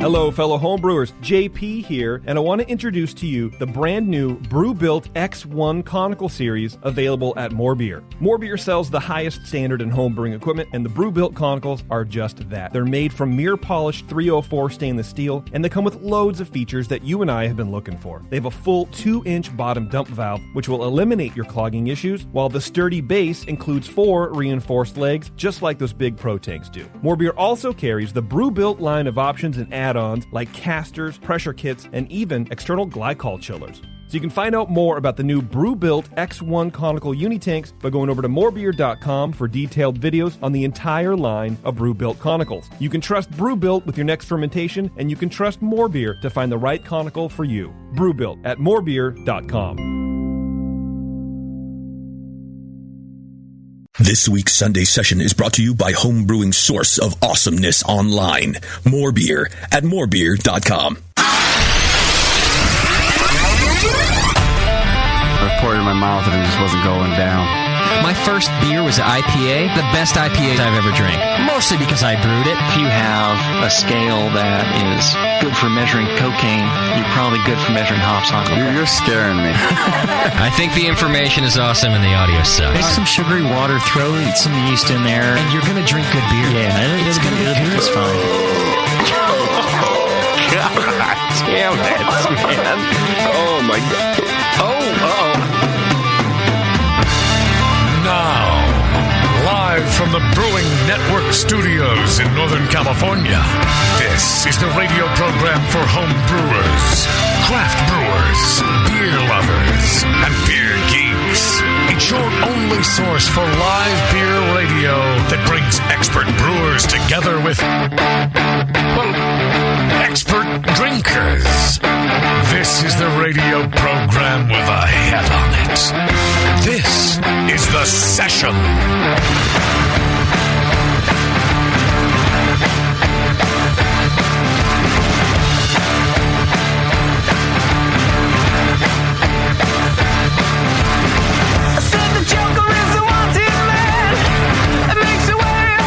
Hello, fellow homebrewers. JP here, and I want to introduce to you the brand new Brew-Built X1 Conical Series available at More Beer. More Beer sells the highest standard in homebrewing equipment, and the Brew-Built Conicals are just that. They're made from mirror-polished 304 stainless steel, and they come with loads of features that you and I have been looking for. They have a full 2-inch bottom dump valve, which will eliminate your clogging issues, while the sturdy base includes 4 reinforced legs, just like those big Pro tanks do. More Beer also carries the Brew-Built line of options and add-ons like casters, pressure kits, and even external glycol chillers. So you can find out more about the new Brew-Built X1 Conical Unitanks by going over to morebeer.com for detailed videos on the entire line of Brew-Built Conicals. You can trust Brew-Built with your next fermentation, and you can trust More Beer to find the right conical for you. Brew-Built at morebeer.com. This week's Sunday session is brought to you by homebrewing source of awesomeness online, More Beer at morebeer.com. I poured it in my mouth and it just wasn't going down. My first beer was an IPA, the best IPA I've ever drank. Mostly because I brewed it. If you have a scale that is good for measuring cocaine, you're probably good for measuring hops on cocaine. You're scaring me. I think the information is awesome and the audio sucks. Make some sugary water, throw some yeast in there. And you're going to drink good beer. Yeah, it's going to be good. It's fine. God damn it, man. Oh, my God. Now, live from the Brewing Network studios in Northern California, this is the radio program for home brewers, craft brewers, beer lovers, and beer geeks. It's your only source for live beer radio that brings expert brewers together with, well, expert drinkers. This is the radio program with a head on it. This is The Session.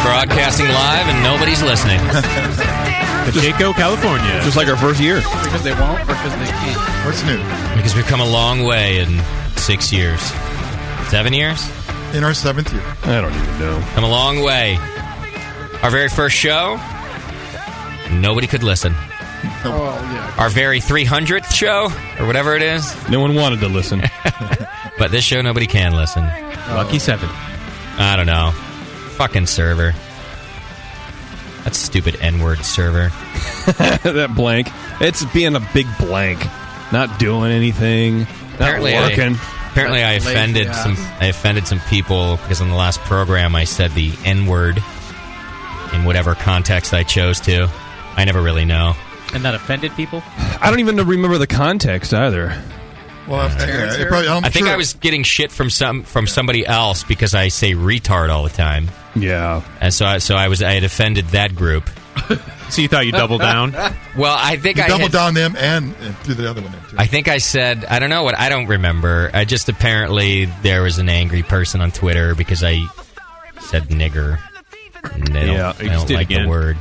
Broadcasting live and nobody's listening. Pacheco, California. Just like our first year. Because they won't or because they can't? What's new? Because we've come a long way in 6 years. 7 years? In our 7th year. I don't even know. Come a long way. Our very first show, nobody could listen. Oh, yeah. Our very 300th show, or whatever it is. No one wanted to listen. But this show, nobody can listen. Lucky 7. I don't know. Fucking server. That stupid N-word server. That blank. It's being a big blank. Not doing anything. Not working. Apparently I offended some people because in the last program I said the N-word in whatever context I chose to. I never really know. And that offended people? I don't even remember the context either. Well, I think I was getting shit from somebody else because I say retard all the time. Yeah. And so I had offended that group. So you thought you doubled down? Well, I think you doubled down them and threw the other one in, too. I think I said, I don't know what, I don't remember. I just apparently there was an angry person on Twitter because I said nigger. And they don't like the word.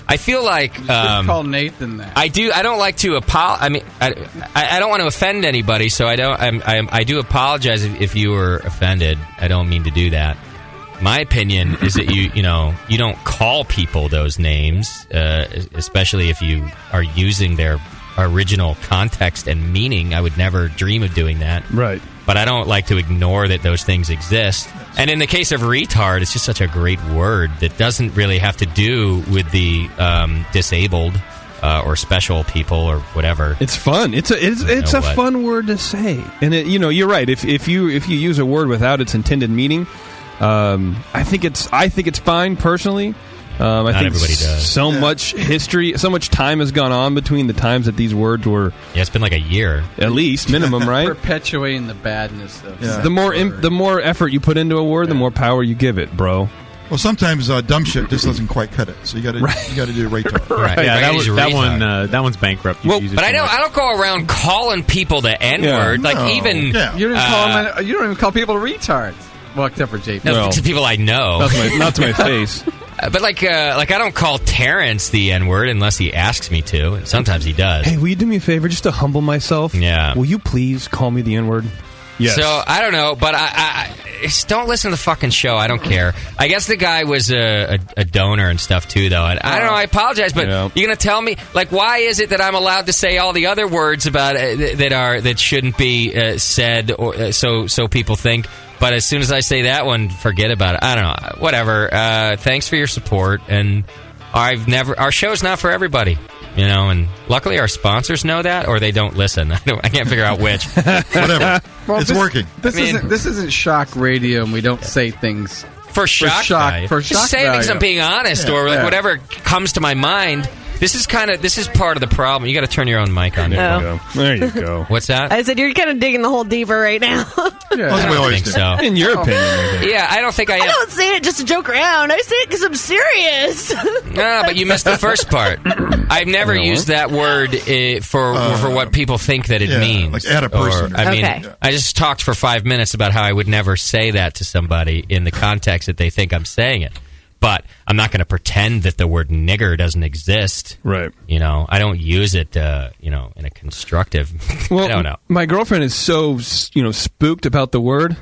I feel like call Nathan that. I don't like to apologize. I mean, I don't want to offend anybody, so I do apologize if you were offended. I don't mean to do that. My opinion is that you don't call people those names, especially if you are using their original context and meaning. I would never dream of doing that. Right. But I don't like to ignore that those things exist. And in the case of retard, it's just such a great word that doesn't really have to do with the disabled or special people or whatever. It's fun. It's a fun word to say. And you're right. If you use a word without its intended meaning, I think it's fine personally. I think everybody does. So much history, so much time has gone on between the times that these words were. Yeah, it's been like a year at least, minimum, right? Perpetuating the badness of the more effort you put into a word, the more power you give it, bro. Well, sometimes dumb shit just doesn't quite cut it, so you got to do retard. Right. Yeah, that one's bankrupt. Well, but I don't go around calling people the N-word. You didn't you don't even call people retards. Well, except for JP. No, to people I know. Not to my face. But like I don't call Terrence the N-word unless he asks me to. And sometimes he does. Hey, will you do me a favor just to humble myself? Yeah. Will you please call me the N-word? Yes. So, I don't know, but I just don't listen to the fucking show. I don't care. I guess the guy was a donor and stuff, too, though. And I don't know, I apologize, but you're going to tell me, like, why is it that I'm allowed to say all the other words about that shouldn't be said, or so people think, but as soon as I say that one, forget about it. I don't know. Whatever. Thanks for your support, and our show's not for everybody. You know, and luckily our sponsors know that, or they don't listen. I can't figure out which. Whatever. Well, it's working. This isn't shock radio, and we don't say things for shock value. Just say things I'm being honest, or like whatever comes to my mind. This is part of the problem. You got to turn your own mic on. There you go. What's that? I said you're kind of digging the hole deeper right now. I don't think so. In your opinion, I think. Yeah, I don't think I am. I don't say it just to joke around. I say it because I'm serious. No, but you missed the first part. I've never used that word for what people think that it means. Like at a person. I just talked for 5 minutes about how I would never say that to somebody in the context that they think I'm saying it. But I'm not going to pretend that the word nigger doesn't exist. Right. You know, I don't use it, in a constructive... Well, I don't know. My girlfriend is so, spooked about the word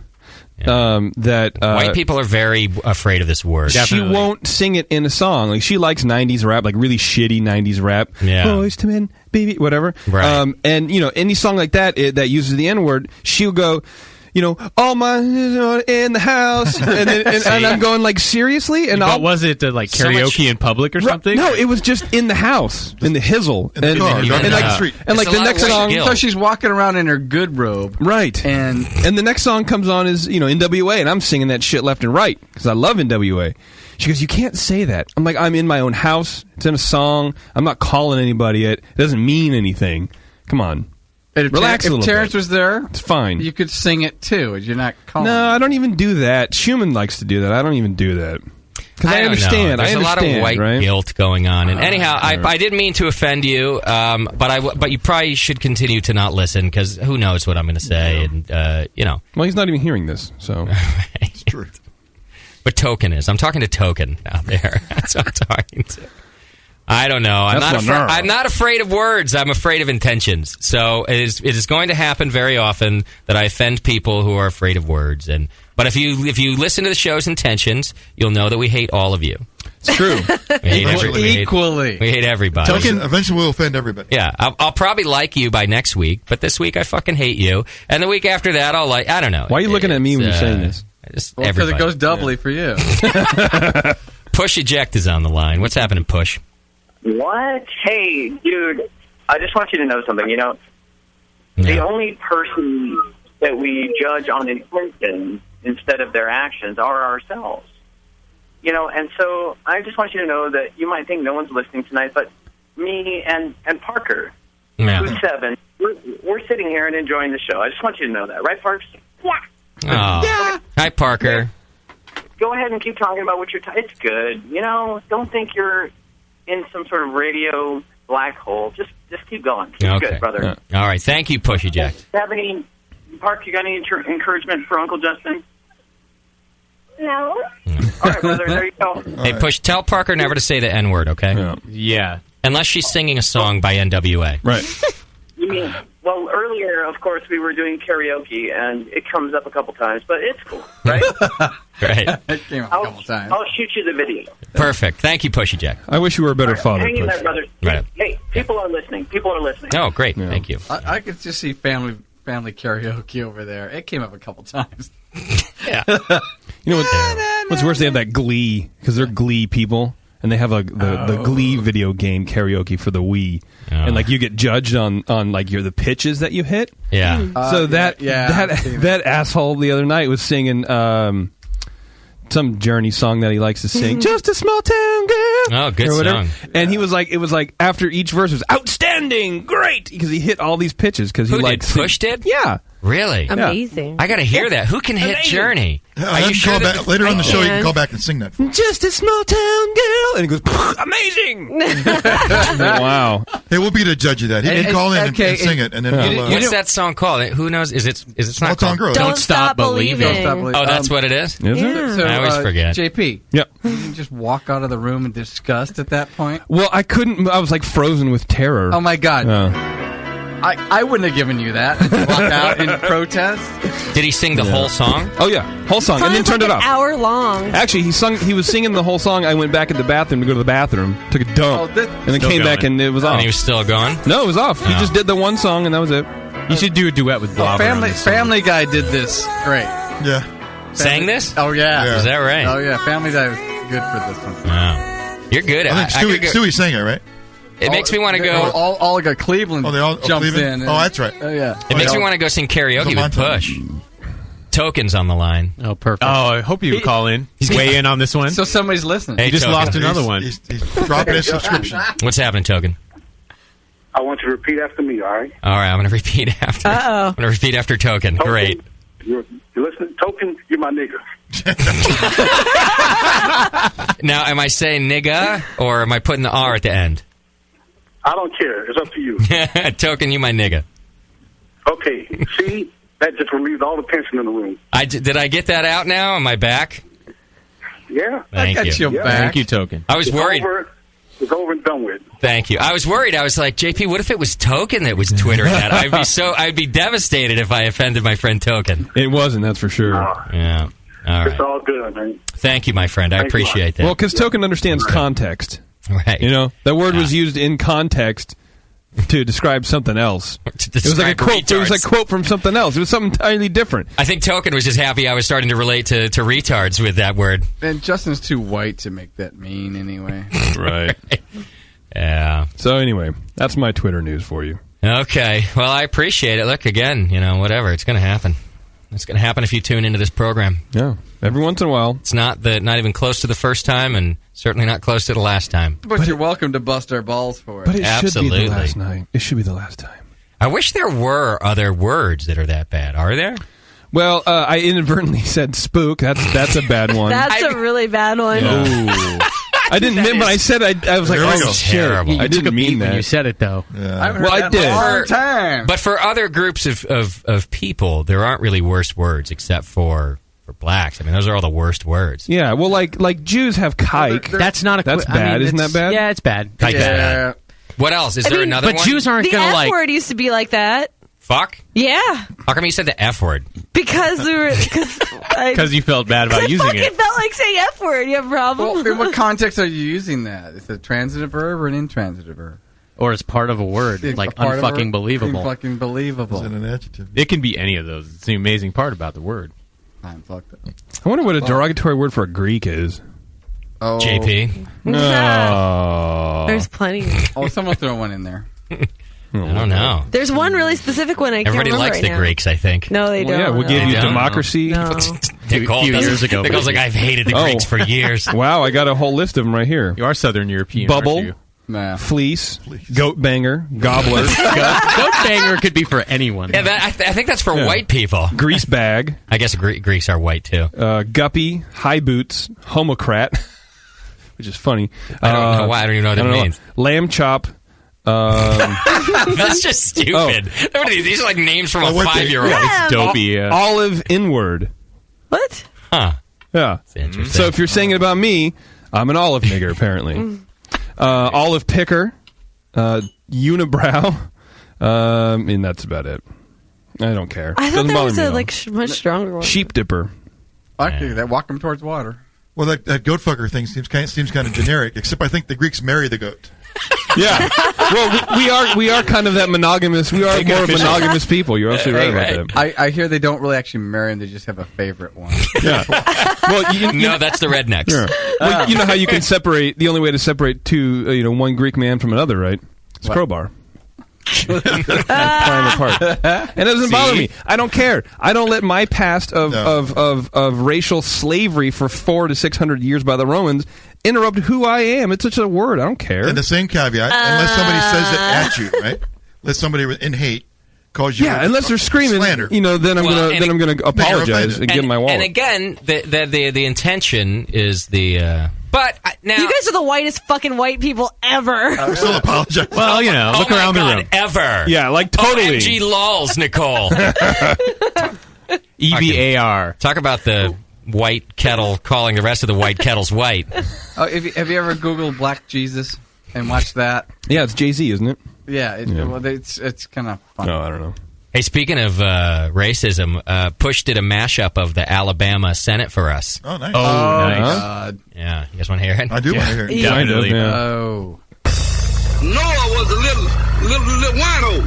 that... White people are very afraid of this word. She won't sing it in a song. Like, she likes 90s rap, like really shitty 90s rap. Yeah. Boys to men, baby, whatever. Right. And, any song like that that uses the N-word, she'll go... all my in the house, and I'm going like seriously. And was it like karaoke in public or something? No, it was just in the house, in the hizzle, in the car, in the street. And like the next song, so she's walking around in her good robe, right? And the next song comes on is NWA, and I'm singing that shit left and right because I love NWA. She goes, "You can't say that." I'm like, "I'm in my own house. It's in a song. I'm not calling anybody it. It doesn't mean anything. Come on." Relax a little bit. If Terrence was there, it's fine. You could sing it too. You're not calling. No, I don't even do that. Schumann likes to do that. I don't even do that. Because I understand. There's a lot of white guilt going on. And anyhow, right. I didn't mean to offend you, but you probably should continue to not listen because who knows what I'm going to say. And Well, he's not even hearing this, so it's true. But Token is. I'm talking to Token out there. That's what I'm talking to. I don't know. I'm not afraid of words. I'm afraid of intentions. So it is going to happen very often that I offend people who are afraid of words. But if you listen to the show's intentions, you'll know that we hate all of you. It's true. Equally. We hate everybody. Eventually we'll offend everybody. Yeah. I'll probably like you by next week, but this week I fucking hate you. And the week after that, I don't know. Why are you looking at me when you're saying this? Because it goes doubly for you. Push Eject is on the line. What's happening, Push? What? Hey, dude, I just want you to know something. The only person that we judge on intention instead of their actions are ourselves. And so I just want you to know that you might think no one's listening tonight, but me and Parker, who's 7, we're sitting here and enjoying the show. I just want you to know that. Right, Parks? Yeah. Oh. Yeah. Hi, Parker. Go ahead and keep talking about what you're it's good. Don't think you're in some sort of radio black hole. Just keep going. Keep good, brother. All right. Thank you, Push Eject. Park, you got any encouragement for Uncle Justin? No. All right, brother. There you go. Hey, Push, tell Parker never to say the N-word, okay? Yeah. Unless she's singing a song by NWA. Right. You mean, well, earlier, of course, we were doing karaoke, and it comes up a couple times, but it's cool, right? Great. It came up a couple times. I'll shoot you the video. Perfect. Thank you, Push Eject. I wish you were a better father, Hang in Push. there, brother. Right. Hey, people are listening. Oh, great. Yeah. Thank you. I could just see family karaoke over there. It came up a couple times. Yeah. What's worse, they have that Glee, because they're Glee people, and they have the Glee video game karaoke for the Wii. Oh. And like you get judged on like the pitches that you hit. Yeah. So that asshole the other night was singing some Journey song that he likes to sing. Just a small town girl. Oh, good song. And he was like, it was like after each verse was outstanding. Ascending, great, because he hit all these pitches because he Who liked did? Push did? Yeah. Really? Amazing. I got to hear that. Who can hit Journey? Are you sure later on the show you can call back and sing that? Just a small town girl, and he goes, amazing. Wow. Hey, we'll be the judge of that. He can call in and sing it, and then what's that song called? Who knows? Is it Small Town Girl? Don't Stop Believing. Oh, that's what it is? Is it? So, I always forget. JP. Yep. You just walk out of the room in disgust at that point. Well, I couldn't. I was like frozen with terror. Oh my God. I wouldn't have given you that. Walk out in protest. Did he sing the whole song? Oh yeah, whole song, and then turned it off. An hour long. Actually, he was singing the whole song. I went back in the bathroom to go to the bathroom, took a dump, and then came back and it was off. And he was still gone? No, it was off. He just did the one song and that was it. You should do a duet with Bob. Family Guy did this great. Yeah. Sang this? Oh yeah. Is that right? Oh yeah. Family Guy was good for this one. Wow. You're good. I think Stewie sang it, right? It makes me want to go. All like Cleveland jumps Cleveland? in. Oh, that's right. Yeah. It makes me want to go sing karaoke with Push. Token's on the line. Oh, perfect. Oh, I hope you would call in. He's weigh in on this one. So somebody's listening. Hey, he just Token. lost another one. He's dropping his subscription. What's happening, Token? I want you to repeat after me, all right? All right, I'm going to repeat after. Uh-oh. I'm going to repeat after Token. Great. You listening? Token, you're my nigga. Now, am I saying nigga, or am I putting the R at the end? I don't care. It's up to you. Token, you my nigga. Okay. See? That just relieved all the tension in the room. Did I get that out now? Am I back? Yeah. Thank you. Yeah. Thank you, Token. I was worried. It's over and done with. Thank you. I was worried. I was like, JP, what if it was Token that was twittering that? I'd be devastated if I offended my friend Token. It wasn't, that's for sure. Yeah. All It's right. all good, man. Thank you, my friend. I Thanks a lot. appreciate that. Well, because Token understands context. Right. You know, that word was used in context to describe something else. It was like a quote. It was like a quote from something else. It was something entirely different. I think Token was just happy I was starting to relate to retards with that word. And Justin's too white to make that mean anyway. Right. Yeah. So anyway, that's my Twitter news for you. Okay. Well, I appreciate it. Look, again, whatever. It's going to happen. It's going to happen if you tune into this program. Yeah. Every once in a while. It's not even close to the first time, and certainly not close to the last time. But you're welcome to bust our balls for it. But it should be Absolutely. the last night. It should be the last time. I wish there were other words that are that bad. Are there? Well, I inadvertently said spook. That's a bad one. That's a really bad one. Ooh. I didn't mean when I said I was like, oh, terrible. I didn't mean that. When you said it, though. Yeah. Well, I did. Long time. But for other groups of people, there aren't really worse words except for blacks. I mean, those are all the worst words. Yeah, well, like Jews have kike. That's not a. That's bad. Isn't that bad? Yeah, it's bad. Kike is bad. What else? Is there another but one? Jews aren't The going to F word used to be like that. Fuck? Yeah. How come you said the F word? Because because you felt bad about using it. it. Felt like saying F word. You have a problem? Well, in what context are you using that? Is it a transitive verb or an intransitive verb? Or as part of a word, like unfucking believable. Unfucking believable. Is it an adjective? It can be any of those. It's the amazing part about the word. I'm fucked up. I wonder what a derogatory word for a Greek is. Oh. JP? No. There's plenty. Oh, someone throw one in there. I don't know. There's one really specific one I can't Everybody remember likes right the now. Greeks, I think. No, they don't. Yeah, we gave you democracy. No. Nicole few years ago. Nicole's like, I've hated the Greeks for years. Wow, I got a whole list of them right here. You are Southern European, Bubble, aren't you? Nah. fleece, goat banger, gobbler, Goat banger could be for anyone. Yeah, I think that's for white people. grease bag. I guess Greeks are white, too. Guppy, high boots, homocrat, which is funny. I don't know why. I don't even know what that means. Lamb chop. That's just stupid. What are these? These are like names from a 5-year-old. It's dopey. Olive inward. What? Huh. Yeah. That's interesting. So if you're saying it about me, I'm an olive nigger, apparently. Olive picker. Unibrow. And that's about it. I don't care. I thought Doesn't that bother was me a at all. much stronger one. Sheep dipper. Actually, that walk them towards water. Well, that goat fucker thing seems kind of generic. Except I think the Greeks marry the goat. Yeah. Well, we are kind of that monogamous. We are more monogamous people. You're absolutely right about that. I hear they don't really actually marry them. They just have a favorite one. Yeah. Well, no, that's the rednecks. Yeah. Well, you know how you can separate. The only way to separate two, one Greek man from another, right? It's crowbar. Pry them apart. And it doesn't bother me. I don't care. I don't let my past of racial slavery for 400 to 600 years by the Romans interrupt who I am. It's such a word. I don't care. And the same caveat, unless somebody says it at you, right? Unless somebody in hate calls you. Yeah, unless they're screaming, slander. then I'm gonna apologize and give my wallet. And again, the intention is the. But now You guys are the whitest fucking white people ever. I still apologize. Well, look around the room. Ever. Yeah, like totally. OMG lols, Nicole. EVAR. Talk about the white kettle calling the rest of the white kettles white. Oh, have you ever Googled Black Jesus and watched that? Yeah, it's Jay-Z, isn't it? Yeah, well, it's kind of fun. No, I don't know. Hey, speaking of racism, Push did a mashup of the Alabama Senate for us. Oh, nice. Oh, nice. God. Yeah, you guys want to hear it? I do want to hear it. Definitely. Yeah. Oh. Noah was a little wino.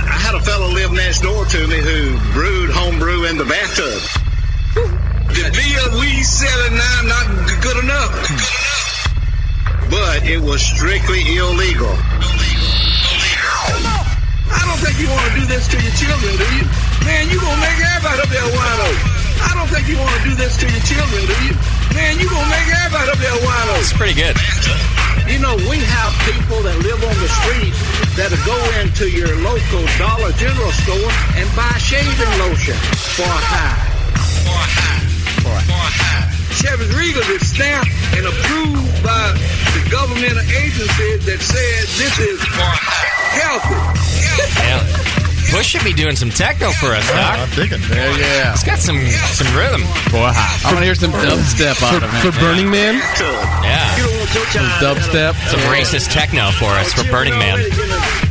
I had a fellow live next door to me who brewed homebrew in the bathtub. The beer we selling now not good enough, but it was strictly illegal. I don't think you want to do this to your children, do you? Man, you gonna make everybody up there wino. I don't think you want to do this to your children, do you? Man, you gonna make everybody up there wino. It's pretty good. You know, we have people that live on the street that'll go into your local Dollar General store and buy shaving lotion for a high. Chevy Regal is stamped and approved by the government agency that said this is healthy. Yeah. Push should be doing some techno for us, Doc. I'm thinking. Yeah. It's got some rhythm. I want to hear some dubstep out of it. For Burning Man? Yeah. Some dubstep. Some racist techno for us for Burning Man.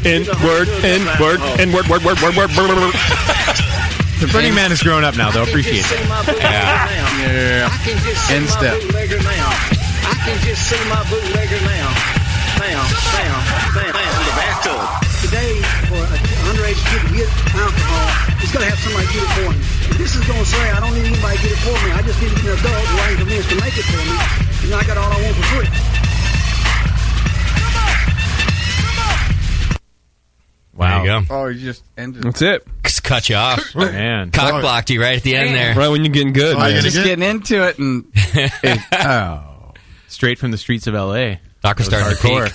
N-word. The Burning Man is growing up now. They'll appreciate it. Yeah. In step. I can just see my bootlegger now. Bam, in the bathtub. Today, for an underage kid to get alcohol, he's got to have somebody get it for him. If this is going to say, I don't need anybody to get it for me. I just need an adult who I can convince to make it for me, and I got all I want for free. Wow. There you go. Oh, you just ended. That's it. Just cut you off. Man. Cock blocked you right at the end there. Right when you're getting good. I was just getting into it, and Straight from the streets of L.A. Doc was starting to peak.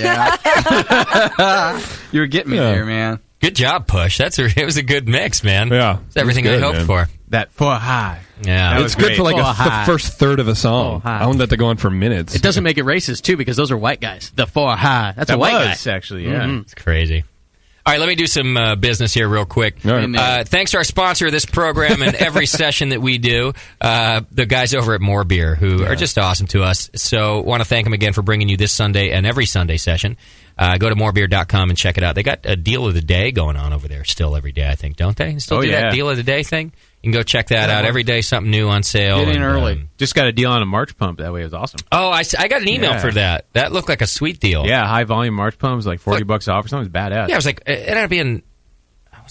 Yeah. You were getting me there, man. Good job, Push. It was a good mix, man. Yeah. It's everything good, I hoped man. for. That for high. Yeah. That It's was good great. for like high. the first third of a song. I want that to go on for minutes. It doesn't make it racist, too, because those are white guys. The for high. That's a white guy. Actually, yeah. Mhm. It's crazy. All right, let me do some business here real quick. Right. Thanks to our sponsor of this program and every session that we do, the guys over at More Beer, who are just awesome to us. So want to thank them again for bringing you this Sunday and every Sunday session. Go to morebeer.com and check it out. They got a deal of the day going on over there still every day, I think, don't they? Still do that deal of the day thing? You can go check that out. Every day, something new on sale. Get in early. Just got a deal on a March pump. That way it was awesome. Oh, I got an email for that. That looked like a sweet deal. Yeah, high volume March pumps, like $40 off or something. It was badass. Yeah, I was like, it ended up being,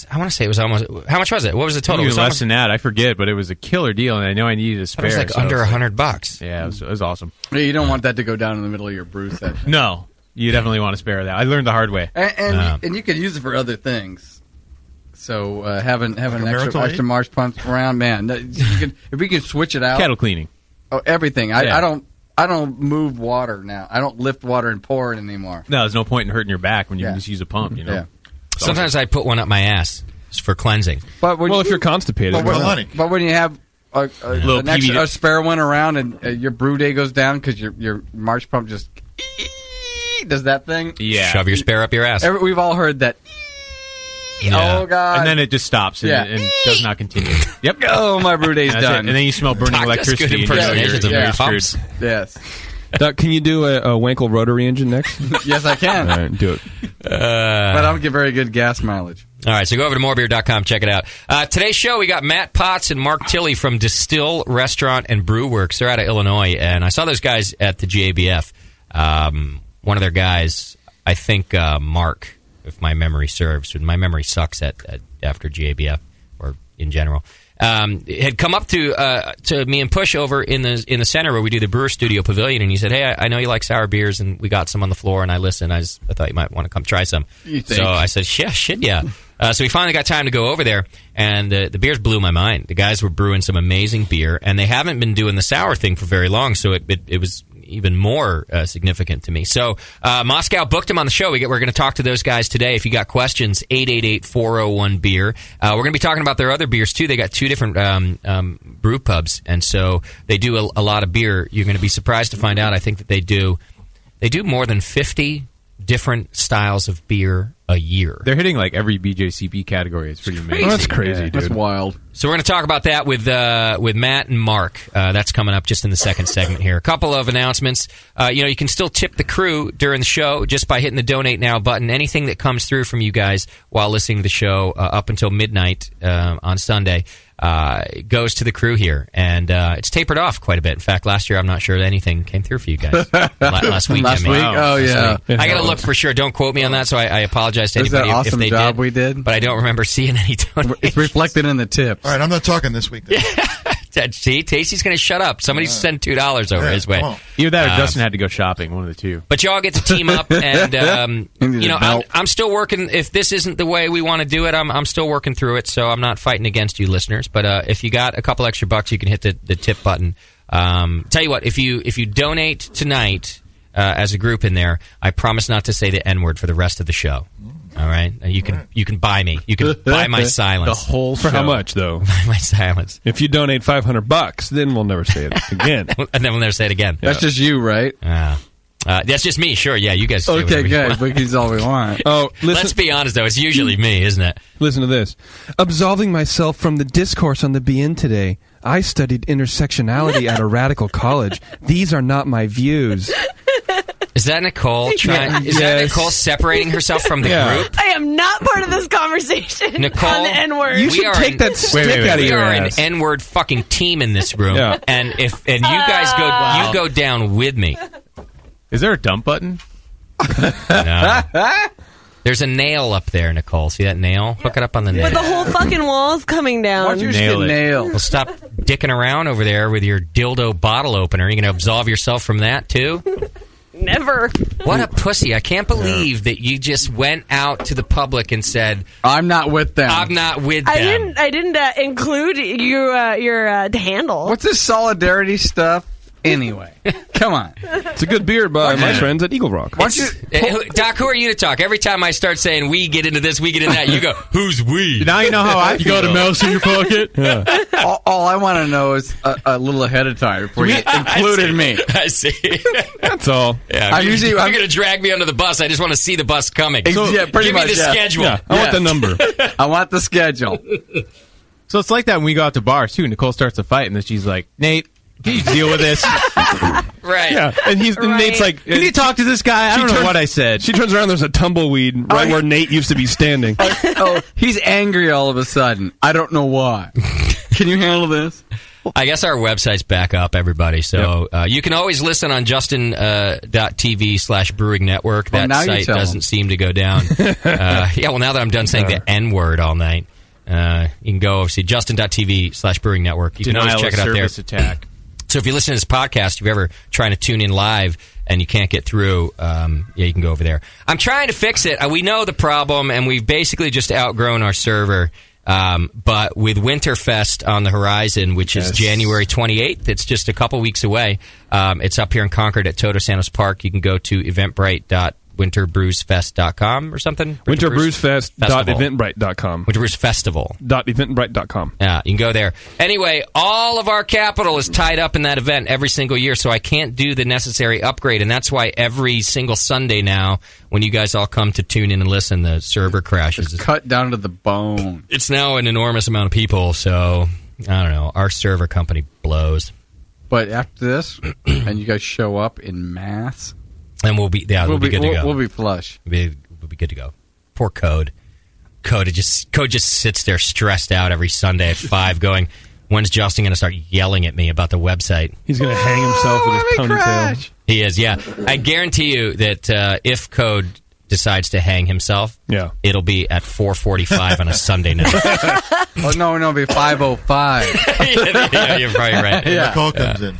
I want to say it was almost, how much was it? What was the total? It was less almost, than that. I forget, but it was a killer deal, and I know I needed a spare. It was like so under I was $100. Yeah, it was awesome. Yeah, you don't want that to go down in the middle of your brew session. No, you definitely want to spare that. I learned the hard way. And you could use it for other things. So having extra March pumps around, man. If we can switch it out, Kettle cleaning. Oh, everything. I don't move water now. I don't lift water and pour it anymore. No, there's no point in hurting your back when you can just use a pump. You know. Yeah. Sometimes I put one up my ass for cleansing. But if you're constipated, but when you have a spare one around and your brew day goes down because your March pump just does that thing. Yeah. Shove your spare up your ass. We've all heard that. Yeah. Oh God! And then it just stops and does not continue. Yep. Oh, my brew day's That's done. it. And then you smell burning electricity. Good impersonations of your pumps. Yes. Doc, can you do a Wankel rotary engine next? Yes, I can. All right, do it. But I don't get very good gas mileage. All right, so go over to morebeer.com, check it out. Today's show, we got Matt Potts and Mark Tilley from Destihl Restaurant and Brew Works. They're out of Illinois, and I saw those guys at the GABF. One of their guys, I think Mark, if my memory serves. My memory sucks after GABF or in general. Had come up to me and Push over in the center where we do the Brewer Studio Pavilion, and he said, "Hey, I know you like sour beers, and we got some on the floor, and I listened. I thought you might want to come try some." You think? So I said, "Yeah, shit, yeah." So we finally got time to go over there, and the beers blew my mind. The guys were brewing some amazing beer, and they haven't been doing the sour thing for very long, so it was even more significant to me. So Moscow booked him on the show. We're going to talk to those guys today. If you got questions, 888-401-BEER. We're going to be talking about their other beers, too. They got 2 different brew pubs, and so they do a lot of beer. You're going to be surprised to find out, I think, that they do more than 50 different styles of beer a year. They're hitting like every BJCP category. It's pretty amazing. Oh, that's crazy, dude. That's wild. So we're going to talk about that with Matt and Mark. That's coming up just in the second segment here. A couple of announcements. You can still tip the crew during the show just by hitting the Donate Now button. Anything that comes through from you guys while listening to the show up until midnight on Sunday goes to the crew here. And it's tapered off quite a bit. In fact, last year I'm not sure that anything came through for you guys. Last week. Last week? Oh, yeah. I got to look for sure. Don't quote me on that, so I apologize to anybody that awesome if they job did. We did. But I don't remember seeing any donations. It's reflected in the tips. All right, I'm not talking this week. See, Tasty's going to shut up. Somebody send $2 over his way. Either that or Dustin had to go shopping, one of the two. But y'all get to team up, and I'm still working. If this isn't the way we want to do it, I'm still working through it, so I'm not fighting against you listeners. But if you got a couple extra bucks, you can hit the tip button. Tell you what, if you donate tonight as a group in there, I promise not to say the N-word for the rest of the show. All right, you can buy me. You can buy my silence. The whole show. For how much, though? Buy my silence. If you donate $500, then we'll never say it again. And then we'll never say it again. That's just you, right? That's just me. Sure, yeah, you guys. Okay, good. Wiki's all we want. Oh, let's be honest though. It's usually me, isn't it? Listen to this. Absolving myself from the discourse on the BN today. I studied intersectionality at a radical college. These are not my views. Is that Nicole trying? Is that Nicole separating herself from the group? I am not part of this conversation. Nicole, on the N-word. You should take that stick out of your ass. We are an N-word fucking team in this room, and you guys go down with me. Is there a dump button? No. There's a nail up there, Nicole. See that nail? Hook it up on the nail. But the whole fucking wall's coming down. Why'd you get nailed? Well, stop dicking around over there with your dildo bottle opener. You going to absolve yourself from that, too? Never. What a pussy. I can't believe that you just went out to the public and said, I'm not with them. I'm not with them. I didn't include your handle. What's this solidarity stuff? Anyway, come on. It's a good beer by my friends at Eagle Rock. Doc, who are you to talk? Every time I start saying we get into this, we get into that, you go, who's we? Now you know how I feel. You got a mouse in your pocket? Yeah. All I want to know is a little ahead of time before you included me. I see. That's all. Yeah, you're going to drag me under the bus. I just want to see the bus coming. So, yeah, pretty give much, me the schedule. Yeah, I want the number. I want the schedule. So it's like that when we go out to bars, too. Nicole starts a fight, and then she's like, Nate, can you deal with this? Right. Yeah. And Nate's like, can you talk to this guy? I don't know what I said. She turns around, there's a tumbleweed right where Nate used to be standing. He's angry all of a sudden. I don't know why. Can you handle this? I guess our website's back up, everybody. So you can always listen on Justin.tv/Brewing Network. That site doesn't seem to go down. Well, now that I'm done saying the N-word all night, you can go see Justin.tv/Brewing Network. You can always check it out there. Attack. So if you listen to this podcast, if you're ever trying to tune in live and you can't get through, you can go over there. I'm trying to fix it. We know the problem, and we've basically just outgrown our server. But with Winterfest on the horizon, which is January 28th, it's just a couple weeks away. It's up here in Concord at Toto Santos Park. You can go to eventbrite.winterbrewsfest.com or something. Winterbrewsfest.eventbrite.com. Winterbrewsfestival.eventbrite.com. Yeah, you can go there. Anyway, all of our capital is tied up in that event every single year, so I can't do the necessary upgrade, and that's why every single Sunday now, when you guys all come to tune in and listen, the server crashes. It's cut down to the bone. It's now an enormous amount of people, so I don't know. Our server company blows. But after this, and you guys show up in mass, and we'll be good to go. We'll be flush. We'll be good to go. Poor Code. Code just sits there stressed out every Sunday at 5 going, when's Justin going to start yelling at me about the website? He's going to hang himself with his ponytail. He is, yeah. I guarantee you that if Code decides to hang himself, it'll be at 4:45 on a Sunday night. No, it'll be 5:05. Yeah, you're probably right. The call comes in.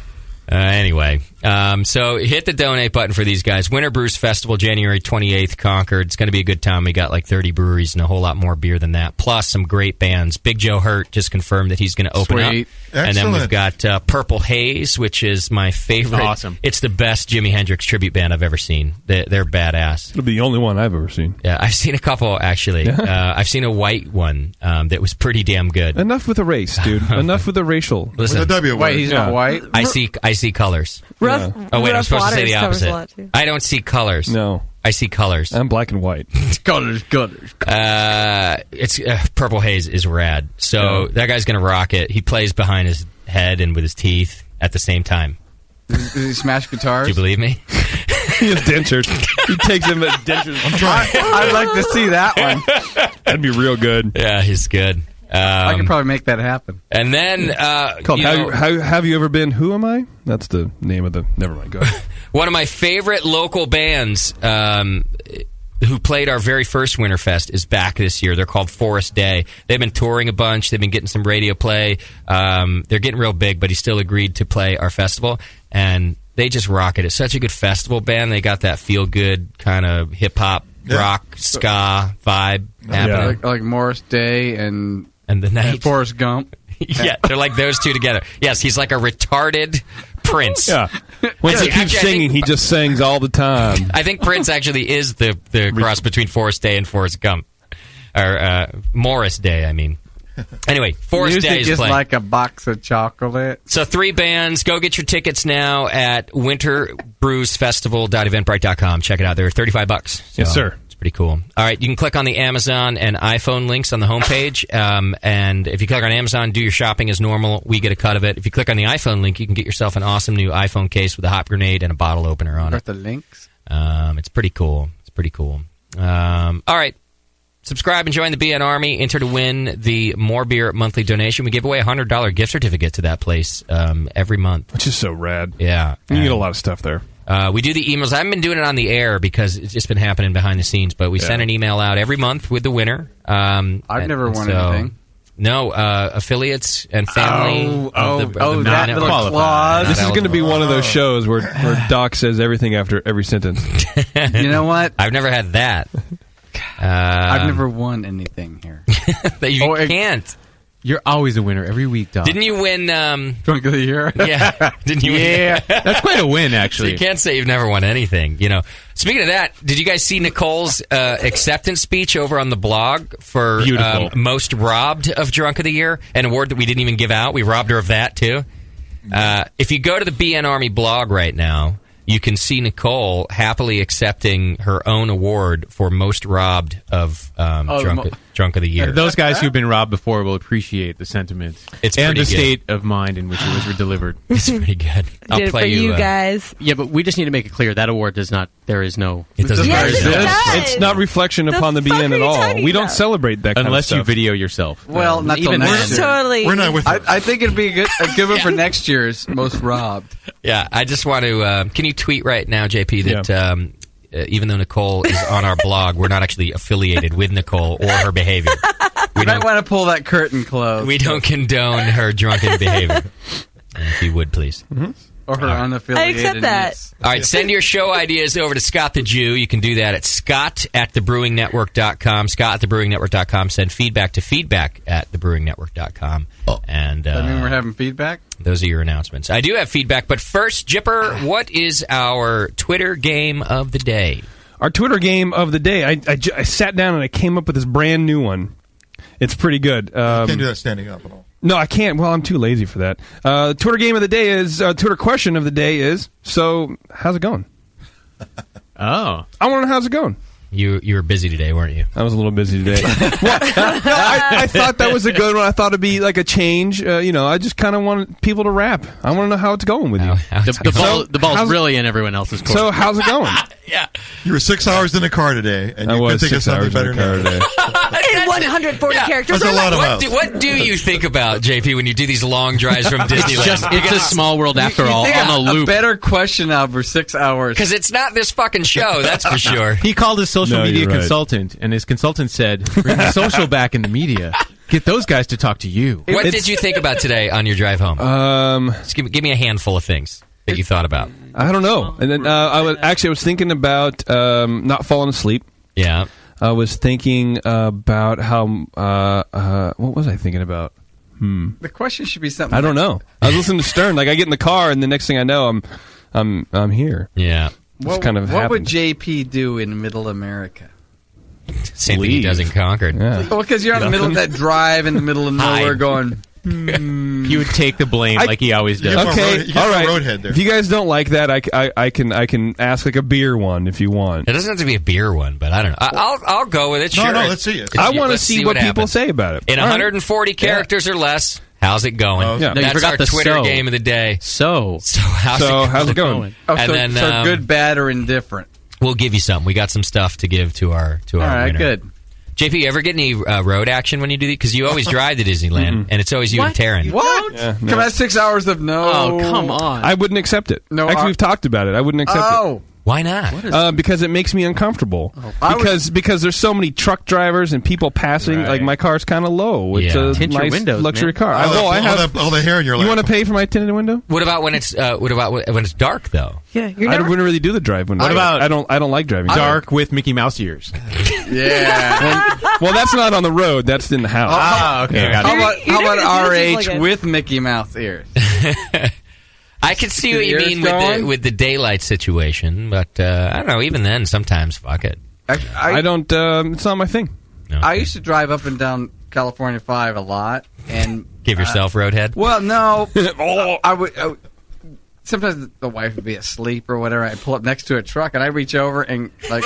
Anyway, So hit the donate button for these guys. Winter Brews Festival, January 28th, Concord. It's going to be a good time. We got like 30 breweries and a whole lot more beer than that, plus some great bands. Big Joe Hurt just confirmed that he's going to open up. And then we've got Purple Haze, which is my favorite. Awesome. It's the best Jimi Hendrix tribute band I've ever seen. They're badass. It'll be the only one I've ever seen. Yeah, I've seen a couple, actually. I've seen a white one that was pretty damn good. Enough with the race, dude. Enough with the racial. Listen, With a W. Wait, he's not white? I see colors. Rough, Oh, wait, I'm Rough supposed to say Waters the covers a opposite. lot, too. I don't see colors. No. I see colors. I'm black and white. Colors. It's Purple Haze is rad. So that guy's going to rock it. He plays behind his head and with his teeth at the same time. Does he smash guitars? Do you believe me? He has dentures. He takes him at dentures. I'm trying. I'd like to see that one. That'd be real good. Yeah, he's good. I could probably make that happen. And then called Have You Ever Been Who Am I? That's the name of the. Never mind. Go ahead. One of my favorite local bands who played our very first Winterfest is back this year. They're called Forest Day. They've been touring a bunch. They've been getting some radio play. They're getting real big, but he still agreed to play our festival. And they just rock it. It's such a good festival band. They got that feel-good kind of hip-hop, rock, ska vibe happening. Like Morris Day and the Night. And Forrest Gump. Yeah, they're like those two together. Yes, he's like a retarded Prince. Yeah. Once he keeps singing, he just sings all the time. I think Prince actually is the cross between Forrest Day and Forrest Gump. Or Morris Day, I mean. Anyway, Forest Day is just playing. like a box of chocolate. So 3 bands. Go get your tickets now at winterbrewsfestival.eventbrite.com. Check it out. They're $35. So yes, sir. It's pretty cool. All right, you can click on the Amazon and iPhone links on the homepage. And if you click on Amazon, do your shopping as normal. We get a cut of it. If you click on the iPhone link, you can get yourself an awesome new iPhone case with a hot grenade and a bottle opener on it. Got the links? It's pretty cool. All right. Subscribe and join the BN Army. Enter to win the More Beer monthly donation. We give away a $100 gift certificate to that place every month. Which is so rad. Yeah. You can get a lot of stuff there. We do the emails. I haven't been doing it on the air because it's just been happening behind the scenes, but we send an email out every month with the winner. I've never won anything. No, affiliates and family. That little clause. This is going to be one of those shows where Doc says everything after every sentence. You know what? I've never had that. I've never won anything here. You can't. You're always a winner every week, Doc. Didn't you win? Drunk of the Year? Yeah. Didn't you win? Yeah. That's quite a win, actually. So you can't say you've never won anything. You know. Speaking of that, did you guys see Nicole's acceptance speech over on the blog for most robbed of Drunk of the Year? An award that we didn't even give out. We robbed her of that, too. If you go to the BN Army blog right now, you can see Nicole happily accepting her own award for most robbed of Drunk of the Year. Those guys who've been robbed before will appreciate the sentiment and the good state of mind in which it was delivered. It's pretty good. I'll play you guys. Yeah, but we just need to make it clear that award does not. There is no. It doesn't. Yes, it does. It's not reflection upon the BN at all. We don't celebrate that kind of unless stuff. you video yourself. Well, not even next year. Totally. We're not with you. I think it'd be a good one for next year's most robbed. Yeah, I just want to. Can you tweet right now, JP, that even though Nicole is on our blog, we're not actually affiliated with Nicole or her behavior. We might want to pull that curtain close. We don't condone her drunken behavior. If you would, please. Mm-hmm. Or her unaffiliated. I accept that. All right, send your show ideas over to Scott the Jew. You can do that at scott@thebrewingnetwork.com. Scott@thebrewingnetwork.com. Send feedback to feedback@thebrewingnetwork.com. And Does that mean we're having feedback? Those are your announcements. I do have feedback, but first, Jipper, what is our Twitter game of the day? Our Twitter game of the day, I sat down and I came up with this brand new one. It's pretty good. You can't do that standing up at all. No, I can't. Well, I'm too lazy for that. Twitter game of the day is, Twitter question of the day is, so how's it going? Oh. I want to know how's it going. You were busy today, weren't you? I was a little busy today. I thought that was a good one. I thought it'd be like a change. I just kind of want people to rap. I want to know how it's going with you. The ball's really in everyone else's court. So how's it going? Yeah. You were 6 hours in the car today, and you could think of something better now. In 140 characters. That's a lot of miles. What do you think about, JP, when you do these long drives from Disneyland? It's a small world after all. On a loop. A better question now for 6 hours. Because it's not this fucking show, that's for sure. He called his social media consultant, and his consultant said, bring the social back in the media. Get those guys to talk to you. What did you think about today on your drive home? Just give me a handful of things that you thought about. I don't know. And then I was thinking about not falling asleep. Yeah. I was thinking about how. What was I thinking about? The question should be something. I don't know. I was listening to Stern. Like I get in the car, and the next thing I know, I'm here. Yeah. What would JP do in Middle America? Same thing he does in Concord. Yeah. Well, because you're in the middle of that drive in the middle of nowhere, going. He would take the blame like he always does. Okay, all right. Roadhead there. If you guys don't like that, I can ask like a beer one if you want. It doesn't have to be a beer one, but I don't know. I'll go with it. Sure. No, let's see it. I want to see what people say about it. In 140 characters or less, how's it going? Yeah. No, That's our Twitter game of the day. So how's it going? Oh, And so good, bad, or indifferent. We'll give you something. We got some stuff to give to our All right, winner. good. JP, you ever get any road action when you do these? Because you always drive to Disneyland, and it's always you and Taryn. What? Yeah, no. Come on, 6 hours of no. Oh, come on. I wouldn't accept it. No, Actually, we've talked about it. I wouldn't accept it. Why not? Because it makes me uncomfortable. Because there's so many truck drivers and people passing. Like my car's kind of low. It's a Tint your nice windows, luxury man. car. I have all the hair in your lap. You want to pay for my tinted window? What about when it's when it's dark though? Yeah, you're I never. wouldn't really do the drive window. What about- I don't like driving dark with Mickey Mouse ears. Yeah. Well, that's not on the road. That's in the house. Okay, got it. How about You're RH like with Mickey Mouse ears? I can see what you ears mean going? with the daylight situation, but I don't know. Even then, sometimes, fuck it. I don't. It's not my thing. Okay. I used to drive up and down California 5 a lot, and Give yourself roadhead. well, no, I would. Sometimes the wife would be asleep or whatever. I'd pull up next to a truck, and I'd reach over and like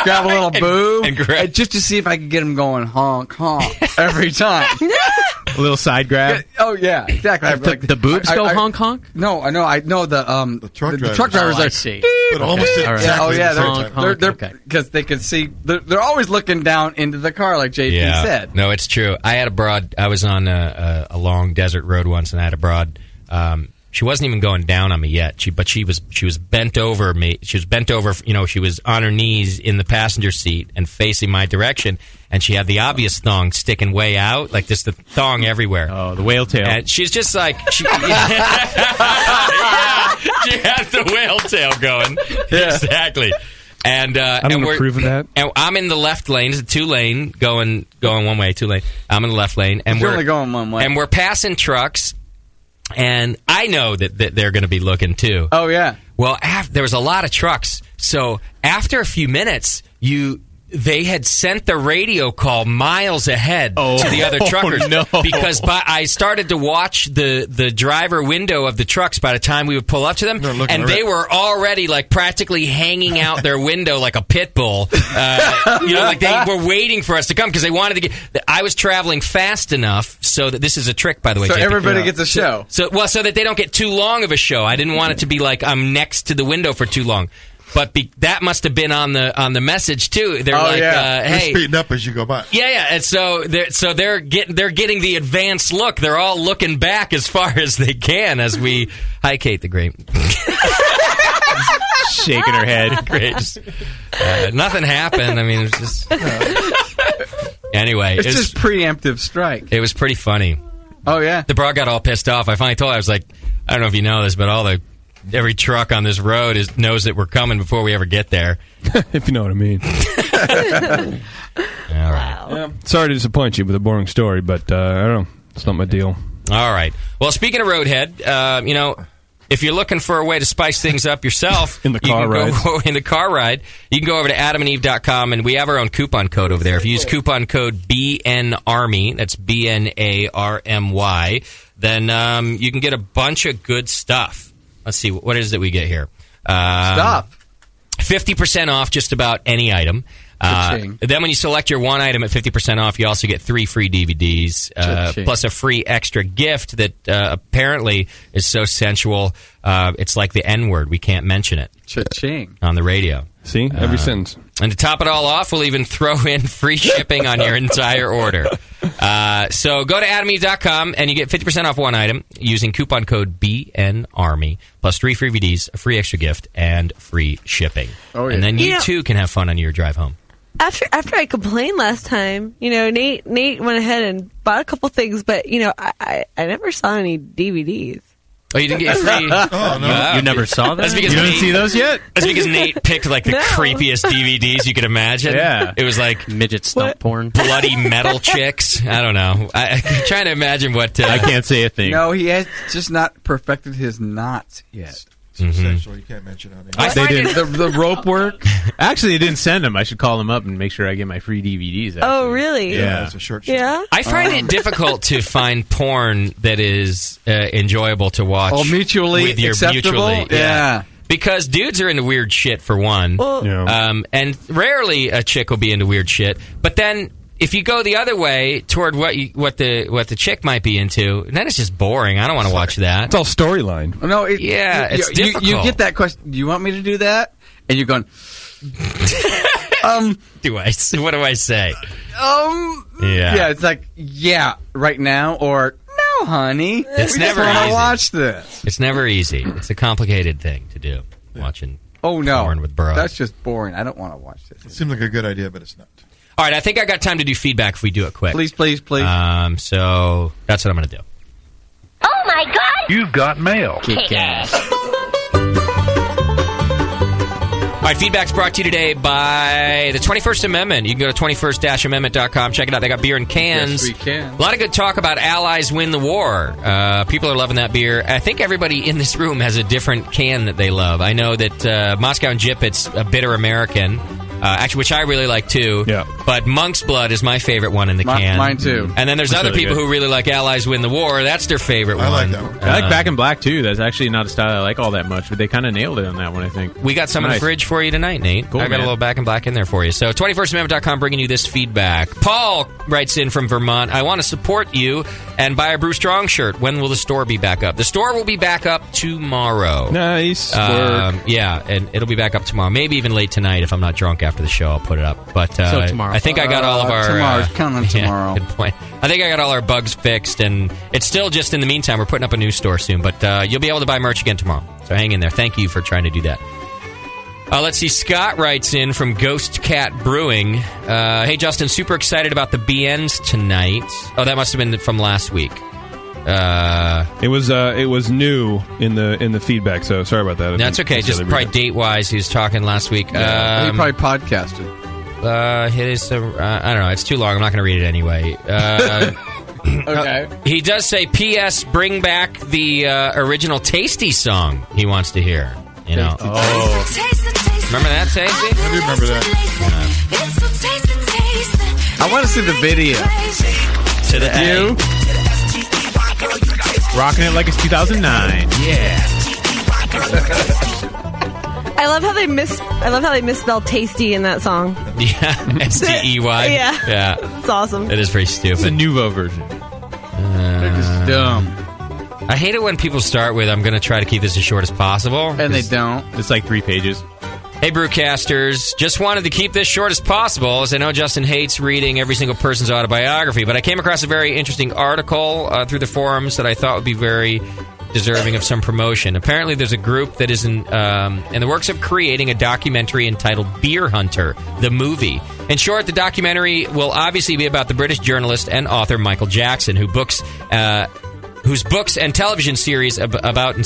grab a little boob, and just to see if I could get him going honk honk every time. A little side grab. Oh yeah, exactly. The boobs go honk honk. No, I know. I know the truck drivers. I are see. But almost Oh yeah, they're okay. because they can see. They're always looking down into the car, like JP said. No, it's true. I was on a long desert road once, and I had a broad. She wasn't even going down on me yet. She was bent over me. She was bent over. She was on her knees in the passenger seat and facing my direction. And she had the obvious thong sticking way out, like just the thong everywhere. Oh, the whale tail. And she's just like, she had the whale tail going. Yeah. Exactly. And I don't approve of that. And I'm in the left lane. It's a 2-lane going one way, 2-lane. I'm in the left lane, and You're we're only going one way. And we're passing trucks, and I know that they're going to be looking too. Oh yeah. Well, there was a lot of trucks, so after a few minutes, they had sent the radio call miles ahead to the other truckers. No. Because I started to watch the driver window of the trucks by the time we would pull up to them, and they were already like practically hanging out their window like a pit bull. Like they were waiting for us to come because they wanted to get. I was traveling fast enough so that this is a trick, by the way. So JP. everybody gets a show. So that they don't get too long of a show. I didn't want it to be like I'm next to the window for too long. But that must have been on the message too. They're You're hey, speeding up as you go by. yeah, and so they're getting the advanced look. They're all looking back as far as they can as we. Hi, Kate the Great. Shaking her head. Great. Nothing happened. I mean, it was just. Anyway, It's just preemptive strike. It was pretty funny. Oh yeah. The broad got all pissed off. I finally told her, I was like, I don't know if you know this, but every truck on this road knows that we're coming before we ever get there. If you know what I mean. All right. Yeah. Sorry to disappoint you with a boring story, but I don't know. It's not my deal. All right. Well, speaking of Roadhead, if you're looking for a way to spice things up yourself in the car ride, you can go over to adamandeve.com, and we have our own coupon code over there. If you use coupon code BNARMY, that's BNARMY, then you can get a bunch of good stuff. Let's see, what is it we get here? Stop. 50% off just about any item. Then when you select your one item at 50% off, you also get 3 free DVDs, plus a free extra gift that apparently is so sensual, it's like the N-word. We can't mention it. Cha-ching. On the radio. See? Every sentence. And to top it all off, we'll even throw in free shipping on your entire order. So go to adameve.com and you get 50% off one item using coupon code BNARMY, plus 3 free DVDs, a free extra gift, and free shipping. Oh, yeah. And then you too can have fun on your drive home. After I complained last time, Nate went ahead and bought a couple things, but I never saw any DVDs. Oh, you didn't get free? Oh, no. You never saw that? That's because You didn't see those yet? That's because Nate picked like the creepiest DVDs you could imagine. Yeah. It was like midget stump porn, bloody metal chicks. I don't know. I'm trying to imagine what. I can't say a thing. No, he has just not perfected his knots yet. Sexual, you can't mention on I find it, the rope work. Actually, they didn't send them. I should call them up and make sure I get my free DVDs. Actually. Oh, really? Yeah, it's a short. Yeah. I find it difficult to find porn that is enjoyable to watch. Oh, mutually with your acceptable? mutually, Yeah. Because dudes are into weird shit for one, and rarely a chick will be into weird shit. But then if you go the other way toward what the chick might be into, then it's just boring. I don't want to watch that. It's all storyline. No, it's difficult. You get that question. Do you want me to do that? And you're going. What do I say? Yeah, it's like right now or no, honey. It's we never just want easy. to watch this. It's never easy. It's a complicated thing to do. Watching. Oh no, porn with bros. That's just boring. I don't want to watch this. It seems like a good idea, but it's not. All right, I think I got time to do feedback if we do it quick. Please. So that's what I'm going to do. Oh my God! You've got mail. Kick ass. All right, feedback's brought to you today by the 21st Amendment. You can go to 21st-amendment.com. Check it out. They got beer in cans. Yes, we can. A lot of good talk about Allies Win the War. People are loving that beer. I think everybody in this room has a different can that they love. I know that Moscow and Jip, it's a bitter American. Actually, which I really like too. Yeah. But Monk's Blood is my favorite one in the can. Mine too. And then there's That's other really people good. who really like Allies Win the War. That's their favorite one. I like that one. I like Back in Black too. That's actually not a style I like all that much, but they kind of nailed it on that one. I think We got some in the Nice. fridge for you tonight, Nate. Cool, I got man. a little Back in Black in there for you. So 21stamendment.com bringing you this feedback. Paul writes in from Vermont, I want to support you and buy a Brew Strong shirt. When will the store be back up? The store will be back up tomorrow. Nice work. Yeah, and it'll be back up tomorrow. Maybe even late tonight if I'm not drunk after the show. I'll put it up. But So tomorrow. I think I got all of our... Tomorrow. Count on tomorrow. Yeah, good point. I think I got all our bugs fixed, and it's still just in the meantime. We're putting up a new store soon, but you'll be able to buy merch again tomorrow. So hang in there. Thank you for trying to do that. Let's see. Scott writes in from Ghost Cat Brewing. Hey, Justin, super excited about the BNs tonight. Oh, that must have been from last week. It was new in the feedback, so sorry about that. That's okay. Just probably date-wise, he was talking last week. He probably podcasted. I don't know. It's too long. I'm not going to read it anyway. Okay. He does say, P.S. Bring back the original Tasty song he wants to hear. You know. Oh, Remember that, Tasty? I do remember that. I want to see the video. To the You? rocking it like it's 2009. Yeah. I love how they misspelled tasty in that song. Yeah. S-T-E-Y. Yeah. Yeah. It's awesome. It is very stupid. It's a nouveau version. They're just dumb. I hate it when people start with, I'm going to try to keep this as short as possible. And they don't. It's like 3 pages. Hey, Brewcasters. Just wanted to keep this short as possible, as I know Justin hates reading every single person's autobiography, but I came across a very interesting article through the forums that I thought would be very deserving of some promotion. Apparently, there's a group that is in the works of creating a documentary entitled Beer Hunter, the movie. In short, the documentary will obviously be about the British journalist and author Michael Jackson, whose books and television series about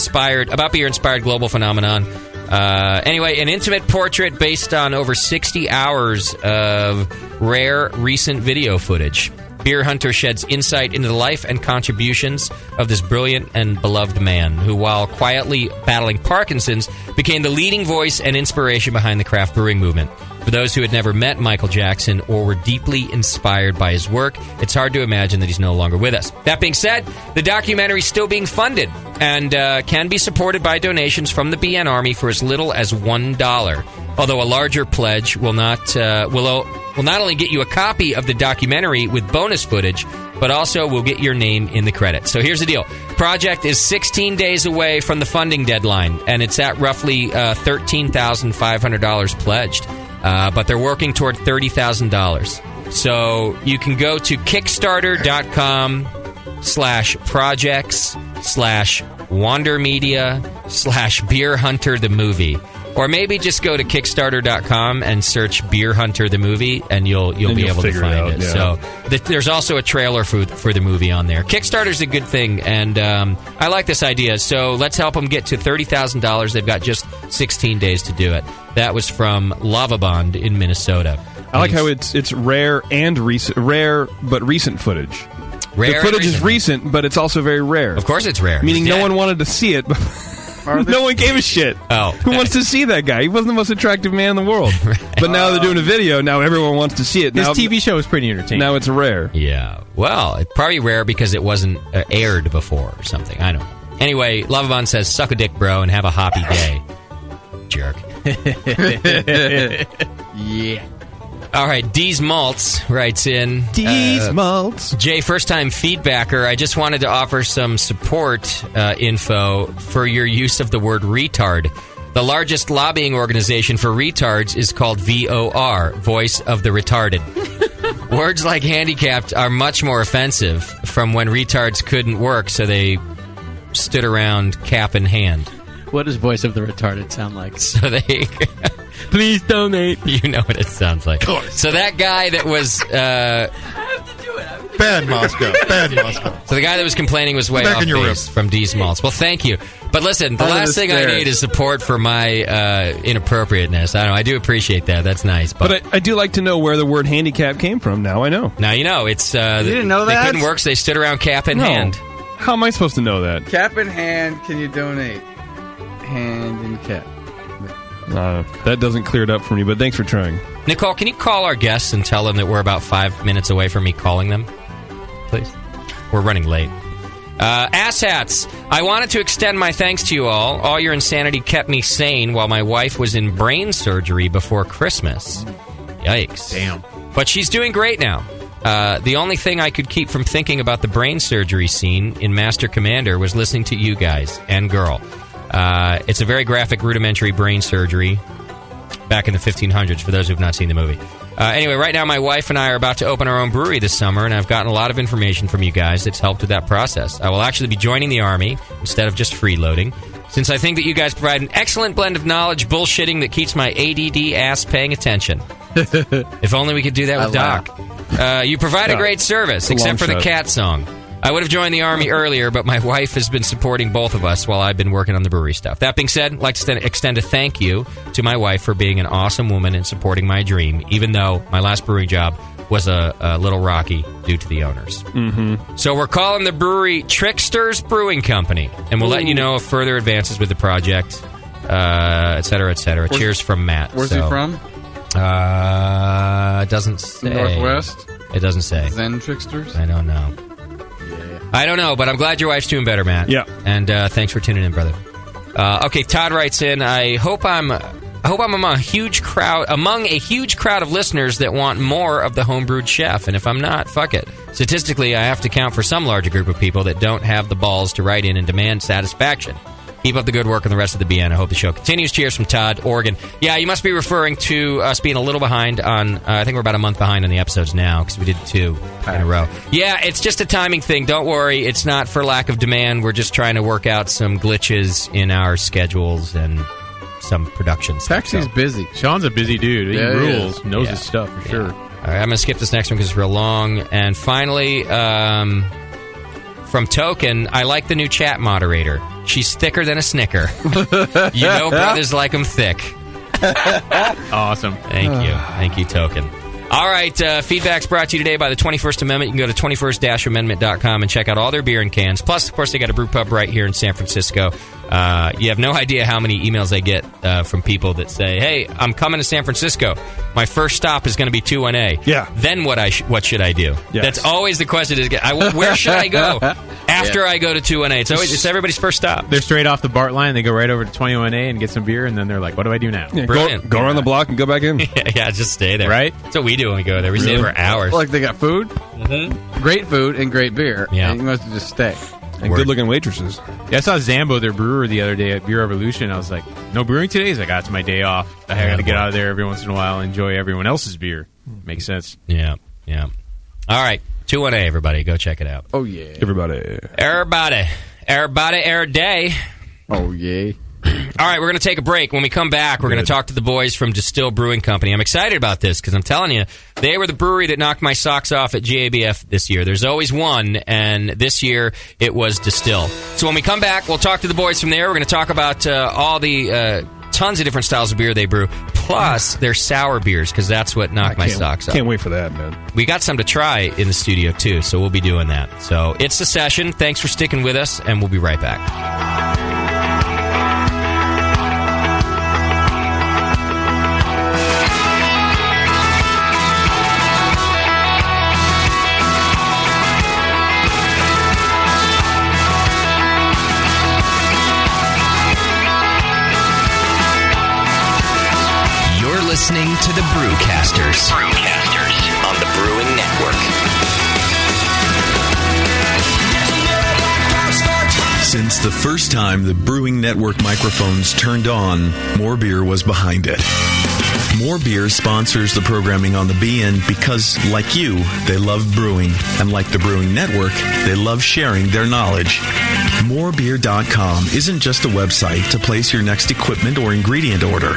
beer inspired global phenomenon. Anyway, an intimate portrait based on over 60 hours of rare recent video footage. Beer Hunter sheds insight into the life and contributions of this brilliant and beloved man who, while quietly battling Parkinson's, became the leading voice and inspiration behind the craft brewing movement. For those who had never met Michael Jackson or were deeply inspired by his work, it's hard to imagine that he's no longer with us. That being said, the documentary is still being funded and can be supported by donations from the BN Army for as little as $1. Although a larger pledge will not only get you a copy of the documentary with bonus footage, but also will get your name in the credits. So here's the deal. Project is 16 days away from the funding deadline, and it's at roughly $13,500 pledged. But they're working toward $30,000. So you can go to Kickstarter.com/projects/WanderMedia/Beer Hunter the movie. Or maybe just go to Kickstarter.com and search Beer Hunter the movie, and you'll be able to find it. Yeah. So there's also a trailer for the movie on there. Kickstarter's a good thing, and I like this idea. So let's help them get to $30,000. They've got just 16 days to do it. That was from Lava Bond in Minnesota. I like how it's rare and rare but recent footage. Rare the footage is recent, but it's also very rare. Of course, it's rare. Meaning no one wanted to see it. No one gave a shit. Oh, who wants to see that guy? He wasn't the most attractive man in the world. But now they're doing a video. Now everyone wants to see it. This now, TV show is pretty entertaining. Now it's rare. Yeah. Well, it's probably rare because it wasn't aired before or something. I don't know. Anyway, Lavabon says, "Suck a dick, bro, and have a hoppy day." Jerk. Yeah. All right, D's Maltz writes in. D's Maltz. Jay, first-time feedbacker. I just wanted to offer some support info for your use of the word retard. The largest lobbying organization for retards is called VOR, Voice of the Retarded. Words like handicapped are much more offensive from when retards couldn't work, so they stood around cap in hand. What does Voice of the Retarded sound like? So they... Please donate. You know what it sounds like. So that guy that was... Bad Moscow. Bad Moscow. So the guy that was complaining was way Back off in your base from D's Maltz. Well, thank you. But listen, the last thing I need is support for my inappropriateness. I don't know. I do appreciate that. That's nice. But I do like to know where the word handicap came from. Now I know. Now you know. It's you didn't know they that? couldn't work, so they stood around cap in hand. How am I supposed to know that? Cap in hand, can you donate? Hand in cap. That doesn't clear it up for me, but thanks for trying. Nicole, can you call our guests and tell them that we're about 5 minutes away from me calling them? Please. We're running late. Asshats, I wanted to extend my thanks to you all. All your insanity kept me sane while my wife was in brain surgery before Christmas. Yikes. Damn. But she's doing great now. The only thing I could keep from thinking about the brain surgery scene in Master Commander was listening to you guys and girl. It's a very graphic, rudimentary brain surgery back in the 1500s, for those who have not seen the movie. Anyway, right now my wife and I are about to open our own brewery this summer, and I've gotten a lot of information from you guys that's helped with that process. I will actually be joining the Army instead of just freeloading, since I think that you guys provide an excellent blend of knowledge, bullshitting that keeps my ADD ass paying attention. If only we could do that with Doc. You provide a great service, except for the cat song. I would have joined the Army earlier, but my wife has been supporting both of us while I've been working on the brewery stuff. That being said, I'd like to extend a thank you to my wife for being an awesome woman and supporting my dream, even though my last brewing job was a little rocky due to the owners. Mm-hmm. So we're calling the brewery Tricksters Brewing Company, and we'll let you know of further advances with the project, et cetera, et cetera. Cheers from Matt. Where's he from? It doesn't say. Northwest? It doesn't say. Zen Tricksters? I don't know. I don't know, but I'm glad your wife's doing better, Matt. Yeah. And thanks for tuning in, brother. Okay, Todd writes in, I hope I'm among a huge crowd of listeners that want more of the homebrewed chef, and if I'm not, fuck it. Statistically, I have to count for some larger group of people that don't have the balls to write in and demand satisfaction. Keep up the good work on the rest of the BN. I hope the show continues. Cheers from Todd, Oregon. Yeah, you must be referring to us being a little behind on, I think we're about a month behind on the episodes now, because we did 2 in a row. Yeah, it's just a timing thing. Don't worry. It's not for lack of demand. We're just trying to work out some glitches in our schedules and some production stuff. Taxi's busy. Sean's a busy dude. He rules. is. Knows Yeah. his stuff for sure. All right, I'm going to skip this next one because it's real long. And finally, from Token, I like the new chat moderator. She's thicker than a Snicker. You know brothers like them thick. Awesome. Thank you. Thank you, Token. All right, feedback's brought to you today by the 21st Amendment. You can go to 21st-amendment.com and check out all their beer and cans. Plus, of course, they got a brew pub right here in San Francisco. You have no idea how many emails I get from people that say, hey, I'm coming to San Francisco. My first stop is going to be 2-1-A. Yeah. Then what should I do? Yes. That's always the question. Where should I go after I go to 2-1-A? It's everybody's first stop. They're straight off the BART line. They go right over to 21A and get some beer, and then they're like, what do I do now? Yeah, Brilliant. Go around the block and go back in. Yeah, just stay there. Right? That's what we do when we go there. We stay for hours. Like they got food, great food, and great beer. Yeah. And you must just stay. And good-looking waitresses. Yeah, I saw Zambo, their brewer, the other day at Beer Revolution. I was like, no brewing today? He's like, it's my day off. I got to get out of there every once in a while and enjoy everyone else's beer. Makes sense. Yeah, yeah. All right, 2-1-A, everybody. Go check it out. Oh, yeah. Everybody. Every day. Oh, yeah. All right, we're going to take a break. When we come back, we're going to talk to the boys from Destihl Brewing Company. I'm excited about this because I'm telling you, they were the brewery that knocked my socks off at GABF this year. There's always one, and this year it was Destihl. So when we come back, we'll talk to the boys from there. We're going to talk about all the tons of different styles of beer they brew, plus their sour beers, because that's what knocked my socks off. Can't wait for that, man. We got some to try in the studio, too, so we'll be doing that. So it's the session. Thanks for sticking with us, and we'll be right back. Listening to the Brewcasters. On the Brewing Network. Since the first time the Brewing Network microphones turned on, More Beer was behind it. More Beer sponsors the programming on the BN because, like you, they love brewing. And like the Brewing Network, they love sharing their knowledge. Morebeer.com isn't just a website to place your next equipment or ingredient order.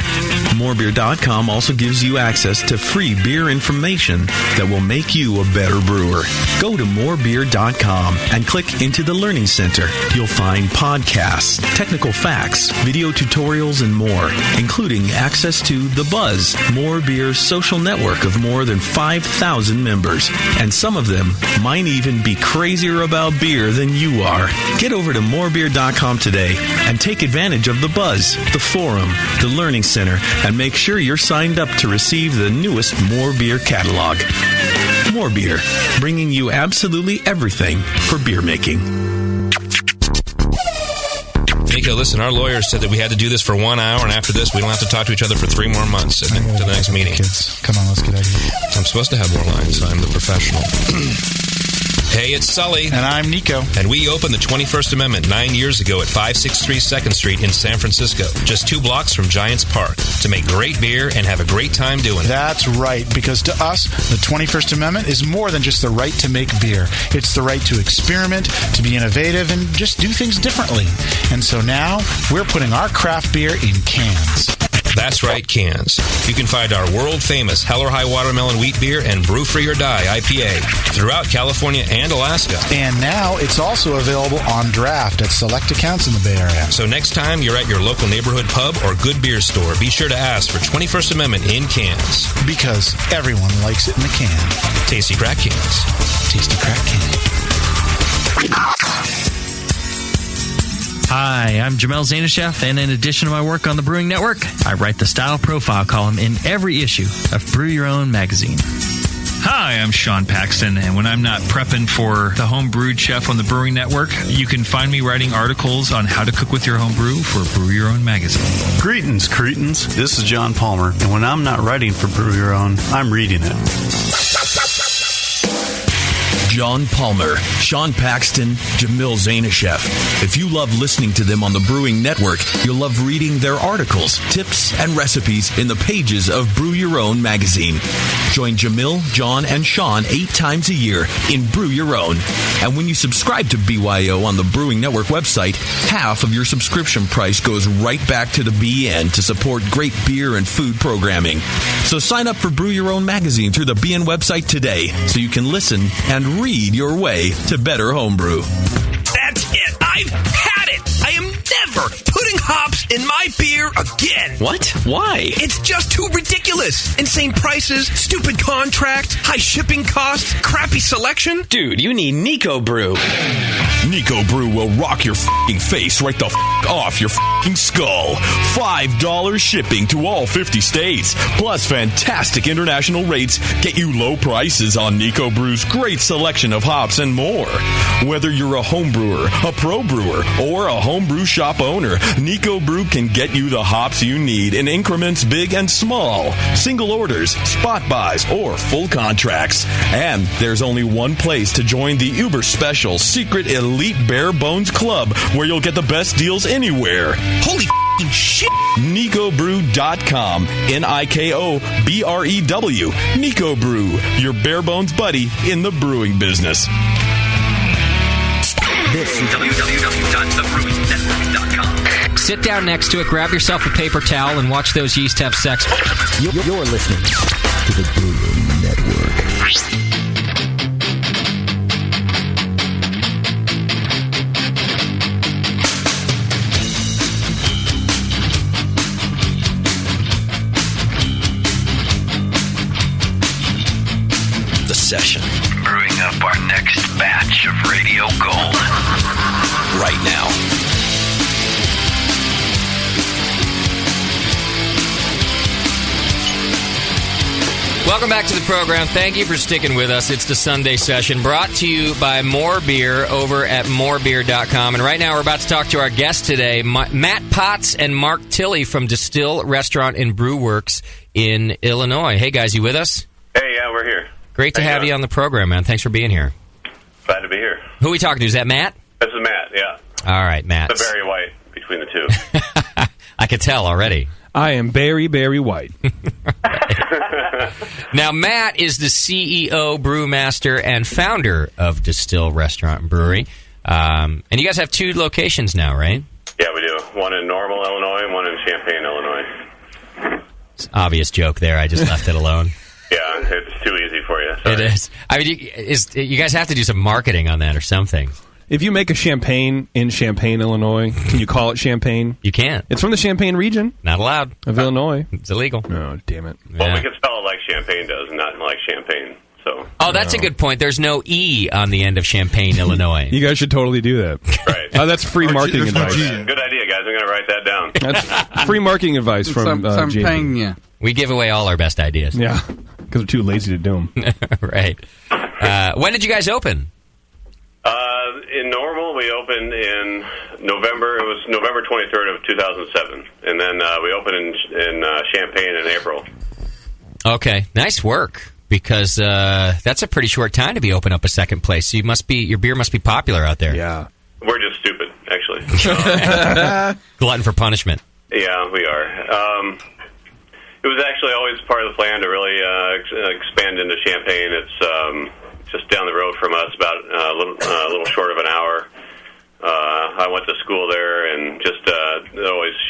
Morebeer.com also gives you access to free beer information that will make you a better brewer. Go to morebeer.com and click into the Learning Center. You'll find podcasts, technical facts, video tutorials, and more, including access to The Buzz, More Beer's social network of more than 5,000 members. And some of them might even be crazier about beer than you are. Get over to morebeer.com today and take advantage of The Buzz, the forum, the Learning Center, and make sure you're signed up to receive the newest More Beer catalog. More Beer, bringing you absolutely everything for beer making. Nico, listen, our lawyers said that we had to do this for 1 hour, and after this, we don't have to talk to each other for 3 more months to the next meeting. Kids, come on, let's get out of here. I'm supposed to have more lines, so I'm the professional. Hey, it's Sully. And I'm Nico. And we opened the 21st Amendment 9 years ago at 563 2nd Street in San Francisco, just 2 blocks from Giants Park, to make great beer and have a great time doing it. That's right, because to us, the 21st Amendment is more than just the right to make beer. It's the right to experiment, to be innovative, and just do things differently. And so now, we're putting our craft beer in cans. That's right, cans. You can find our world-famous Hell or High Watermelon Wheat Beer and Brew Free or Die IPA throughout California and Alaska. And now it's also available on draft at select accounts in the Bay Area. So next time you're at your local neighborhood pub or good beer store, be sure to ask for 21st Amendment in cans. Because everyone likes it in the can. Tasty crack cans. Tasty crack can. Hi, I'm Jamel Zanishev, and in addition to my work on the Brewing Network, I write the Style Profile column in every issue of Brew Your Own magazine. Hi, I'm Sean Paxton, and when I'm not prepping for the Home Brewed Chef on the Brewing Network, you can find me writing articles on how to cook with your home brew for Brew Your Own magazine. Greetings, cretins. This is John Palmer, and when I'm not writing for Brew Your Own, I'm reading it. John Palmer, Sean Paxton, Jamil Zanishev. If you love listening to them on the Brewing Network, you'll love reading their articles, tips, and recipes in the pages of Brew Your Own magazine. Join Jamil, John, and Sean 8 times a year in Brew Your Own. And when you subscribe to BYO on the Brewing Network website, half of your subscription price goes right back to the BN to support great beer and food programming. So sign up for Brew Your Own magazine through the BN website today so you can listen and read your way to better homebrew. That's it. I've had it. I am never putting hops in my beer again. What? Why? It's just too ridiculous. Insane prices, stupid contracts, high shipping costs, crappy selection. Dude, you need Nico Brew. Nico Brew will rock your f***ing face right the f*** off your f***ing skull. $5 shipping to all 50 states. Plus fantastic international rates get you low prices on Nico Brew's great selection of hops and more. Whether you're a home brewer, a pro brewer, or a homebrew shop owner, Nico Brew can get you the hops you need in increments big and small, single orders, spot buys, or full contracts. And there's only one place to join the uber special secret elite bare bones club where you'll get the best deals anywhere. Holy shit! NicoBrew.com. NIKOBREW. Nico Brew, your bare bones buddy in the brewing business. This is www.thebrewingnetwork.com. sit down next to it, grab yourself a paper towel, and watch those yeast have sex. You're listening to the Brewing Network. Session. Brewing up our next batch of Radio Gold. Right now. Welcome back to the program. Thank you for sticking with us. It's the Sunday Session, brought to you by More Beer over at morebeer.com. And right now we're about to talk to our guests today, Matt Potts and Mark Tilley from Destihl Restaurant and Brew Works in Illinois. Hey, guys, you with us? Hey, yeah, we're here. Great to have you on the program, man. Thanks for being here. Glad to be here. Who are we talking to? Is that Matt? This is Matt, yeah. All right, Matt. The Barry White between the two. I could tell already. I am Barry White. Now, Matt is the CEO, brewmaster, and founder of Destihl Restaurant and Brewery. And you guys have 2 locations now, right? Yeah, we do. One in Normal, Illinois, and one in Champaign, Illinois. It's an obvious joke there. I just left it alone. Yeah, it's too easy for you. Sorry. It is. I mean, you guys have to do some marketing on that or something. If you make a champagne in Champaign, Illinois, can you call it Champagne? You can't. It's from the Champagne region. Not allowed. Of Illinois. It's illegal. Oh, damn it. Well, we can spell it like Champagne does, not like Champagne. So. Oh, that's a good point. There's no E on the end of Champaign, Illinois. You guys should totally do that. Right. That's free marketing advice. Good idea, guys. I'm going to write that down. That's free marketing advice from JP. We give away all our best ideas. Yeah, because we're too lazy to do them. Right. When did you guys open? In Normal, we opened in November. It was November 23rd of 2007. And then we opened in Champaign in April. Okay. Nice work. Because that's a pretty short time to be open up a second place. So your beer must be popular out there. Yeah. We're just stupid, actually. Glutton for punishment. Yeah, we are. It was actually always part of the plan to really expand into Champaign. It's just down the road from us, about a little short of an hour. I went to school there, and just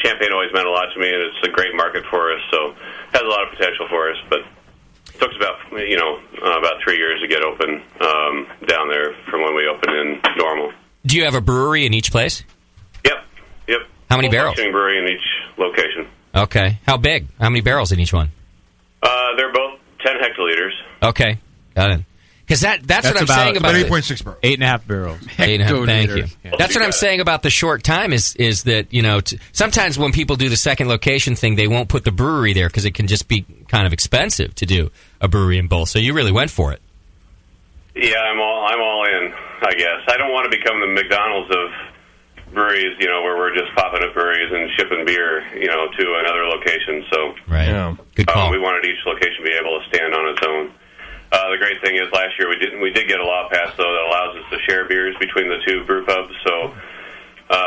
Champaign always meant a lot to me, and it's a great market for us, so it has a lot of potential for us. But it took us about 3 years to get open down there from when we opened in Normal. Do you have a brewery in each place? Yep. How many barrels? Functioning brewery in each location. Okay. How big? How many barrels in each one? They're both 10 hectoliters. Okay. Got it. Because that's what I'm saying about 8.6 barrels. 8.5 barrels. 8.5. Thank you. Yeah. That's what I'm saying about the short time is that, sometimes when people do the second location thing, they won't put the brewery there because it can just be kind of expensive to do a brewery in both. So you really went for it. Yeah, I'm all in, I guess. I don't want to become the McDonald's of breweries, where we're just popping up breweries and shipping beer, to another location. So, right. Yeah. Good call. We wanted each location to be able to stand on its own. The great thing is last year we did get a law passed, though, that allows us to share beers between the 2 brew pubs. So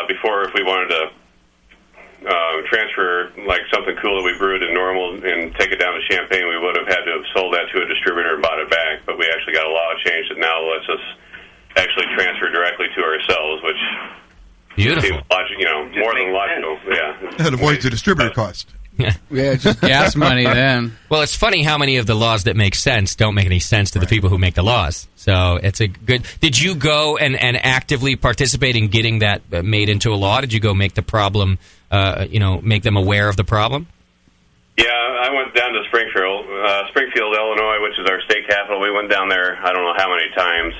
before, if we wanted to transfer like something cool that we brewed in Normal and take it down to Champaign, we would have had to have sold that to a distributor and bought it back. But we actually got a law change that now lets us actually transfer directly to ourselves, which beautiful. Seems logical, more than logical. Yeah, that avoids the distributor cost. Yeah, just gas money then. Well, it's funny how many of the laws that make sense don't make any sense to the people who make the laws. So it's a good... Did you go and actively participate in getting that made into a law? Did you go make the problem, make them aware of the problem? Yeah, I went down to Springfield, Illinois, which is our state capital. We went down there, I don't know how many times.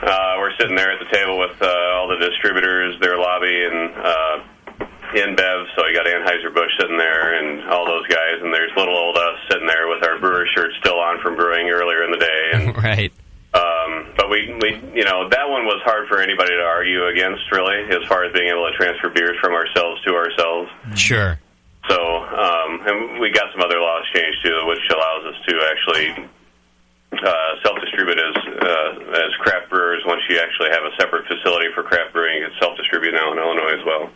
We're sitting there at the table with all the distributors, their lobby, and... InBev, so you got Anheuser-Busch sitting there and all those guys, and there's little old us sitting there with our brewer shirts still on from brewing earlier in the day. And, right. But we that one was hard for anybody to argue against, really, as far as being able to transfer beers from ourselves to ourselves. Sure. So, and we got some other laws changed, too, which allows us to actually self-distribute as craft brewers. Once you actually have a separate facility for craft brewing, you can self-distribute now in Illinois as well.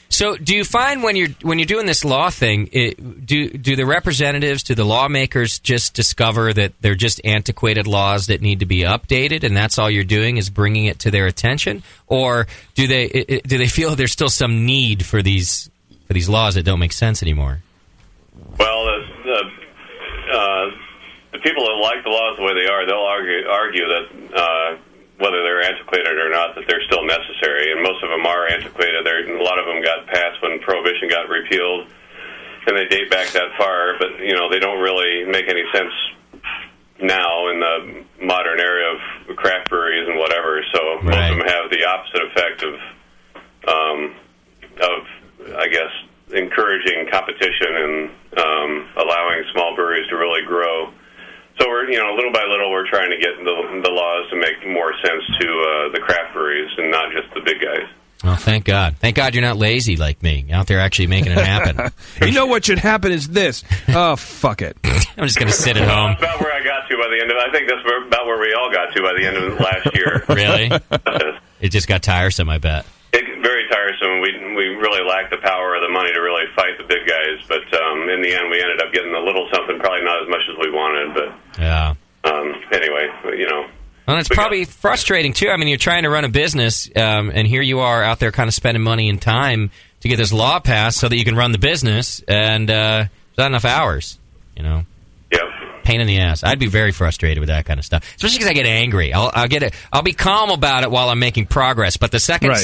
So, do you find when you're doing this law thing, do the representatives, do the lawmakers just discover that they're just antiquated laws that need to be updated, and that's all you're doing is bringing it to their attention, or do they feel there's still some need for these for these laws that don't make sense anymore? Well, the people that like the laws the way they are, they'll argue that whether they're antiquated or not, that they're still necessary, and most of them are antiquated. A lot of them got passed when Prohibition got repealed, and they date back that far, but they don't really make any sense now in the modern era of craft breweries and whatever. So most of them have the opposite effect of I guess, encouraging competition and allowing small breweries to really grow. So we're, little by little, we're trying to get the laws to make more sense to the craft breweries and not just the big guys. Oh, thank God. Thank God you're not lazy like me, out there actually making it happen. You know what should happen is this. Oh, fuck it. I'm just going to sit at home. That's about where I got to by the end of it. I think that's about where we all got to by the end of last year. Really? It just got tiresome, I bet. Very tiresome. We really lacked the power or the money to really fight the big guys, but in the end we ended up getting a little something, probably not as much as we wanted, but yeah. Anyway, Well, it's probably frustrating, too. I mean, you're trying to run a business, and here you are out there kind of spending money and time to get this law passed so that you can run the business, and there's not enough hours, Yep. Pain in the ass. I'd be very frustrated with that kind of stuff, especially because I get angry. I'll be calm about it while I'm making progress, but the second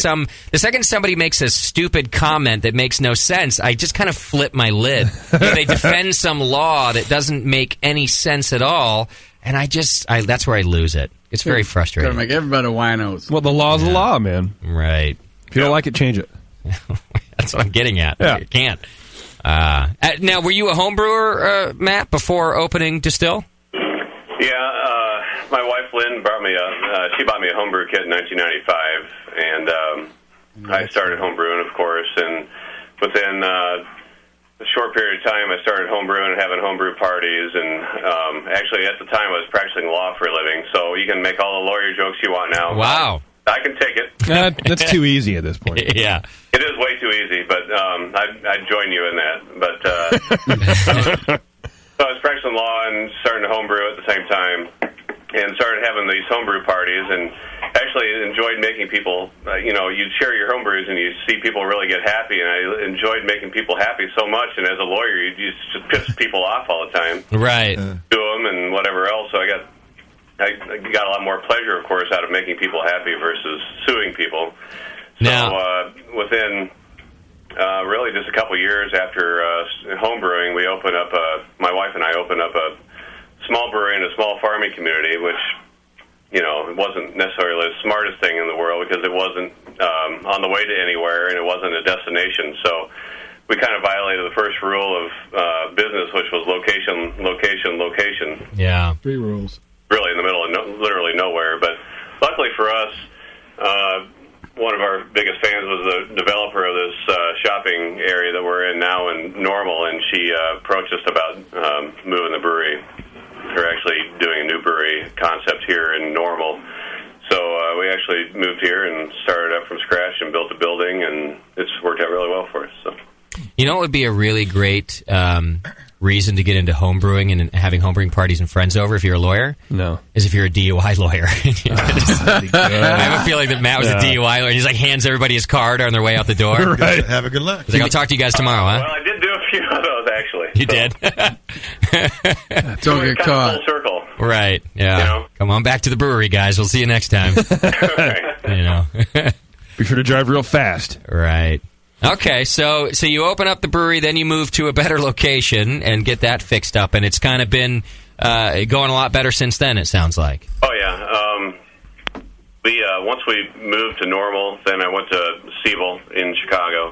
somebody makes a stupid comment that makes no sense, I just kind of flip my lid. They defend some law that doesn't make any sense at all, and that's where I lose it. It's very frustrating. Gotta make everybody winos. Well, the law's the law, man. Right. If you don't like it, change it. That's what I'm getting at. Yeah. You can't. Now, were you a home brewer, Matt, before opening Destihl? Yeah, my wife Lynn brought me she bought me a homebrew kit in 1995, and I started homebrewing, of course, and within a short period of time, I started homebrewing and having homebrew parties, and actually at the time I was practicing law for a living, so you can make all the lawyer jokes you want now. Wow. I can take it. That's too easy at this point. Yeah. It is way too easy, but I'd join you in that. But so I was practicing law and starting to homebrew at the same time, and started having these homebrew parties, and actually enjoyed making people, you'd share your homebrews and you see people really get happy, and I enjoyed making people happy so much, and as a lawyer, you just piss people off all the time. Right. Do them and whatever else, so I got a lot more pleasure, of course, out of making people happy versus suing people. So within really just a couple years after homebrewing, we opened up my wife and I opened up a small brewery in a small farming community, which, it wasn't necessarily the smartest thing in the world because it wasn't on the way to anywhere and it wasn't a destination. So we kind of violated the first rule of business, which was location, location, location. Yeah. 3 rules. Really in the middle of literally nowhere. But luckily for us, one of our biggest fans was the developer of this shopping area that we're in now in Normal, and she approached us about moving the brewery. We're actually doing a new brewery concept here in Normal. So we actually moved here and started up from scratch and built a building, and it's worked out really well for us. So. It would be a really great reason to get into homebrewing and having homebrewing parties and friends over if you're a lawyer? No. Is if you're a DUI lawyer. I have a feeling that Matt was a DUI lawyer, and he's like hands everybody his card on their way out the door. Right. Have a good luck. He's like, I'll talk to you guys tomorrow, huh? Well, I did do a few of those, actually. You did? Don't get caught. Full circle. Right, yeah. Come on back to the brewery, guys. We'll see you next time. Be sure to drive real fast. Right. Okay, so you open up the brewery, then you move to a better location and get that fixed up, and it's kind of been going a lot better since then, it sounds like. Oh, yeah. Once we moved to Normal, then I went to Destihl in Chicago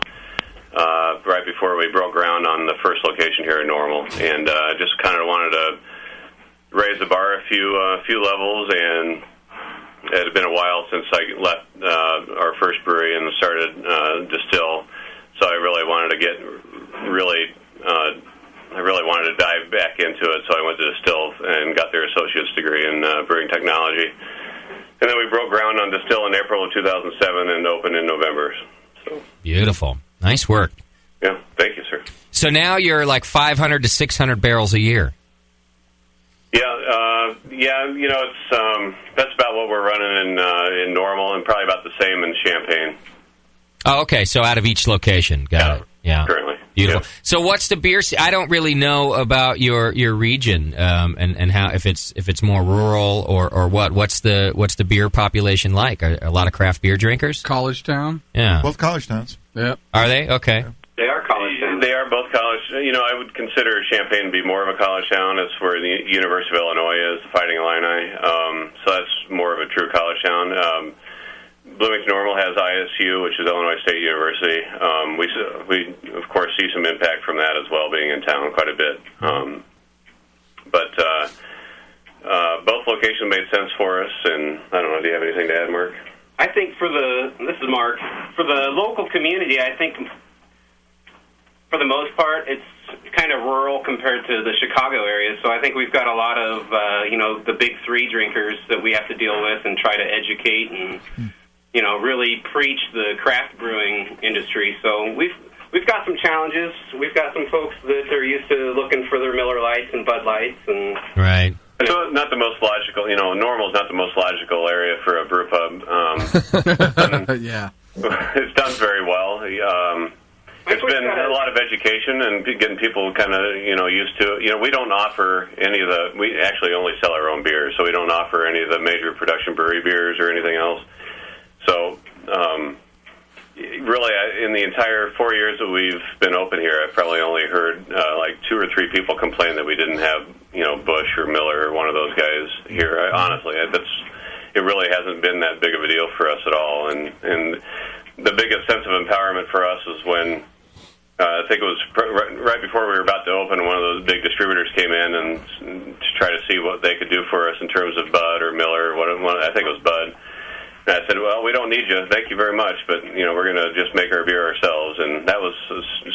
right before we broke ground on the first location here in Normal, and just kind of wanted to raise the bar a few levels, and it had been a while since I left our first brewery and started Destihl, so I really wanted to I really wanted to dive back into it, so I went to Destihl and got their associate's degree in brewing technology. And then we broke ground on Destihl in April of 2007 and opened in November. So. Beautiful. Nice work. Yeah, thank you, sir. So now you're like 500 to 600 barrels a year. Yeah, it's that's about what we're running in Normal, and probably about the same in Champaign. Oh, okay. So out of each location, got it. Yeah. currently. Beautiful. So what's the beer I don't really know about your region and how if it's more rural or what. What's the beer population like? Are a lot of craft beer drinkers? College town? Yeah. Both college towns. Yep. Are they? Okay. They are college towns. They are both college. I would consider Champaign to be more of a college town. That's where the University of Illinois is, the Fighting Illini. So that's more of a true college town. Bloomington Normal has ISU, which is Illinois State University. We of course see some impact from that as well, being in town quite a bit. But both locations made sense for us, and I don't know. Do you have anything to add, Mark? I think this is Mark, for the local community, I think for the most part it's kind of rural compared to the Chicago area. So I think we've got a lot of the big three drinkers that we have to deal with and try to educate and really preach the craft brewing industry. So we've got some challenges. We've got some folks that are used to looking for their Miller Lights and Bud Lights, and right. So not the most logical. Normal's not the most logical area for a brew pub. Yeah, it's done very well. It's been a lot of education and getting people kind of used to it. We don't offer any of the. We actually only sell our own beers, so we don't offer any of the major production brewery beers or anything else. So, really, in the entire 4 years that we've been open here, I've probably only heard like 2 or 3 people complain that we didn't have, Busch or Miller or one of those guys here. Honestly, it really hasn't been that big of a deal for us at all. And the biggest sense of empowerment for us is when I think it was right before we were about to open, one of those big distributors came in and to try to see what they could do for us in terms of Bud or Miller. I think it was Bud. And I said, well, we don't need you. Thank you very much. But, we're going to just make our beer ourselves. And that was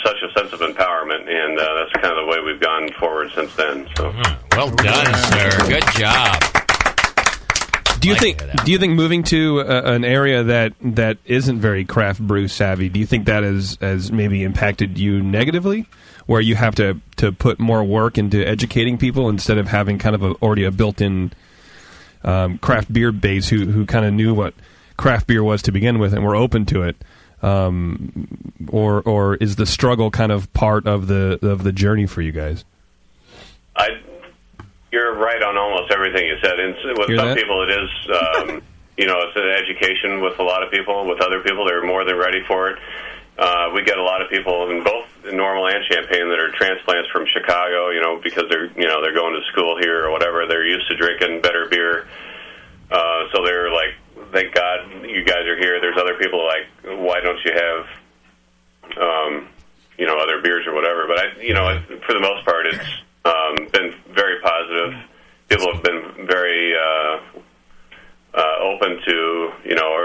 such a sense of empowerment. And that's kind of the way we've gone forward since then. So, well done, sir. Good job. Do you think moving to an area that isn't very craft brew savvy, do you think that has maybe impacted you negatively? Where you have to put more work into educating people instead of having kind of already a built-in craft beer base who kind of knew what craft beer was to begin with and were open to it, or is the struggle kind of part of the journey for you guys? You're right on almost everything you said. And with some people, it is it's an education. With a lot of people, with other people, they're more than ready for it. We get a lot of people in both Normal and Champaign that are transplants from Chicago, because they're going to school here or whatever. They're used to drinking better beer, so they're like, thank God you guys are here. There's other people like, why don't you have, other beers or whatever? But for the most part, it's been very positive. People have been very open to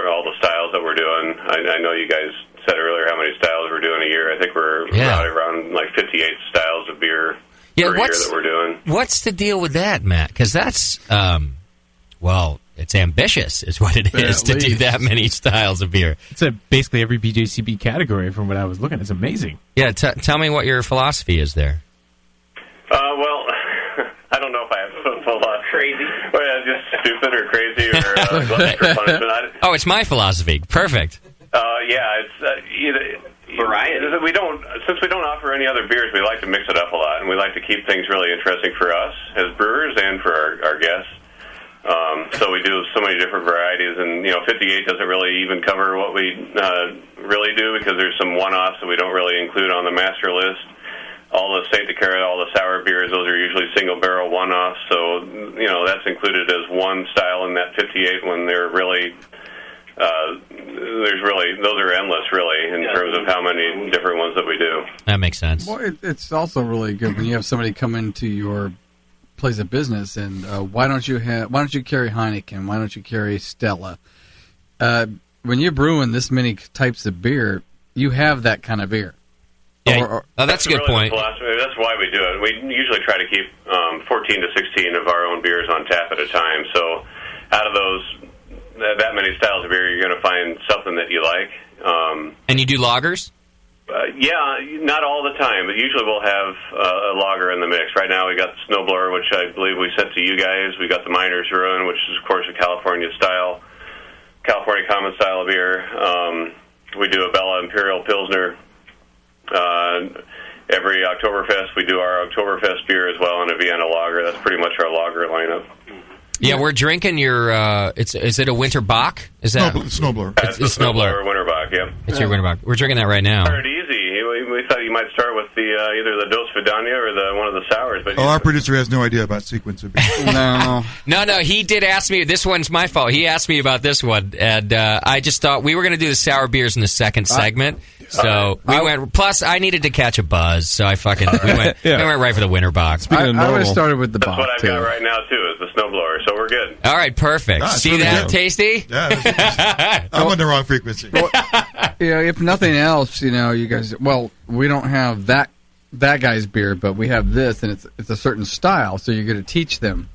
all the styles that we're doing. I know you guys said earlier how many styles we're doing a year. I think we're around like 58 styles of beer per year that we're doing. What's the deal with that, Matt? Because that's, it's ambitious is what it is to do that many styles of beer. It's basically every BJCB category from what I was looking at. It's amazing. Yeah, tell me what your philosophy is there. I don't know if I have a philosophy. Crazy. Well, just stupid or crazy or glutton for punishment. It's my philosophy. Perfect. It's variety. Since we don't offer any other beers, we like to mix it up a lot, and we like to keep things really interesting for us as brewers and for our guests. So we do so many different varieties, and 58 doesn't really even cover what we really do, because there's some one-offs that we don't really include on the master list. All the Saint Decara, all the sour beers, those are usually single barrel one-offs. So that's included as one style in that 58 when they're really. Those are endless, really, in terms of how many different ones that we do. That makes sense. Well, it's also really good when you have somebody come into your place of business and why don't you carry Heineken? Why don't you carry Stella? When you're brewing this many types of beer, you have that kind of beer. Yeah, that's a good point. That's why we do it. We usually try to keep 14 to 16 of our own beers on tap at a time. So out of those. That many styles of beer, you're going to find something that you like. And you do lagers? Not all the time, but usually we'll have a lager in the mix. Right now we got the Snowblower, which I believe we sent to you guys. We got the Miner's Ruin, which is, of course, a California common style of beer. We do a Bella Imperial Pilsner. Every Oktoberfest, we do our Oktoberfest beer as well, and a Vienna lager. That's pretty much our lager lineup. Yeah, we're drinking your. Is it a winter bock? Is that snowblower? It's a snowblower winter bock. Yep. It's your winter bock. We're drinking that right now. Started easy. We thought you might start with the either the Dos Vidania or one of the sours. But our producer has no idea about sequence of beer. No. He did ask me. This one's my fault. He asked me about this one, and I just thought we were going to do the sour beers in the second segment. So we went. Plus, I needed to catch a buzz, so we went right for the winter box. I would have started with the That's box. what I've got right now too is the snowblower. So we're good. All right, perfect. See really that, good. Tasty? Yeah, I'm on the wrong frequency. If nothing else, you guys. Well, we don't have that guy's beer, but we have this, and it's a certain style. So you're going to teach them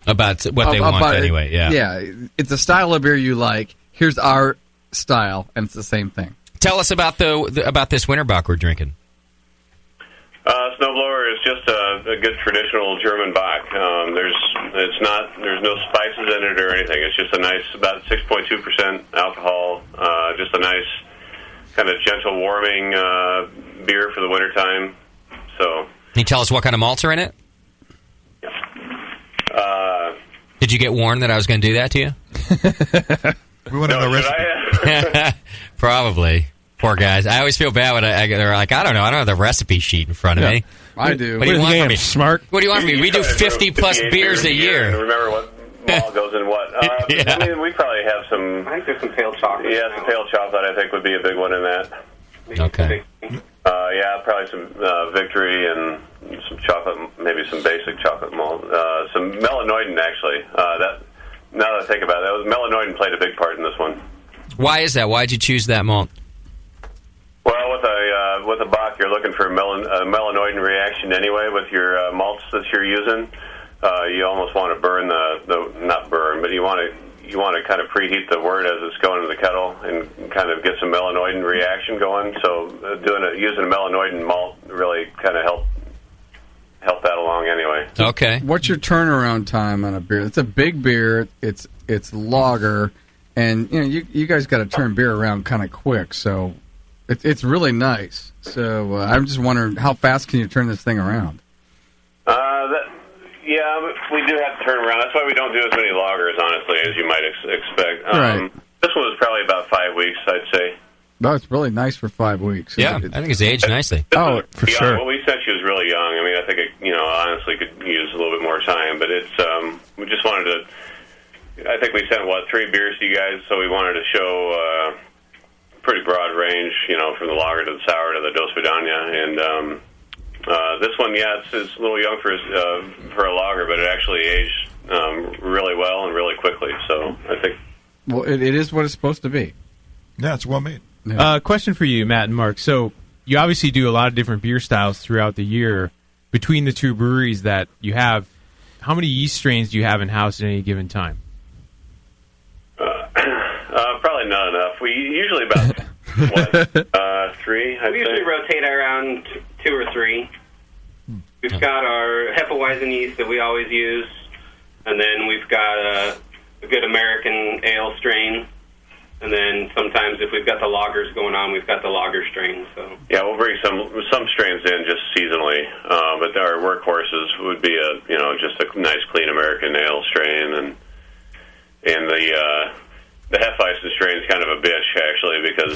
about what they want anyway. Yeah, it's a style of beer you like. Here's our style, and it's the same thing. Tell us about about this winter bock we're drinking. Snowblower is just a good traditional German bock. There's no spices in it or anything. It's just a nice, about 6.2% alcohol. Just a nice kind of gentle, warming beer for the wintertime. So, can you tell us what kind of malts are in it? Did you get warned that I was going to do that to you? We want to know recipe. Probably. Poor guys. I always feel bad when they're like, I don't know. I don't have the recipe sheet in front of me. I do. What do you want from me? Smart. What do you want from me? We do 50-plus beers a year. And remember what malt goes in what. I mean, we probably have some... I think there's some pale chocolate. Yeah, some pale chocolate I think would be a big one in that. Okay. Probably some Victory and some chocolate, maybe some basic chocolate malt. Some Melanoidin, actually. Now that I think about it, Melanoidin played a big part in this one. Why is that? Why did you choose that malt? Well, with a bock, you're looking for a melanoidin reaction anyway with your malts that you're using. You almost want to burn not burn, but you want to kind of preheat the wort as it's going into the kettle and kind of get some melanoidin reaction going. So using a melanoidin malt really kind of help that along anyway. Okay. What's your turnaround time on a beer? It's a big beer. It's lager, and you guys got to turn beer around kind of quick. So it's really nice. So I'm just wondering, how fast can you turn this thing around? We do have to turn around. That's why we don't do as many lagers, honestly, as you might expect. Right. This one was probably about 5 weeks, I'd say. No, it's really nice for 5 weeks. Yeah, I think it's aged nicely. For sure. What we sent you was really young. I mean, I think it, honestly could use a little bit more time, but it's we just wanted to. I think we sent 3 beers to you guys, so we wanted to show pretty broad range, from the lager to the sour to the Dos Vidania, and this one, it's a little young for a lager, but it actually aged really well and really quickly. So I think. Well, it is what it's supposed to be. Yeah, it's well made. Question for you, Matt and Mark. So you obviously do a lot of different beer styles throughout the year. Between the two breweries that you have, how many yeast strains do you have in house at any given time? Probably not enough. We usually about 3. We usually rotate around 2 or 3. We've got our Hefeweizen yeast that we always use, and then we've got a good American ale strain, and then sometimes if we've got the lagers going on, we've got the lager strain. So yeah, we'll bring some strains in just seasonally, but our workhorses would be just a nice clean American ale strain, and the Hefeweizen strain is kind of a bitch actually because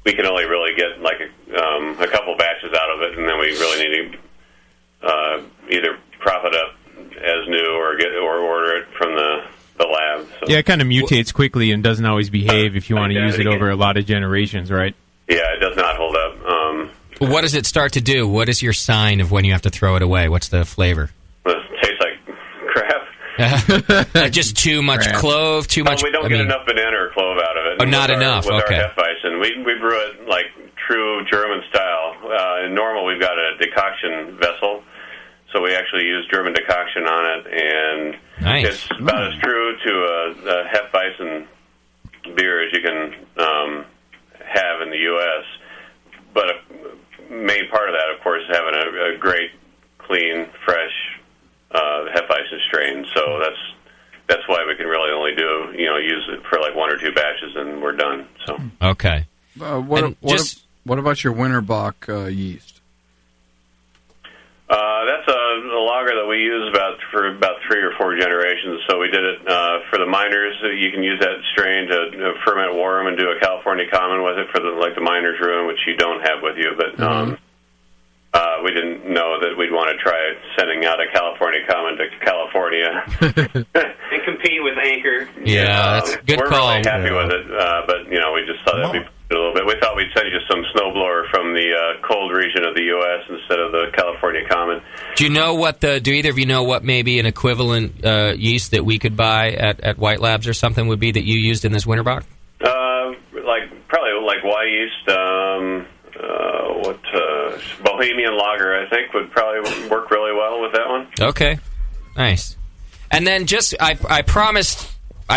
we can only really get a couple batches out of it, and then we really need to either prop it up as new or order it from the lab. So. Yeah, it kind of mutates quickly and doesn't always behave if you want to use it over a lot of generations, right? Yeah, it does not hold up. What does it start to do? What is your sign of when you have to throw it away? What's the flavor? It tastes like crap. Just too much clove, too much. We don't get enough banana or clove out of it. Oh, not enough. With Okay. our Hefeweizen, we brew it like true German style. In normal, we've got a decoction vessel, so we actually use German decoction on it, and it's about as true to a Hefeweizen beer as you can have in the U.S. But a main part of that, of course, is having a great, clean, fresh Hefeweizen strain. So that's why we can really only use it for 1 or 2 batches, and we're done. So okay. What about your Winterbach yeast? That's a lager that we use for about 3 or 4 generations. So we did it for the miners. You can use that strain to ferment warm and do a California Common with it for the miners' room, which you don't have with you. But we didn't know that we'd want to try sending out a California Common to California and compete with Anchor. Yeah, that's a good we're call. really happy with it, but we just thought that'd be a little bit. We thought we'd send you some snowblower from the cold region of the U.S. instead of the California Common. Do you know do either of you know what maybe an equivalent yeast that we could buy at White Labs or something would be that you used in this Winterbach? Probably like Y yeast. Bohemian Lager, I think, would probably work really well with that one. Okay, nice. And then I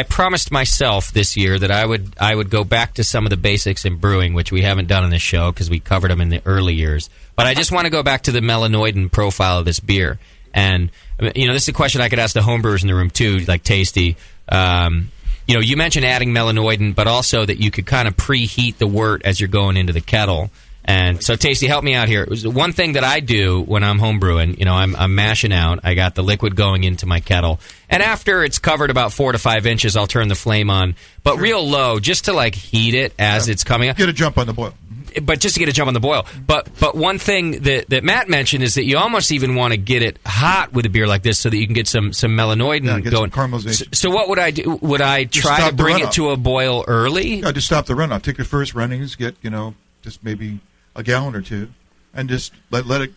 promised myself this year that I would go back to some of the basics in brewing, which we haven't done on this show because we covered them in the early years. But I just want to go back to the melanoidin profile of this beer. And this is a question I could ask the homebrewers in the room too, like Tasty. You mentioned adding melanoidin, but also that you could kind of preheat the wort as you're going into the kettle. And so, Tasty, help me out here. One thing that I do when I'm homebrewing, I'm mashing out. I got the liquid going into my kettle. And after it's covered about 4 to 5 inches, I'll turn the flame on. But real low, just to, heat it as it's coming up. Get a jump on the boil. But just to get a jump on the boil. But one thing that Matt mentioned is that you almost even want to get it hot with a beer like this so that you can get some melanoidin going. Some caramelization. So what would I do? Would I try to bring it to a boil early? Yeah, just stop the runoff. Take the first runnings, get, just maybe a gallon or two, and just let it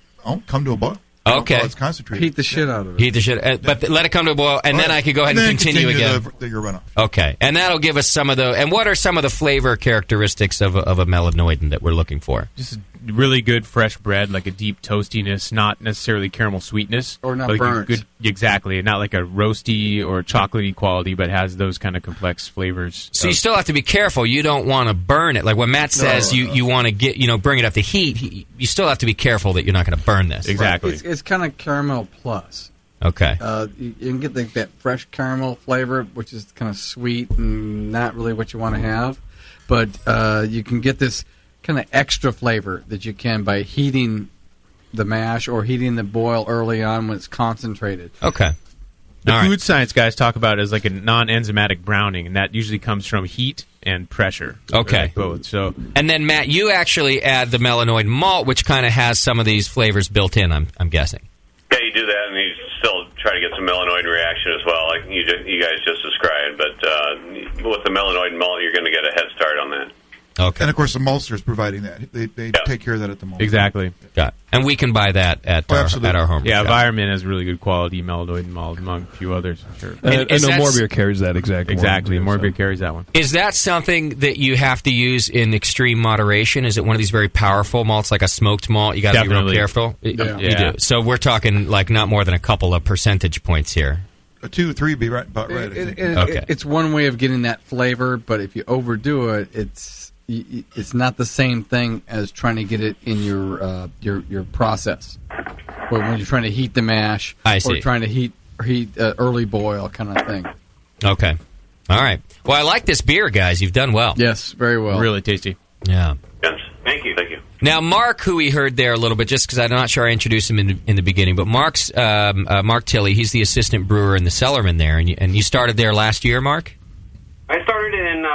come to a boil. Okay. It's concentrated. Heat the shit out of it. But let it come to a boil, and then I could go ahead and continue again. Your runoff. Okay, and that'll give us some of the. And what are some of the flavor characteristics of a melanoidin that we're looking for? Just really good fresh bread, like a deep toastiness, not necessarily caramel sweetness, or not like burnt. Exactly, not like a roasty or chocolatey quality, but has those kind of complex flavors. So you still have to be careful. You don't want to burn it. Like when Matt says you want to get bring it up to heat, you still have to be careful that you're not going to burn this. Exactly. Right. It's kind of caramel plus. Okay. You can get that fresh caramel flavor, which is kind of sweet and not really what you want to have, but you can get this kind of extra flavor that you can by heating the mash or heating the boil early on when it's concentrated. Okay. The food science guys talk about it as like a non-enzymatic browning, and that usually comes from heat and pressure. Okay. Like both. So, and then Matt, you actually add the melanoid malt, which kind of has some of these flavors built in. I'm guessing. Yeah, you do that, and you still try to get some melanoid reaction as well, like you guys just described. But with the melanoid malt, you're going to get a head start on that. Okay. And, of course, the maltster is providing that. They take care of that at the moment. Exactly. Got it. And we can buy that at our home. Yeah, Environment has really good quality melanoid malt, among a few others, I'm sure. And More Beer carries that exactly. Exactly. More Beer carries that one. Is that something that you have to use in extreme moderation? Is it one of these very powerful malts, like a smoked malt? You got to be real careful? Yeah. You do. So we're talking like not more than a couple of percentage points here. A 2 or 3 be about right, I think. Okay. It's one way of getting that flavor, but if you overdo it, it's not the same thing as trying to get it in your process. But when you're trying to heat the mash, or trying to heat early boil kind of thing. Okay, all right. Well, I like this beer, guys. You've done well. Yes, very well. Really tasty. Yeah. Yes. Thank you. Thank you. Now, Mark, who we heard there a little bit, just because I'm not sure I introduced him in the beginning, but Mark Tilley, he's the assistant brewer in the Cellarman there, and you started there last year, Mark? I started in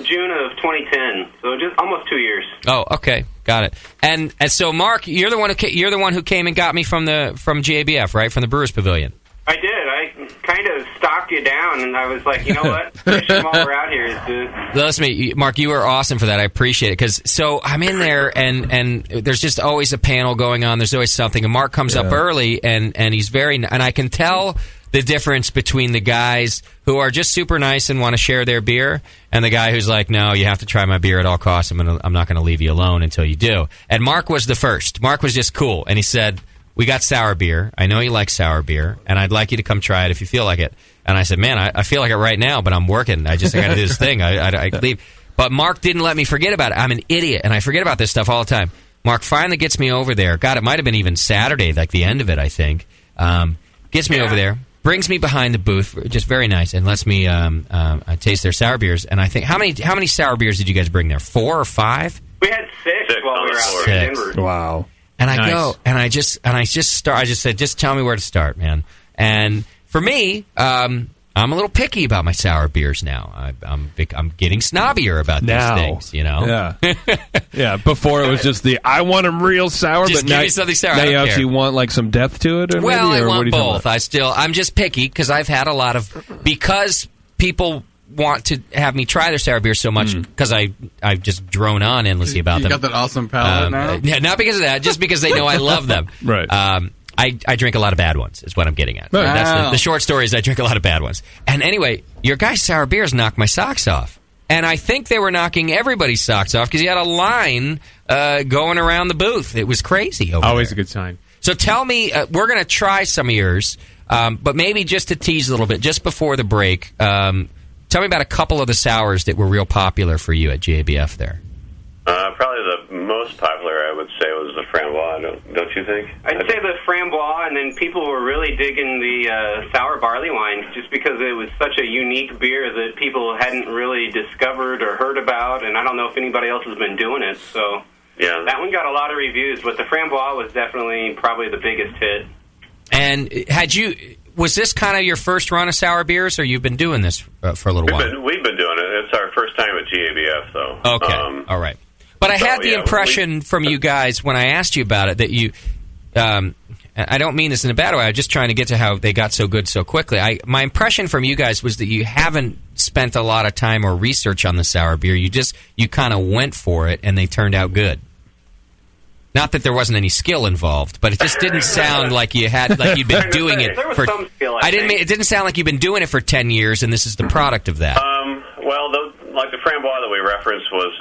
June of 2010, so just almost 2 years. Oh, okay, got it. And so, Mark, you're the one who came and got me from JBF, right, from the Brewers Pavilion. I did. I kind of stalked you down, and I was like, you know what? Fishing while we're out here. Listen, Mark, you were awesome for that. I appreciate it. Because so I'm in there, and there's just always a panel going on. There's always something. And Mark comes up early, and he's and I can tell the difference between the guys who are just super nice and want to share their beer and the guy who's like, no, you have to try my beer at all costs. I'm not going to leave you alone until you do. And Mark was the first. Mark was just cool. And he said, we got sour beer. I know you like sour beer, and I'd like you to come try it if you feel like it. And I said, man, I feel like it right now, but I'm working. I got to do this thing. I leave. But Mark didn't let me forget about it. I'm an idiot, and I forget about this stuff all the time. Mark finally gets me over there. God, it might have been even Saturday, like the end of it, I think. Gets me over there. Brings me behind the booth, just very nice, and lets me taste their sour beers. And I think, how many sour beers did you guys bring there? 4 or 5? We had 6. 6 while on we the were floor. out there in Denver. Wow. And I go, and I just said, just tell me where to start, man. And for me, I'm a little picky about my sour beers now. I'm getting snobbier about Now. these things, you know. Yeah. Yeah. Before it was just I want them real sour, Just but give now, me something sour. now I you don't actually care. want like some depth to it, or Well, maybe, or I what want are you talking both. about? I'm just picky because I've had a lot of because people want to have me try their sour beer so much because I've just drone on endlessly about You them. got that awesome palate now? Yeah, not because of that, just because they know I love them. Right. I drink a lot of bad ones, is what I'm getting at. Wow. That's the short story is I drink a lot of bad ones. And anyway, your guys' sour beers knocked my socks off. And I think they were knocking everybody's socks off because you had a line going around the booth. It was crazy over Always there. a good sign. So tell me, we're going to try some of yours, but maybe just to tease a little bit, just before the break, tell me about a couple of the sours that were real popular for you at GABF there. Probably the most popular, I would say, was the Framboise, don't you think? I'd say the Framboise, and then people were really digging the sour barley wine just because it was such a unique beer that people hadn't really discovered or heard about, and I don't know if anybody else has been doing it, so yeah, that one got a lot of reviews, but the Framboise was definitely probably the biggest hit. And was this kind of your first run of sour beers, or you've been doing this for a little while? We've been doing it. It's our first time at GABF, though. Okay, all right. But I had the impression from you guys when I asked you about it that you, I don't mean this in a bad way, I'm just trying to get to how they got so good so quickly. My impression from you guys was that you haven't spent a lot of time or research on the sour beer. You kind of went for it, and they turned out good. Not that there wasn't any skill involved, but it just didn't sound like you'd been doing it There was for. some skill, It didn't sound like you've been doing it for 10 years, and this is the product of that. Well, like the Framboise that we referenced was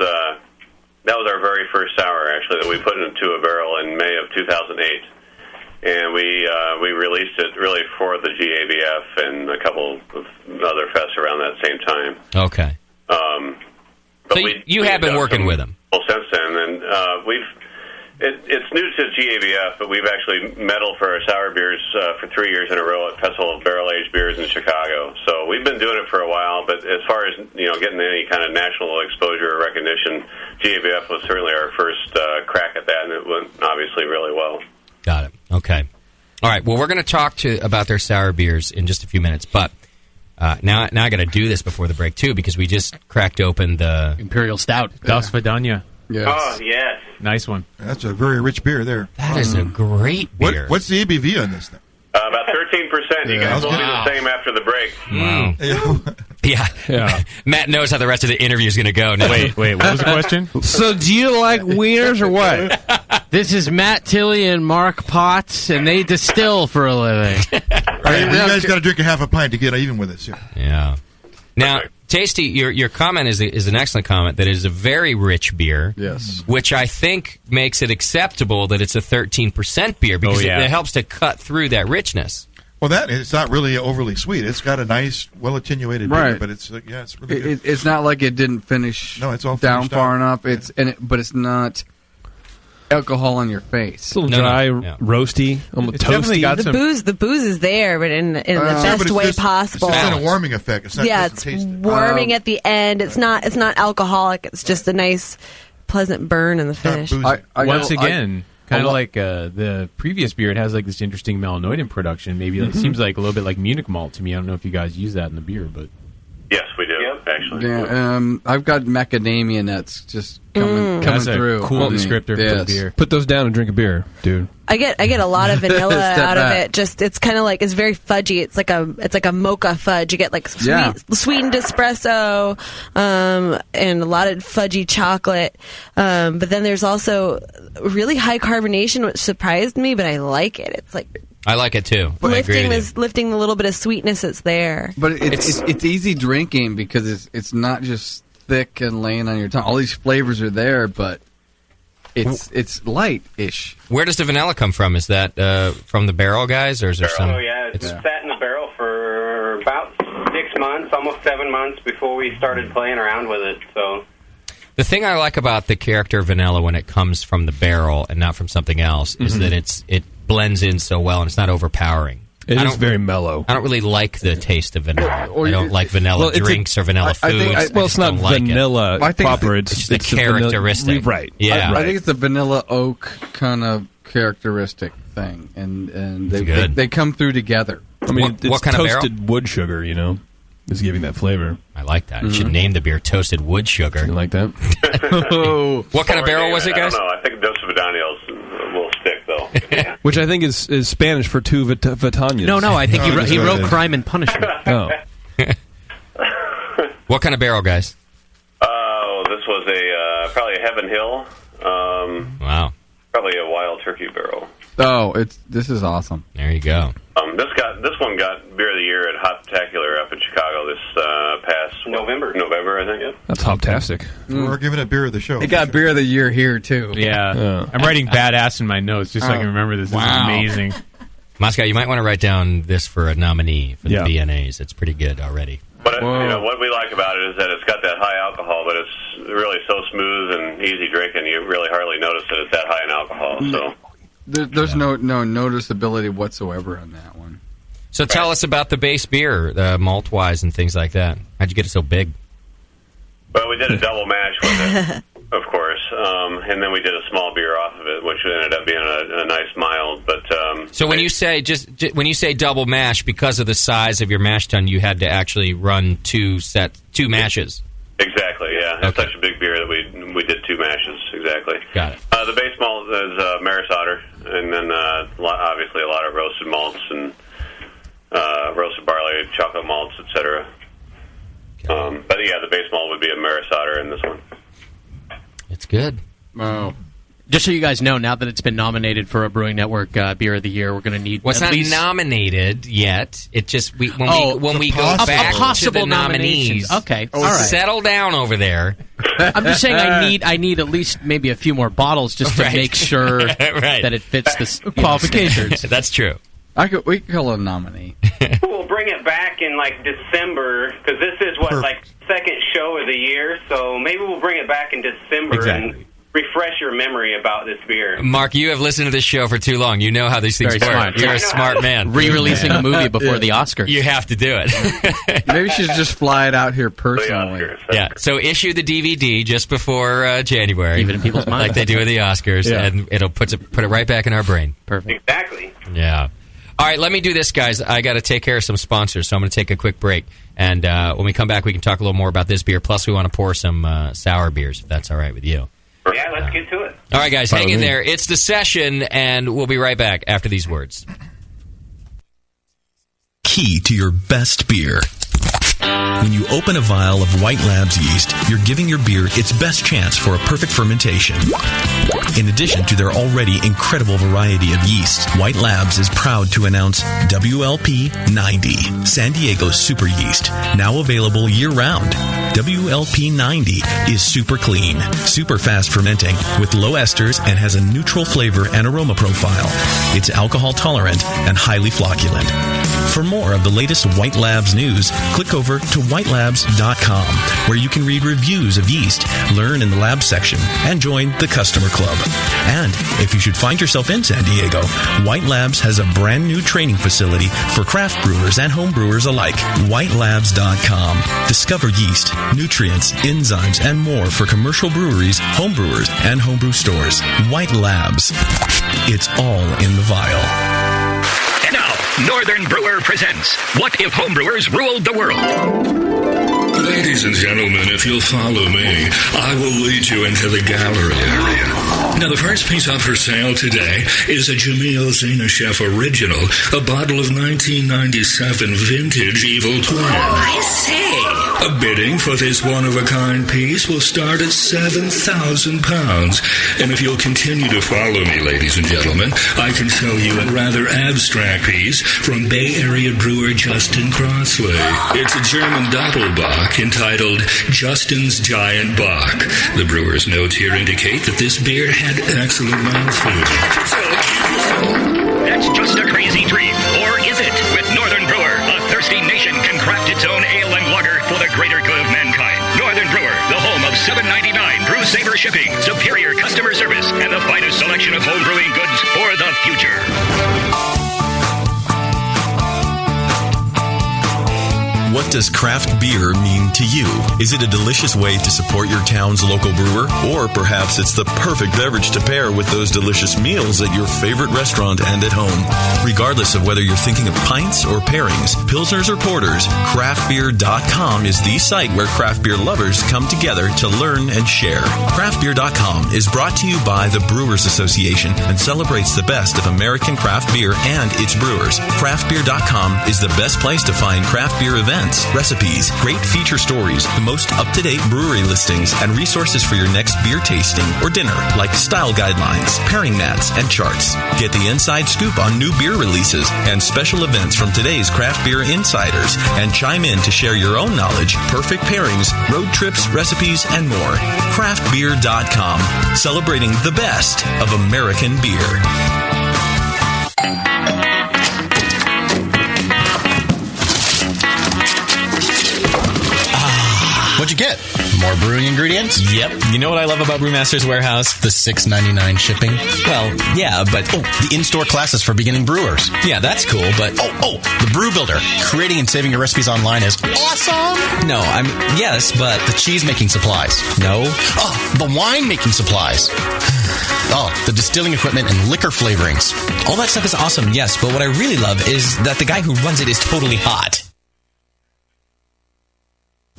that was our very first sour, actually, that we put into a barrel in May of 2008, and we released it really for the GABF and a couple of other fests around that same time. Okay. But so you have been working with them. Well, since then, and it's new to GABF, but we've actually medaled for our sour beers for 3 years in a row at Festival of Barrel Aged Beers in Chicago. So we've been doing it for a while, but as far as getting any kind of national exposure or recognition, GABF was certainly our first crack at that, and it went obviously really well. Got it. Okay. All right. Well, we're going to talk about their sour beers in just a few minutes, but now I got to do this before the break too because we just cracked open the Imperial Stout. Das Vidania. Yes. Oh, yes. Nice one. That's a very rich beer there. That is a great beer. What's the ABV on this thing? About 13%. You guys will be the same after the break. Wow. Yeah. Matt knows how the rest of the interview is going to go now. Wait, what was the question? So do you like wieners or what? This is Matt Tilley and Mark Potts, and they distill for a living. All right, you guys got to drink a half a pint to get even with us here. Yeah. Now, Tasty, your comment is an excellent comment. That is a very rich beer. Yes. Which I think makes it acceptable that it's a 13% beer because it helps to cut through that richness. Well, it's not really overly sweet. It's got a nice, well attenuated beer, Right. but it's really good. It's not like it didn't finish. No, it's all down finished far out. enough. But it's not alcohol in your face. It's a little dry, roasty, almost It's definitely toasty. got The booze is there, but in the best way possible. It's just a warming effect. It's not It's taste it. warming at the end. It's not alcoholic. It's just a nice, pleasant burn in the finish. Once again, kind of like the previous beer, it has like this interesting malanoid in production. Maybe it seems like a little bit like Munich malt to me. I don't know if you guys use that in the beer, but Yes, we do, actually. Yeah, I've got macadamia nuts just coming That's a through. cool on me. descriptor for the Yes. beer. Put those down and drink a beer, dude. I get a lot of vanilla Step out of back. it. Just it's kind of like it's very fudgy. It's like a mocha fudge. You get like sweetened espresso, and a lot of fudgy chocolate. But then there's also really high carbonation, which surprised me. But I like it. It's like I like it too. I agree with you. lifting the little bit of sweetness that's there. But it's easy drinking because it's not just thick and laying on your tongue. All these flavors are there, but it's light-ish. Where does the vanilla come from? Is that from the barrel guys, or is there some? Oh, yeah. It's sat in the barrel for about 6 months, almost 7 months before we started playing around with it. So The thing I like about the character vanilla when it comes from the barrel and not from something else is that it blends in so well and it's not overpowering. It is very mellow. I don't really like the taste of vanilla. I don't like vanilla drinks or vanilla foods. Well, it's not vanilla proper. It's the characteristic. Right. Yeah. I think it's the vanilla oak kind of characteristic thing, and they come through together. I mean, it's what kind of toasted barrel? wood sugar, is giving that flavor. I like that. You should name the beer Toasted Wood Sugar. You like that? What kind of barrel was it, guys? I don't know. I think Dos Vidaniels will stick, though. Which I think is Spanish for two Vitanas. No, I think he wrote Crime and Punishment. Oh. What kind of barrel, guys? Oh, this was probably a Heaven Hill. Wow. Probably a Wild Turkey barrel. Oh, this is awesome. There you go. This one got Beer of the Year at Hoptacular up in Chicago this past November, I think. Yeah. That's hoptastic. We're giving it Beer of the Show. It got Beer of the Year here, too. Yeah. I'm writing badass in my notes just so I can remember this. This is amazing. Moscow, you might want to write down this for a nominee for the BNAs. It's pretty good already. But what we like about it is that it's got that high alcohol, but it's really so smooth and easy drinking. You really hardly notice that it's that high in alcohol. So there's no noticeability whatsoever on that one. So tell us about the base beer, malt wise and things like that. How'd you get it so big? Well, we did a double mash with it, of course, and then we did a small beer off of it, which ended up being a nice mild. But so when you say when you say double mash, because of the size of your mash tun, you had to actually run two mashes. Exactly, yeah. It's such a big beer that we did two mashes. Exactly. Got it. The base malt is Maris Otter, and then obviously a lot of roasted malts and roasted barley, chocolate malts, etc. But yeah, the base malt would be a Maris Otter in this one. It's good. Oh. Just so you guys know, now that it's been nominated for a Brewing Network Beer of the Year, we're going to need. Well, it's at not least nominated yet. It just when we go back to the nominees. Okay, all right. Settle down over there. I'm just saying I need at least maybe a few more bottles just to make sure that it fits the qualifications. That's true. We could call it a nominee. We'll bring it back in December because this is second show of the year. So maybe we'll bring it back in December and refresh your memory about this beer. Mark, you have listened to this show for too long. You know how these things Very work. smart. You're a smart man. Re-releasing a movie before the Oscars. You have to do it. Maybe we should just fly it out here personally. Yeah. So issue the DVD just before January, even in people's minds, like they do with the Oscars, and it'll put it right back in our brain. Perfect. Exactly. Yeah. All right, let me do this, guys. I got to take care of some sponsors, so I'm going to take a quick break. And when we come back, we can talk a little more about this beer. Plus, we want to pour some sour beers, if that's all right with you. Yeah, let's get to it. All right, guys, hang in there. It's The Session, and we'll be right back after these words. Key to your best beer. When you open a vial of White Labs yeast, you're giving your beer its best chance for a perfect fermentation. In addition to their already incredible variety of yeasts, White Labs is proud to announce WLP 90, San Diego's super yeast, now available year-round. WLP 90 is super clean, super fast fermenting, with low esters and has a neutral flavor and aroma profile. It's alcohol tolerant and highly flocculent. For more of the latest White Labs news, click over to whitelabs.com, where you can read reviews of yeast, learn in the lab section, and join the customer club. And if you should find yourself in San Diego, White Labs has a brand new training facility for craft brewers and home brewers alike. Whitelabs.com. Discover yeast, nutrients, enzymes, and more for commercial breweries, home brewers, and homebrew stores. White Labs. It's all in the vial. And now, Northern Brewer presents What If Homebrewers Ruled the World? Ladies and gentlemen, if you'll follow me, I will lead you into the gallery area. Now, the first piece up for sale today is a Jamil Zainasheff original, a bottle of 1997 vintage Evil Twin. I say. A bidding for this one-of-a-kind piece will start at £7,000. And if you'll continue to follow me, ladies and gentlemen, I can show you a rather abstract piece from Bay Area brewer Justin Crossley. It's a German Doppelbock entitled Justin's Giant Bock. The brewer's notes here indicate that this beer had excellent mouthfeel. That's just a crazy dream, or is it? With Northern Brewer, a thirsty nation can craft its own ale and lager for the greater good of mankind. Northern Brewer, the home of $7.99 Brew Saver shipping, superior customer service, and the finest selection of home brewing goods for the future. What does craft beer mean to you? Is it a delicious way to support your town's local brewer? Or perhaps it's the perfect beverage to pair with those delicious meals at your favorite restaurant and at home. Regardless of whether you're thinking of pints or pairings, pilsners or porters, craftbeer.com is the site where craft beer lovers come together to learn and share. Craftbeer.com is brought to you by the Brewers Association and celebrates the best of American craft beer and its brewers. Craftbeer.com is the best place to find craft beer events, recipes, great feature stories, the most up-to-date brewery listings, and resources for your next beer tasting or dinner, like style guidelines, pairing mats, and charts. Get the inside scoop on new beer releases and special events from today's craft beer insiders, and chime in to share your own knowledge, perfect pairings, road trips, recipes, and more. Craftbeer.com, celebrating the best of American beer. What'd you get? More brewing ingredients? Yep. You know what I love about Brewmaster's Warehouse? The $6.99 shipping? Well, yeah, but... Oh, the in-store classes for beginning brewers. Yeah, that's cool, but... The Brew Builder. Creating and saving your recipes online is awesome! No, yes, but... The cheese-making supplies. No. Oh, the wine-making supplies. Oh, the distilling equipment and liquor flavorings. All that stuff is awesome, yes, but what I really love is that the guy who runs it is totally hot.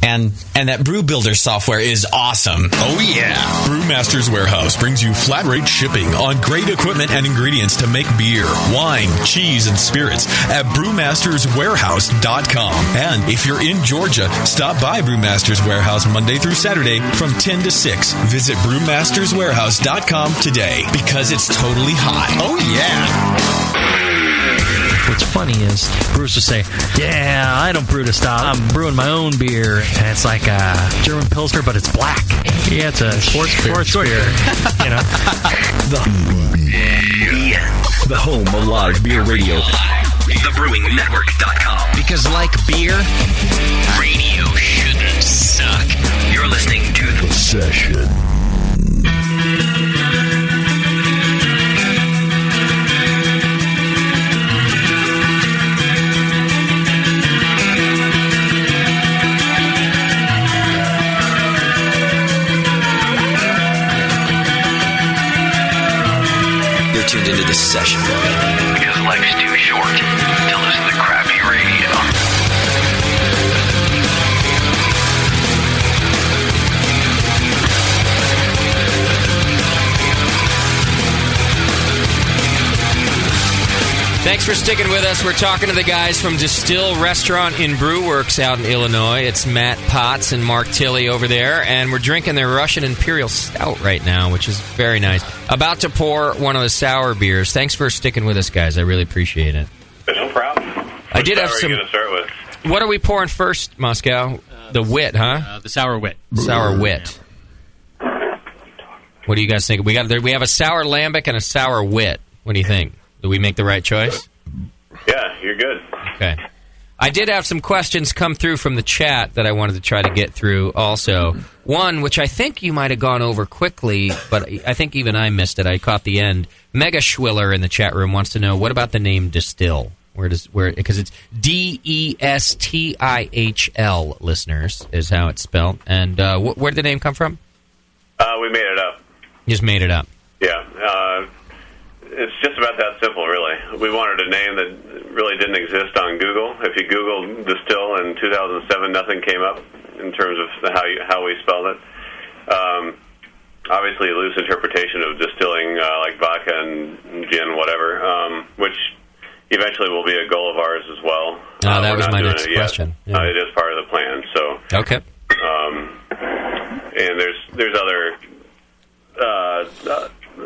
And that Brew Builder software is awesome. Oh, yeah. Brewmaster's Warehouse brings you flat rate shipping on great equipment and ingredients to make beer, wine, cheese, and spirits at brewmasterswarehouse.com. And if you're in Georgia, stop by Brewmaster's Warehouse Monday through Saturday from 10 to 6. Visit brewmasterswarehouse.com today because it's totally hot. Oh, yeah. What's funny is brewers will say, yeah, I don't brew to style. I'm brewing my own beer. And it's like a German Pilsner, but it's black. Yeah, it's a sports beer. You know? The home of live beer radio. TheBrewingNetwork.com. Because like beer, radio shouldn't suck. You're listening to The Session. Tuned into this session because life's too short to listen to crappy radio. Thanks for sticking with us. We're talking to the guys from Destihl Restaurant in Brewworks out in Illinois. It's Matt Potts and Mark Tilley over there, and we're drinking their Russian Imperial Stout right now, which is very nice. About to pour one of the sour beers. Thanks for sticking with us, guys. I really appreciate it. No problem. I did have some... What are you going to start with? What are we pouring first, Moscow? The wit, huh? The sour wit. Sour wit. What do you guys think? We have a sour lambic and a sour wit. What do you think? Did we make the right choice? Yeah, you're good. Okay. I did have some questions come through from the chat that I wanted to try to get through also. One, which I think you might have gone over quickly, but I think even I missed it. I caught the end. Mega Schwiller in the chat room wants to know, what about the name Destihl? Because it's Destihl, listeners, is how it's spelled. And where did the name come from? We made it up. You just made it up. Yeah. It's just about that simple, really. We wanted a name that really didn't exist on Google. If you Googled Destihl in 2007, nothing came up in terms of how we spelled it. Obviously, a loose interpretation of distilling like vodka and gin, whatever, which eventually will be a goal of ours as well. That was my next question. Yeah. It is part of the plan. So okay. And there's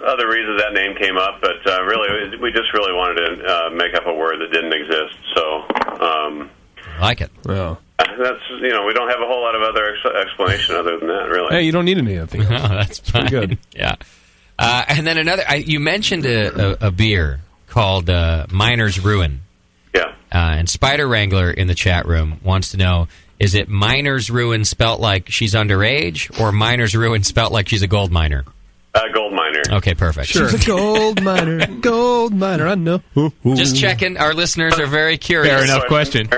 other reasons that name came up, but really, we just really wanted to make up a word that didn't exist. So, I like it. Well, that's we don't have a whole lot of other explanation other than that, really. Hey, you don't need anything else. No, that's fine. Pretty good. Yeah. And then another. You mentioned a beer called Miner's Ruin. Yeah. And Spider Wrangler in the chat room wants to know: is it Miner's Ruin spelt like she's underage, or Miner's Ruin spelt like she's a gold miner? Gold miner. Okay, perfect. Sure. She's a gold miner. I know. Just checking. Our listeners are very curious. Fair enough question.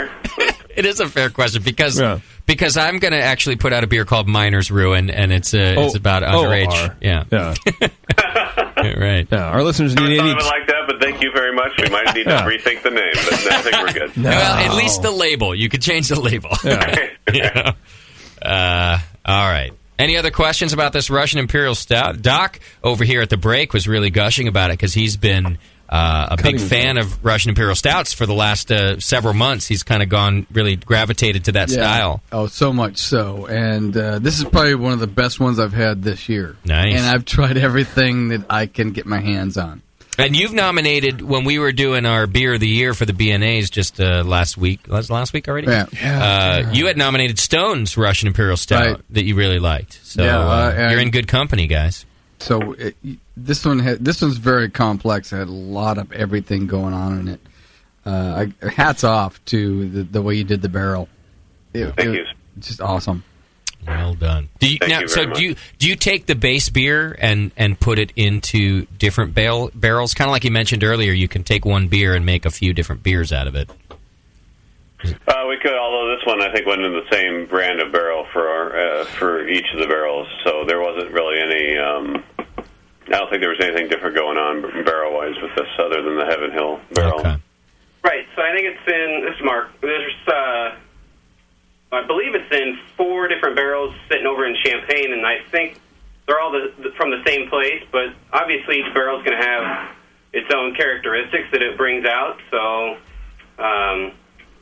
It is a fair question because I'm going to actually put out a beer called Miner's Ruin, and it's about underage. Yeah. Right. Yeah. Our listeners need any like that, but thank you very much. We might need to rethink the name, but I think we're good. No. Well, at least the label. You could change the label. Yeah. All right. Any other questions about this Russian Imperial Stout? Doc over here at the break was really gushing about it because he's been a big fan of Russian Imperial Stouts for the last several months. He's kind of really gravitated to that style. Oh, so much so. And this is probably one of the best ones I've had this year. Nice. And I've tried everything that I can get my hands on. And you've nominated, when we were doing our Beer of the Year for the BNAs just last week. Was it last week already? Yeah. You had nominated Stone's Russian Imperial Stout that you really liked. So you're in good company, guys. So this one's very complex. It had a lot of everything going on in it. Hats off to the way you did the barrel. Thank you. Just awesome. Well done. Do you take the base beer and put it into different barrels? Kind of like you mentioned earlier, you can take one beer and make a few different beers out of it. We could, although this one I think went in the same brand of barrel for each of the barrels, so there wasn't really any. I don't think there was anything different going on barrel-wise with this, other than the Heaven Hill barrel. Okay. Right. So I think it's in. This is Mark. There's, I believe it's in 4 different barrels sitting over in Champagne, and I think they're all from the same place. But obviously, each barrel's going to have its own characteristics that it brings out. So.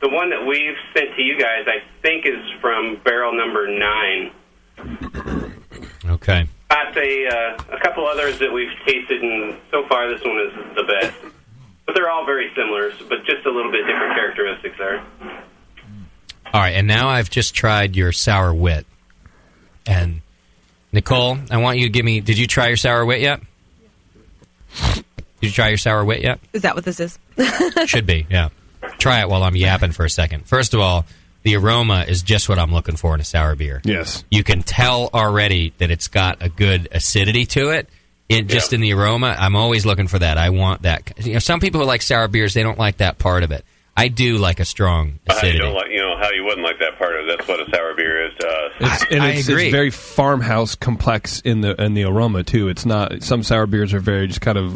The one that we've sent to you guys, I think, is from barrel number 9. Okay. I'd say a couple others that we've tasted, and so far this one is the best. But they're all very similar, but just a little bit different characteristics there. All right, and now I've just tried your Sour Wit. And, Nicole, I want you to give me... Did you try your Sour Wit yet? Did you try your Sour Wit yet? Is that what this is? Should be, yeah. Try it while I'm yapping for a second. First of all, the aroma is just what I'm looking for in a sour beer. Yes. You can tell already that it's got a good acidity to it. Just in the aroma, I'm always looking for that. I want that. Some people who like sour beers, they don't like that part of it. I do like a strong acidity. How you wouldn't like that part of it. That's what a sour beer is to us. It's very farmhouse complex in the aroma too. It's not. Some sour beers are very just kind of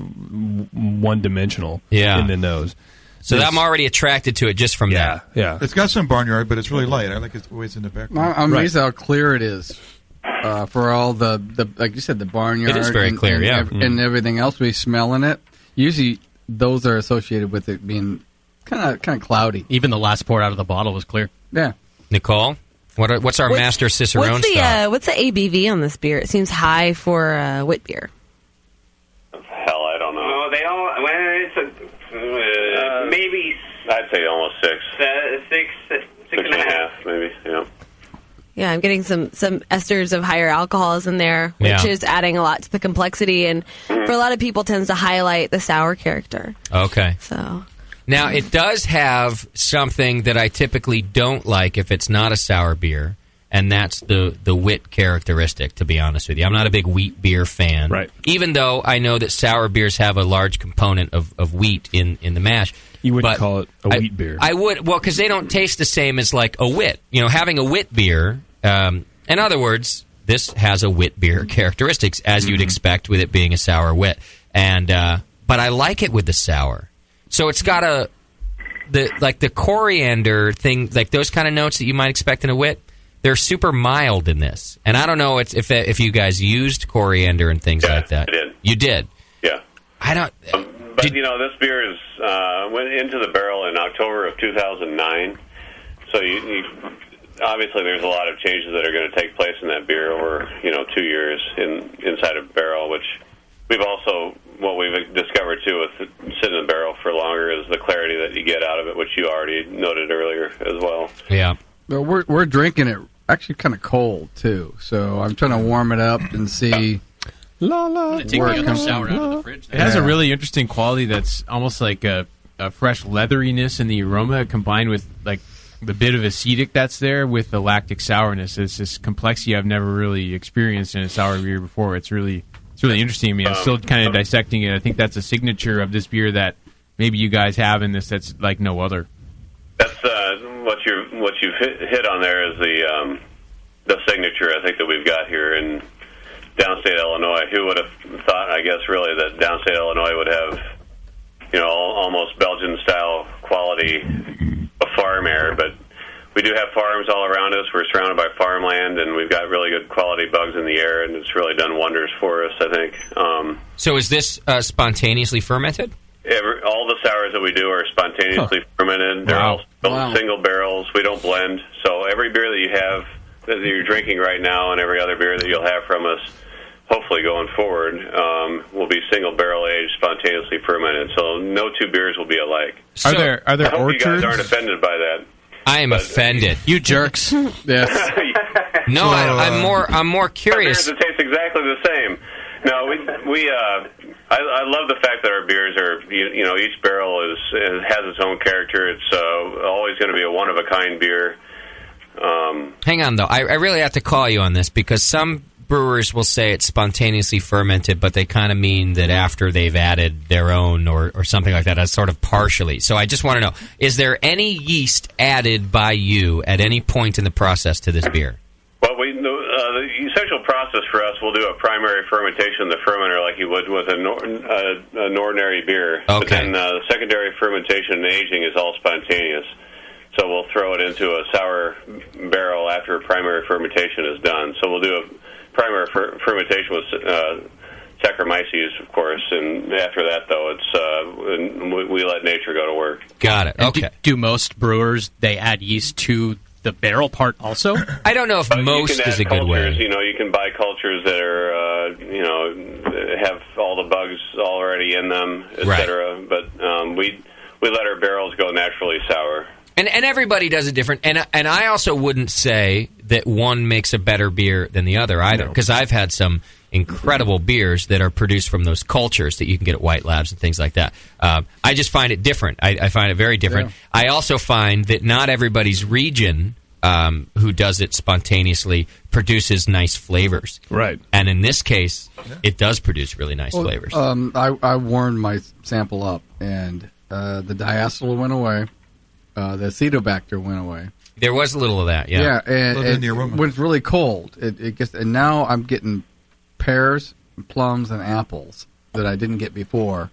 one dimensional in the nose. So I'm already attracted to it just from that. Yeah. It's got some barnyard, but it's really light. I like it always in the background. I'm amazed how clear it is for all the like you said, the barnyard. It is very clear, and everything else we smell in it. Usually, those are associated with it being kind of cloudy. Even the last pour out of the bottle was clear. Yeah. Nicole, what's our master Cicerone style? What's the ABV on this beer? It seems high for wit beer. Hell, I don't know. Oh, they all. Well, it's maybe. I'd say almost 6. 6 and a half, maybe. Yeah. Yeah, I'm getting some esters of higher alcohols in there, which is adding a lot to the complexity, and for a lot of people tends to highlight the sour character. Okay. So now it does have something that I typically don't like if it's not a sour beer, and that's the wit characteristic, to be honest with you. I'm not a big wheat beer fan. Right. Even though I know that sour beers have a large component of wheat in the mash. You wouldn't call it a wheat beer. I would, because they don't taste the same as like a wit. Having a wit beer, in other words, this has a wit beer characteristics, as you'd expect with it being a sour wit. And but I like it with the sour. So it's got the coriander thing, like those kind of notes that you might expect in a wit. They're super mild in this, and I don't know if you guys used coriander and things like that. I did. You did. Yeah. I don't. But this beer is went into the barrel in October of 2009. So you obviously there's a lot of changes that are going to take place in that beer over 2 years inside a barrel, which what we've discovered too with sitting in the barrel for longer is the clarity that you get out of it, which you already noted earlier as well. Yeah. Well, we're drinking it actually kind of cold too, so I'm trying to warm it up and see. Take the other sour out of the fridge. It has a really interesting quality that's almost like a fresh leatheriness in the aroma, combined with like the bit of acetic that's there with the lactic sourness. It's this complexity I've never really experienced in a sour beer before. It's really interesting to me. I'm still kind of dissecting it. I think that's a signature of this beer that maybe you guys have in this that's like no other. That's what you've hit on there is the signature, I think, that we've got here in downstate Illinois. Who would have thought, I guess, really, that downstate Illinois would have, almost Belgian-style quality of farm air, but we do have farms all around us. We're surrounded by farmland, and we've got really good quality bugs in the air, and it's really done wonders for us, I think. So is this spontaneously fermented? All the sours that we do are spontaneously fermented. They're all single barrels. We don't blend. So every beer that you have, that you're drinking right now, and every other beer that you'll have from us, hopefully going forward, will be single barrel aged, spontaneously fermented. So no two beers will be alike. Are there I hope orchards? you guys aren't offended by that. I am offended. You jerks. Yes. No, I'm more curious. Beers that taste exactly the same. No, I love the fact that our beers are, each barrel has its own character. It's always going to be a one of a kind beer. Hang on, though. I really have to call you on this because some brewers will say it's spontaneously fermented, but they kind of mean that after they've added their own or something like that, as sort of partially. So I just want to know, is there any yeast added by you at any point in the process to this beer? Well, the essential process for us, we'll do a primary fermentation in the fermenter like you would with an ordinary beer. Okay. But then the secondary fermentation and aging is all spontaneous. So we'll throw it into a sour barrel after primary fermentation is done. So we'll do a primary fermentation with Saccharomyces, of course, and after that, though, it's we let nature go to work. Got it. Okay. Do most brewers, they add yeast to the barrel part also? I don't know if most is a good way. You can buy cultures that are, have all the bugs already in them, etc. Right. But we let our barrels go naturally sour. And everybody does it different. And I also wouldn't say that one makes a better beer than the other either, because I've had some incredible beers that are produced from those cultures that you can get at White Labs and things like that. I just find it different. I find it very different. Yeah. I also find that not everybody's region who does it spontaneously produces nice flavors. Right. And in this case, it does produce really nice flavors. I warmed my sample up, and the diacetyl went away. The acetobacter went away. There was a little of that, yeah. Yeah, and when it's really cold, it gets. And now I'm getting pears, plums, and apples that I didn't get before,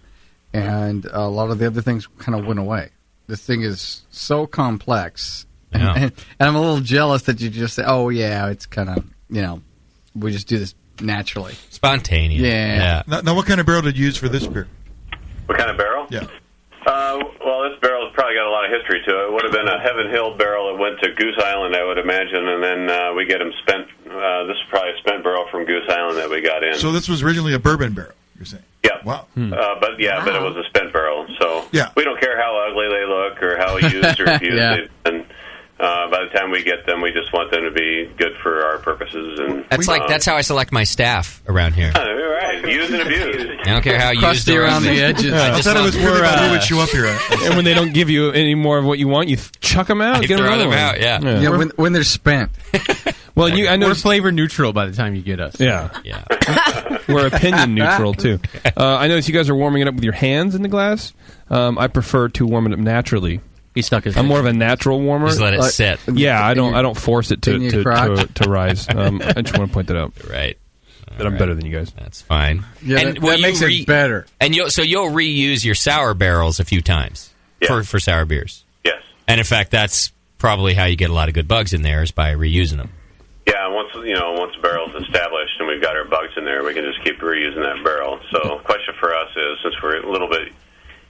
and a lot of the other things kind of went away. This thing is so complex, and I'm a little jealous that you just say, "Oh yeah, it's kind of we just do this naturally, spontaneous." Yeah. Now, what kind of barrel did you use for this beer? What kind of barrel? Yeah. Well, this barrel's probably got a lot of history to it. It would have been a Heaven Hill barrel that went to Goose Island, I would imagine, and then we get them spent. This is probably a spent barrel from Goose Island that we got in. So this was originally a bourbon barrel, you're saying? Yeah. Wow. But it was a spent barrel. So we don't care how ugly they look or how used or abused they've been. By the time we get them, we just want them to be good for our purposes. And that's how I select my staff around here. Right, used and abused. I don't care how used or around the edges. I thought it was really about who would show up here. And when they don't give you any more of what you want, you chuck them out. Get throw them out. Yeah, when they're spent. Well, I know we're flavor neutral by the time you get us. Yeah. We're opinion neutral too. I notice you guys are warming it up with your hands in the glass. I prefer to warm it up naturally. He stuck his. I'm more of a natural warmer. Just let it sit. Yeah, I don't force it to rise. I just want to point that out. Right. That I'm better than you guys. That's fine. Yeah, and that makes it better. And you'll reuse your sour barrels a few times for sour beers. Yes. And in fact, that's probably how you get a lot of good bugs in there is by reusing them. Yeah, once the barrel's established and we've got our bugs in there, we can just keep reusing that barrel. So the question for us is, since we're a little bit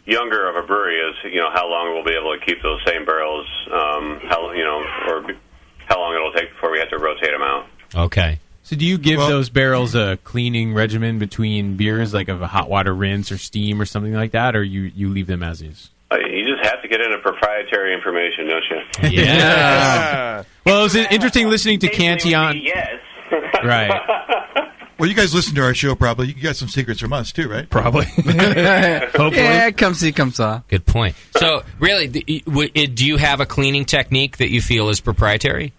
younger of a brewery, is how long we'll be able to keep those same barrels, or how long it'll take before we have to rotate them out. Okay. So do you give those barrels a cleaning regimen between beers, like of a hot water rinse or steam or something like that, or you leave them as is? You just have to get into proprietary information, don't you? Yeah. Well, it was interesting listening to Cantillon. Yes. Right. Well, you guys listen to our show probably. You got some secrets from us too, right? Probably. Hopefully. Yeah, come see, come saw. Good point. So, really, do you have a cleaning technique that you feel is proprietary?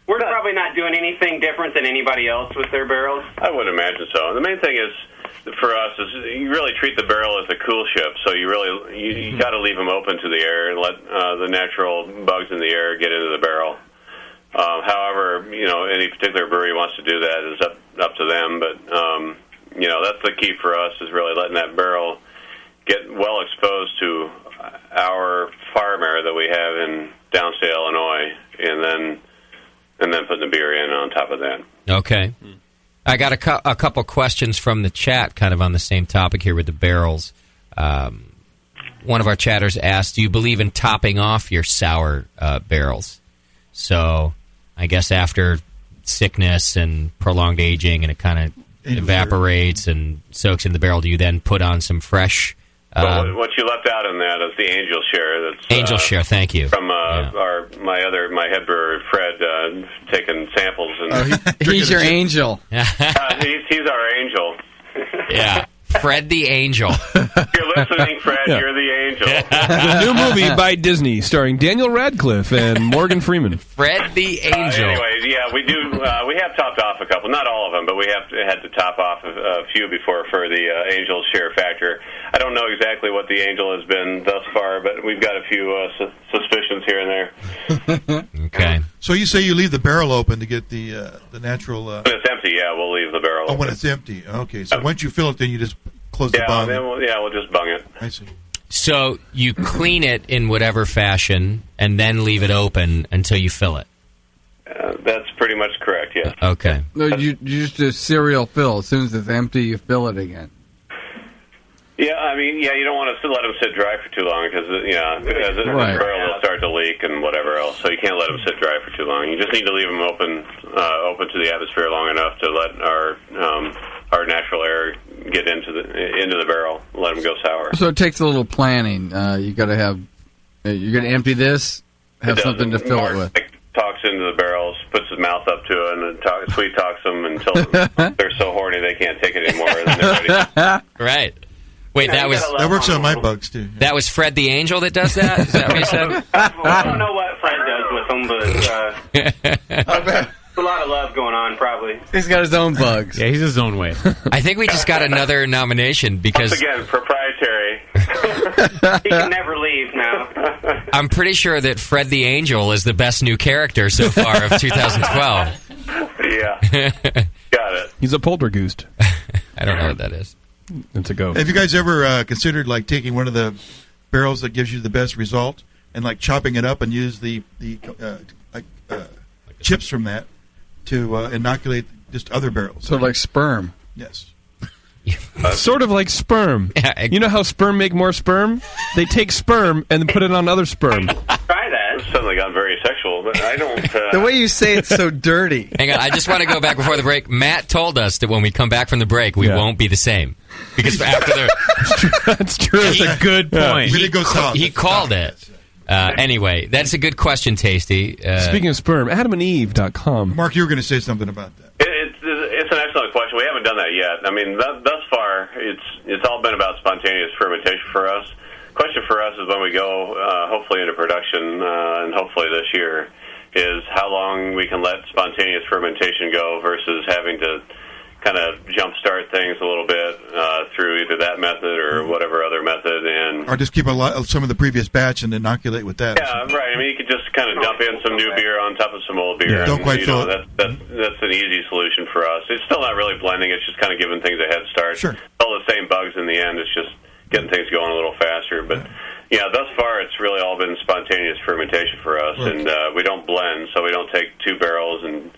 We're probably not doing anything different than anybody else with their barrels. I would imagine so. The main thing is, for us is you really treat the barrel as a cool ship. So you got to leave them open to the air and let the natural bugs in the air get into the barrel. However, any particular brewery wants to do that is up to them. But that's the key for us is really letting that barrel get well exposed to our farm air that we have in downstate Illinois, and then putting the beer in on top of that. Okay. I got a couple questions from the chat kind of on the same topic here with the barrels. One of our chatters asked, do you believe in topping off your sour barrels? So I guess after sickness and prolonged aging and it kind of evaporates and soaks in the barrel, do you then put on some fresh... Well, what you left out in that is the Angel Share. That's Angel Share, thank you. From my head brewer Fred, taking samples and he's your angel. He's our angel. Yeah, Fred the Angel. If you're listening, Fred, you're the angel. The new movie by Disney starring Daniel Radcliffe and Morgan Freeman. Fred the Angel. Anyways, yeah, we do. We have topped off a couple, not all of them, but we had to top off a few before for the Angel Share factor. I don't know exactly what the Angel has been thus far, but we've got a few suspicions here and there. Okay. So you say you leave the barrel open to get the natural... When it's empty, yeah, we'll leave the barrel open. when it's empty. Okay, so once you fill it, then you just close the bung. We'll just bung it. I see. So you clean it in whatever fashion and then leave it open until you fill it? That's pretty much correct, yes. Okay. No, you just do serial fill. As soon as it's empty, you fill it again. Yeah, you don't want to let them sit dry for too long because, the barrel will start to leak and whatever else. So you can't let them sit dry for too long. You just need to leave them open to the atmosphere long enough to let our natural air get into the barrel, and let them go sour. So it takes a little planning. You got to have. You're going to empty this. Have something to fill it with. Talks into the barrels, puts his mouth up to it, and sweet talks them until they're so horny they can't take it anymore. And then they're ready. Right. Wait, that works on my bugs too. That was Fred the Angel that does that? Is that what you said? I don't know what Fred does with them, but a lot of love going on, probably. He's got his own bugs. Yeah, he's his own way. I think we just got another nomination because... Once again, proprietary. He can never leave now. I'm pretty sure that Fred the Angel is the best new character so far of 2012. Yeah. Got it. He's a poltergeist. I don't know what that is. It's a ghost. Have you guys ever considered taking one of the barrels that gives you the best result and chopping it up and use the chips from that to inoculate just other barrels? So like sperm. Yes. Sort of like sperm. Yeah, you know how sperm make more sperm? They take sperm and then put it on other sperm. Try that. It's suddenly gone very sexual, but I don't... The way you say it's so dirty. Hang on, I just want to go back before the break. Matt told us that when we come back from the break, we won't be the same. Because after the... That's true. That's a good point. He called it. Anyway, that's a good question, Tasty. Speaking of sperm, adamandeve.com. Mark, you were going to say something about that. It's an excellent question. We haven't done that yet. Thus far, it's all been about spontaneous fermentation for us. Question for us is when we go, hopefully into production, and hopefully this year, is how long we can let spontaneous fermentation go versus having to kind of jumpstart things a little bit through either that method or whatever other method, or just keep some of the previous batch and inoculate with that. Yeah, right. You could just kind of dump in some new beer on top of some old beer. Yeah, don't quite fill it. That's an easy solution for us. It's still not really blending. It's just kind of giving things a head start. Sure. All the same bugs in the end. It's just getting things going a little faster. But thus far it's really all been spontaneous fermentation for us, and we don't blend, so we don't take two barrels and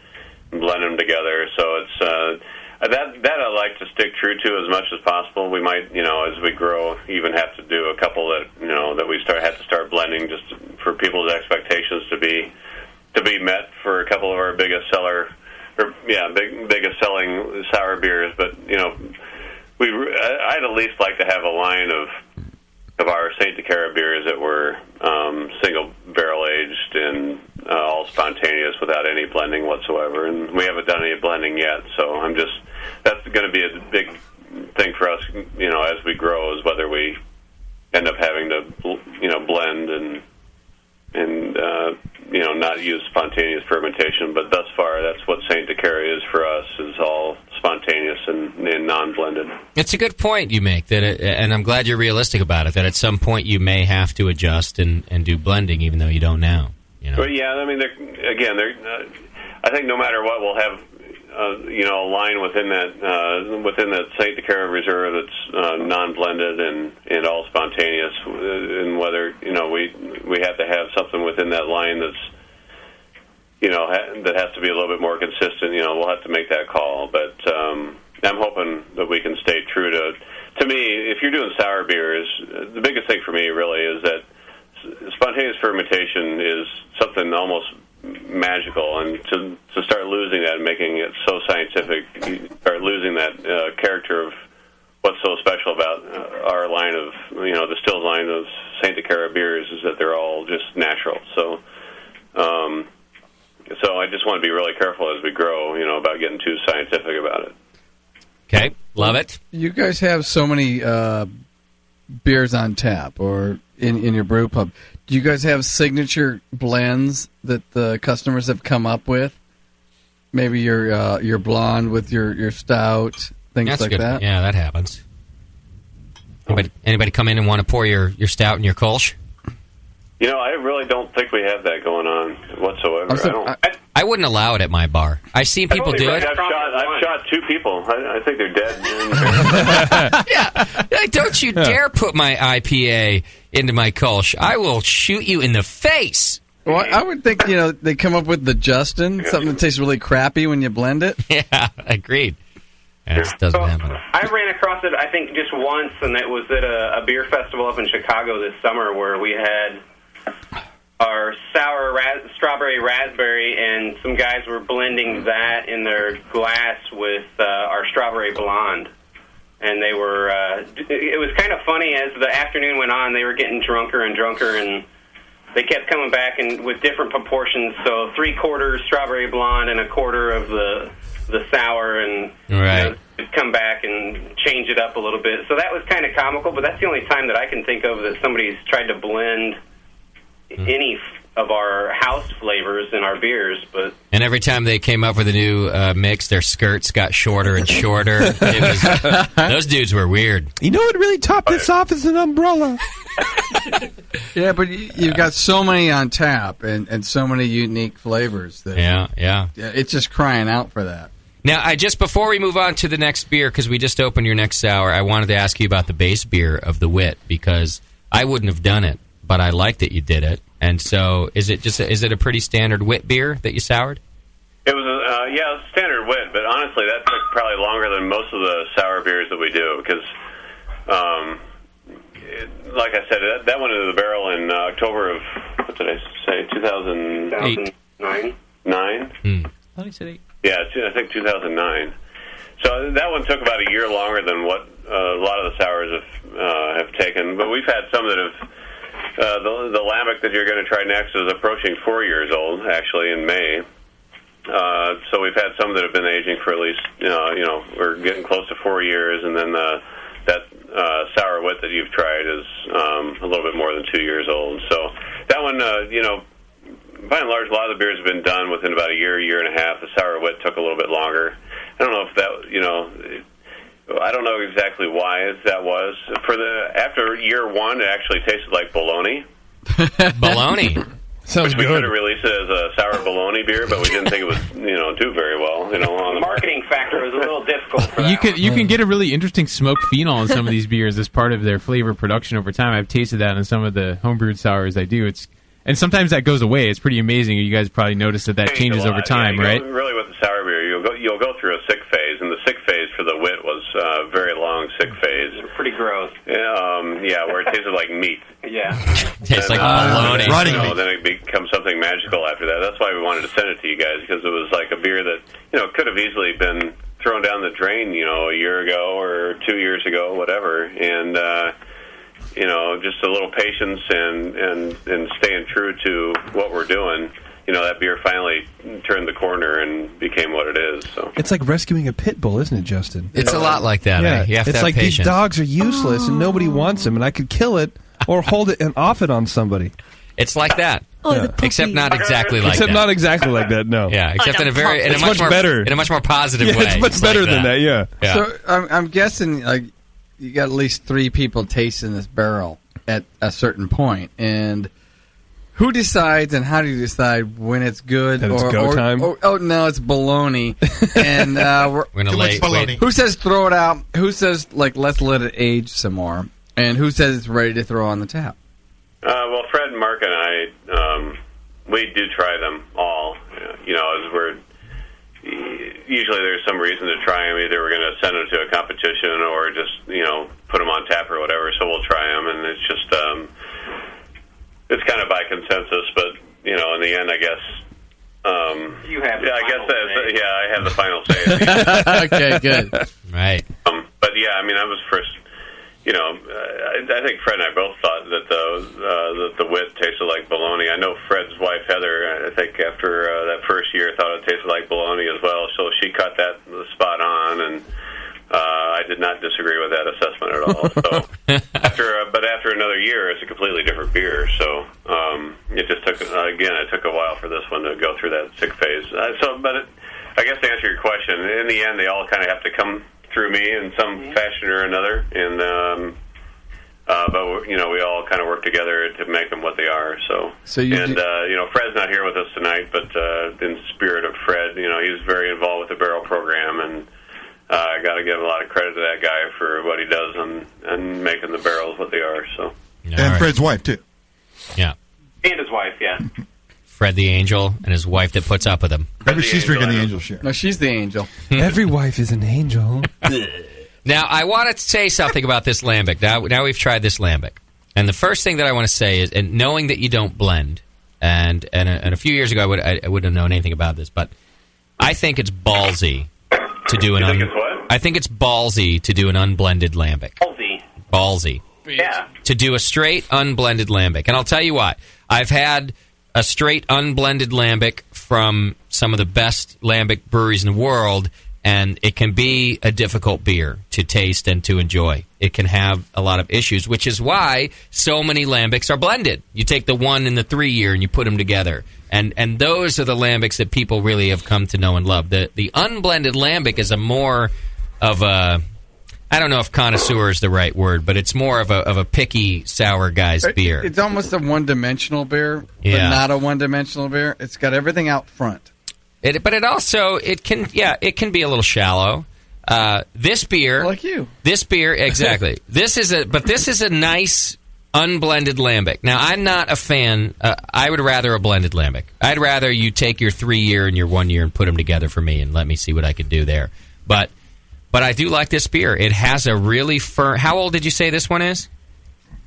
blend them together. So it's. That I like to stick true to as much as possible. We might, as we grow, even have to do a couple that that we have to start blending just for people's expectations to be met for a couple of our biggest biggest selling sour beers. But I'd at least like to have a line of our Saint DeCara beers that were single barrel aged and all spontaneous without any blending whatsoever, and we haven't done any blending yet. So that's going to be a big thing for us, as we grow, is whether we end up having to blend and not use spontaneous fermentation. But thus far, that's what Saint DeCara is for us, is all spontaneous and non-blended. blended. It's a good point you make, and I'm glad you're realistic about it, that at some point you may have to adjust and do blending, even though you don't now. Well, yeah, I mean, I think no matter what, we'll have a line within that St. Decara Reserve that's non-blended and all spontaneous, and whether we have to have something within that line that's that has to be a little bit more consistent. We'll have to make that call, but I'm hoping that we can stay true to me. If you're doing sour beers, the biggest thing for me really is that spontaneous fermentation is something almost magical, and to start losing that and making it so scientific, you start losing that character of what's so special about our line of the distilled line of St. Decara beers is that they're all just natural. So I just want to be really careful as we grow, about getting too scientific about it. Okay, love it. You guys have so many beers on tap or in your brew pub. Do you guys have signature blends that the customers have come up with? Maybe your blonde with your stout, things That's like good. that? Yeah, that happens. Anybody come in and want to pour your stout in your Kolsch? I really don't think we have that going on whatsoever. I wouldn't allow it at my bar. I've seen people do it. I've shot 2 people. I think they're dead. Yeah, don't you dare put my IPA into my Kolsch. I will shoot you in the face. Well, I would think, they come up with the Justin, something that tastes really crappy when you blend it. Yeah, agreed. That doesn't happen. I ran across it, I think, just once, and it was at a beer festival up in Chicago this summer where we had our sour strawberry raspberry, and some guys were blending that in their glass with our strawberry blonde. And they were, it was kind of funny as the afternoon went on, they were getting drunker and drunker, and they kept coming back and with different proportions. So 3/4 strawberry blonde and 1/4 of the sour, and right. Come back and change it up a little bit. So that was kind of comical, but that's the only time that I can think of that somebody's tried to blend any of our house flavors in our beers. And every time they came up with a new mix, their skirts got shorter and shorter. Those dudes were weird. You know what really topped this off is an umbrella. Yeah, but you've got so many on tap and so many unique flavors. That Yeah, it's just crying out for that. Now, just before we move on to the next beer, because we just opened your next sour, I wanted to ask you about the base beer of the Wit, because I wouldn't have done it, but I liked that you did it. And so, is it a pretty standard Wit beer that you soured? It was a standard Wit, but honestly, that took probably longer than most of the sour beers that we do, because, like I said, that went into the barrel in October of, what did I say, 2008? 9? I thought he said 8. Yeah, I think 2009. So that one took about a year longer than what a lot of the sours have taken. But we've had some that have. The Lambic that you're going to try next is approaching 4 years old, actually, in May. So we've had some that have been aging for at least, we're getting close to 4 years, and then that sour Wit that you've tried is a little bit more than 2 years old. So that one, by and large, a lot of the beers have been done within about a year and a half. The sour Wit took a little bit longer. I don't know if that, I don't know exactly why that was. After year 1, it actually tasted like bologna. Bologna. Sounds we good. could have released it as a sour bologna beer, but we didn't think it would, do very well. On the marketing factor was a little difficult for that. You can get a really interesting smoked phenol in some of these beers as part of their flavor production over time. I've tasted that in some of the homebrewed sours I do. And sometimes that goes away. It's pretty amazing. You guys probably noticed that changes over time, right? Really, with the sour beer, you'll go through a sick phase, and the sick phase for the Wit was a very long sick phase. Pretty gross. Where it tasted like meat. Yeah. Tastes like bologna. So then it becomes something magical after that. That's why we wanted to send it to you guys, because it was like a beer that could have easily been thrown down the drain, a year ago or 2 years ago, whatever, and. Just a little patience and staying true to what we're doing. That beer finally turned the corner and became what it is. So it's like rescuing a pit bull, isn't it, Justin? It's a lot like that. Yeah, You have to it's have like patience. These dogs are useless and nobody wants them, and I could kill it or hold it and off it on somebody. It's like that. Except not exactly like Except that. not exactly like that. No. Yeah, except in a very in a It's much more better in a much more positive Yeah, way. it's much better than that. Yeah. So I'm guessing like you got at least 3 people tasting this barrel at a certain point, and who decides and how do you decide when it's good? That it's go time? Oh no, it's baloney. And we're gonna wait. Who says throw it out? Who says like let's let it age some more? And who says it's ready to throw on the tap? Well, Fred, Mark, and I, we do try them all. You know, as we're usually there's some reason to try them. Either we're going to send them to a competition or just put them on tap or whatever. So we'll try them, and it's just it's kind of by consensus. But in the end, I guess. You have. Yeah, I guess that's. Yeah, I have the final say. Okay, good. Right. But yeah, I mean, I was first. I think Fred and I both thought that the wit tasted like bologna. I know Fred's wife Heather, I think after that first year, thought it tasted like bologna as well. So she caught that spot on, and I did not disagree with that assessment at all. So after another year, it's a completely different beer. So it just took it took a while for this one to go through that sick phase. I guess to answer your question, in the end, they all kind of have to come through me in some fashion or another, and but we all kind of work together to make them what they are. So Fred's not here with us tonight, but in the spirit of Fred, he's very involved with the barrel program, and I got to give a lot of credit to that guy for what he does and making the barrels what they are. So and Fred's wife too. Yeah, and his wife. Yeah. Fred the Angel and his wife that puts up with him. Maybe she's drinking the angel share. No, she's the angel. Every wife is an angel. Now, I want to say something about this lambic. Now we've tried this lambic. And the first thing that I want to say is, and knowing that you don't blend, and a few years ago I wouldn't have known anything about this, but I think it's ballsy to do an I think it's ballsy to do an unblended lambic. Ballsy. Yeah. To do a straight unblended lambic. And I'll tell you what. I've had a straight unblended lambic from some of the best lambic breweries in the world, and it can be a difficult beer to taste and to enjoy. It can have a lot of issues, which is why so many lambics are blended. You take the 1 and the 3 year and you put them together, and those are the lambics that people really have come to know and love. The unblended lambic is a more of a, I don't know if connoisseur is the right word, but it's more of a picky sour guy's beer. It's almost a one-dimensional beer, but not a one-dimensional beer. It's got everything out front. But it also it can be a little shallow. This beer, like you. This beer, exactly. This is a nice unblended lambic. Now, I'm not a fan. I would rather a blended lambic. I'd rather you take your 3 year and your 1 year and put them together for me and let me see what I could do there. But I do like this beer. It has a really firm. How old did you say this one is?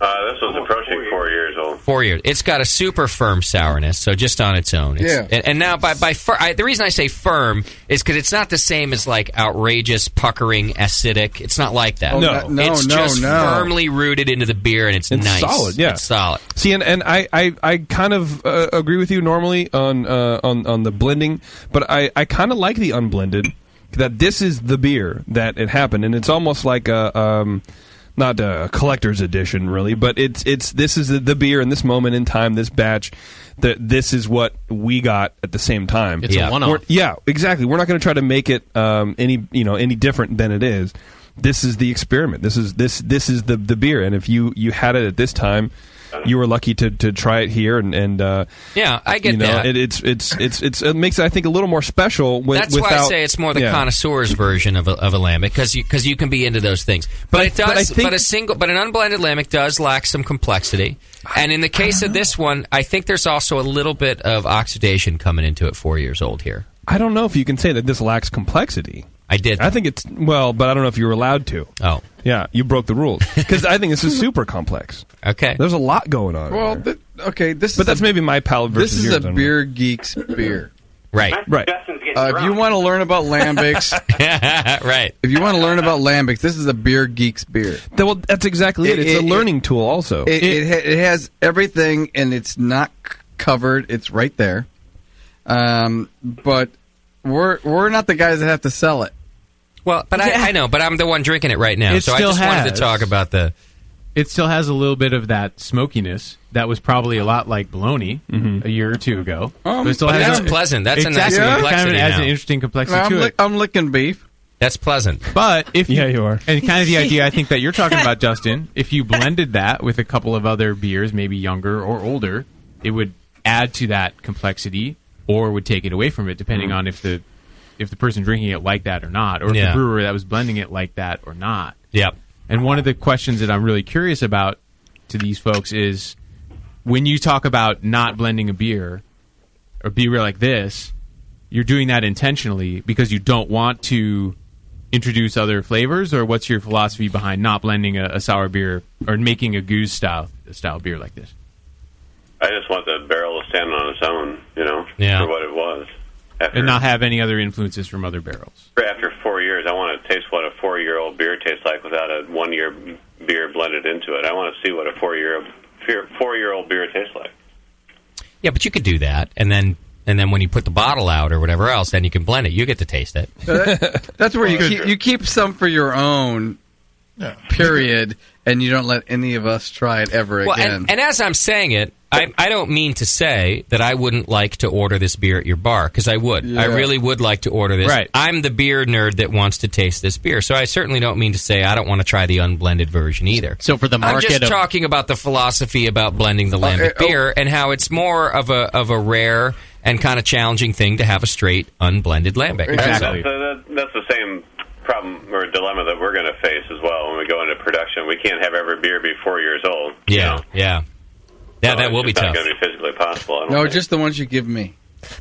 This was approaching 4 years old. 4 years. It's got a super firm sourness, so just on its own. And now, the reason I say firm is because it's not the same as like outrageous, puckering, acidic. It's not like that. It's just firmly rooted into the beer, and it's nice. Solid, yeah. It's solid. See, and I kind of agree with you normally on the blending, but I kind of like the unblended. That this is the beer that it happened, and it's almost like a not a collector's edition, really, but this is the beer in this moment in time, this batch. This is what we got at the same time. It's a one-off. Yeah, exactly. We're not going to try to make it any different than it is. This is the experiment. This is the beer, and if you had it at this time, you were lucky to try it here, and yeah, I get that. It makes it, I think, a little more special. That's why I say it's more the connoisseur's version of a lambic, because you can be into those things. But it does. But an unblended lambic does lack some complexity, and in the case of this one, I think there's also a little bit of oxidation coming into it. 4 years old here. I don't know if you can say that this lacks complexity. I did. I think it's but I don't know if you were allowed to. Oh, yeah, you broke the rules because I think this is super complex. Okay, there's a lot going on. Well, that's maybe my palate versus yours. This is a beer geek's beer. Right. If you want to learn about lambics, right. If you want to learn about lambics, this is a beer geek's beer. Well, that's exactly it. It's a learning tool, also. It has everything, and it's not covered. It's right there. But we're not the guys that have to sell it. Well, but I know, but I'm the one drinking it right now, so I just wanted to talk about the it still has a little bit of that smokiness that was probably a lot like bologna a year or two ago. But it still has that's pleasant. That's exactly, a nice complexity kind of adds now. an interesting complexity to it. I'm licking beef. That's pleasant. But if you are. And kind of the idea I think that you're talking about, Justin, if you blended that with a couple of other beers, maybe younger or older, it would add to that complexity or would take it away from it, depending on if the person drinking it liked that or not, or if the brewer that was blending it liked that or not. Yep. And one of the questions that I'm really curious about to these folks is when you talk about not blending a beer or beer like this, you're doing that intentionally because you don't want to introduce other flavors, or what's your philosophy behind not blending a sour beer or making a goose style beer like this? I just want the barrel to stand on its own, for what it was. And not have any other influences from other barrels. After 4 years, I want to taste what a 4-year-old beer tastes like without a 1-year beer blended into it. I want to see what a 4-year-old beer tastes like. Yeah, but you could do that, and then when you put the bottle out or whatever else, then you can blend it. You get to taste it. That's where you keep some for your own, period, and you don't let any of us try it ever again. And as I'm saying it, I don't mean to say that I wouldn't like to order this beer at your bar, because I would. Yeah. I really would like to order this. Right. I'm the beer nerd that wants to taste this beer, so I certainly don't mean to say I don't want to try the unblended version either. So for the market, I'm just talking about the philosophy about blending the lambic beer and how it's more of a rare and kind of challenging thing to have a straight unblended lambic. Exactly. That's the same problem or dilemma that we're going to face as well when we go into production. We can't have every beer be 4 years old. Yeah. Yeah, that will be tough. It's not going to be physically possible. I don't No, think. just the ones you give me.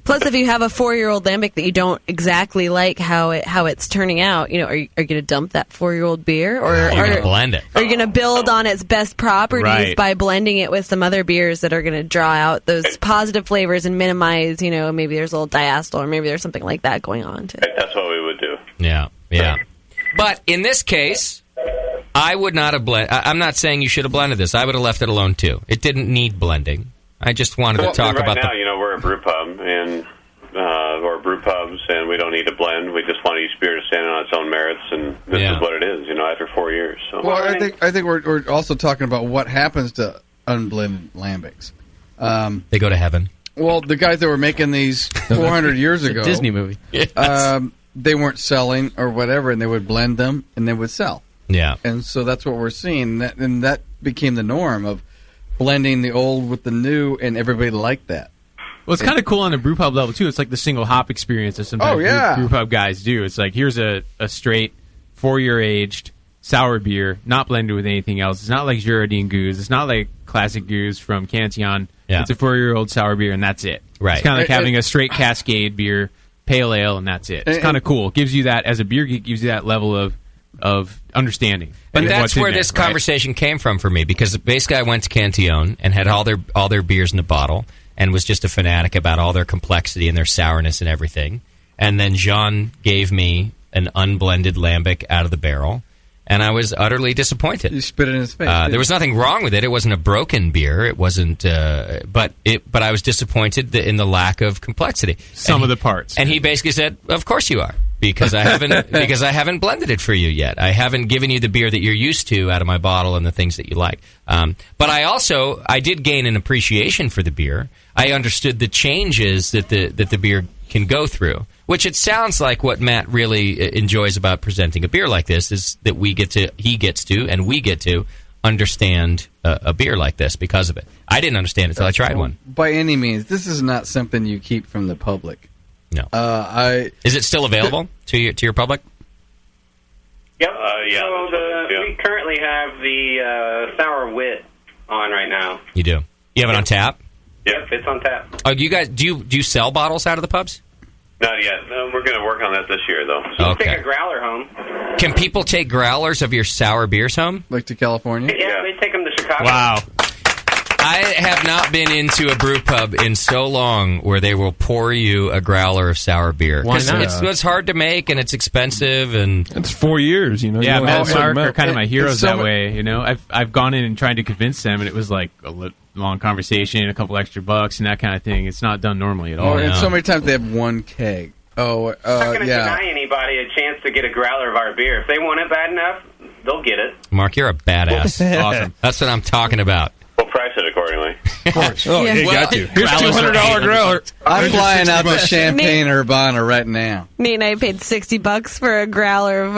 Plus, if you have a 4-year-old lambic that you don't exactly like how it's turning out, are you going to dump that 4-year-old beer, or you're going to blend it? Are you going to build on its best properties Right. by blending it with some other beers that are going to draw out those positive flavors and minimize, maybe there's a little diacetyl or maybe there's something like that going on too. That's what we would do. Yeah. But in this case, I would not have blended. I'm not saying you should have blended this. I would have left it alone too. It didn't need blending. I just wanted to talk right about now, we're a brew pub, and or brew pubs, and we don't need to blend. We just want each beer to stand on its own merits, and this is what it is. After 4 years. So. Well, I think we're also talking about what happens to unblended lambics. They go to heaven. Well, the guys that were making these 400 years ago, Disney movie. Yes. They weren't selling or whatever, and they would blend them and they would sell. Yeah. And so that's what we're seeing, and that became the norm of blending the old with the new, and everybody liked that. Well, it's kind of cool on a brew pub level too. It's like the single hop experience that sometimes brew pub guys do. It's like, here's a straight 4-year aged sour beer, not blended with anything else. It's not like Girardin Goose. It's not like classic Goose from Cantillon. Yeah. It's a 4-year-old sour beer, and that's it. Right. It's kind of like having a straight Cascade beer, pale ale, and that's it. It's kind of cool. It gives you that, as a beer geek, gives you that level of understanding. But that's where this conversation came from for me, because basically I went to Cantillon and had all their beers in a bottle and was just a fanatic about all their complexity and their sourness and everything. And then Jean gave me an unblended lambic out of the barrel, and I was utterly disappointed. You spit it in his face. There was nothing wrong with it. It wasn't a broken beer. It wasn't. But I was disappointed in the lack of complexity. Some of the parts. And he basically said, "Of course you are, because I haven't blended it for you yet. I haven't given you the beer that you're used to out of my bottle and the things that you like." But I did gain an appreciation for the beer. I understood the changes that the beer can go through, which it sounds like what Matt really enjoys about presenting a beer like this is that we get to understand a beer like this because of it. I didn't understand it until I tried one. By any means, this is not something you keep from the public. No. Is it still available to your public? Yep. We currently have the Sour Wit on right now. You do. You have it on tap? Yep, it's on tap. Oh, you guys, do you sell bottles out of the pubs? Not yet. We're going to work on that this year, though. Okay. Take a growler home. Can people take growlers of your sour beers home? Like to California? Yeah, they take them to Chicago. Wow. I have not been into a brew pub in so long where they will pour you a growler of sour beer. Why not? It's hard to make, and it's expensive, and it's 4 years. Yeah, you Matt and Mark Mark are kind of my heroes that way. I've gone in and tried to convince them, and it was like a long conversation, a couple extra bucks, and that kind of thing. It's not done normally at all. And so many times they have one keg. Not going to deny anybody a chance to get a growler of our beer. If they want it bad enough, they'll get it. Mark, you're a badass. Awesome. That's what I'm talking about. We'll price it accordingly. Of course. Oh, you got to. Here's $200 growler. I'm flying out the $60. Champagne Urbana right now. Nate and I paid $60 for a growler of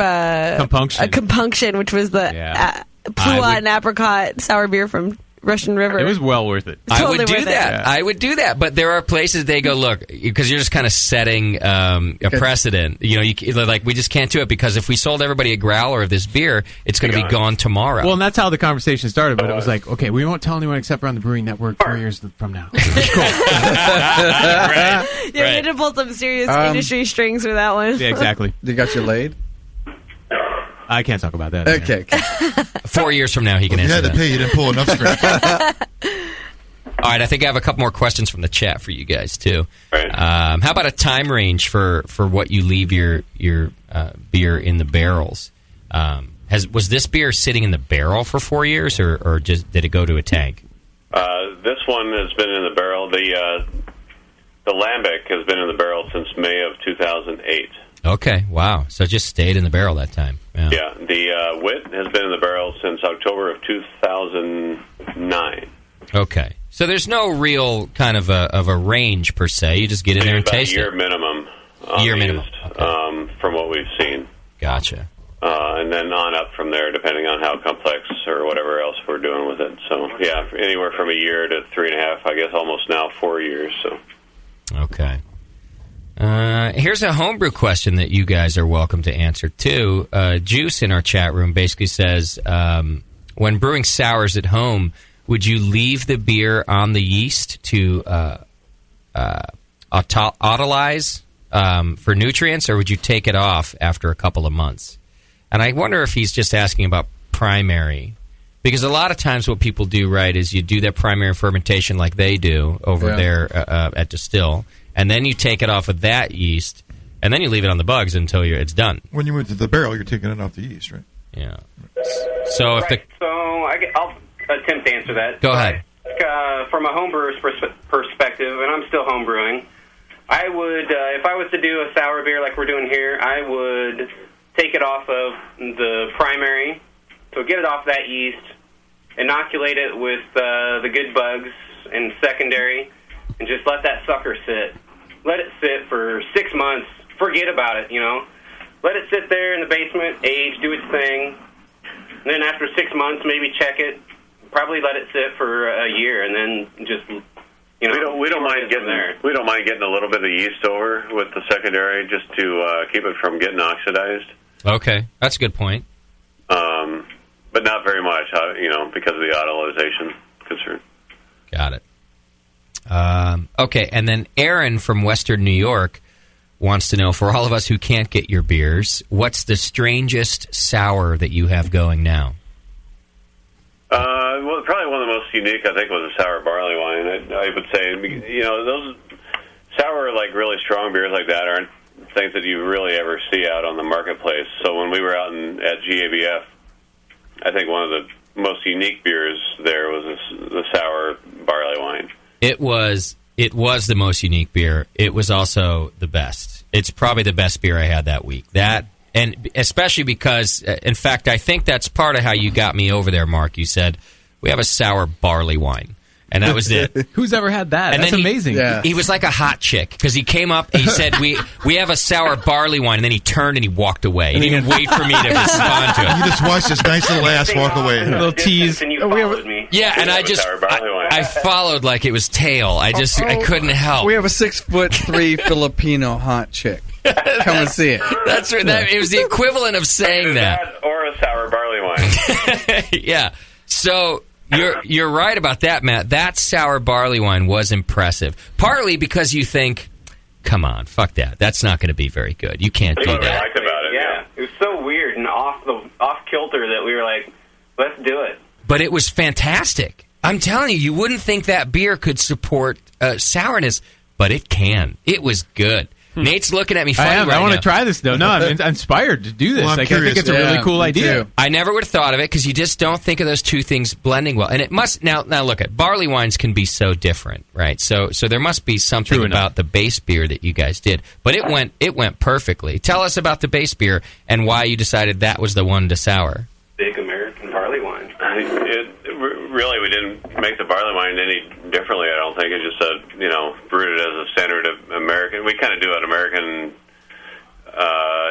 compunction, which was the Pluot and apricot sour beer from Russian River. It was well worth it. I Totally would do worth it. that. Yeah. I would do that. But there are places they go, look, because you're just kind of setting a precedent. You know, like we just can't do it because if we sold everybody a growler of this beer, it's going to be gone tomorrow. Well, and that's how the conversation started. But it was like, okay, we won't tell anyone except for on the Brewing Network 4 years from now. Cool. Yeah, we had to pull some serious industry strings for that one. Yeah, exactly. You got your laid? I can't talk about that. Okay. 4 years from now, he can You answer had to that. pay. You didn't pull enough strings. All right, I think I have a couple more questions from the chat for you guys too. How about a time range for what you leave your beer in the barrels? Was this beer sitting in the barrel for 4 years, or just did it go to a tank? This one has been in the barrel. The Lambic has been in the barrel since May of 2008. Okay, wow. So it just stayed in the barrel that time. Yeah, the Wit has been in the barrel since October of 2009. Okay. So there's no real kind of a range per se. You just get in there and About taste a year it. minimum. Year minimum. From what we've seen. Gotcha. And then on up from there, depending on how complex or whatever else we're doing with it. So, yeah, anywhere from a year to 3.5, I guess almost now 4 years. So. Okay. Here's a homebrew question that you guys are welcome to answer, too. Juice in our chat room basically says, when brewing sours at home, would you leave the beer on the yeast to autolyze for nutrients, or would you take it off after a couple of months? And I wonder if he's just asking about primary. Because a lot of times what people do, right, is you do that primary fermentation like they do over there at Destihl, and then you take it off of that yeast, and then you leave it on the bugs until it's done. When you move to the barrel, you're taking it off the yeast, right? Yeah. So if I'll attempt to answer that. Go ahead. From a homebrewer's perspective, and I'm still homebrewing, I would, if I was to do a sour beer like we're doing here, I would take it off of the primary, so get it off that yeast, inoculate it with the good bugs and secondary, and just let that sucker sit. Let it sit for 6 months. Forget about it, you know. Let it sit there in the basement, age, do its thing. And then after 6 months, maybe check it. Probably let it sit for a year, and then just, you know. We don't mind getting there. We don't mind getting a little bit of yeast over with the secondary just to keep it from getting oxidized. Okay, that's a good point. But not very much, you know, because of the autolyzation concern. Got it. Okay, and then Aaron from Western New York wants to know, for all of us who can't get your beers, what's the strangest sour that you have going now? Well, probably one of the most unique, I think, was a sour barley wine. I would say, you know, those sour, like really strong beers like that aren't things that you really ever see out on the marketplace. So when we were out at GABF, I think one of the most unique beers there was the sour barley wine. It was the most unique beer. It was also the best. It's probably the best beer I had that week. That, and especially because, in fact, I think that's part of how you got me over there, Mark. You said, we have a sour barley wine. And that was it. Who's ever had that? And that's then amazing. He was like a hot chick because he came up and he said, we have a sour barley wine. And then he turned and he walked away. He didn't even wait for me to respond to it. You just watched this nice little ass walk away. A little tease. And you followed me. Yeah, and I followed like it was tail. I couldn't help. We have a 6'3" Filipino hot chick. Come and see it. That's right. It was the equivalent of saying that. Or a sour barley wine. Yeah. So you're right about that, Matt. That sour barley wine was impressive. Partly because you think, come on, fuck that. That's not going to be very good. You can't do that. Liked about it, yeah. It was so weird and off kilter that we were like, let's do it. But it was fantastic. I'm telling you, you wouldn't think that beer could support sourness, but it can. It was good. Nate's looking at me funny I want to try this, though. No, I'm inspired to do this. Well, I think it's a really cool idea. Too. I never would have thought of it because you just don't think of those two things blending well. And it must now look at barley wines can be so different, right? So there must be something about the base beer that you guys did. But it went perfectly. Tell us about the base beer and why you decided that was the one to sour. The really, we didn't make the barley wine any differently. I don't think it just brewed it as a standard of American. We kind of do an American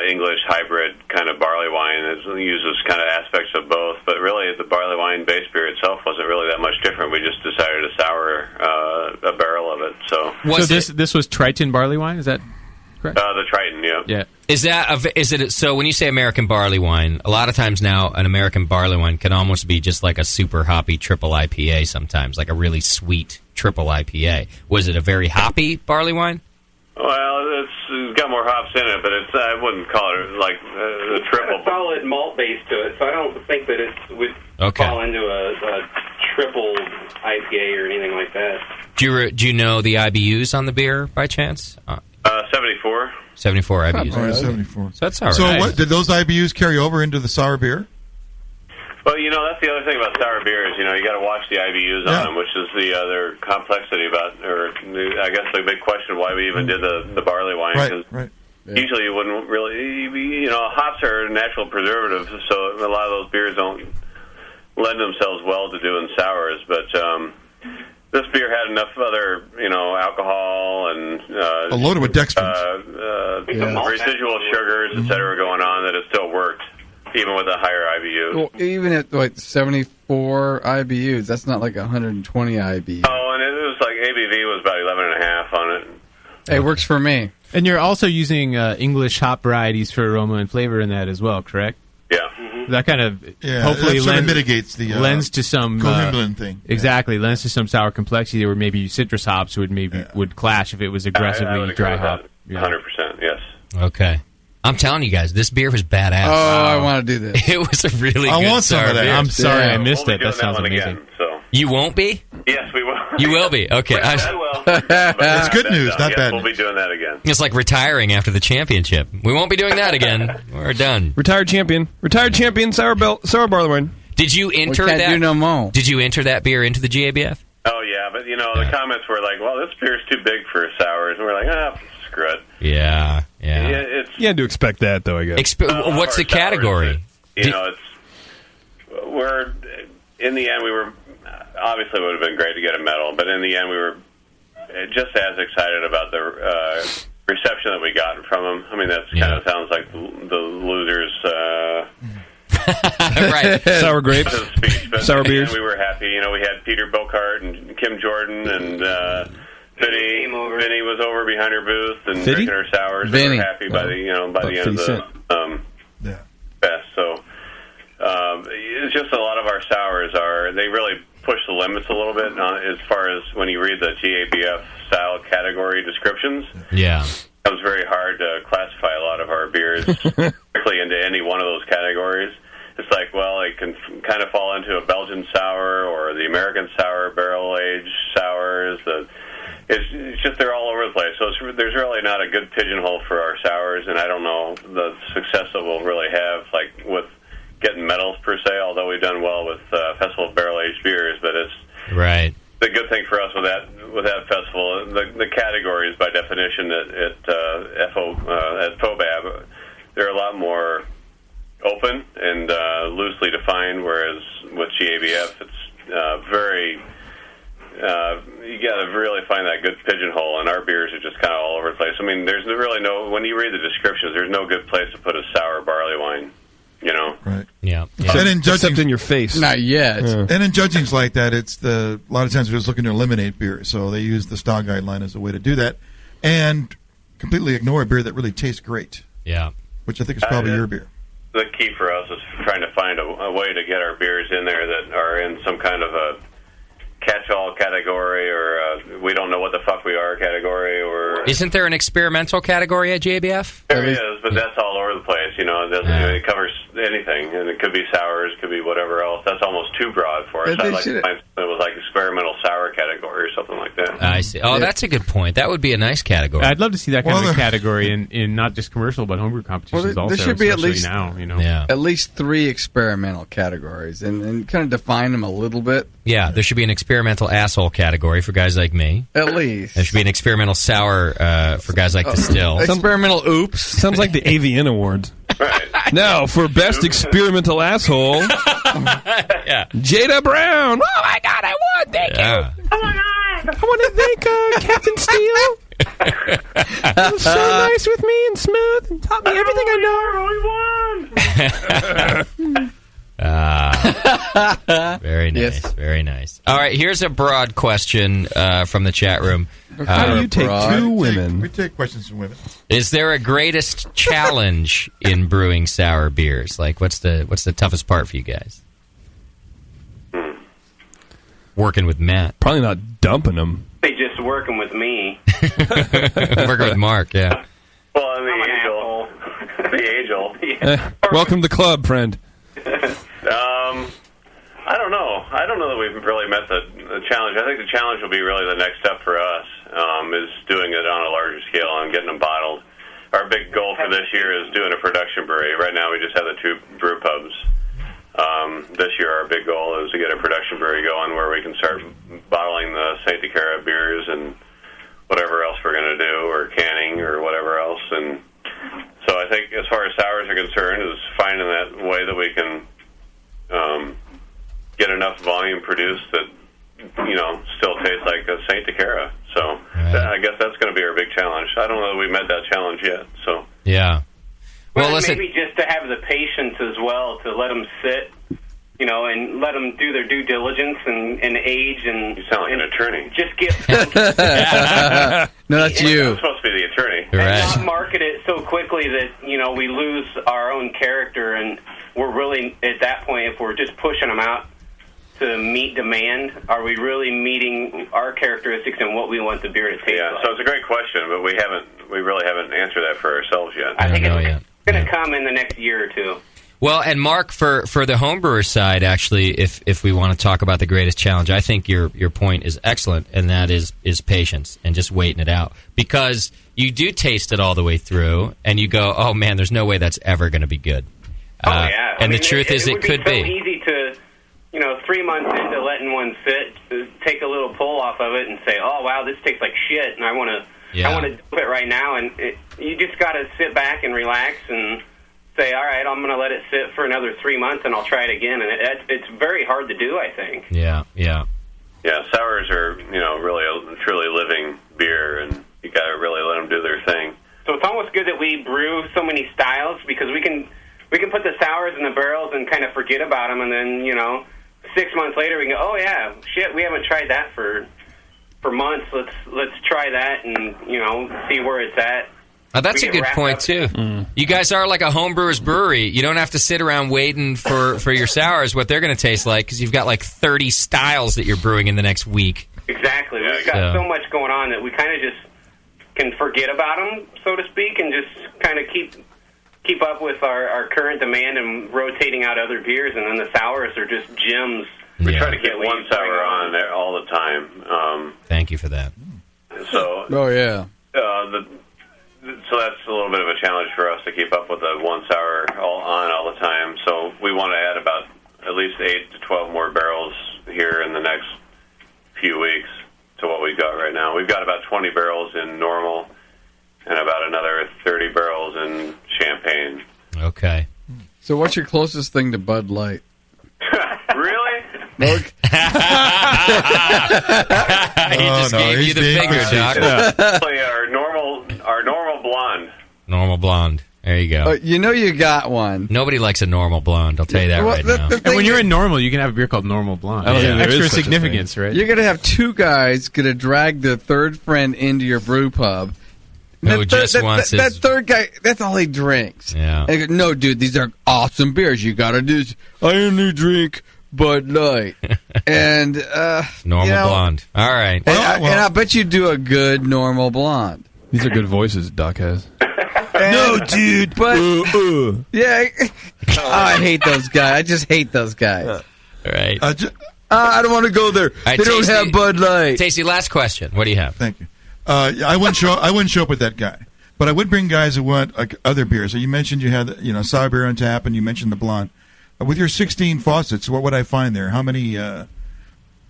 English hybrid kind of barley wine. It uses kind of aspects of both, but really the barley wine base beer itself wasn't really that much different. We just decided to sour a barrel of it. So this was Triton barley wine, is that correct? The Triton, yeah. Yeah. Is it so when you say American barley wine, a lot of times now an American barley wine can almost be just like a super hoppy triple IPA sometimes, like a really sweet triple IPA. Was it a very hoppy barley wine? Well, it's got more hops in it, but I wouldn't call it like the triple. It's got a solid malt base to it, so I don't think that it would fall into a triple IPA or anything like that. Do you know the IBUs on the beer by chance? 74. 74 IBUs. Oh, 74. So that's all right. So what, did those IBUs carry over into the sour beer? Well, that's the other thing about sour beers. You got to watch the IBUs on them, which is the other complexity about, or I guess the big question why we even did the barley wine. Right. Yeah. Usually you wouldn't really, hops are natural preservatives, so a lot of those beers don't lend themselves well to doing sours. But this beer had enough other, alcohol and loaded with dextrins, residual sugars, etc., going on that it still worked. Even with a higher IBU. Well, even at 74 IBUs, that's not like 120 IBU. Oh, and it was like ABV was about 11.5 on it. Hey, it works for me. And you're also using English hop varieties for aroma and flavor in that as well, correct? Yeah. Mm-hmm. That kind of hopefully mitigates the lends to some cohimbulin thing. Exactly, lends to some sour complexity where maybe citrus hops would clash if it was aggressively dry hop. 100%, yes. Okay. I'm telling you guys, this beer was badass. Oh, I want to do this. It was a really good want some of that. beer. I'm sorry I missed it. That sounds amazing. Again, so. You won't be? Yes, we will. You will be. Okay. I will. That's good news, not yes, bad we'll be doing that again. It's like retiring after the championship. We won't be doing that again. We're done. Retired champion, sour barley wine. Did you enter we can't that? Do no more. Did you enter that beer into the GABF? Oh yeah, but the comments were like, "Well, this beer's too big for sours," and we're like, screw it. Yeah. You had to expect that, though, I guess. What's the category? We're in the end, we were obviously it would have been great to get a medal, but in the end, we were just as excited about the reception that we got from them. I mean, that kind of sounds like the losers. Right. Sour grapes. Speech, but sour beers. We were happy. We had Peter Bocart and Kim Jordan and. Vinny was over behind her booth and drinking her sours. We were happy by the end of the fest. So it's just a lot of our sours they really push the limits a little bit as far as when you read the GABF style category descriptions. Yeah, it was very hard to classify a lot of our beers directly into any one of those categories. It's like, well, it can kind of fall into a Belgian sour or the American sour, barrel-aged sours. It's just they're all over the place. So there's really not a good pigeonhole for our sours, and I don't know the success that we'll really have, like with getting medals per se. Although we've done well with Festival of Barrel Aged Beers, but it's right. The good thing for us with that festival, the categories by definition at FOBAB, they're a lot more open and loosely defined, whereas with GABF, it's very. You got to really find that good pigeonhole, and our beers are just kind of all over the place. I mean, there's really when you read the descriptions, there's no good place to put a sour barley wine, Right. Yeah. And in judging, except in your face. Not yet. Yeah. And in judgings like that, a lot of times they're just looking to eliminate beer, so they use the style guideline as a way to do that, and completely ignore a beer that really tastes great. Yeah. Which I think is probably your beer. The key for us is trying to find a way to get our beers in there that are in some kind of a catch-all category, or we don't know what the fuck we are category, or isn't there an experimental category at GABF? There is, but that's all over the place. It covers anything, and it could be sours, could be whatever else. That's almost too broad for us. I'd like to find something that was like experimental sour category or something like that. I see. Oh, that's a good point. That would be a nice category. I'd love to see that kind of a category in not just commercial but homebrew competitions also. There should be at least at least 3 experimental categories, and kind of define them a little bit. Yeah, there should be an experimental asshole category for guys like me. At least. There should be an experimental sour for guys like Destihl. Experimental oops. Sounds like the AVN Awards. Now, for best experimental asshole, Jada Brown. Oh, my God, I won. Thank you. Oh, my God. I want to thank Captain Steele. He was so nice with me and smooth and taught me everything I know. Very nice. Yes. Very nice. All right, here's a broad question from the chat room. How do you take two women? We take questions from women. Is there a greatest challenge in brewing sour beers? Like, what's the toughest part for you guys? Working with Matt. Probably not dumping them. They just working with me. Working with Mark, yeah. Well, I'm the angel. The angel. Welcome to the club, friend. I don't know. I don't know that we've really met the challenge. I think the challenge will be really the next step for us, is doing it on a larger scale and getting them bottled. Our big goal for this year is doing a production brewery. Right now we just have the 2 brew pubs. This year our big goal is to get a production brewery going where we can start bottling the Santa Clara beers and whatever else we're going to do, or canning or whatever else. And so I think as far as sours are concerned, is finding that way that we can get enough volume produced that, still tastes like a Santa Clara. So I guess that's going to be our big challenge. I don't know that we met that challenge yet. So yeah. Well, maybe just to have the patience as well to let them sit, and let them do their due diligence and age. And you sound like an attorney. Just get No, that's you. I'm supposed to be the attorney. And not market it so quickly that we lose our own character, and we're really at that point, if we're just pushing them out to meet demand, are we really meeting our characteristics and what we want the beer to taste like? So it's a great question, but we really haven't answered that for ourselves yet. I think it's going to come in the next year or two. Well, and Mark, for the homebrewer side, actually, if we want to talk about the greatest challenge, I think your point is excellent, and that is patience and just waiting it out. Because you do taste it all the way through, and you go, oh, man, there's no way that's ever going to be good. Yeah. And the truth is it could be. It would be so easy to, 3 months into letting one sit, to take a little pull off of it and say, oh, wow, this tastes like shit, and I want to do it right now. And you just got to sit back and relax and say, all right, I'm going to let it sit for another 3 months, and I'll try it again. And it's very hard to do, I think. Yeah. Yeah, sours are, really a truly living beer, and you got to really let them do their thing. So it's almost good that we brew so many styles, because we can put the sours in the barrels and kind of forget about them, and then, 6 months later we can go, oh, yeah, shit, we haven't tried that for months. Let's try that and, see where it's at. Oh, that's a good point, too. You guys are like a homebrewer's brewery. You don't have to sit around waiting for your sours, what they're going to taste like, because you've got like 30 styles that you're brewing in the next week. Exactly. We've got so much going on that we kind of just can forget about them, so to speak, and just kind of keep up with our current demand and rotating out other beers, and then the sours are just gems. We try to keep one sour on there all the time. Thank you for that. So, so that's a little bit of a challenge for us to keep up with the one sour all the time. So we want to add about at least 8 to 12 more barrels here in the next few weeks to what we've got right now. We've got about 20 barrels in normal and about another 30 barrels in champagne. Okay. So what's your closest thing to Bud Light? Really? He just gave you the finger, Doc. Play our normal blonde. Normal blonde. There you go. You got one. Nobody likes a normal blonde, I'll tell you that right now. And when you're in normal, you can have a beer called Normal Blonde. Extra significance, right? You're going to have 2 guys going to drag the third friend into your brew pub. That third guy, that's all he drinks. Yeah. And no, dude, these are awesome beers. You got to do this. I only drink Bud Light. And, Normal blonde. All right. And I bet you do a good normal blonde. These are good voices Doc has. No, dude. But, yeah. I hate those guys. I just hate those guys. Right. I don't want to go there. Right, they don't have Bud Light. Tasty, last question. What do you have? Thank you. I wouldn't show up with that guy, but I would bring guys who want other beers. So you mentioned you had sour beer on tap, and you mentioned the blonde. With your 16 faucets, what would I find there? How many?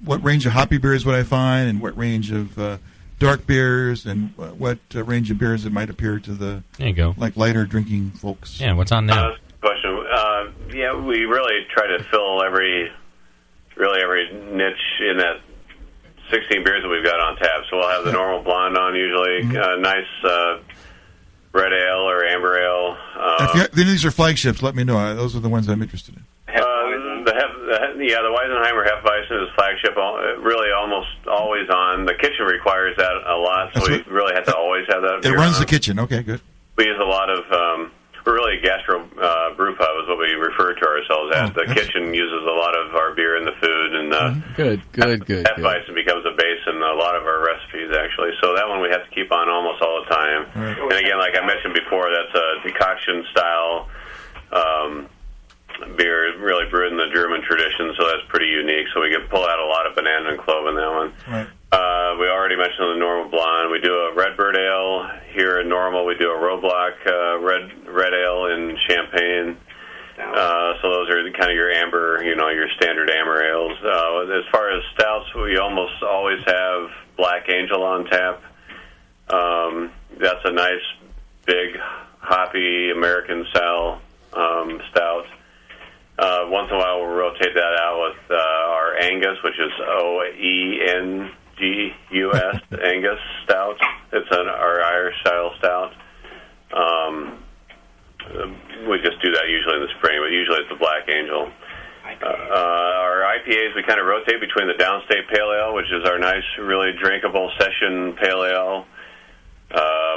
What range of hoppy beers would I find, and what range of dark beers and what range of beers it might appeal to the there you go, like lighter drinking folks. Yeah, what's on there? Question. Yeah, we really try to fill every niche in that 16 beers that we've got on tap. So we'll have the normal blonde on usually, nice red ale or amber ale. If these are flagships, let me know. Those are the ones I'm interested in. The Weisenheimer Hefeweizen is flagship, really almost always on. The kitchen requires that a lot, so we really have to always have that. It runs the kitchen. Okay, good. We use a lot of, we're really a gastro brew pub is what we refer to ourselves as. The kitchen uses a lot of our beer in the food, and good. Hefeweizen becomes a base in a lot of our recipes, actually. So that one we have to keep on almost all the time. Right. And again, like I mentioned before, that's a decoction style beer, really brewed in the German tradition, so that's pretty unique. So we can pull out a lot of banana and clove in that one. Right. We already mentioned the normal blonde. We do a Redbird ale here in normal. We do a Roblox red ale in Champagne. So those are kind of your amber, your standard amber ales. As far as stouts, we almost always have Black Angel on tap. That's a nice, big, hoppy American style stout. Once in a while, we'll rotate that out with our Angus, which is OENGUS, Angus stout. It's our Irish style stout. We just do that usually in the spring, but usually it's the Black Angel. Our IPAs, we kind of rotate between the Downstate Pale Ale, which is our nice, really drinkable session pale ale.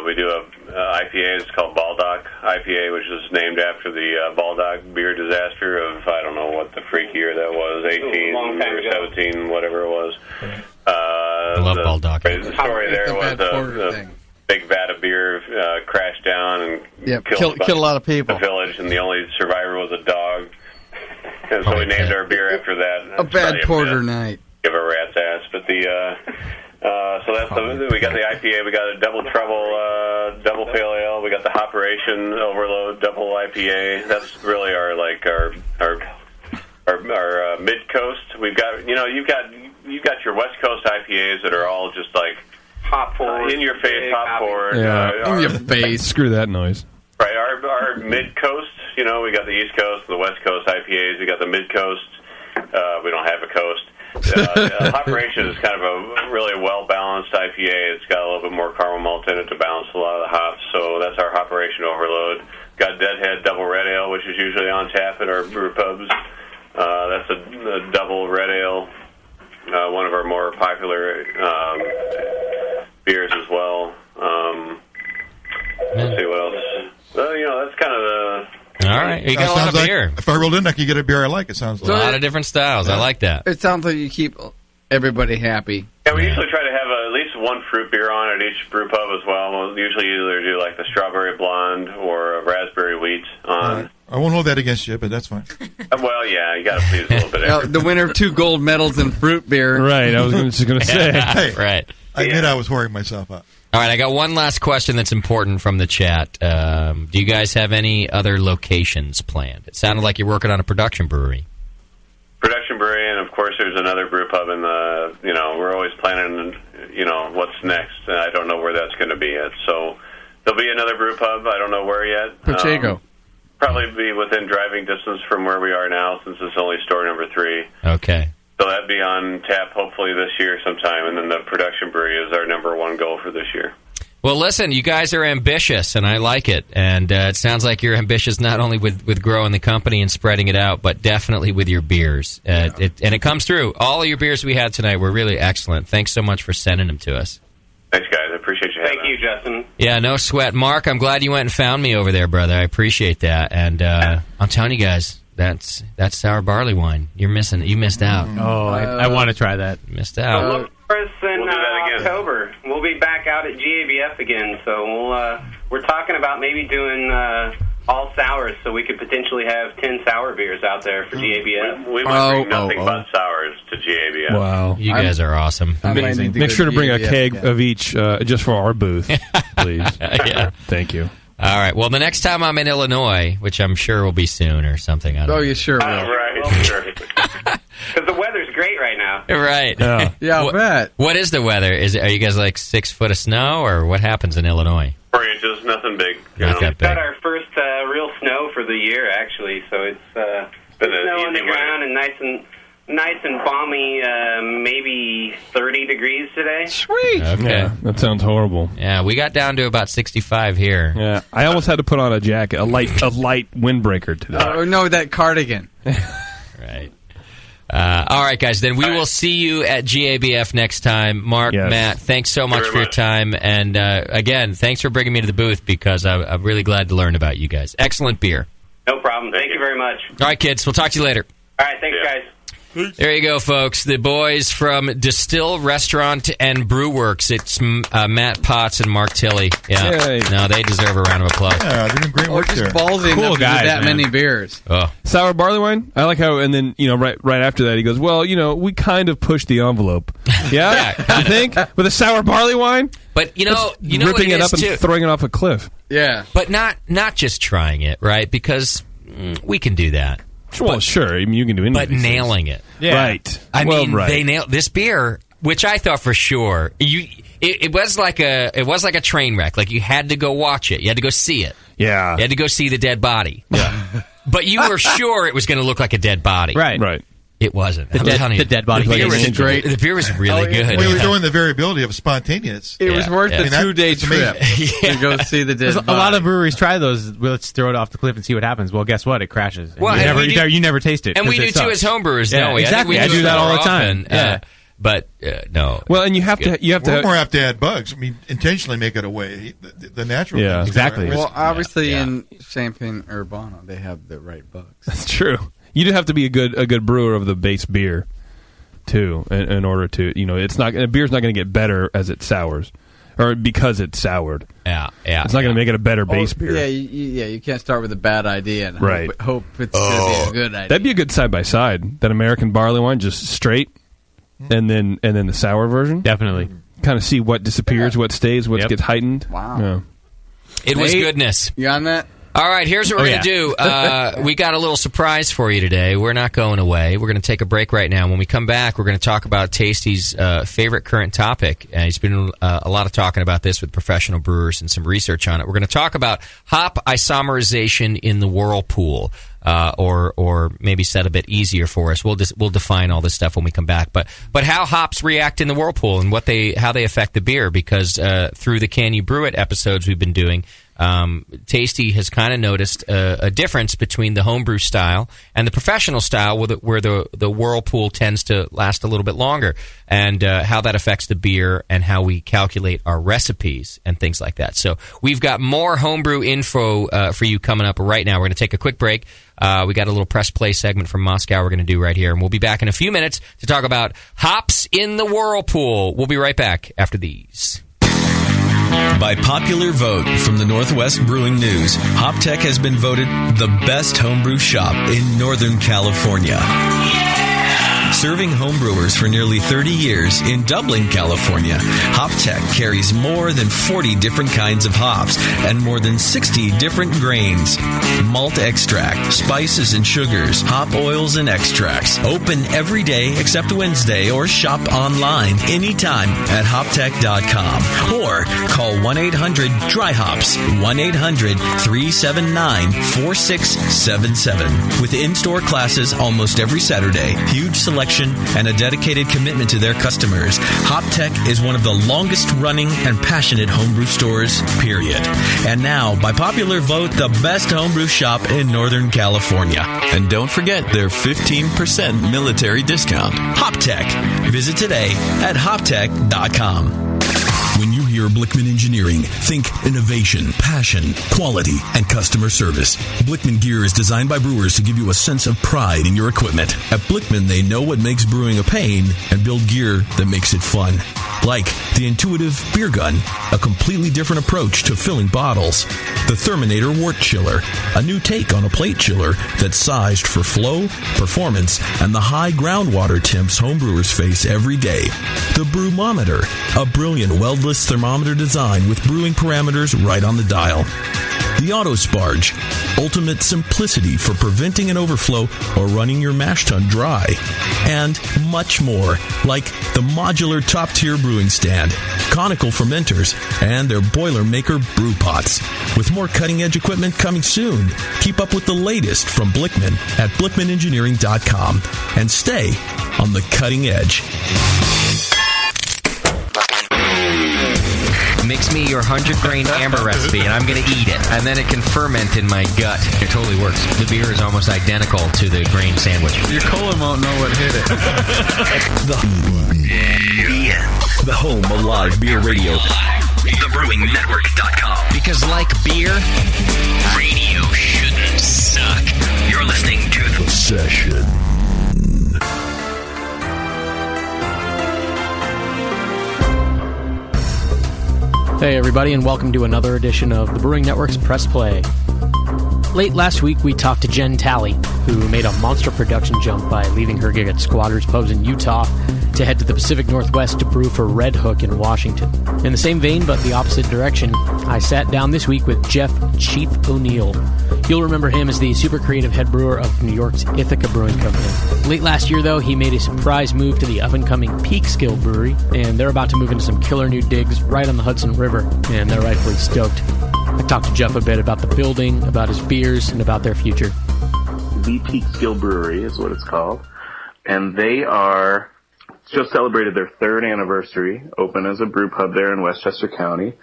We do a IPA, it's called Baldock IPA, which is named after the Baldock beer disaster of, I don't know what the freak year that was, 18 or 17, whatever it was. I love Baldock. The story there was a big vat of beer crashed down and killed a lot of people. The village, and the only survivor was a dog. And so we named our beer after that. A bad porter night. Give a rat's ass. But so that's we got the IPA, we got a double double pale ale, we got the Operation Overload double IPA. That's really our mid coast. We've got you've got your West Coast IPAs that are all just like hop forward, in your face, hop forward, in your face. Screw that noise. Right, our mid coast. We got the East Coast and the West Coast IPAs. We got the mid coast. We don't have a coast. Operation is kind of a really well-balanced IPA. It's got a little bit more caramel malt in it to balance a lot of the hops, so that's our Operation Overload. Got Deadhead Double Red Ale, which is usually on tap at our brew pubs. That's a double red ale, one of our more popular beers as well. Let's see what else. Well, that's kind of the... All right, you got a lot of beer. If I rolled in, I could get a beer I like. It sounds like a lot of different styles. I like that. It sounds like you keep everybody happy. Yeah, we usually try to have at least one fruit beer on at each brew pub as well. We'll usually either do like the strawberry blonde or a raspberry wheat on. I won't hold that against you, but that's fine. Well, yeah, you got to please a little bit. The winner of 2 gold medals in fruit beer. Right, I was just going to say. Hey, right. I admit I was whoring myself up. All right, I got one last question that's important from the chat. Do you guys have any other locations planned? It sounded like you're working on a production brewery. Production brewery, and of course there's another brew pub in the, we're always planning, what's next. I don't know where that's going to be yet. So there'll be another brew pub. I don't know where yet. Pacheco. Probably be within driving distance from where we are now, since it's only store number 3. Okay. So that'd be on tap hopefully this year sometime, and then the production brewery is our number 1 goal for this year. Well, listen, you guys are ambitious, and I like it. And it sounds like you're ambitious not only with growing the company and spreading it out, but definitely with your beers. And it comes through. All of your beers we had tonight were really excellent. Thanks so much for sending them to us. Thanks, guys. I appreciate you having Thank you, Justin. Yeah, no sweat. Mark, I'm glad you went and found me over there, brother. I appreciate that. And I'm telling you guys, that's sour barley wine. You missed out. Oh, I want to try that. You missed out. Look for us in October. We'll be back out at GABF again, so we're talking about maybe doing all sours, so we could potentially have 10 sour beers out there for GABF. We might bring nothing but sours to GABF. Wow. You guys are awesome. Amazing. Make sure to bring a keg of each just for our booth, please. Yeah. Thank you. All right. Well, the next time I'm in Illinois, which I'm sure will be soon or something. I don't know. You sure will. Right, sure. Because the weather's great right now. Right. Yeah, I bet. What is the weather? Are you guys like 6 foot of snow, or what happens in Illinois? 4 inches, nothing big. Not that We got big. our first real snow for the year, actually. So it's Been an snow on the easy ground and nice and balmy. Maybe 30 degrees today. Sweet. Okay. Yeah, that sounds horrible. Yeah, we got down to about 65 here. Yeah, I almost had to put on a jacket, a light windbreaker today. Or no, that cardigan. Right. All right, guys. Then we will see you at GABF next time. Mark, Matt, thanks so much for your time. And again, thanks for bringing me to the booth because I'm really glad to learn about you guys. Excellent beer. No problem. Thank you very much. All right, kids. We'll talk to you later. All right. Thanks, guys. There you go, folks. The boys from Destihl Restaurant and Brew Works. It's Matt Potts and Mark Tilley. Yeah. Yay. No, they deserve a round of applause. Yeah, they're doing great work just there. ballsy Cool enough to do guys, that man. many beers. Oh. Sour barley wine? I like how, and then, right after that, he goes, well, we kind of pushed the envelope. Yeah? I think? With a sour barley wine? But, you know ripping what it up is, and too? throwing it off a cliff. Yeah. But not just trying it, right? Because we can do that. Well, sure. I mean, you can do anything. But nailing it. Yeah. Right. I mean, right. they nailed this beer, which I thought for sure it was like a train wreck. Like you had to go watch it. You had to go see it. Yeah. You had to go see the dead body. Yeah. But you were sure it was going to look like a dead body. Right. It wasn't. The dead body. The beer was great. The beer was really good. We were doing the variability of spontaneous. It was worth the 2-day trip Yeah. to go see the dead A lot of breweries try those. Well, let's throw it off the cliff and see what happens. Well, guess what? It crashes. And Well, you, and never, we do- you never taste it. And we 'cause do it too sucks. as homebrewers, Yeah, don't we? exactly. I I think we do that all the more time. often, Yeah. But no. Well, and you have to We're have to add bugs. I mean, intentionally make it away. The natural. Yeah, things. exactly. Well, obviously in Champagne Urbana, they have the right bugs. That's true. You do have to be a good brewer of the base beer, too, in order to, it's not, a beer's not going to get better as it sours, or because it's soured. Yeah. It's not going to make it a better base beer. Yeah, you can't start with a bad idea and Right. hope it's going to be a good idea. That'd be a good side by side. That American barley wine, just straight, and then the sour version. Definitely. Kind of see what disappears, what stays, what gets heightened. Wow. Yeah. It was goodness. You on that? All right, here's what we're going to do. We got a little surprise for you today. We're not going away. We're going to take a break right now. When we come back, we're going to talk about Tasty's favorite current topic. He's been a lot of talking about this with professional brewers and some research on it. We're going to talk about hop isomerization in the whirlpool. Or maybe set a bit easier for us. We'll define all this stuff when we come back. But how hops react in the whirlpool and how they affect the beer, because through the Can You Brew It episodes we've been doing, Tasty has kind of noticed a difference between the homebrew style and the professional style, where the whirlpool tends to last a little bit longer, and how that affects the beer and how we calculate our recipes and things like that. So we've got more homebrew info for you coming up right now. We're going to take a quick break. We got a little press play segment from Moscow we're going to do right here, and we'll be back in a few minutes to talk about hops in the whirlpool. We'll be right back after these. By popular vote from the Northwest Brewing News, HopTech has been voted the best homebrew shop in Northern California. Serving homebrewers for nearly 30 years in Dublin, California, HopTech carries more than 40 different kinds of hops and more than 60 different grains, malt extract, spices and sugars, hop oils and extracts. Open every day except Wednesday, or shop online anytime at hoptech.com or call 1-800-DRY-HOPS, 1-800-379-4677. With in-store classes almost every Saturday, huge selection and a dedicated commitment to their customers, HopTech is one of the longest running and passionate homebrew stores, period. And now, by popular vote, the best homebrew shop in Northern California. And don't forget their 15% military discount. HopTech. Visit today at hoptech.com. When you hear Blickman Engineering, think innovation, passion, quality, and customer service. Blickman gear is designed by brewers to give you a sense of pride in your equipment. At Blickman, they know what makes brewing a pain and build gear that makes it fun. Like the intuitive beer gun, a completely different approach to filling bottles. The Therminator Wort Chiller, a new take on a plate chiller that's sized for flow, performance, and the high groundwater temps homebrewers face every day. The Brewmometer, a brilliant weldless thermometer design with brewing parameters right on the dial. The Auto Sparge, ultimate simplicity for preventing an overflow or running your mash tun dry, and much more, like the modular top-tier brewing stand, conical fermenters, and their Boilermaker brew pots. With more cutting-edge equipment coming soon, keep up with the latest from Blickman at blickmanengineering.com and stay on the cutting edge. Mix me your 100-grain amber recipe, and I'm going to eat it. And then it can ferment in my gut. It totally works. The beer is almost identical to the grain sandwich. Your colon won't know what hit it. The home of live beer radio. TheBrewingNetwork.com. Because like beer, radio shouldn't suck. You're listening to The Session. Hey everybody, and welcome to another edition of the Brewing Network's Press Play. Late last week, we talked to Jen Talley, who made a monster production jump by leaving her gig at Squatters Pubs in Utah to head to the Pacific Northwest to brew for Red Hook in Washington. In the same vein, but the opposite direction, I sat down this week with Jeff Chief O'Neill. You'll remember him as the super creative head brewer of New York's Ithaca Brewing Company. Late last year, though, he made a surprise move to the up-and-coming Peekskill Brewery, and they're about to move into some killer new digs right on the Hudson River, and they're rightfully stoked. I talked to Jeff a bit about the building, about his beers, and about their future. The Peekskill Brewery is what it's called, and they are just celebrated their 3rd anniversary, open as a brew pub there in Westchester County.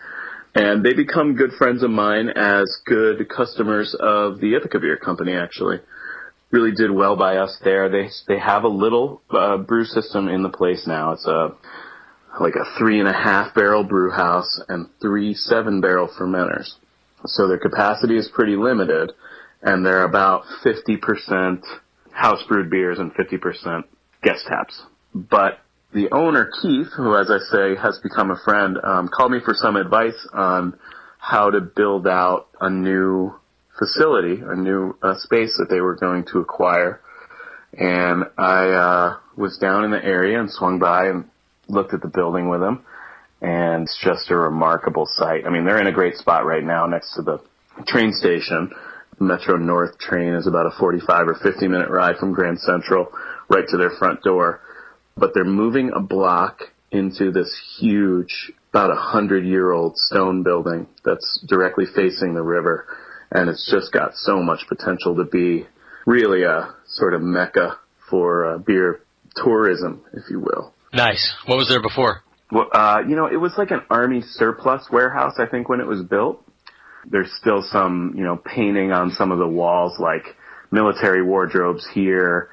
And they become good friends of mine as good customers of the Ithaca Beer Company, actually. Really did well by us there. They have a little brew system in the place now. It's like a 3.5 barrel brew house and 3 7-barrel fermenters. So their capacity is pretty limited, and they're about 50% house brewed beers and 50% guest taps. But the owner, Keith, who, as I say, has become a friend, called me for some advice on how to build out a new facility, a new space that they were going to acquire. And I was down in the area and swung by and looked at the building with him. And it's just a remarkable site. I mean, they're in a great spot right now next to the train station. The Metro North train is about a 45 or 50-minute ride from Grand Central right to their front door. But they're moving a block into this huge, about 100-year-old stone building that's directly facing the river. And it's just got so much potential to be really a sort of mecca for beer tourism, if you will. Nice. What was there before? Well, it was like an Army surplus warehouse, I think, when it was built. There's still some, painting on some of the walls, like military wardrobes here,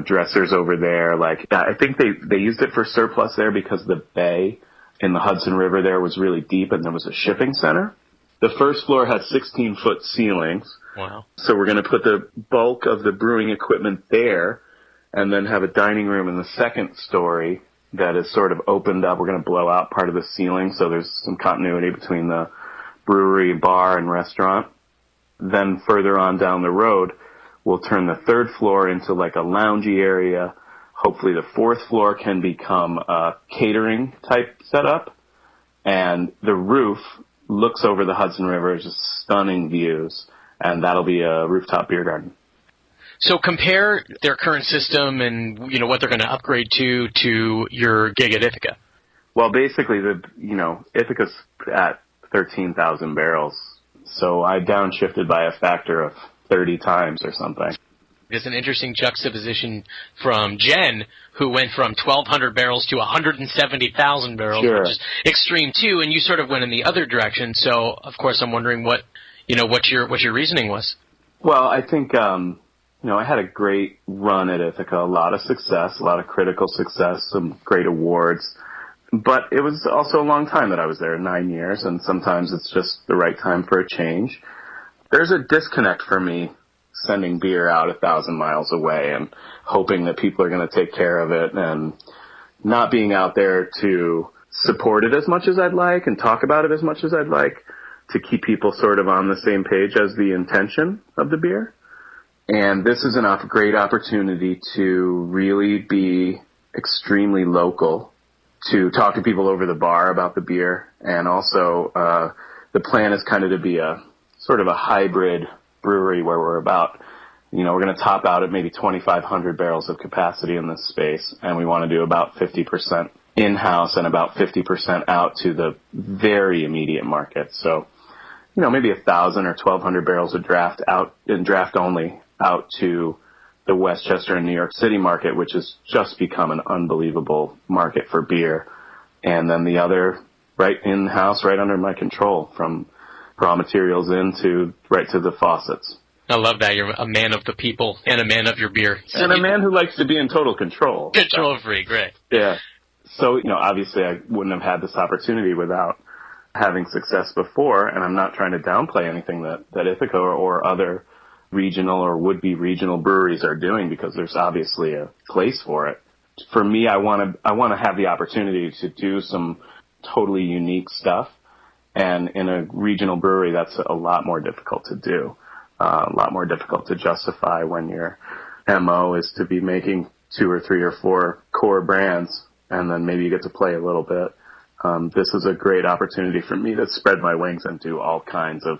dressers over there. Like, I think they used it for surplus there because the bay in the Hudson River there was really deep and there was a shipping center. The first floor had 16-foot ceilings. Wow. So we're going to put the bulk of the brewing equipment there and then have a dining room in the second story that is sort of opened up. We're going to blow out part of the ceiling so there's some continuity between the brewery, bar, and restaurant. Then further on down the road, we'll turn the 3rd floor into like a loungy area. Hopefully the 4th floor can become a catering type setup. And the roof looks over the Hudson River, just stunning views. And that'll be a rooftop beer garden. So compare their current system and, what they're going to upgrade to your gig at Ithaca. Well, basically, Ithaca's at 13,000 barrels. So I downshifted by a factor of 30 times or something. There's an interesting juxtaposition from Jen, who went from 1,200 barrels to 170,000 barrels, Sure. Which is extreme too, and you sort of went in the other direction. So, of course, I'm wondering what your reasoning was. Well, I think, I had a great run at Ithaca, a lot of success, a lot of critical success, some great awards. But it was also a long time that I was there, 9 years, and sometimes it's just the right time for a change. There's a disconnect for me sending beer out 1,000 miles away and hoping that people are going to take care of it and not being out there to support it as much as I'd like and talk about it as much as I'd like to keep people sort of on the same page as the intention of the beer. And this is a great opportunity to really be extremely local, to talk to people over the bar about the beer. And also, the plan is kind of to be a sort of a hybrid brewery where we're about, we're going to top out at maybe 2,500 barrels of capacity in this space, and we want to do about 50% in-house and about 50% out to the very immediate market. So, maybe 1,000 or 1,200 barrels of draft out in draft only out to the Westchester and New York City market, which has just become an unbelievable market for beer. And then the other right in-house, right under my control, from raw materials right to the faucets. I love that. You're a man of the people and a man of your beer. And a man who likes to be in total control. Control freak, right. Yeah. So, obviously I wouldn't have had this opportunity without having success before, and I'm not trying to downplay anything that Ithaca or other regional or would-be regional breweries are doing, because there's obviously a place for it. For me, I want to have the opportunity to do some totally unique stuff, and in a regional brewery, that's a lot more difficult to do, a lot more difficult to justify when your MO is to be making 2 or 3 or 4 core brands, and then maybe you get to play a little bit. This is a great opportunity for me to spread my wings and do all kinds of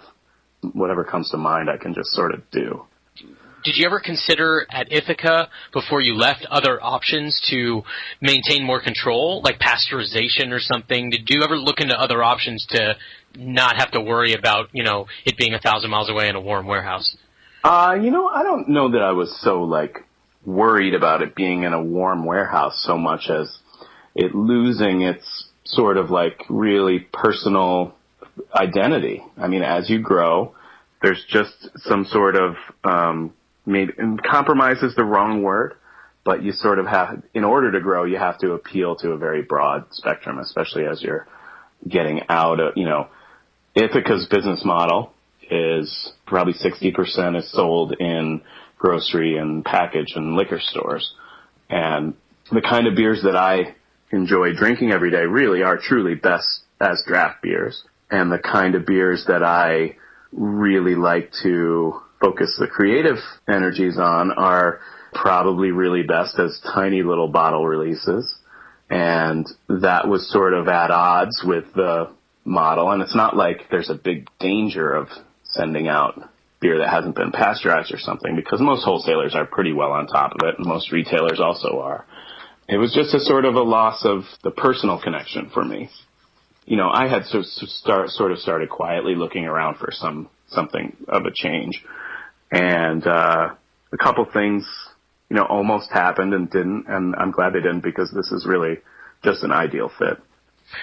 whatever comes to mind. I can just sort of do. Did you ever consider at Ithaca, before you left, other options to maintain more control, like pasteurization or something? Did you ever look into other options to not have to worry about, it being 1,000 miles away in a warm warehouse? I don't know that I was so, worried about it being in a warm warehouse so much as it losing its sort of, really personal identity. I mean, as you grow, there's just some sort of and compromise is the wrong word, but you sort of have, in order to grow, you have to appeal to a very broad spectrum, especially as you're getting out of, Ithaca's business model is probably 60% is sold in grocery and package and liquor stores. And the kind of beers that I enjoy drinking every day really are truly best as draft beers. And the kind of beers that I really like to focus the creative energies on are probably really best as tiny little bottle releases. And that was sort of at odds with the model. And it's not like there's a big danger of sending out beer that hasn't been pasteurized or something, because most wholesalers are pretty well on top of it, and most retailers also are. It was just a sort of a loss of the personal connection for me. I had started quietly looking around for something of a change. And a couple things, almost happened and didn't, and I'm glad they didn't, because this is really just an ideal fit.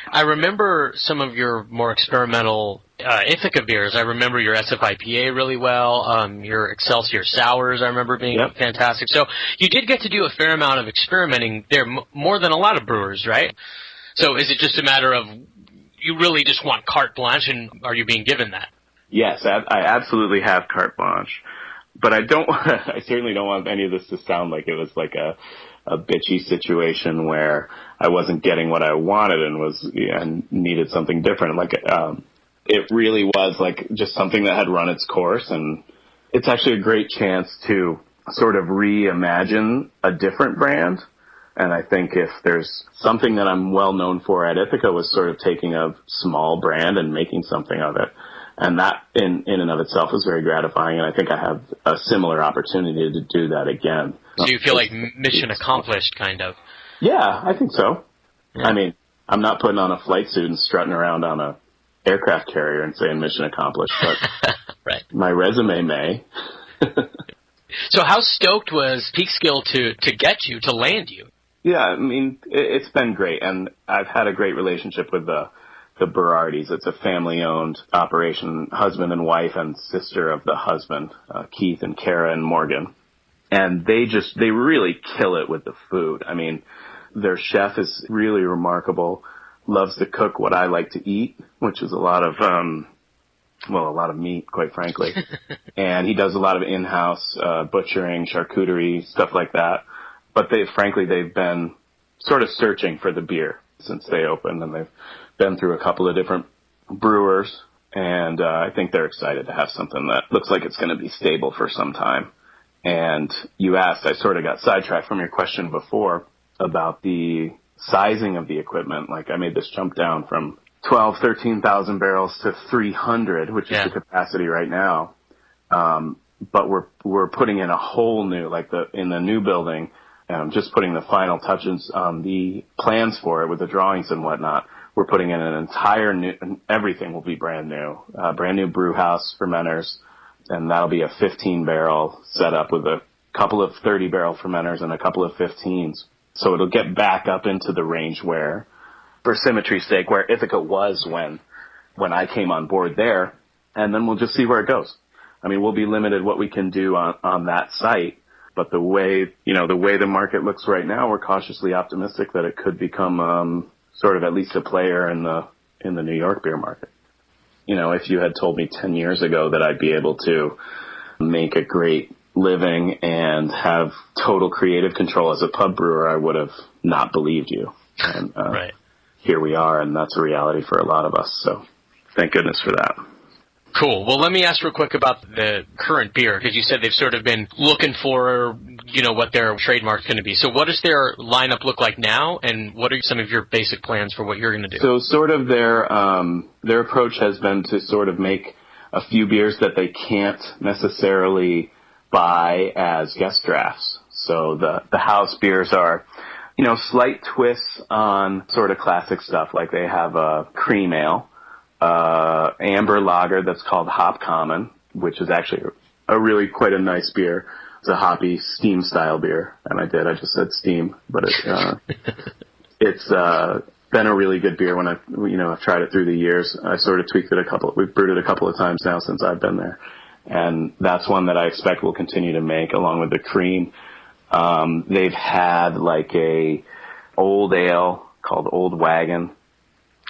I remember some of your more experimental Ithaca beers. I remember your SFIPA really well. Your Excelsior Sours I remember being fantastic. So you did get to do a fair amount of experimenting there, more than a lot of brewers, right? So is it just a matter of you really just want carte blanche, and are you being given that? Yes, I absolutely have carte blanche. But I certainly don't want any of this to sound like it was like a bitchy situation where I wasn't getting what I wanted and needed something different. It really was just something that had run its course, and it's actually a great chance to sort of reimagine a different brand. And I think if there's something that I'm well known for at Ithaca was sort of taking a small brand and making something of it. And that in and of itself is very gratifying, and I think I have a similar opportunity to do that again. So you feel like mission accomplished, kind of? Yeah, I think so. Yeah. I mean, I'm not putting on a flight suit and strutting around on a aircraft carrier and saying mission accomplished, but right. My resume may. So how stoked was Peekskill to get you, to land you? Yeah, I mean, it's been great, and I've had a great relationship with the Berardis. It's a family-owned operation, husband and wife and sister of the husband, Keith and Kara and Morgan. And they really kill it with the food. I mean, their chef is really remarkable, loves to cook what I like to eat, which is a lot of meat, quite frankly. And he does a lot of in-house butchering, charcuterie, stuff like that. But they've been sort of searching for the beer since they opened, and they've been through a couple of different brewers, and I think they're excited to have something that looks like it's going to be stable for some time. And you asked, I sort of got sidetracked from your question before about the sizing of the equipment. I made this jump down from 13,000 barrels to 300, which is the capacity right now. But we're putting in a whole new, in the new building, just putting the final touches on the plans for it with the drawings and whatnot. We're putting in an entire new, everything will be brand new brew house, fermenters, and that'll be a 15-barrel setup with a couple of 30-barrel fermenters and a couple of 15s. So it'll get back up into the range where, for symmetry's sake, where Ithaca was when I came on board there, and then we'll just see where it goes. I mean, we'll be limited what we can do on that site, but the way the market looks right now, we're cautiously optimistic that it could become sort of at least a player in the New York beer market. If you had told me 10 years ago that I'd be able to make a great living and have total creative control as a pub brewer, I would have not believed you. And right. Here we are, and that's a reality for a lot of us. So thank goodness for that. Cool. Well, let me ask real quick about the current beer, because you said they've sort of been looking for, what their trademark's going to be. So what does their lineup look like now, and what are some of your basic plans for what you're going to do? So sort of their approach has been to sort of make a few beers that they can't necessarily buy as guest drafts. So the house beers are, slight twists on sort of classic stuff. Like they have a cream ale, amber lager that's called Hop Common, which is actually a really quite a nice beer. It's a hoppy steam style beer, and I just said steam, but it's been a really good beer when I've tried it through the years. I sort of tweaked it we've brewed it a couple of times now since I've been there, and that's one that I expect we'll continue to make along with the cream. They've had like a old ale called Old Wagon,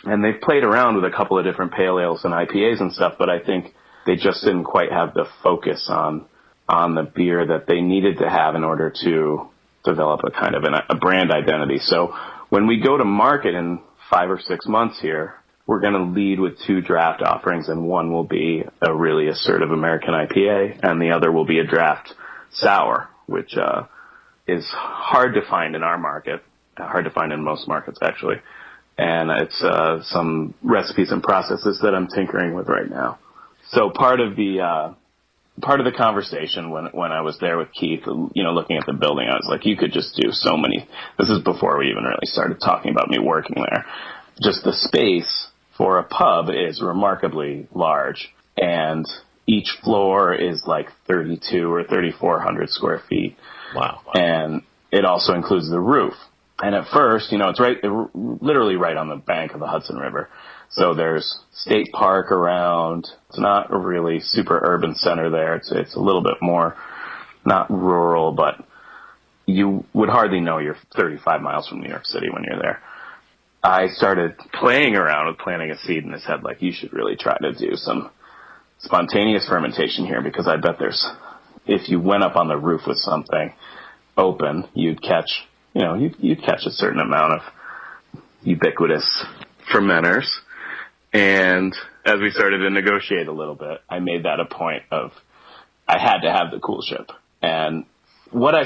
and they've played around with a couple of different pale ales and IPAs and stuff, but I think they just didn't quite have the focus on the beer that they needed to have in order to develop a kind of a brand identity. So when we go to market in 5 or 6 months here, we're going to lead with 2 draft offerings, and one will be a really assertive American IPA, and the other will be a draft sour, which is hard to find in our market, hard to find in most markets actually. And it's some recipes and processes that I'm tinkering with right now. So part of the conversation when I was there with Keith, looking at the building, I was like, you could just do so many. This is before we even really started talking about me working there. Just the space for a pub is remarkably large, and each floor is like 32 or 3,400 square feet. Wow. And it also includes the roof. And at first, it's literally right on the bank of the Hudson River. So there's State Park around. It's not a really super urban center there. It's a little bit more, not rural, but you would hardly know you're 35 miles from New York City when you're there. I started playing around with planting a seed in his head, like, you should really try to do some spontaneous fermentation here, because I bet if you went up on the roof with something open, you'd catch a certain amount of ubiquitous fermenters. And as we started to negotiate a little bit, I made that a point of I had to have the coolship. And what I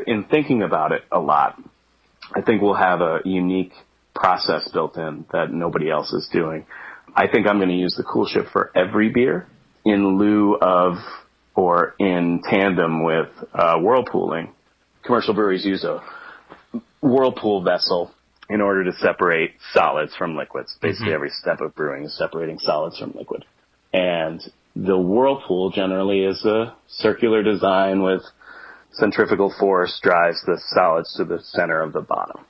in thinking about it a lot, I think we'll have a unique process built in that nobody else is doing. I think I'm going to use the coolship for every beer in lieu of or in tandem with whirlpooling. Commercial breweries use a whirlpool vessel in order to separate solids from liquids. Basically, every step of brewing is separating solids from liquid. And the whirlpool generally is a circular design with centrifugal force drives the solids to the center of the bottom.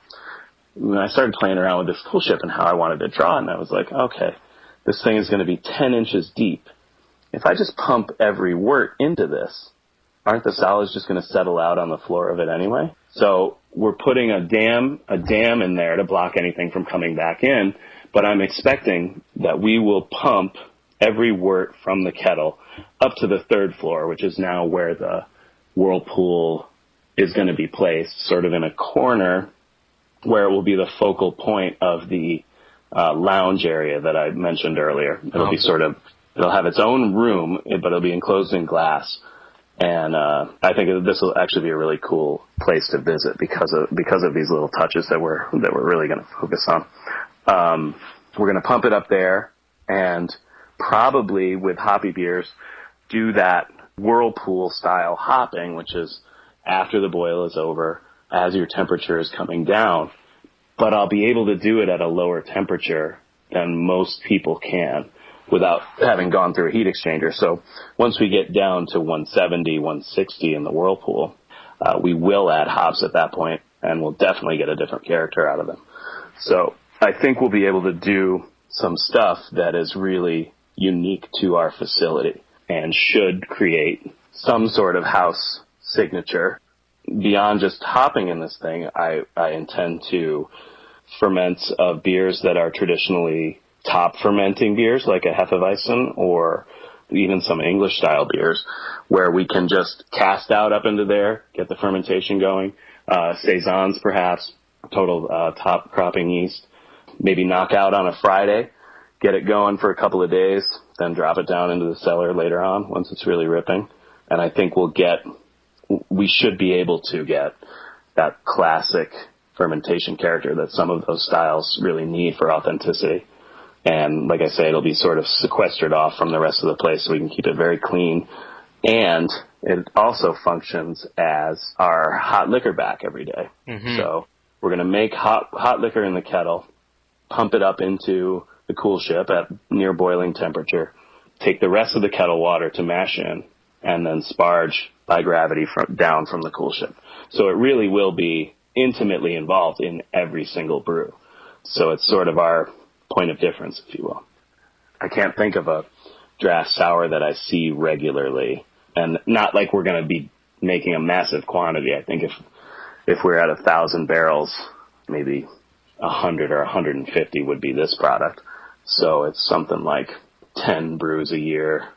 When I started playing around with this coolship and how I wanted to draw it, and I was like, okay, this thing is going to be 10 inches deep. If I just pump every wort into this, aren't the solids just going to settle out on the floor of it anyway? So we're putting a dam in there to block anything from coming back in, but I'm expecting that we will pump every wort from the kettle up to the 3rd floor, which is now where the whirlpool is going to be placed, sort of in a corner where it will be the focal point of the lounge area that I mentioned earlier. It'll be it'll have its own room, but it'll be enclosed in glass. And I think this will actually be a really cool place to visit because of these little touches that we're really going to focus on. We're going to pump it up there, and probably with hoppy beers, do that whirlpool style hopping, which is after the boil is over, as your temperature is coming down. But I'll be able to do it at a lower temperature than most people can without having gone through a heat exchanger. So once we get down to 170, 160 in the whirlpool, we will add hops at that point, and we'll definitely get a different character out of them. So I think we'll be able to do some stuff that is really unique to our facility and should create some sort of house signature. Beyond just hopping in this thing, I intend to ferment of beers that are traditionally top fermenting beers, like a Hefeweizen or even some English style beers, where we can just cast out up into there, get the fermentation going. Saisons, perhaps, total top cropping yeast. Maybe knock out on a Friday, get it going for a couple of days, then drop it down into the cellar later on once it's really ripping. And I think we should be able to get that classic fermentation character that some of those styles really need for authenticity. And like I say, it'll be sort of sequestered off from the rest of the place so we can keep it very clean. And it also functions as our hot liquor back every day. Mm-hmm. So we're going to make hot liquor in the kettle, pump it up into the cool ship at near boiling temperature, take the rest of the kettle water to mash in, and then sparge by gravity down from the cool ship. So it really will be intimately involved in every single brew. So it's sort of our point of difference, if you will. I can't think of a draft sour that I see regularly, and not like we're going to be making a massive quantity. I think if we're at 1,000 barrels, maybe 100 or 150 would be this product. So it's something like 10 brews a year.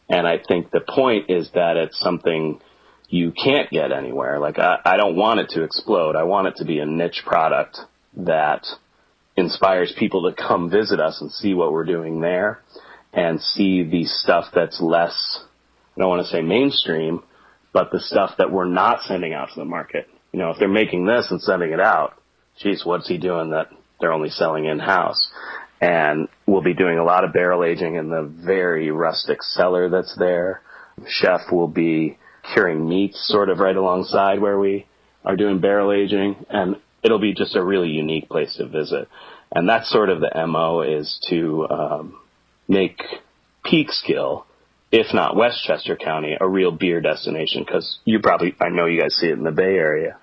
And I think the point is that it's something you can't get anywhere. Like, I don't want it to explode. I want it to be a niche product that inspires people to come visit us and see what we're doing there and see the stuff that's less, I don't want to say mainstream, but the stuff that we're not sending out to the market. You know, if they're making this and sending it out, geez, what's he doing that they're only selling in-house? And we'll be doing a lot of barrel aging in the very rustic cellar that's there. Chef will be curing meats sort of right alongside where we are doing barrel aging, and it'll be just a really unique place to visit. And that's sort of the MO, is to make Peekskill, if not Westchester County, a real beer destination, because I know you guys see it in the Bay Area,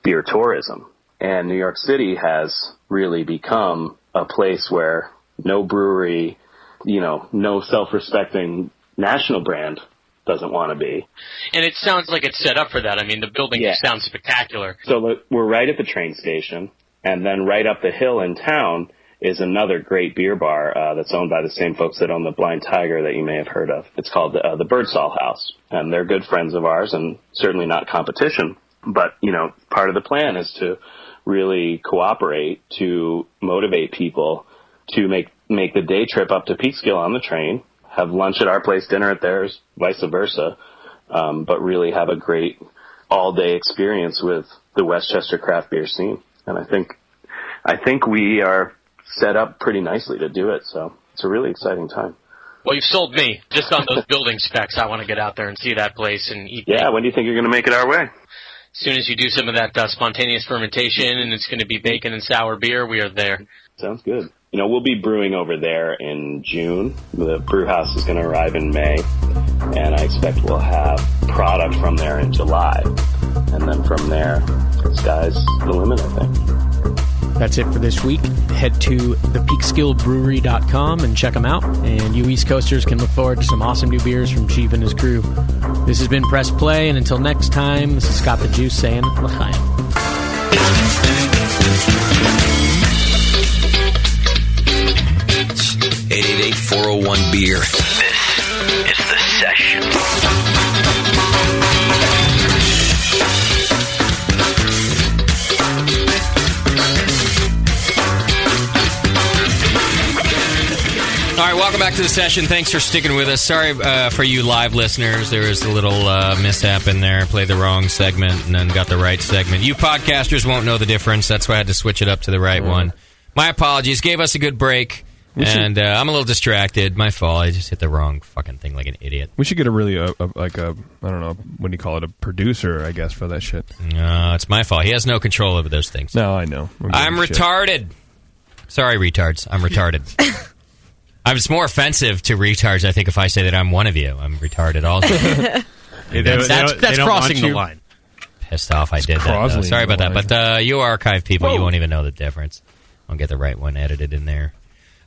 beer tourism. And New York City has really become a place where no brewery, no self-respecting national brand doesn't want to be. And it sounds like it's set up for that. I mean, the building sounds spectacular. So we're right at the train station, and then right up the hill in town is another great beer bar that's owned by the same folks that own the Blind Tiger that you may have heard of. It's called the Birdsall House, and they're good friends of ours and certainly not competition. But, part of the plan is to really cooperate to motivate people to make the day trip up to Peekskill on the train, have lunch at our place, dinner at theirs, vice versa, but really have a great all-day experience with the Westchester craft beer scene. And I think we are set up pretty nicely to do it, so it's a really exciting time. Well, you've sold me. Just on those building specs, I want to get out there and see that place and eat. Yeah, when do you think you're going to make it our way? As soon as you do some of that spontaneous fermentation and it's going to be bacon and sour beer, we are there. Sounds good. We'll be brewing over there in June. The brew house is going to arrive in May, and I expect we'll have product from there in July. And then from there, the sky's the limit, I think. That's it for this week. Head to thepeekskillbrewery.com and check them out. And you East Coasters can look forward to some awesome new beers from Chief and his crew. This has been Press Play, and until next time, this is Scott the Juice saying l'chaim. 888-401-BEER. This is the session. All right, welcome back to the session. Thanks for sticking with us. Sorry for you live listeners. There was a little mishap in there. Played the wrong segment and then got the right segment. You podcasters won't know the difference. That's why I had to switch it up to the right one. My apologies. Gave us a good break. And I'm a little distracted. My fault. I just hit the wrong fucking thing like an idiot. We should get I don't know, what do you call it, a producer, I guess, for that shit. No, it's my fault. He has no control over those things. No, I know. I'm retarded. Sorry, retards. I'm retarded. It's more offensive to retards, I think, if I say that I'm one of you. I'm retarded also. That's crossing the line. Pissed off I did that. Though. Sorry about that. But you archive people, you won't even know the difference. I'll get the right one edited in there.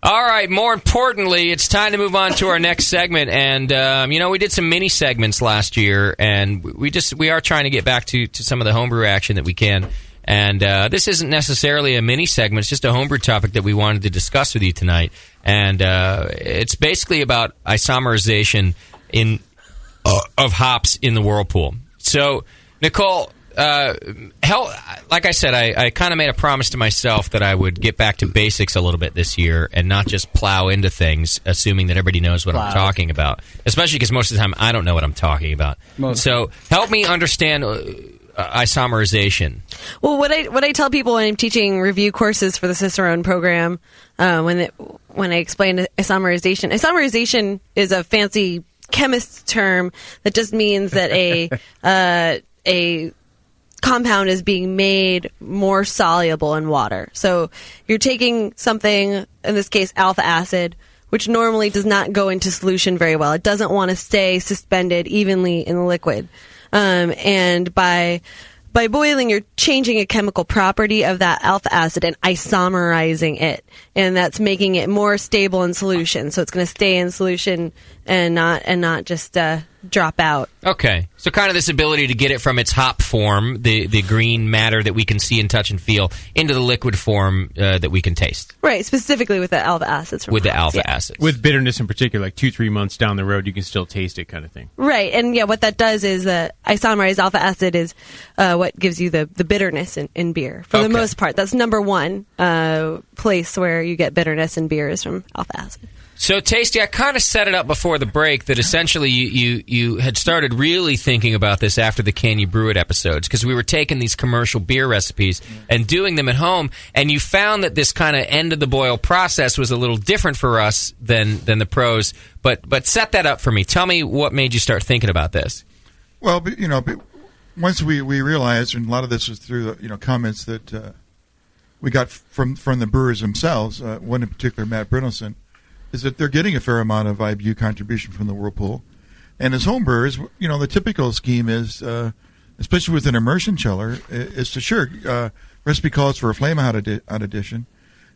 All right, more importantly, it's time to move on to our next segment. And, we did some mini segments last year, and we are trying to get back to some of the homebrew action that we can. And this isn't necessarily a mini segment. It's just a homebrew topic that we wanted to discuss with you tonight. And it's basically about isomerization of hops in the whirlpool. So, Nicole, like I said, I kind of made a promise to myself that I would get back to basics a little bit this year and not just plow into things, assuming that everybody knows what I'm talking about. Especially because most of the time I don't know what I'm talking about. So help me understand isomerization. Well, what I tell people when I'm teaching review courses for the Cicerone program, when I explain isomerization is a fancy chemist's term that just means that a compound is being made more soluble in water. So you're taking something, in this case alpha acid, which normally does not go into solution very well. It doesn't want to stay suspended evenly in the liquid. And by boiling, you're changing a chemical property of that alpha acid and isomerizing it. And that's making it more stable in solution. So it's going to stay in solution and not just drop out. Okay. So kind of this ability to get it from its hop form, the green matter that we can see and touch and feel, into the liquid form that we can taste. Right, specifically with the alpha acids. With the alpha acids. With bitterness in particular, like 2-3 months down the road, you can still taste it kind of thing. Right, and what that does is isomerized alpha acid is what gives you the bitterness in beer. For the most part, that's number one place where you get bitterness in beer is from alpha acid. So, Tasty, I kind of set it up before the break that essentially you had started really thinking about this after the Can You Brew It episodes, because we were taking these commercial beer recipes and doing them at home, and you found that this kind of end-of-the-boil process was a little different for us than the pros. But set that up for me. Tell me what made you start thinking about this. Well, once we realized, and a lot of this was through comments that we got from the brewers themselves, one in particular, Matt Brindleson, is that they're getting a fair amount of IBU contribution from the whirlpool. And as home brewers, the typical scheme is, especially with an immersion chiller, is to recipe calls for a flame out addition,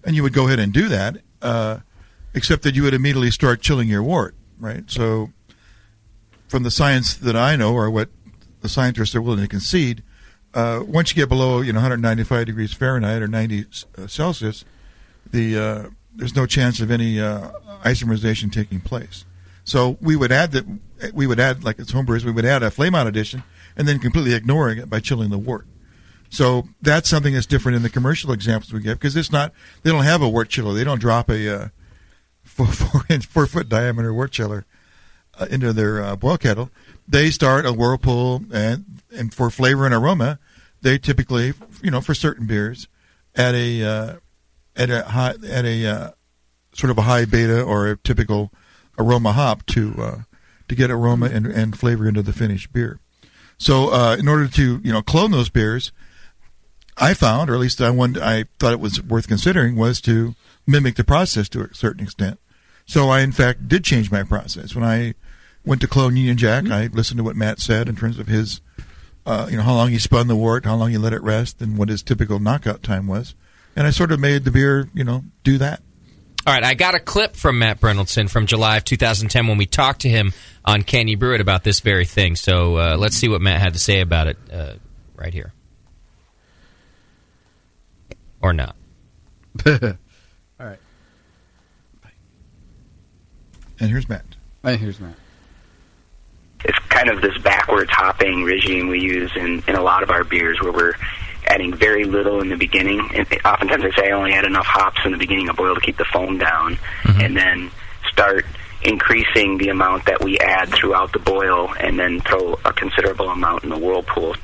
and you would go ahead and do that, except that you would immediately start chilling your wort, right? So from the science that I know, or what the scientists are willing to concede, once you get below 195 degrees Fahrenheit or 90 Celsius, there's no chance of any isomerization taking place. So we would add, like as homebrewers, we would add a flame out addition and then completely ignoring it by chilling the wort. So that's something that's different in the commercial examples we give, because they don't have a wort chiller. They don't drop a 4-foot diameter wort chiller into their boil kettle. They start a whirlpool, and for flavor and aroma, they typically, for certain beers, add a sort of a high beta or a typical aroma hop to get aroma and flavor into the finished beer. So in order to clone those beers, I found, or at least I thought it was worth considering, was to mimic the process to a certain extent. So I in fact did change my process. When I went to clone Union Jack, I listened to what Matt said in terms of his how long he spun the wort, how long he let it rest, and what his typical knockout time was. And I sort of made the beer, do that. All right, I got a clip from Matt Brindleson from July of 2010 when we talked to him on Can You Brew It about this very thing. So let's see what Matt had to say about it right here. Or not. All right. And here's Matt. It's kind of this backwards hopping regime we use in a lot of our beers, where we're adding very little in the beginning. And oftentimes I say I only add enough hops in the beginning of boil to keep the foam down, and then start increasing the amount that we add throughout the boil, and then throw a considerable amount in the whirlpool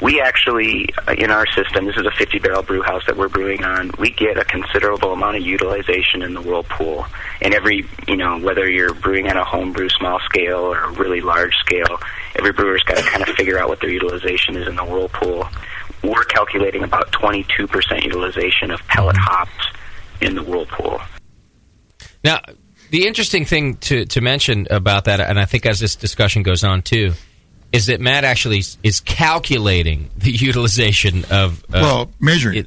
We actually, in our system, this is a 50-barrel brew house that we're brewing on, we get a considerable amount of utilization in the whirlpool. And every, whether you're brewing on a home brew small scale or a really large scale, every brewer's got to kind of figure out what their utilization is in the whirlpool. We're calculating about 22% utilization of pellet hops in the whirlpool. Now, the interesting thing to mention about that, and I think as this discussion goes on too, is that Matt actually is calculating the utilization of... measuring.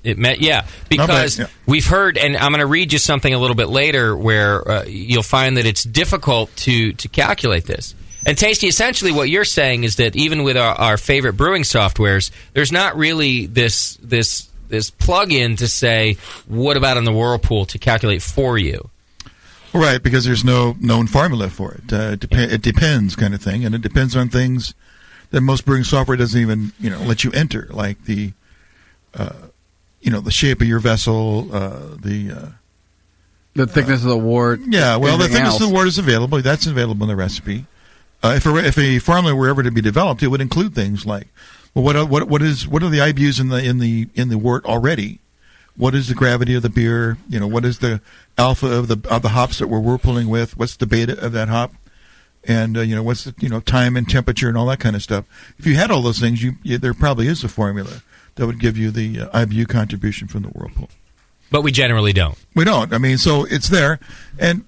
Because we've heard, and I'm going to read you something a little bit later where you'll find that it's difficult to calculate this. And Tasty, essentially what you're saying is that even with our favorite brewing softwares, there's not really this plug-in to say, what about in the Whirlpool to calculate for you? Right, because there's no known formula for it. It depends kind of thing, and it depends on things that most brewing software doesn't even let you enter, like the the shape of your vessel, the thickness of the wort. Yeah, well, the thickness of the wort is available. That's available in the recipe. If a formula were ever to be developed, it would include things like, well, what are the IBUs in the wort already? What is the gravity of the beer? What is the alpha of the hops that we're whirlpooling with? What's the beta of that hop? And what's the time and temperature and all that kind of stuff. If you had all those things, there probably is a formula that would give you the IBU contribution from the whirlpool. But we generally don't. We don't. I mean, so it's there, and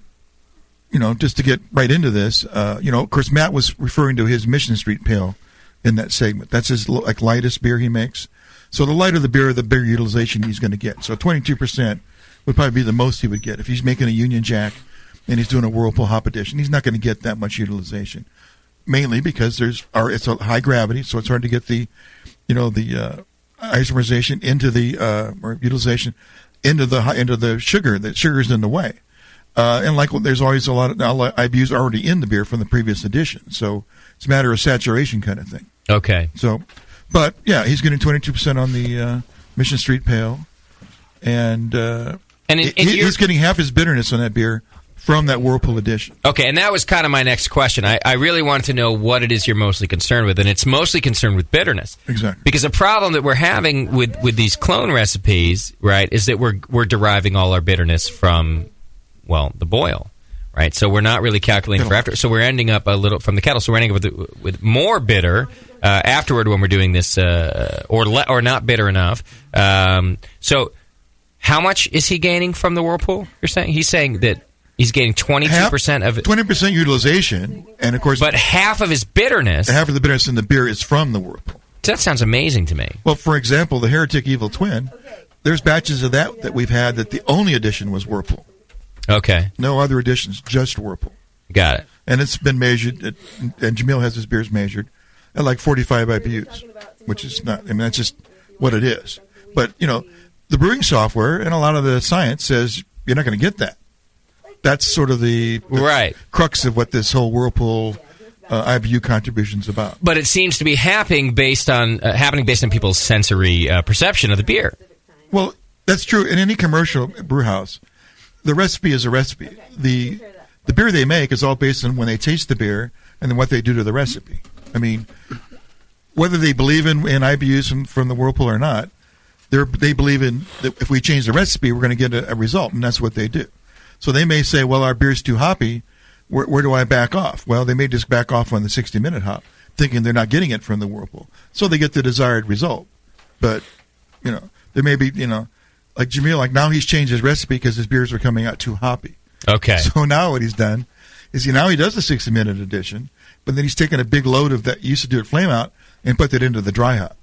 just to get right into this, of course, Matt was referring to his Mission Street Pale in that segment. That's his lightest beer he makes. So the lighter the beer utilization he's going to get. So 22% would probably be the most he would get. If he's making a Union Jack and he's doing a Whirlpool Hop Edition, he's not going to get that much utilization. Mainly because it's a high gravity, so it's hard to get the isomerization into the or utilization into the sugar. The sugar's in the way. And there's always a lot of IBUs already in the beer from the previous edition. So it's a matter of saturation kind of thing. Okay. So, but yeah, he's getting 22% on the Mission Street Pale, and he's getting half his bitterness on that beer from that Whirlpool edition. Okay, and that was kind of my next question. I really wanted to know what it is you're mostly concerned with, and it's mostly concerned with bitterness. Exactly. Because the problem that we're having with these clone recipes, right, is that we're deriving all our bitterness from, the boil, right? So we're not really calculating for after. So we're ending up a little from the kettle. So we're ending up with more bitter afterward when we're doing this, or not bitter enough. So how much is he gaining from the Whirlpool? You're saying he's saying that he's gaining 22% of it. 20% utilization, and of course, but half of his bitterness, half of the bitterness in the beer is from the Whirlpool. That sounds amazing to me. Well, for example, the Heretic Evil Twin, there's batches of that we've had that the only addition was Whirlpool. Okay. No other additions, just Whirlpool. Got it. And it's been measured, and Jamil has his beers measured at like 45 IBUs, which is not, that's just what it is. But, the brewing software and a lot of the science says you're not going to get that. That's sort of the right crux of what this whole Whirlpool IBU contribution is about. But it seems to be happening based on people's sensory perception of the beer. Well, that's true. In any commercial brew house, the recipe is a recipe. The beer they make is all based on when they taste the beer and then what they do to the recipe. I mean, whether they believe in IBUs from the Whirlpool or not, they believe in that if we change the recipe, we're going to get a result, and that's what they do. So they may say, well, our beer's too hoppy. Where do I back off? Well, they may just back off on the 60-minute hop, thinking they're not getting it from the Whirlpool. So they get the desired result. But, there may be, like Jamil, now he's changed his recipe because his beers are coming out too hoppy. Okay. So now what he's done is now he does the 60-minute edition, but then he's taken a big load of that he used to do at Flame Out and put that into the dry hop.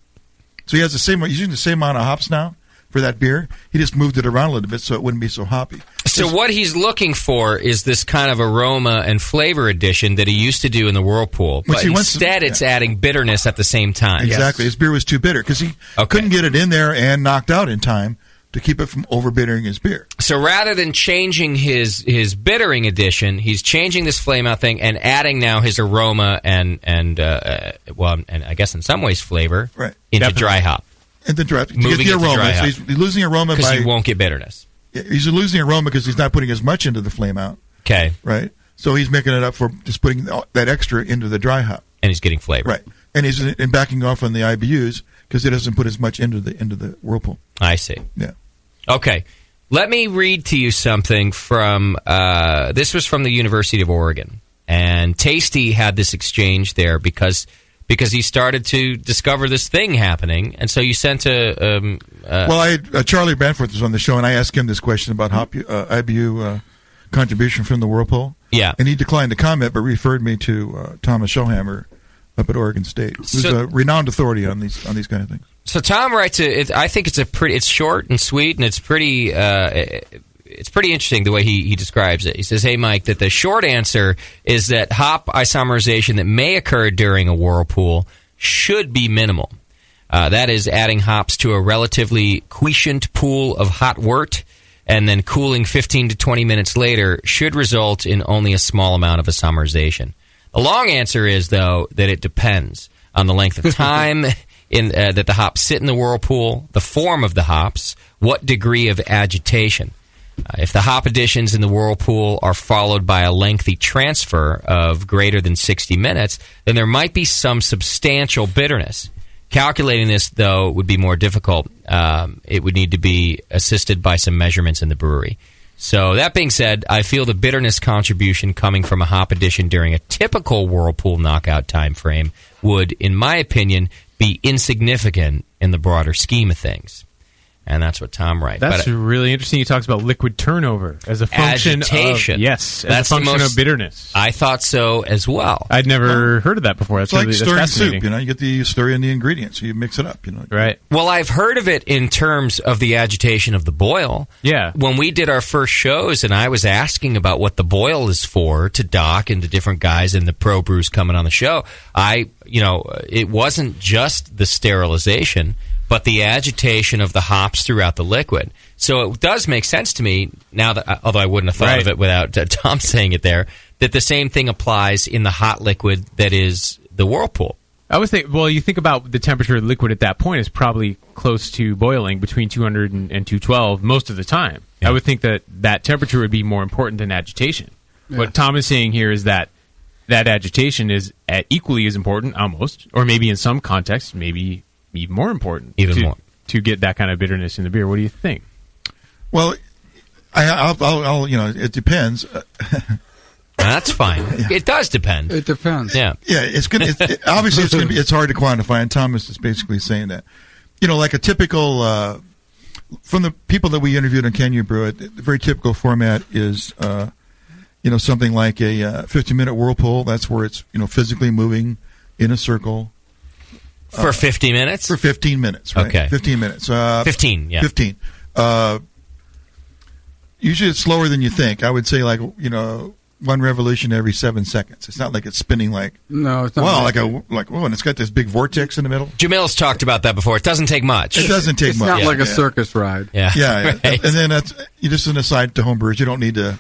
So he's using the same amount of hops now for that beer. He just moved it around a little bit so it wouldn't be so hoppy. So what he's looking for is this kind of aroma and flavor addition that he used to do in the Whirlpool. But instead it's adding bitterness at the same time. Exactly. His beer was too bitter because he couldn't get it in there and knocked out in time to keep it from over-bittering his beer. So rather than changing his bittering addition, he's changing this flame out thing and adding now his aroma and I guess in some ways flavor into dry hop. And then moving get the aroma. So he's losing aroma because you won't get bitterness. He's losing aroma because he's not putting as much into the flame out. Okay. Right? So he's making it up for just putting that extra into the dry hop. And he's getting flavor. Right. and he's backing off on the IBUs because he doesn't put as much into the whirlpool. I see. Yeah. Okay. Let me read to you something from, this was from the University of Oregon. And Tasty had this exchange there because he started to discover this thing happening. And so you sent Charlie Banforth was on the show, and I asked him this question about IBU contribution from the whirlpool. Yeah. And he declined to comment, but referred me to Thomas Schohammer up at Oregon State, who's a renowned authority on these kind of things. So Tom writes, I think it's short and sweet, and it's pretty interesting the way he describes it. He says, "Hey Mike, that the short answer is that hop isomerization that may occur during a whirlpool should be minimal. That is, adding hops to a relatively quiescent pool of hot wort and then cooling 15 to 20 minutes later should result in only a small amount of isomerization. The long answer is, though, that it depends on the length of time that the hops sit in the whirlpool, the form of the hops, what degree of agitation. If the hop additions in the whirlpool are followed by a lengthy transfer of greater than 60 minutes, then there might be some substantial bitterness. Calculating this, though, would be more difficult. It would need to be assisted by some measurements in the brewery. So that being said, I feel the bitterness contribution coming from a hop addition during a typical whirlpool knockout time frame would, in my opinion, be insignificant in the broader scheme of things." And that's what Tom writes. That's really interesting. He talks about liquid turnover as a function agitation. of... Yes, that's as a function of bitterness. I thought so as well. I'd never heard of that before. That's it's like stirring fascinating. soup. You get the stirring in the ingredients. You mix it up. Right. Well, I've heard of it in terms of the agitation of the boil. Yeah. When we did our first shows, and I was asking about what the boil is for to Doc and to different guys in the Pro Brews coming on the show, it wasn't just the sterilization, but the agitation of the hops throughout the liquid. So it does make sense to me now that, although I wouldn't have thought of it without Tom saying it there, that the same thing applies in the hot liquid that is the whirlpool. I would think, well, you think about the temperature of the liquid at that point is probably close to boiling between 200 and 212 most of the time. Yeah. I would think that temperature would be more important than agitation. Yeah. What Tom is saying here is that agitation is equally as important, almost, or maybe in some contexts, maybe even more important. To get that kind of bitterness in the beer. What do you think? Well, I'll it depends. That's fine. Yeah. It does depend. It depends. Yeah. Yeah, obviously it's going to be, it's hard to quantify, and Thomas is basically saying that. Like a typical from the people that we interviewed on Can You Brew It, the very typical format is something like a 15-minute whirlpool. That's where it's physically moving in a circle. For 50 minutes? For 15 minutes, right? Okay. 15 minutes. 15, yeah. 15. Usually it's slower than you think. I would say one revolution every 7 seconds. It's not like it's spinning like... No, it's not. And it's got this big vortex in the middle. Jamil's talked about that before. It doesn't take much. It doesn't take much. It's not like a circus ride. Yeah. Yeah. Right. And then just an aside to homebrewers, you don't need to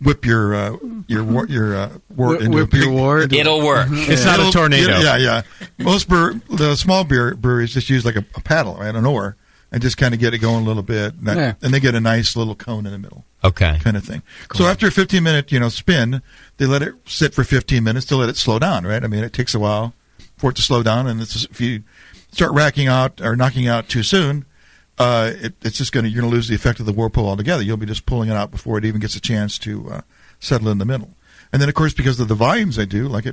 whip your wort into a big... It'll work. It's not a tornado. Yeah. Most the small breweries just use like a paddle, right, an oar, and just kind of get it going a little bit, and they get a nice little cone in the middle. Okay. Kind of thing. Cool. So after a 15-minute, spin, they let it sit for 15 minutes to let it slow down, right? I mean, it takes a while for it to slow down, and if you start racking out or knocking out too soon, it's just you're going to lose the effect of the whirlpool altogether. You'll be just pulling it out before it even gets a chance to settle in the middle. And then, of course, because of the volumes they do, like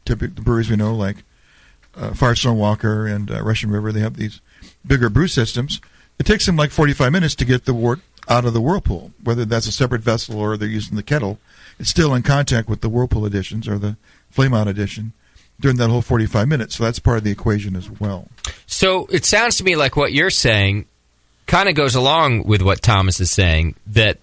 typically the breweries we know, like Firestone Walker and Russian River, they have these bigger brew systems. It takes them like 45 minutes to get the wort out of the whirlpool, whether that's a separate vessel or they're using the kettle. It's still in contact with the whirlpool additions or the flame out addition during that whole 45 minutes. So that's part of the equation as well. So it sounds to me like what you're saying kind of goes along with what Thomas is saying, that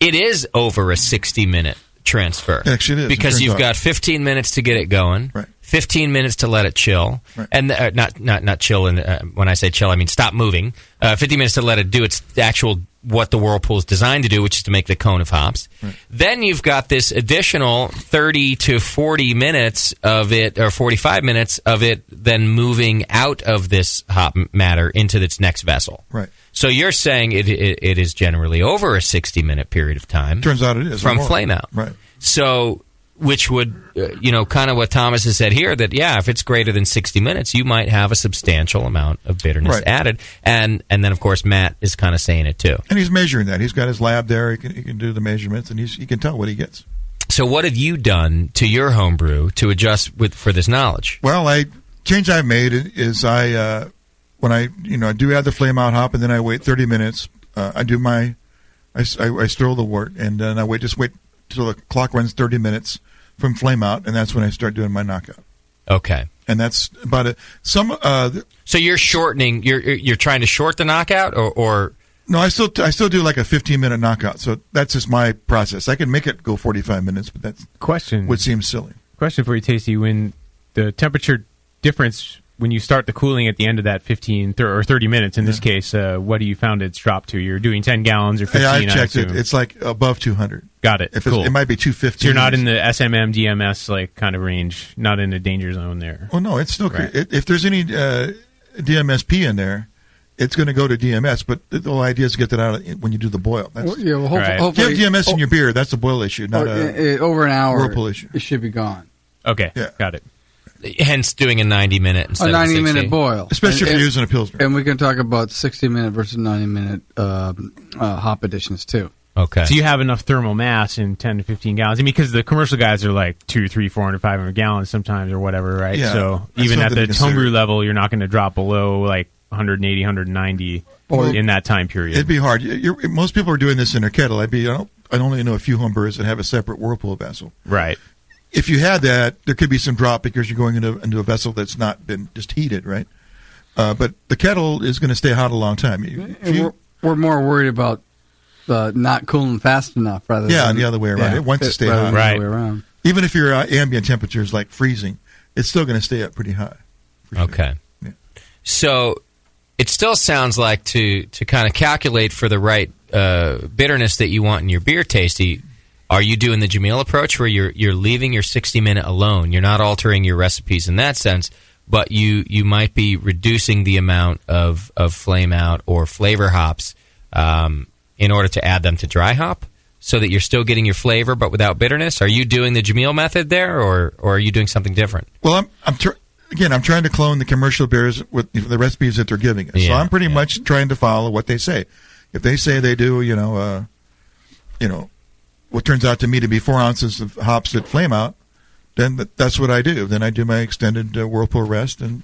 it is over a 60-minute transfer. It actually is. Because you've got 15 minutes to get it going, right. 15 minutes to let it chill, right. And not chill. When I say chill, I mean stop moving. 15 minutes to let it do its actual what the whirlpool is designed to do, which is to make the cone of hops. Right. Then you've got this additional 30 to 40 minutes of it, or 45 minutes of it, then moving out of this hop matter into its next vessel. Right. So you're saying it is generally over a 60-minute period of time. Turns out it is. From flame out. Right. So which would, kind of what Thomas has said here, that, if it's greater than 60 minutes, you might have a substantial amount of bitterness added. And then, of course, Matt is kind of saying it, too. And he's measuring that. He's got his lab there. He can do the measurements, and he can tell what he gets. So what have you done to your homebrew to adjust for this knowledge? Well, change I've made is when I do add the flame out hop, and then I wait 30 minutes. I stir the wort, and then I wait till the clock runs 30 minutes from flame out, and that's when I start doing my knockout. Okay. And that's about it. So you're shortening. You're trying to short the knockout, or no? I still do like a 15-minute knockout. So that's just my process. I can make it go 45 minutes, but that's would seem silly. Question for you, Tasty. When the temperature difference when you start the cooling at the end of that 15 or 30 minutes, in this case, what do you found it's dropped to? You're doing 10 gallons or 15? Yeah, I checked it. It's like above 200. Got it. Cool. It might be 250. So you're not in the SMM, DMS kind of range, not in the danger zone there. Well, no, it's still if there's any DMSP in there, it's going to go to DMS, but the whole idea is to get that out when you do the boil. Hopefully, if you have DMS in your beer, that's a boil issue, not over an hour. Whirlpool issue. It should be gone. Okay, got it. Hence doing a 90-minute instead of 60. 90-minute boil. Especially if you're using a Pilsner. And we can talk about 60-minute versus 90-minute hop additions, too. Okay. So you have enough thermal mass in 10 to 15 gallons. I mean, because the commercial guys are like 200, 300, 400, 500 gallons sometimes or whatever, right? Yeah, so even at the homebrew level, you're not going to drop below like 180, 190 in that time period. It'd be hard. Most people are doing this in their kettle. I only know a few homebrewers that have a separate Whirlpool vessel. Right. If you had that, there could be some drop because you're going into a vessel that's not been just heated, right? But the kettle is going to stay hot a long time. We're more worried about not cooling fast enough rather than the other way around. It wants to stay hot. Right. The other way around. Even if your ambient temperature is like freezing, it's still going to stay up pretty high. Okay. Yeah. So it still sounds like to kind of calculate for the right bitterness that you want in your beer, Tasty. Are you doing the Jamil approach where you're leaving your 60-minute alone? You're not altering your recipes in that sense, but you might be reducing the amount of flame out or flavor hops in order to add them to dry hop so that you're still getting your flavor but without bitterness? Are you doing the Jamil method there, or are you doing something different? Well, I'm trying to clone the commercial beers with the recipes that they're giving us. So I'm pretty much trying to follow what they say. If they say they do, what turns out to me to be 4 ounces of hops that flame out, then that's what I do. Then I do my extended Whirlpool rest, and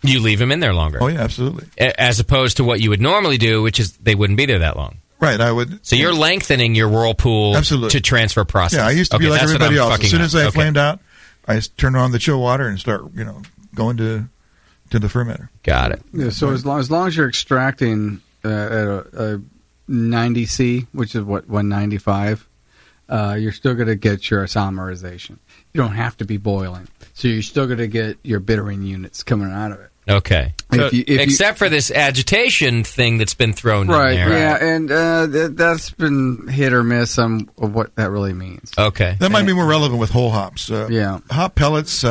you leave them in there longer. Oh yeah, absolutely. As opposed to what you would normally do, which is they wouldn't be there that long. Right, I would. So you're lengthening your Whirlpool to transfer process. Yeah, I used to be like everybody else. As soon as I flamed out, I turn on the chill water and start, going to the fermenter. Got it. Yeah, so as long as you're extracting at a 90C, which is 195. You're still going to get your isomerization. You don't have to be boiling. So you're still going to get your bittering units coming out of it. Okay. So except for this agitation thing that's been thrown in there. Yeah, and that's been hit or miss on what that really means. Okay. That might be more relevant with whole hops. Hop pellets,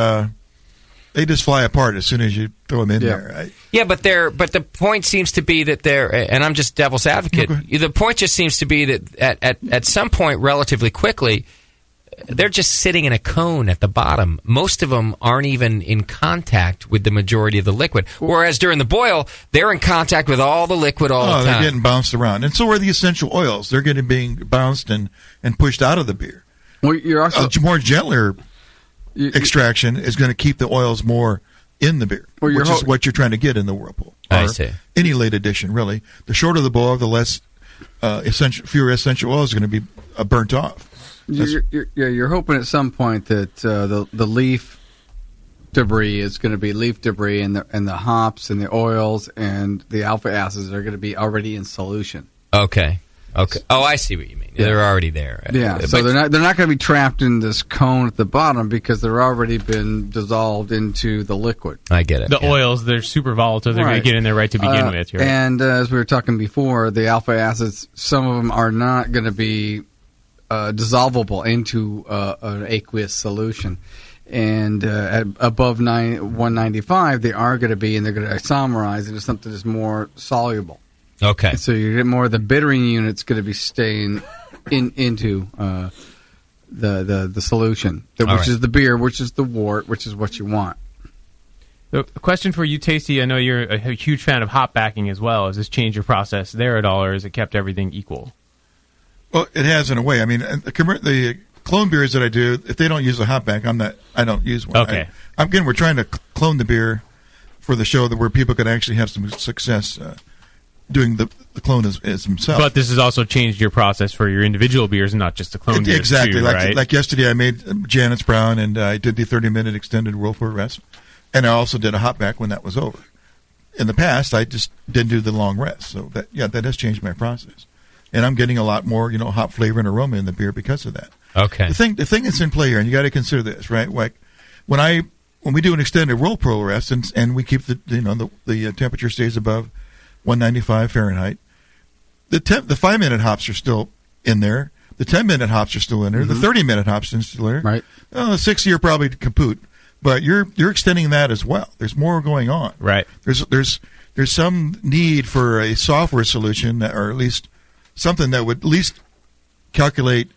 they just fly apart as soon as you throw them in there. Right? Yeah, but the point seems to be that and I'm just devil's advocate. Okay. The point just seems to be that at some point, relatively quickly, they're just sitting in a cone at the bottom. Most of them aren't even in contact with the majority of the liquid. Whereas during the boil, they're in contact with all the liquid all the time. They're getting bounced around. And so are the essential oils. They're being bounced and pushed out of the beer. Well, you're also more gentler extraction is going to keep the oils more in the beer, which is what you're trying to get in the Whirlpool. I see. Any late addition, really. The shorter the boil, the less fewer essential oils are going to be burnt off. You're hoping at some point that the leaf debris is going to be leaf debris, and the hops and the oils and the alpha acids are going to be already in solution. Okay. Oh, I see what you mean. Yeah. They're already there. Yeah. So they're not going to be trapped in this cone at the bottom because they're already been dissolved into the liquid. I get it. The oils, they're super volatile. They're going to get in there right to begin with. Right? And as we were talking before, the alpha acids, some of them are not going to be dissolvable into an aqueous solution. And at above 195, they are going to be, and they're going to isomerize into something that's more soluble. Okay. And so you get more of the bittering units going to be staying into the solution, which is the beer, which is the wort, which is what you want. A question for you, Tasty. I know you're a huge fan of hop backing as well. Has this changed your process there at all, or has it kept everything equal? Well, it has in a way. I mean, the clone beers that I do, if they don't use a hop back, I don't use one. Okay. Again, we're trying to clone the beer for the show where people could actually have some success doing the clone as themselves. But this has also changed your process for your individual beers and not just the clone beers exactly. too, right? Like yesterday, I made Janet's Brown, and I did the 30-minute extended whirlpool rest. And I also did a hop back when that was over. In the past, I just didn't do the long rest. So that has changed my process. And I'm getting a lot more, hop flavor and aroma in the beer because of that. Okay. The thing that's in play here, and you got to consider this, right? Like when we do an extended whirlpool rest and we keep the temperature stays above 195 Fahrenheit, the 5-minute hops are still in there. The 10-minute hops are still in there. The 30-minute hops are still in there. Right. The 60 are probably kaput. But you're extending that as well. There's more going on. Right. There's some need for a software solution, or at least something that would at least calculate,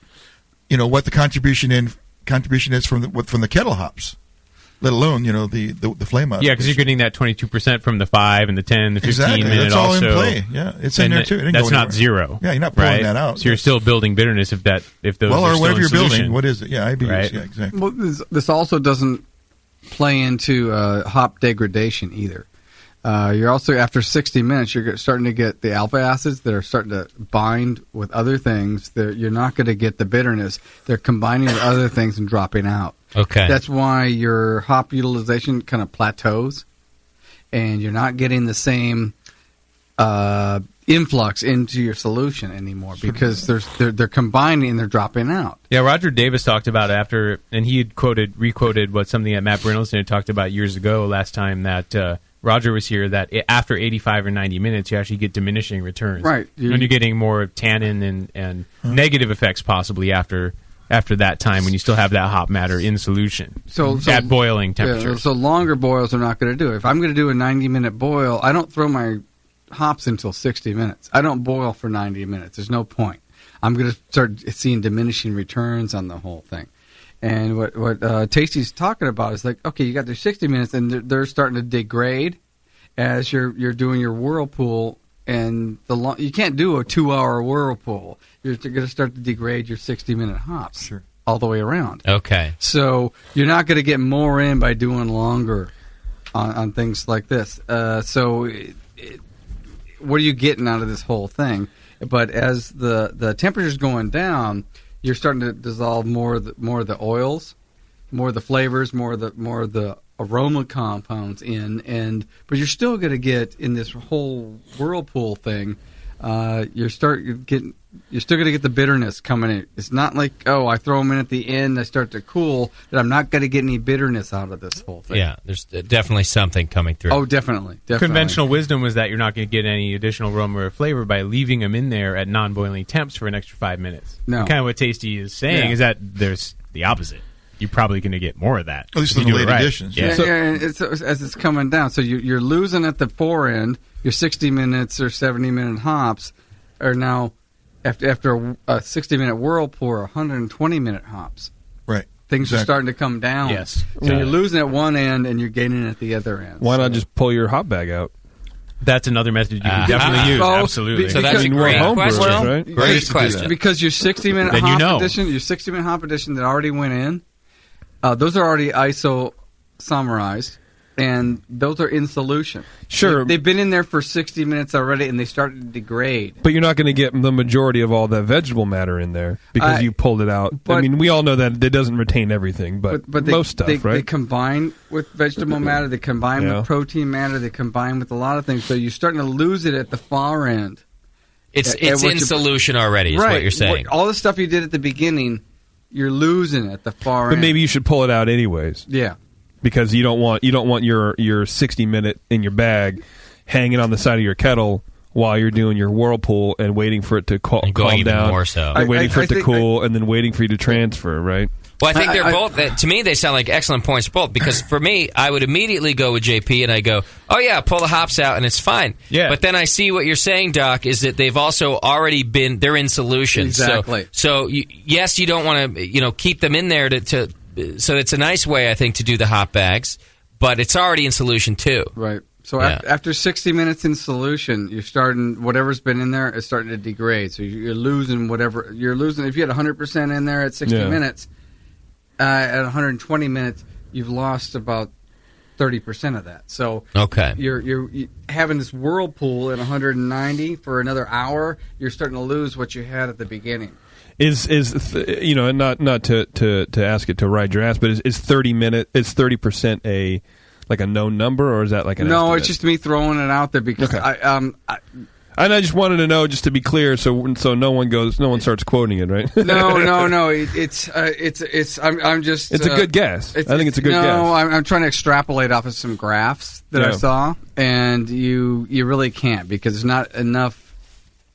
what the contribution is from the kettle hops, let alone the flame up. Yeah, because you're getting that 22% from the 5 and the 10, the 15 exactly. minute. That's all also, in play. Yeah, it's in there too. That's not zero. Yeah, you're not pulling right? that out. So you're still building bitterness if those. Well, are or still whatever in you're solution. building. What is it? Yeah, IBUs. Right. Yeah, exactly. Well, this also doesn't play into hop degradation either. You're also, after 60 minutes, you're starting to get the alpha acids that are starting to bind with other things. You're not going to get the bitterness. They're combining with other things and dropping out. Okay. That's why your hop utilization kind of plateaus, and you're not getting the same influx into your solution anymore because they're combining and they're dropping out. Yeah, Roger Davis talked about after, and he had requoted something that Matt Brynildson had talked about years ago last time that Roger was here, that after 85 or 90 minutes, you actually get diminishing returns. Right. When you're getting more tannin and negative effects possibly after that time when you still have that hop matter in solution at boiling temperature. Yeah, so longer boils are not going to do it. If I'm going to do a 90-minute boil, I don't throw my hops until 60 minutes. I don't boil for 90 minutes. There's no point. I'm going to start seeing diminishing returns on the whole thing. And what Tasty's talking about is like, okay, you got their 60 minutes, and they're starting to degrade as you're doing your whirlpool. And you can't do a 2-hour whirlpool. You're going to start to degrade your 60-minute hops all the way around. Okay. So you're not going to get more in by doing longer on things like this. What are you getting out of this whole thing? But as the temperature's going down, you're starting to dissolve more of the oils, more of the flavors, more of the aroma compounds in, but you're still going to get in this whole whirlpool thing. You're still going to get the bitterness coming in. It's not like, I throw them in at the end, I start to cool, that I'm not going to get any bitterness out of this whole thing. Yeah, there's definitely something coming through. Oh, definitely. Conventional wisdom was that you're not going to get any additional aroma or flavor by leaving them in there at non-boiling temps for an extra 5 minutes. No. And kind of what Tasty is saying is that there's the opposite. You're probably going to get more of that. At least in the late editions. Yeah, and as it's coming down. So you're losing at the fore end. Your 60 minutes or 70-minute hops are now, after a 60-minute whirlpool, 120-minute hops. Right. Things are starting to come down. Yes. So you're losing at one end and you're gaining at the other end. Why not just pull your hop bag out? That's another method you can definitely use. Absolutely. So that's a great question. Right? Great question. Because your 60-minute Then hop edition, your 60-minute hop edition that already went in, those are already isomerized, and those are in solution. Sure. They've been in there for 60 minutes already, and they started to degrade. But you're not going to get the majority of all that vegetable matter in there because you pulled it out. I mean, we all know that it doesn't retain everything, but most stuff, right? They combine with vegetable matter, they combine with protein matter, they combine with a lot of things, so you're starting to lose it at the far end. It's in solution already, is what you're saying. All the stuff you did at the beginning, you're losing at the far end. But maybe you should pull it out anyways. Yeah. Because you don't want your 60-minute in your bag hanging on the side of your kettle while you're doing your whirlpool and waiting for it to calm down. More so. And waiting for it to cool and then waiting for you to transfer, right? Well, I think they're both. To me, they sound like excellent points both. Because for me, I would immediately go with JP, and I go, "Oh yeah, pull the hops out, and it's fine." Yeah. But then I see what you're saying, Doc, is that they've also already been. They're in solution. Exactly. So yes, you don't want to keep them in there to. So it's a nice way, I think, to do the hop bags, but it's already in solution too. Right. So after 60 minutes in solution, you're starting, whatever's been in there is starting to degrade. So you're losing whatever you're losing. If you had 100% in there at 60 minutes, at 120 minutes, you've lost about 30% of that. So you're having this whirlpool at 190 for another hour. You're starting to lose what you had at the beginning. Is not to ask it to ride your ass, but is 30% a known number, or is that like an estimate? It's just me throwing it out there because I just wanted to know, just to be clear, so no one starts quoting it, right? No. It's I'm just. It's a good guess. I think it's a good guess. No, I'm trying to extrapolate off of some graphs that I saw, and you really can't because there's not enough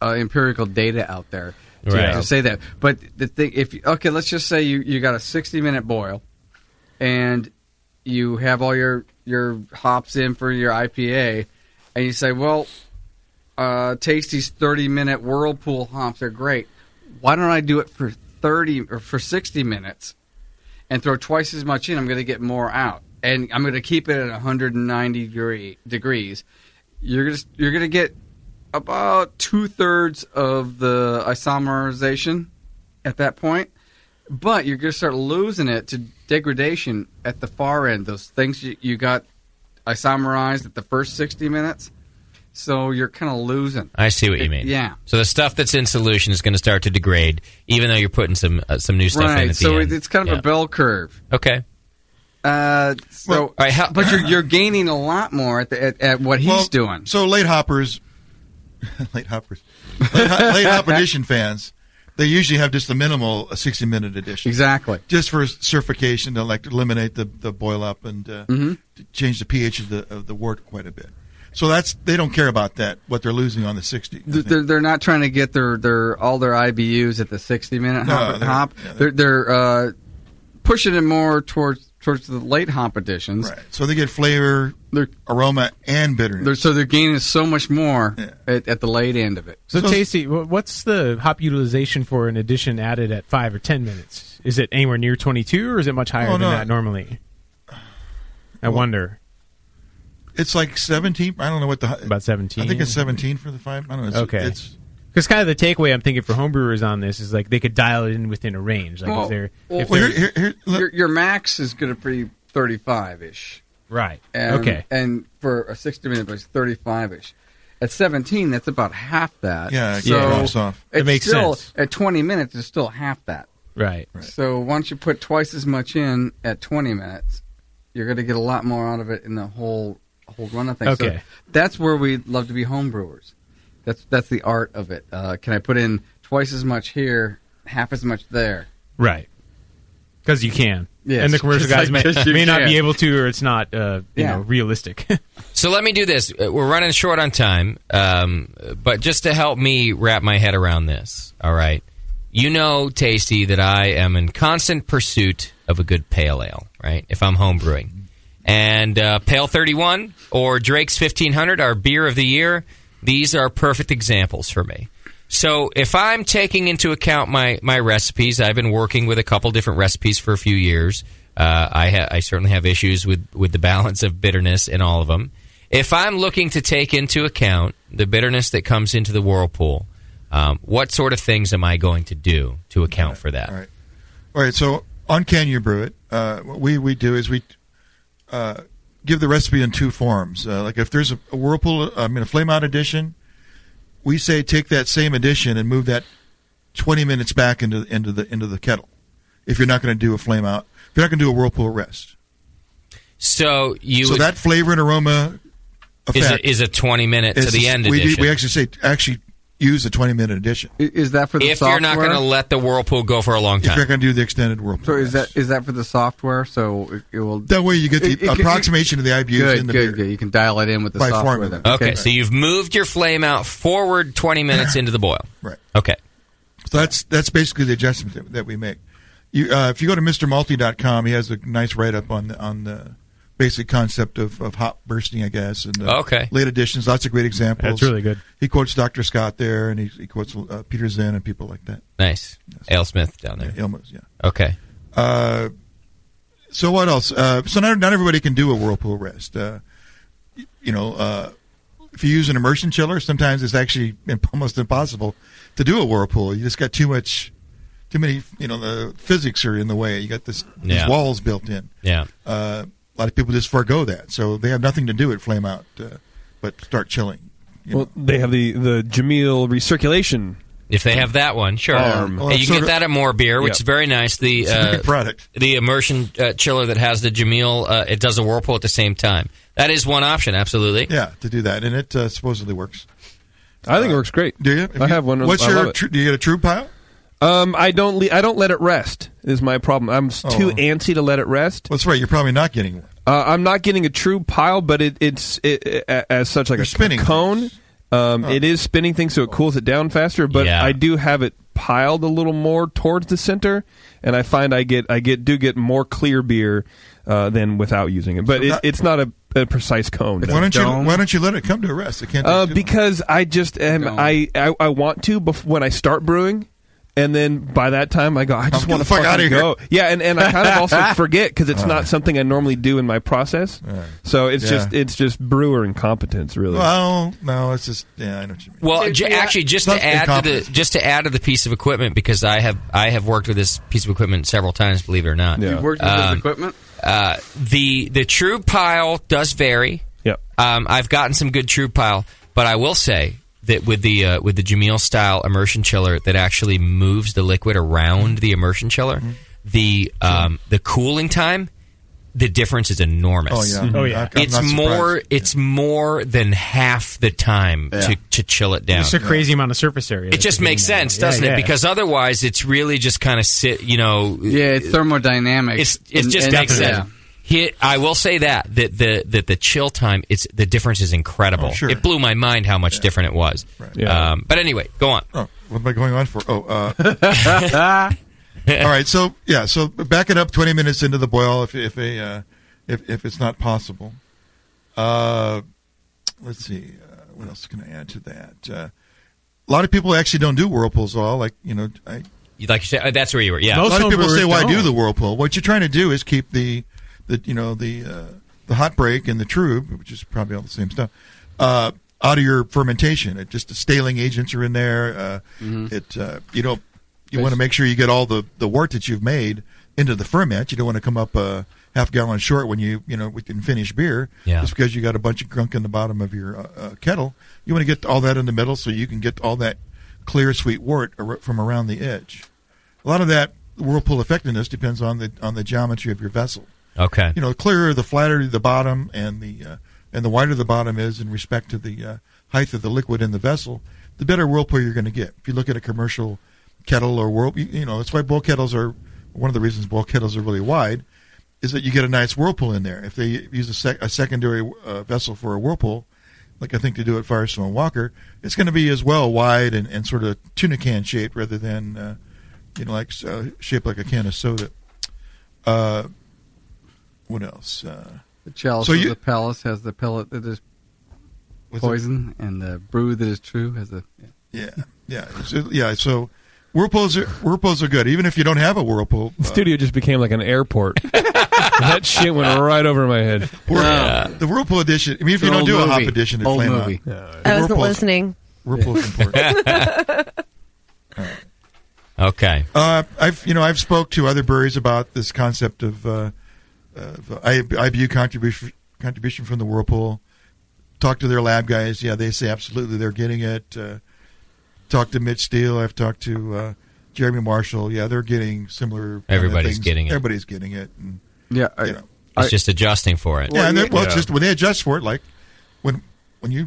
empirical data out there to say that. But the thing, let's just say you got a 60-minute boil, and you have all your hops in for your IPA, and you say, well, Tasty's 30-minute whirlpool hops are great. Why don't I do it for 30 or for 60 minutes and throw twice as much in? I'm going to get more out, and I'm going to keep it at 190 degrees. You're going to get about 2/3 of the isomerization at that point. But you're going to start losing it to degradation at the far end. Those things you got isomerized at the first 60 minutes, so you're kind of losing. I see what you mean. Yeah. So the stuff that's in solution is going to start to degrade, even though you're putting some new stuff in at the end. end. It's kind of a bell curve. Okay. But you're gaining a lot more at what he's doing. So late hop edition fans. They usually have just a minimal 60-minute edition. Exactly. Just for certification to eliminate the boil up and to change the pH of the wort quite a bit. So they don't care about that, what they're losing on the 60. They're not trying to get all their IBUs at the 60-minute hop. They're pushing it more towards the late hop editions. Right. So they get flavor, aroma, and bitterness. So they're gaining so much more at the late end of it. So Tasty, what's the hop utilization for an addition added at 5 or 10 minutes? Is it anywhere near 22, or is it much higher than that normally? I wonder. It's like 17. I don't know what about 17. I think it's 17 for the 5. I don't know. It's because kind of the takeaway I'm thinking for homebrewers on this is like they could dial it in within a range. Like your max is going to be 35-ish. Right. And for a 60-minute, it's 35-ish. At 17, that's about half that. Yeah, it drops off. It makes sense. At 20 minutes, it's still half that. Right. So once you put twice as much in at 20 minutes, you're going to get a lot more out of it in the whole run of things. Okay. So that's where we love to be homebrewers. That's the art of it. Can I put in twice as much here, half as much there? Right. Because you can. Yes. And the commercial guys may not be able to, or it's not realistic. So let me do this. We're running short on time, but just to help me wrap my head around this, all right? You know, Tasty, that I am in constant pursuit of a good pale ale, right, if I'm homebrewing. And Pale 31 or Drake's 1500, our beer of the year, these are perfect examples for me. So if I'm taking into account my recipes, I've been working with a couple different recipes for a few years. I certainly have issues with the balance of bitterness in all of them. If I'm looking to take into account the bitterness that comes into the whirlpool, what sort of things am I going to do to account for that? All right. So on Can You Brew It, what we do is we give the recipe in two forms. Like if there's a whirlpool, a flame out edition, we say take that same edition and move that 20 minutes back into the kettle. If you're not going to do a flame out, if you're not going to do a whirlpool rest. So that flavor and aroma effect is a 20 minute to the end edition. We actually use a 20 minute edition. Is that for the software? If you're not going to let the whirlpool go for a long time. If you're going to do the extended whirlpool. So is that for the software? So it will. That way you get the approximation of the IBUs in the beer. Good. You can dial it in with the software. Formula. Then. Okay, so you've moved your flame out forward 20 minutes into the boil. Right. Okay. So that's basically the adjustment that we make. If you go to MrMulti.com, he has a nice write-up on the basic concept of hop bursting, I guess. And late editions, lots of great examples. That's really good. He quotes Dr. Scott there, and he quotes Peter Zinn and people like that. Nice. Ale Smith down there. Yeah, Aylmouth, yeah. Okay. So what else? So not everybody can do a whirlpool rest. If you use an immersion chiller, sometimes it's actually almost impossible to do a whirlpool. You just got too many. The physics are in the way. You got these walls built in. Yeah. A lot of people just forego that, so they have nothing to do at flame out, but start chilling. They have the Jamil recirculation. If they have that one, sure. Hey, you can get that at More Beer, which is very nice. The product, the immersion chiller that has the Jamil, it does a whirlpool at the same time. That is one option, absolutely. Yeah, to do that, and it supposedly works. I think it works great. Do you? I have one. What's your? Do you get a true pile? I don't let it rest. Is my problem. I'm too antsy to let it rest. That's right. You're probably not getting one. I'm not getting a true pile, but it's as such like spinning cone. It is spinning things, so it cools it down faster. But I do have it piled a little more towards the center, and I find I get more clear beer than without using it. But it's not a precise cone. Why don't you let it come to a rest? It can't. Because I just I want to when I start brewing. And then by that time, I go, I just want to fucking go. Yeah, and I kind of also forget because it's not something I normally do in my process. So it's just brewer incompetence, really. Well, no, it's just I know what you mean. Well, actually, just to add to the piece of equipment, because I have worked with this piece of equipment several times, believe it or not. You've worked with this equipment? The true pile does vary. Yep. I've gotten some good true pile, but I will say that with the Jamil style immersion chiller that actually moves the liquid around the immersion chiller, the cooling time, the difference is enormous. Oh yeah. It's more than half the time to chill it down. It's a crazy amount of surface area. It just makes sense, doesn't it? Because otherwise, it's really just kind of it's thermodynamic. It just makes sense. I will say that the chill time, the difference is incredible. Oh, sure. It blew my mind how much different it was. Right. But anyway, go on. Oh, what am I going on for? All right. So back it up 20 minutes into the boil if it's not possible. Let's see. What else can I add to that? A lot of people actually don't do whirlpools at all. Like like you said, that's where you were. Yeah. A lot of people say, "Why do the whirlpool?" What you're trying to do is keep the hot break and the trub, which is probably all the same stuff, out of your fermentation. The staling agents are in there. You want to make sure you get all the wort that you've made into the ferment. You don't want to come up half a gallon short when you can finish beer just because you got a bunch of gunk in the bottom of your kettle. You want to get all that in the middle so you can get all that clear, sweet wort from around the edge. A lot of that whirlpool effectiveness depends on the geometry of your vessel. Okay. The clearer, the flatter the bottom, and the wider the bottom is in respect to the height of the liquid in the vessel, the better whirlpool you're going to get. If you look at a commercial kettle or whirlpool, that's why boil kettles are one of the reasons boil kettles are really wide, is that you get a nice whirlpool in there. If they use a secondary vessel for a whirlpool, like I think they do at Firestone Walker, it's going to be as well wide and sort of tuna can shaped rather than shaped like a can of soda. What else? The chalice of the palace has the pellet that is poison, and the brew that is true has the So whirlpools are good, even if you don't have a whirlpool. The studio just became like an airport. That shit went right over my head. The whirlpool edition. I mean, if you don't do a hop edition, at Flame Out. I wasn't listening. Whirlpool's important. Okay. I've spoke to other breweries about this concept of IBU contribution from the whirlpool. Talk to their lab guys. Yeah, they say absolutely they're getting it. Talked to Mitch Steele. I've talked to Jeremy Marshall. Yeah, they're getting similar. Everybody's getting it. Everybody's getting it. And, it's just adjusting for it. Yeah, it's just when they adjust for it, like when you're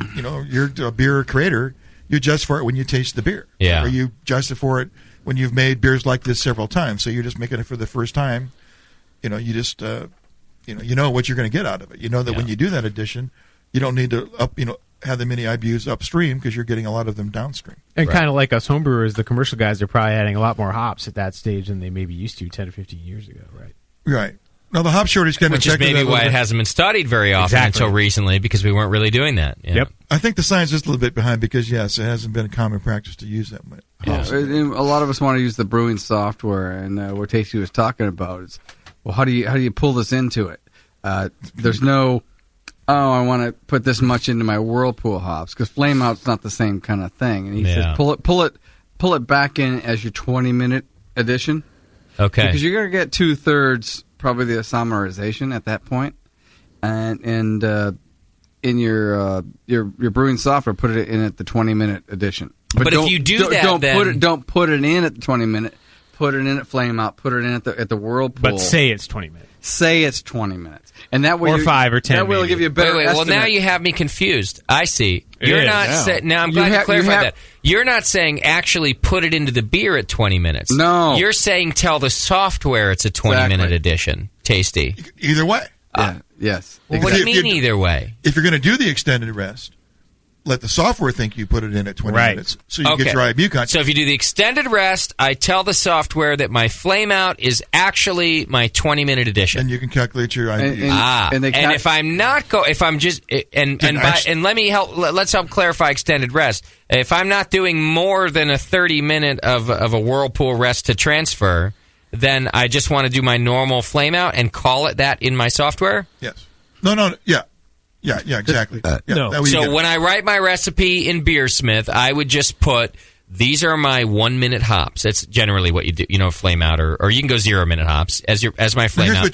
a beer creator, you adjust for it when you taste the beer. Yeah, or you adjust it for it when you've made beers like this several times. So you're just making it for the first time. You just what you're going to get out of it. You know that when you do that addition, you don't need to have the many IBUs upstream because you're getting a lot of them downstream. And kind of like us homebrewers, the commercial guys are probably adding a lot more hops at that stage than they maybe used to 10 or 15 years ago, right? Right. Now, the hop shortage kind of Which is maybe why it hasn't been studied very often until recently, because we weren't really doing that. Yeah. Yep. I think the science is a little bit behind because, yes, it hasn't been a common practice to use that much. Yeah. A lot of us want to use the brewing software, and what Tasty was talking about is, well, how do you pull this into it? There's no, I want to put this much into my Whirlpool hops, because Flame Out's not the same kind of thing. And he says pull it back in as your 20-minute edition. Okay. Because you're going to get 2/3 probably the isomerization at that point, and in your brewing software, put it in at the 20-minute edition. But if you do that, then don't put it in at the 20-minute. Put it in at Flame Out. Put it in at the Whirlpool. But say it's 20 minutes. Say it's 20 minutes, and that way, or 5 or 10. That way, will give you a better. Wait, well, now you have me confused. I see. You're not now. I'm glad you clarified that. You're not saying actually put it into the beer at 20 minutes. No. You're saying tell the software it's a 20-minute edition. Tasty. Either way. Yes. Well, what do you mean either way? If you're going to do the extended rest, let the software think you put it in at 20 minutes, so you get your IBU content. So if you do the extended rest, I tell the software that my Flame Out is actually my 20-minute edition. And you can calculate your IBU. And if I'm not if I'm just let's help clarify extended rest. If I'm not doing more than a 30-minute of a Whirlpool rest to transfer, then I just want to do my normal Flame Out and call it that in my software? Yes. No, yeah. Yeah, exactly. No. So when I write my recipe in Beersmith, I would just put, these are my 1-minute hops. That's generally what you do, Flame Out, or you can go 0-minute hops as my Flame Out. But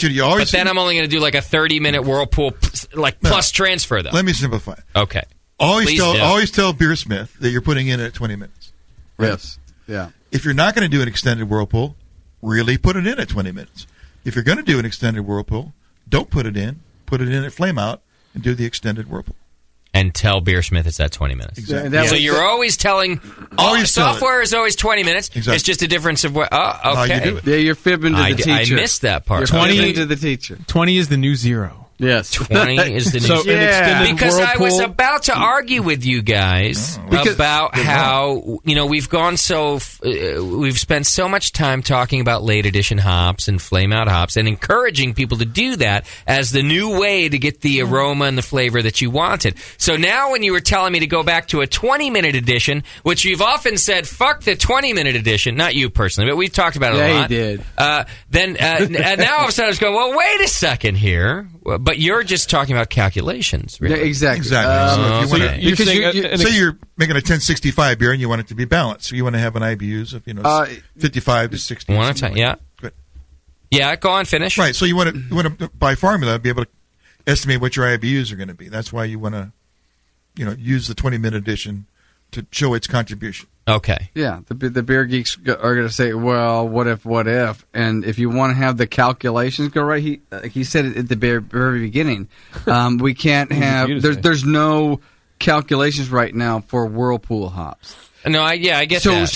then I'm only going to do like a 30-minute Whirlpool, plus transfer, though. Let me simplify. Okay. Always tell Beersmith that you're putting in at 20 minutes. Right? Yes. Yeah. If you're not going to do an extended Whirlpool, really put it in at 20 minutes. If you're going to do an extended Whirlpool, don't put it in. Put it in at Flame Out. And do the extended Whirlpool. And tell Beersmith it's at 20 minutes. Exactly. So you're always telling... software is always 20 minutes. Exactly. It's just a difference of what... Oh, okay. How you do it. Yeah, you're fibbing to the teacher. I missed that part. You're 20 to the teacher. 20 is the new 0. Yes. 20 is the new... So because I was about to argue with you guys about how, we've gone we've spent so much time talking about late edition hops and Flame Out hops and encouraging people to do that as the new way to get the aroma and the flavor that you wanted. So now when you were telling me to go back to a 20-minute edition, which you've often said, fuck the 20-minute edition, not you personally, but we've talked about it a lot. Yeah, you did. Then now all of a sudden I was going, well, wait a second here. But you're just talking about calculations, really. Yeah, exactly. So you're making a 1065 beer and you want it to be balanced. So you want to have an IBUs of 55 to 60. One at a time, yeah. Good. Yeah, go on, finish. Right. So you want to by formula be able to estimate what your IBUs are going to be. That's why you want to use the 20-minute edition to show its contribution. Okay. Yeah, the beer geeks are going to say, well, what if? And if you want to have the calculations go right, he said it at the very beginning, we can't have, there's no calculations right now for Whirlpool hops. No, I get that.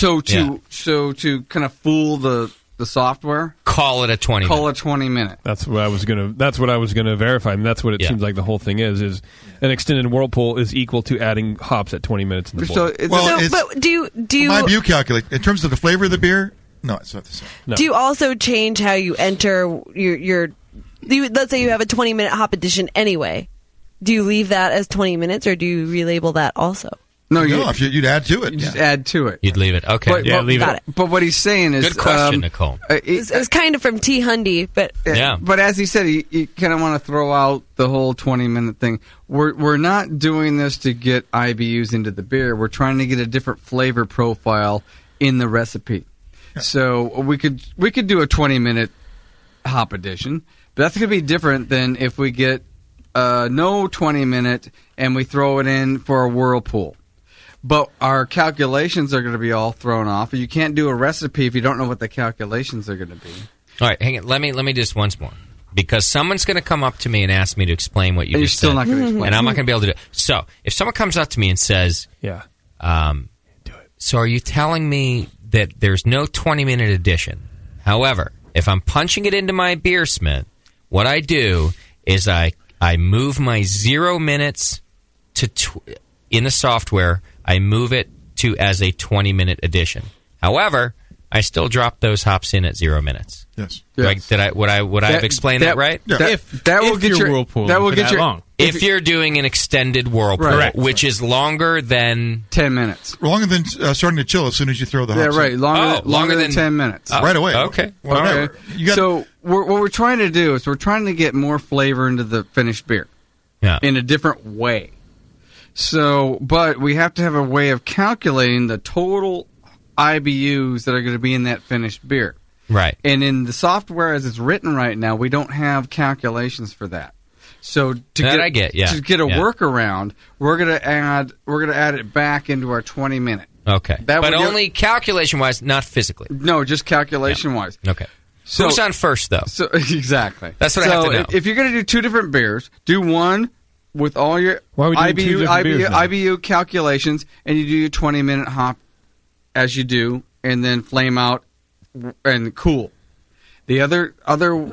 So to kind of fool the software, call it a 20. Call it 20 minutes. That's what I was gonna verify. I mean, that's what it seems like the whole thing is an extended Whirlpool is equal to adding hops at 20 minutes in the boil. But do you my view calculate in terms of the flavor of the beer? No, it's not the same. No. Do you also change how you enter your let's say you have a 20-minute hop edition anyway. Do you leave that as 20 minutes or do you relabel that also? No, if you'd add to it. You just add to it. You'd leave it. Okay. Leave it. But what he's saying is... Good question, Nicole. It's kind of from T. Hundy, but... Yeah. But as he said, you kind of want to throw out the whole 20-minute thing. We're not doing this to get IBUs into the beer. We're trying to get a different flavor profile in the recipe. Yeah. So we could do a 20-minute hop edition, but that's going to be different than if we get no 20-minute and we throw it in for a Whirlpool. But our calculations are going to be all thrown off. You can't do a recipe if you don't know what the calculations are going to be. All right, hang on. Let me just once more. Because someone's going to come up to me and ask me to explain what you just said. You're still not going to explain. And I'm not going to be able to do it. So, if someone comes up to me and says, do it. So are you telling me that there's no 20-minute edition? However, if I'm punching it into my Beersmith, what I do is I move my 0 minutes to in the software, I move it to as a 20-minute addition. However, I still drop those hops in at 0 minutes. Yes. Would I have explained that right? If your whirlpool, that will for get that your long. If you're doing an extended whirlpool, Right. which is longer than 10 minutes. Longer than starting to chill as soon as you throw the hops Yeah, right. in. Longer than 10 minutes. Right away. Okay. Whatever. You got- So what we're trying to do is we're trying to get more flavor into the finished beer. Yeah. In a different way. So, but we have to have a way of calculating the total IBUs that are going to be in that finished beer. Right. And in the software as it's written right now, we don't have calculations for that. So to That get I get, yeah. to get a Yeah. workaround, we're gonna add it back into our 20-minute. Okay. That But would give- only calculation-wise, not physically. No, just calculation wise. Okay. Who's on first, though? So exactly. That's what I have to know. If you're going to do two different beers, do one with all your Why are we doing two different beers now? IBU calculations, and you do your 20-minute hop as you do, and then flame out and cool. The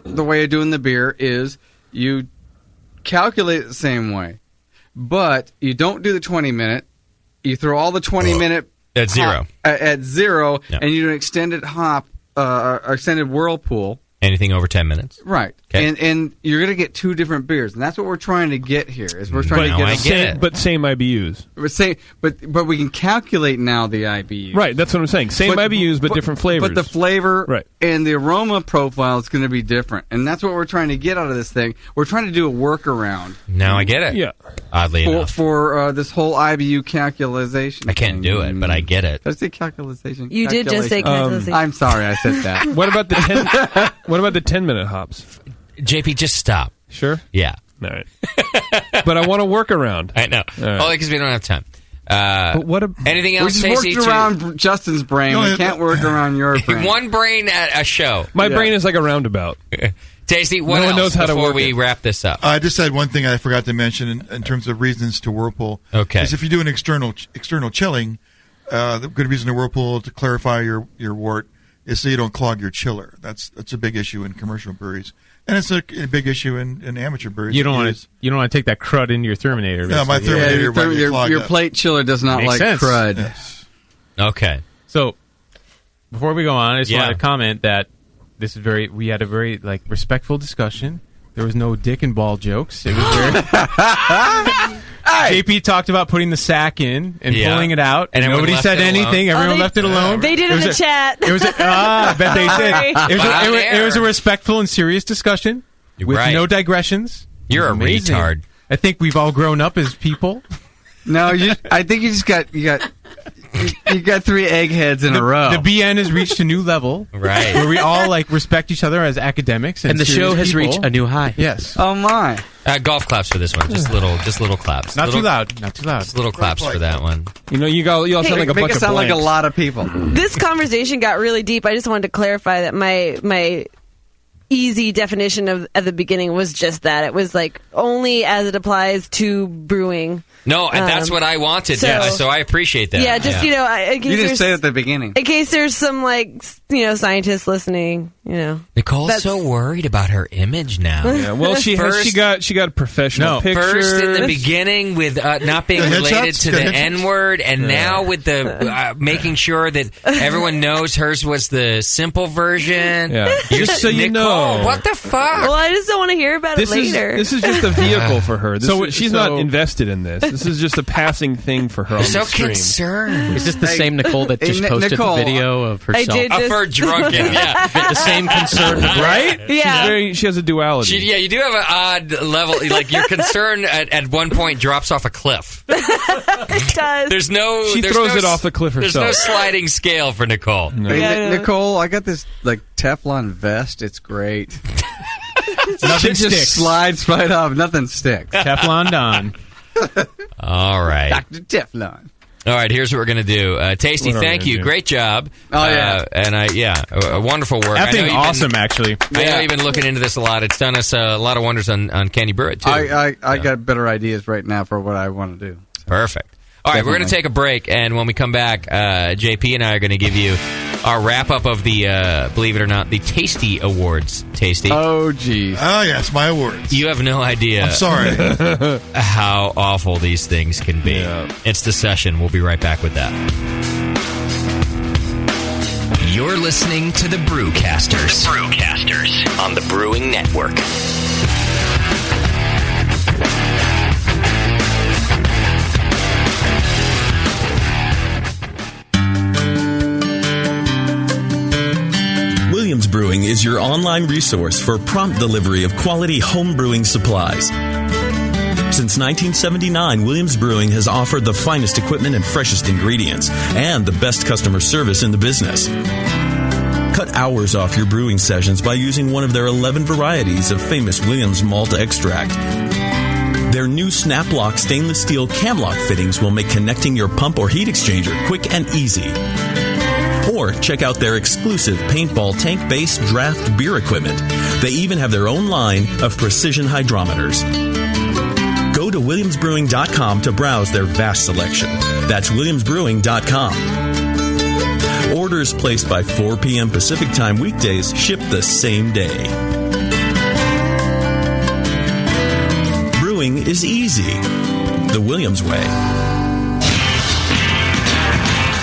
the way of doing the beer is you calculate it the same way, but you don't do the 20-minute. You throw all the 20-minute At zero. At zero, Yeah. and you do an extended hop, extended whirlpool. Anything over 10 minutes. Right. Okay. And you're going to get two different beers, and that's what we're trying to get here. Is we're trying to get But same IBUs. but we can calculate now the IBUs. Right, that's what I'm saying. Same IBUs, but different flavors. But the flavor and the aroma profile is going to be different, and that's what we're trying to get out of this thing. We're trying to do a workaround. Now I get it. Yeah. Oddly enough. For this whole IBU calculation. I can't do it, but I get it. Did I say calculation? You did just say calculation. I'm sorry, I said that. What about the 10-minute hops? JP, just stop. Sure? Yeah. All right. But I want to work around. I know. All right. Only because we don't have time. But what anything We else, just Stacey? worked around Justin's brain. We can't work around your brain. One brain at a show. My brain is like a roundabout. Tasty, what No one else knows how to before work we it. wrap this up? I just had one thing I forgot to mention in terms of reasons to whirlpool. Okay. Is if you do an external chilling, the good reason to whirlpool, to clarify your wort, is so you don't clog your chiller. That's a big issue in commercial breweries, and it's a big issue in amateur breweries. You don't want to take that crud into your Terminator. Yeah, my Terminator might get clogged your up. plate chiller does not Makes like sense. crud. Yes. Okay. So before we go on, I just Yeah. wanted to comment that we had a very respectful discussion. There was no dick and ball jokes. It was very JP talked about putting the sack in and Yeah. pulling it out, And and everyone nobody left said it alone. anything. Everyone left it alone. They did It in was the a- chat. It was I bet they Sorry. did. It was a respectful and serious discussion with Right. no digressions. You're It a was amazing. retard. I think we've all grown up as people. No, I think you got 3 eggheads in a row. The BN has reached a new level, Right. Where we all respect each other as academics, And the serious show has people. reached a new high. Yes. Oh my! Golf claps for this one. Just little claps. Not Little- too loud. Not too loud. Just little claps for that one. You know, you all sound like a Make bunch it of sound like a blanks. lot of people. This conversation got really deep. I just wanted to clarify that my easy definition of at the beginning was just that. It was like only as it applies to brewing. No, and that's what I wanted. so- So I appreciate that. Yeah, just in You case didn't there's- say it at the beginning. in case there's some scientists listening, Nicole's That's- so worried about her image now. Yeah, well, she got a professional picture. First in the beginning with not being The related headshots? to The the headshots? N-word, and now with the making sure that everyone knows hers was the simple version. Yeah. You're Just so you Nicole, know. what the fuck? Well, I just don't want to hear about it later. This is just a vehicle for her. She's so- not invested in this. This is just a passing thing for her on so the stream. concerned. Is this the same Nicole that just posted Nicole, the video of herself? did just- For drunken, yeah. The same concern, Right? Yeah. She has a duality. Yeah, you do have an odd level. Like your concern at one point drops off a cliff. It does. There's no. She there's throws no it off the cliff There's no herself. sliding scale for Nicole. Hey, Yeah. Nicole, I got this Teflon vest. It's great. Nothing It just sticks. slides right off. Nothing sticks. Teflon Don. All right. Dr. Teflon. All right, here's what we're going to do. Tasty, What are we thank gonna you. do? Great job. Oh, yeah. And wonderful work. I know Effing you've awesome, been, actually. I know you've been looking into this a lot. It's done us a lot of wonders on Can You Brew It, too. I got better ideas right now for what I want to do. Perfect. All right, we're going to take a break, and when we come back, JP and I are going to give you our wrap-up of the, believe it or not, the Tasty Awards. Tasty. Oh, geez. Oh, yes, my awards. You have no idea. I'm sorry. How awful these things can be. Yeah. It's The Session. We'll be right back with that. You're listening to the Brewcasters. The Brewcasters on the Brewing Network. Williams Brewing is your online resource for prompt delivery of quality home brewing supplies. Since 1979, Williams Brewing has offered the finest equipment and freshest ingredients, and the best customer service in the business. Cut hours off your brewing sessions by using one of their 11 varieties of famous Williams malt extract. Their new Snap-Lock stainless steel cam-lock fittings will make connecting your pump or heat exchanger quick and easy. Or check out their exclusive paintball tank-based draft beer equipment. They even have their own line of precision hydrometers. Go to williamsbrewing.com to browse their vast selection. That's williamsbrewing.com. Orders placed by 4 p.m. Pacific Time weekdays ship the same day. Brewing is easy. The Williams way.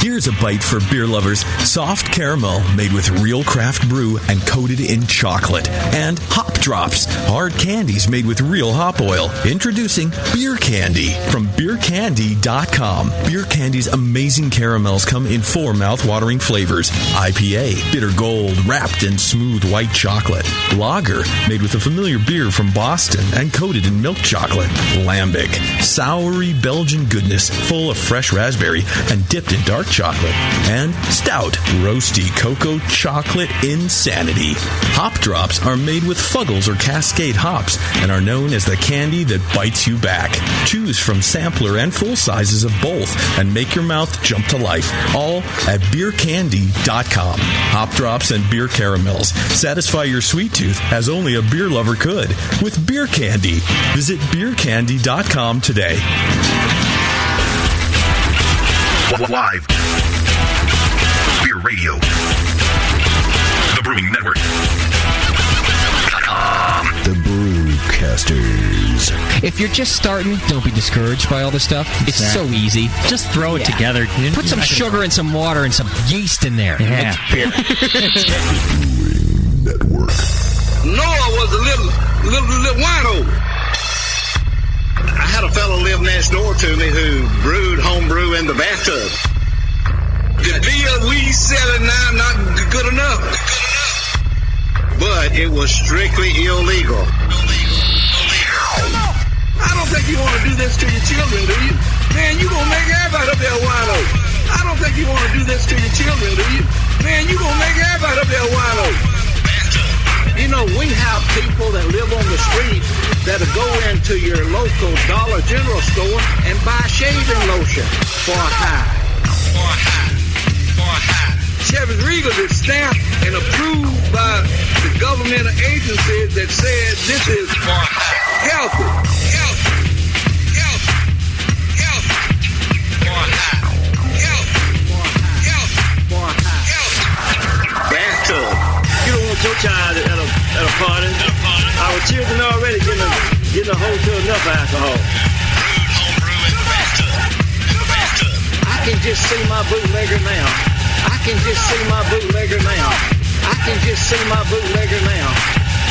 Here's a bite for beer lovers. Soft caramel made with real craft brew and coated in chocolate. And Hop Drops, hard candies made with real hop oil. Introducing Beer Candy from beercandy.com. Beer Candy's amazing caramels come in 4 mouth-watering flavors. IPA, bitter gold, wrapped in smooth white chocolate. Lager, made with a familiar beer from Boston and coated in milk chocolate. Lambic, soury Belgian goodness full of fresh raspberry and dipped in dark chocolate. And Stout, roasty cocoa chocolate insanity. Hop Drops are made with Fuggles or Cascade hops and are known as the candy that bites you back. Choose from sampler and full sizes of both and make your mouth jump to life. All at beercandy.com. Hop Drops and beer caramels. Satisfy your sweet tooth as only a beer lover could with Beer Candy. Visit beercandy.com today. Live. Beer Radio. The Brewing Network. The Brewcasters. If you're just starting, don't be discouraged by all this stuff. It's so easy. Just throw it together. Put some sugar and some water and some yeast in there. Yeah. Network. Noah was a little wino. I had a fellow live next door to me who brewed homebrew in the bathtub. The beer we selling now not good enough, but it was strictly illegal. I don't think you want to do this to your children, do you? Man, you gonna make everybody up there wino. I don't think you want to do this to your children, do you? Man, you gonna make everybody up there wino. You know, we have people that live on the street that'll go into your local Dollar General store and buy shaving lotion for a high. Chevy's Regal is stamped and approved by the government agency that said this is healthy. Bathtub. You don't want your child at a party. Our children already getting a hold to enough alcohol. I can just see my bootlegger now. I can just see my bootlegger now. I can just see my bootlegger now.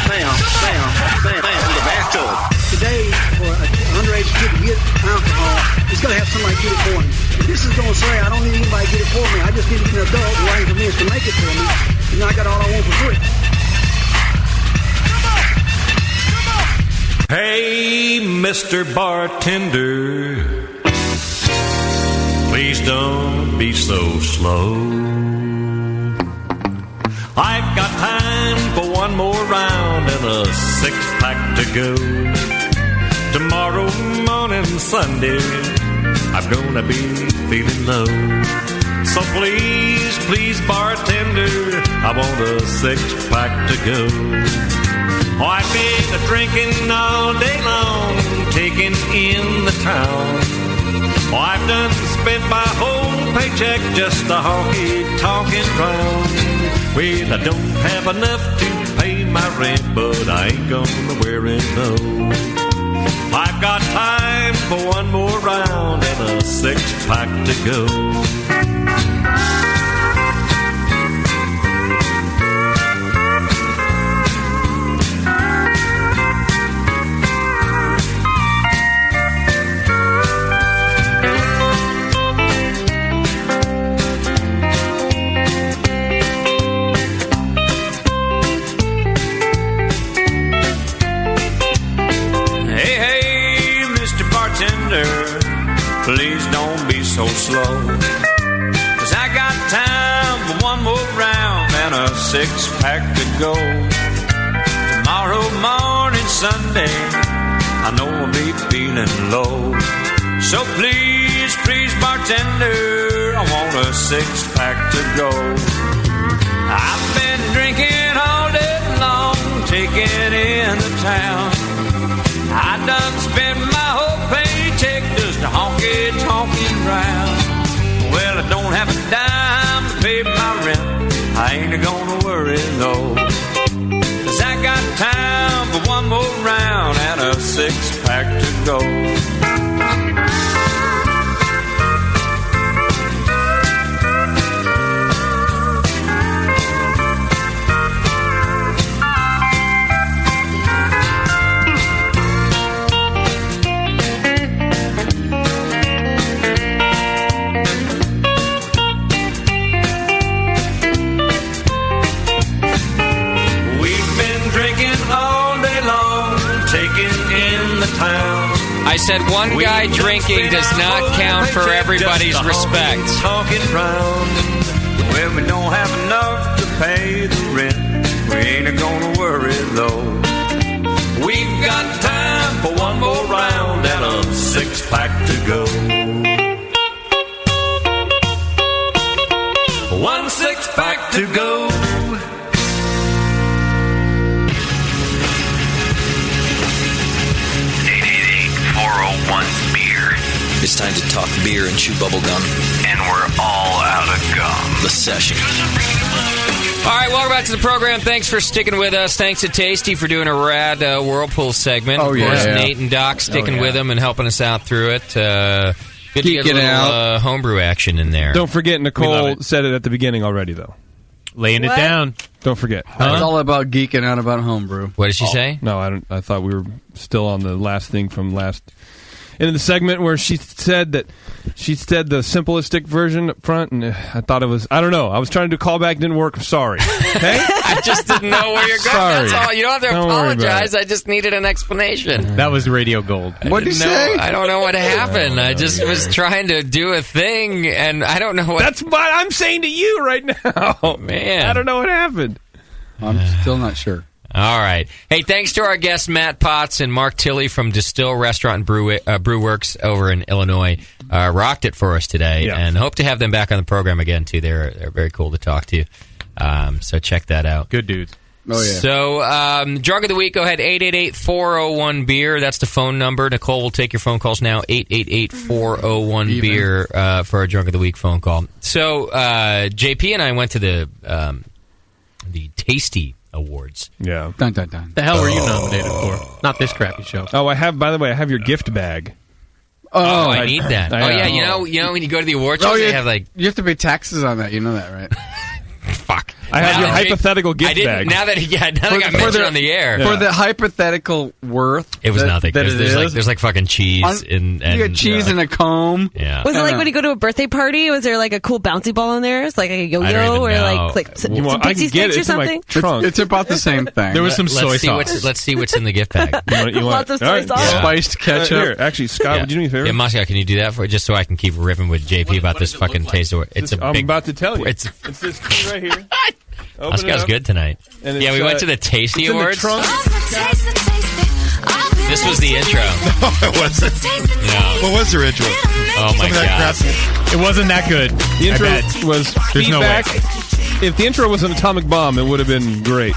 Bam, in the bathtub. Today, for an underage kid to get alcohol, he's going to have somebody get it for him. And this is going to say, I don't need anybody to get it for me. I just need an adult who I can convince to make it for me. And I got all I want for free. Hey, Mr. Bartender, please don't be so slow. I've got time for one more round and a 6-pack to go. Tomorrow morning, Sunday, I'm gonna be feeling low. So please, bartender, I want a 6-pack to go. Oh, I've been drinking all day long, taking in the town. I've done spent my whole paycheck just a honky-tonkin' round. Well, I don't have enough to pay my rent, but I ain't gonna wear it, no. I've got time for one more round and a 6-pack to go. Please don't be so slow, 'cause I got time for one more round and a 6-pack to go. Tomorrow morning, Sunday, I know I'll be feeling low. So please, please, bartender, I want a 6-pack to go. I've been drinking all day long, taking in the town. I done spent my whole paycheck just a honky-tonkin' round. Well, I don't have a dime to pay my rent, I ain't gonna worry though, 'cause I got time for one more round and a 6-pack to go. I said one guy drinking does not count for everybody's respect. Talking round. Well, we don't have enough to pay the rent. We ain't gonna worry though. We've got time for one more round and a 6-pack to go. 1 6-pack to go. 401-BEER. It's time to talk beer and chew bubble gum. And we're all out of gum. The session. All right, welcome back to the program. Thanks for sticking with us. Thanks to Tasty for doing a rad Whirlpool segment. Oh, of yeah. course, Nate and Doc sticking with them and helping us out through it. Good to get a little homebrew action in there. Don't forget, Nicole said it at the beginning already, though. Laying What? it down. Don't forget. It's all about geeking out about homebrew. What did she say? No, I don't. I thought we were still on the last thing from last. In the segment where she said the simplistic version up front, and I thought it was, I don't know. I was trying to do callback, didn't work. Sorry. Okay? I just didn't know where you're going. Sorry. That's all. You don't have to Don't worry about apologize. it. I just needed an explanation. That was radio gold. What did you say? I don't know what happened. I just was trying to do a thing, and I don't know what. That's what I'm saying to you right now. Man. I don't know what happened. I'm still not sure. All right. Hey, thanks to our guests, Matt Potts and Mark Tilley from Destihl Restaurant and Brew Works over in Illinois. Rocked it for us today, and hope to have them back on the program again, too. They're very cool to talk to. So check that out. Good dudes. Oh, yeah. So, Drunk of the Week, go ahead, 888-401-BEER. That's the phone number. Nicole will take your phone calls now, 888-401-BEER for our Drunk of the Week phone call. So, JP and I went to the Tasty Awards. Yeah. Dun, dun, dun. The hell were you nominated for? Not this crappy show. Oh, by the way, I have your gift bag. Oh, I need that. Yeah, you know when you go to the awards shows, they have like you have to pay taxes on that. You know that, right? Fuck. I have your hypothetical gift bag. Now that I got mentioned on the air. For the hypothetical worth. It was nothing. That There's like fucking cheese and you got cheese and a comb. Yeah. Was it like when you go to a birthday party? Was there like a cool bouncy ball in there? It's like a yo-yo or like some pixie sticks or something? It's about the same thing. There was some soy sauce. Let's see what's in the gift bag. Lots of soy sauce. Spiced ketchup. Here, actually, Scott, would you do me a favor? Yeah, Moscow, can you do that for just so I can keep riffing with JP about this fucking taste award? I'm about to tell you. It's this key right here. Moscow's good tonight. Yeah, we went to the Tasty Awards. This was the intro. No, it wasn't. No. What was their intro? Oh my god. It wasn't that good. The intro was There's no way. feedback. If the intro was an atomic bomb, it would have been great.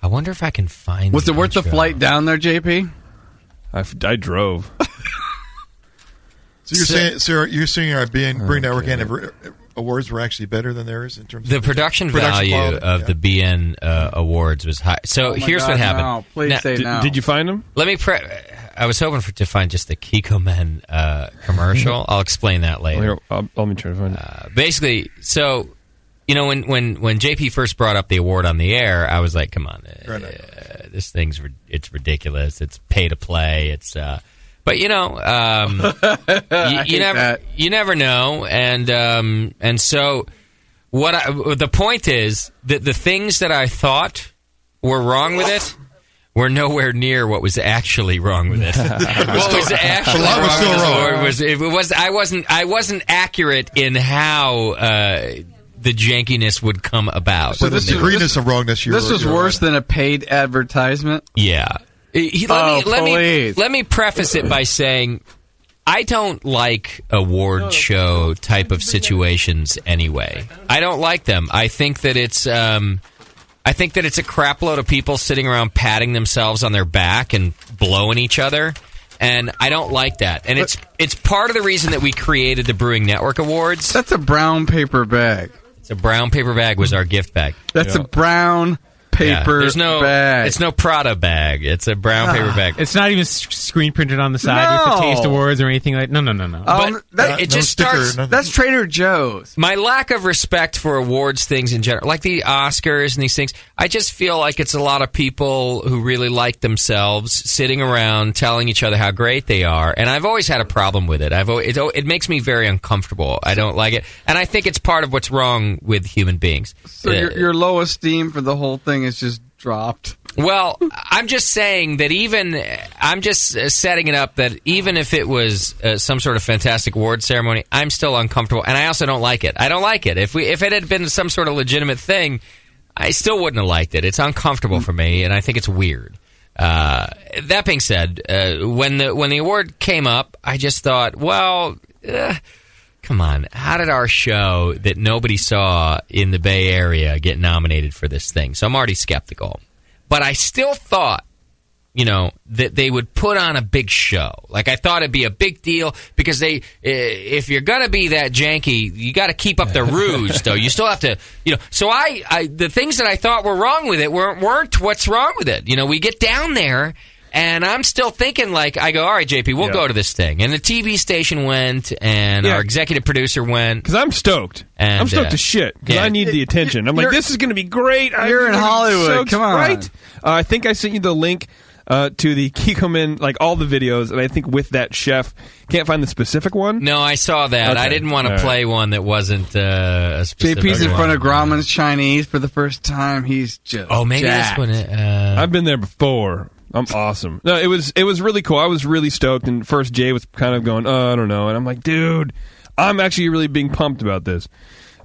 I wonder if I can find. Was it worth the flight down there, JP? I drove. So you're saying, Sarah, our Brewing Network and awards were actually better than theirs in terms the of production value quality? of the BN awards was high. So here's what happened. No. Please say no. Did you find them? Let me. I was hoping to find just the Kiko Men commercial. I'll explain that later. Let me try to find it. Basically, so when JP first brought up the award on the air, I was like, "Come on, this thing's it's ridiculous. It's pay to play. It's." But you never know, and so the point is that the things that I thought were wrong with it were nowhere near what was actually wrong with it. What was actually wrong with it I wasn't accurate in how the jankiness would come about. So the degreeness of wrongness. This was worse than a paid advertisement. Yeah. Let me preface it by saying I don't like award show type of situations anyway. I don't like them. I think that it's a crap load of people sitting around patting themselves on their back and blowing each other, and I don't like that. And it's part of the reason that we created the Brewing Network Awards. That's a brown paper bag. It's a brown paper bag was our gift bag. That's a brown paper bag. It's no Prada bag. It's a brown paper bag. It's not even screen printed on the side with the Taste Awards or anything like. No. But it just starts. That's Trader Joe's. My lack of respect for awards things in general, like the Oscars and these things, I just feel like it's a lot of people who really like themselves sitting around telling each other how great they are. And I've always had a problem with it. It makes me very uncomfortable. I don't like it, and I think it's part of what's wrong with human beings. So your low esteem for the whole thing is just dropped. Well, I'm just saying that I'm just setting it up that even if it was some sort of fantastic award ceremony, I'm still uncomfortable, and I also don't like it. I don't like it. If it had been some sort of legitimate thing, I still wouldn't have liked it. It's uncomfortable for me, and I think it's weird. That being said, when the award came up, I just thought, well, come on, how did our show that nobody saw in the Bay Area get nominated for this thing? So I'm already skeptical. But I still thought, that they would put on a big show. Like, I thought it'd be a big deal because if you're going to be that janky, you got to keep up the rouge, though. You still have to, So the things that I thought were wrong with it weren't what's wrong with it. We get down there, and I'm still thinking, I go, all right, JP, we'll go to this thing. And the TV station went, and our executive producer went. Because I'm stoked. And, I'm stoked to shit, because I need the attention. I'm like, this is going to be great. You're in Hollywood. Come on. Right? I think I sent you the link to the Kiko Men, all the videos, and I think with that chef, can't find the specific one. No, I saw that. Okay. I didn't want to play one that wasn't a specific JP's in front of Grauman's Chinese for the first time. He's just maybe jacked. this one. I've been there before. I'm awesome. No, it was really cool. I was really stoked, and first Jay was kind of going, I don't know, and I'm like, dude, I'm actually really being pumped about this,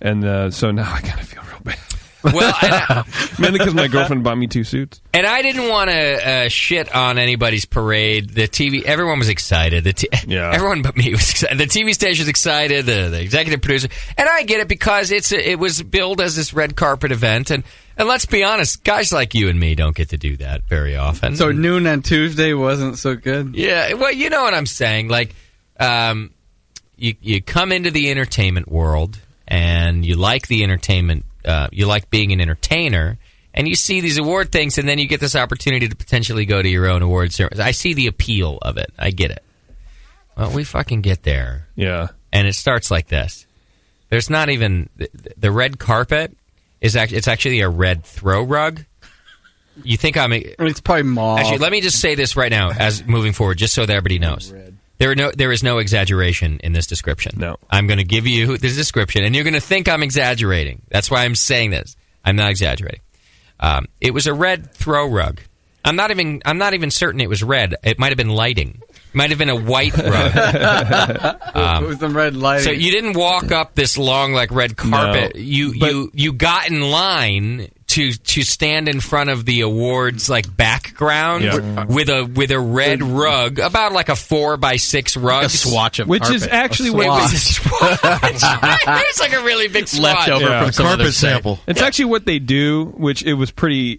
and so now I kind of feel real bad. Well, mainly because my girlfriend bought me 2 suits. And I didn't want to shit on anybody's parade. The TV, everyone was excited. Everyone but me was excited. The TV station's excited. The executive producer, and I get it because it was billed as this red carpet event, and let's be honest, guys like you and me don't get to do that very often. So noon on Tuesday wasn't so good. Yeah, well, you know what I'm saying. You come into the entertainment world, and you like the entertainment. You like being an entertainer, and you see these award things, and then you get this opportunity to potentially go to your own award ceremony. I see the appeal of it. I get it. Well, we fucking get there. Yeah. And it starts like this. There's not even... The red carpet is it's actually a red throw rug. You think It's probably mauve. Actually, let me just say this right now as moving forward, just so that everybody knows. There is no exaggeration in this description. No. I'm going to give you this description, and you're going to think I'm exaggerating. That's why I'm saying this. I'm not exaggerating. It was a red throw rug. I'm not even certain it was red. It might have been lighting. It might have been a white rug. With some red lighting. So you didn't walk up this long red carpet. No. You got in line to stand in front of the awards background with a red rug, about a 4x6 rug, a swatch of which carpet. Is actually what it's like a really big swatch. Leftover from some carpet sample. It's actually what they do, which it was pretty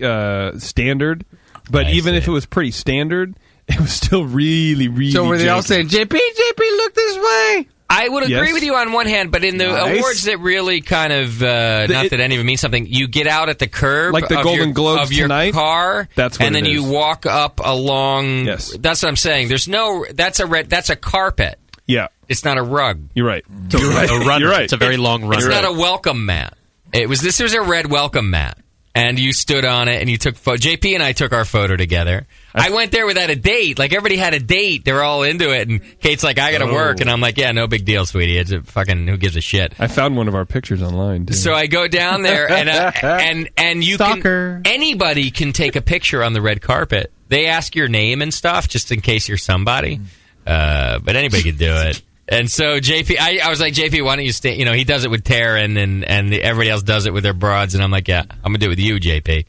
standard. But even if it was pretty standard, it was still really, really. So were they all janky. saying, JP, look, this way. I would agree Yes. with you on one hand, but in the Nice. awards that really kind of not that any of it means something, you get out at the curb, Like the of Golden your, Globes of your tonight? car, That's what and then it you is. walk up along. Yes. That's what I'm saying. There's no. That's a carpet. Yeah. It's not a rug. You're right. You're right. A runner. You're right. It's a very long runner. It's not a welcome mat. This was a red welcome mat, and you stood on it and you took. JP and I took our photo together. I went there without a date. Like everybody had a date. They were all into it, and Kate's like, "I got to work," and I'm like, "Yeah, no big deal, sweetie. It's a fucking who gives a shit." I found one of our pictures online, too. So I go down there, and you Stalker. anybody can take a picture on the red carpet. They ask your name and stuff just in case you're somebody, but anybody could do it. And so JP, I was like, JP, why don't you stay? You know, he does it with Taryn, and everybody else does it with their broads, and I'm like, yeah, I'm gonna do it with you, JP.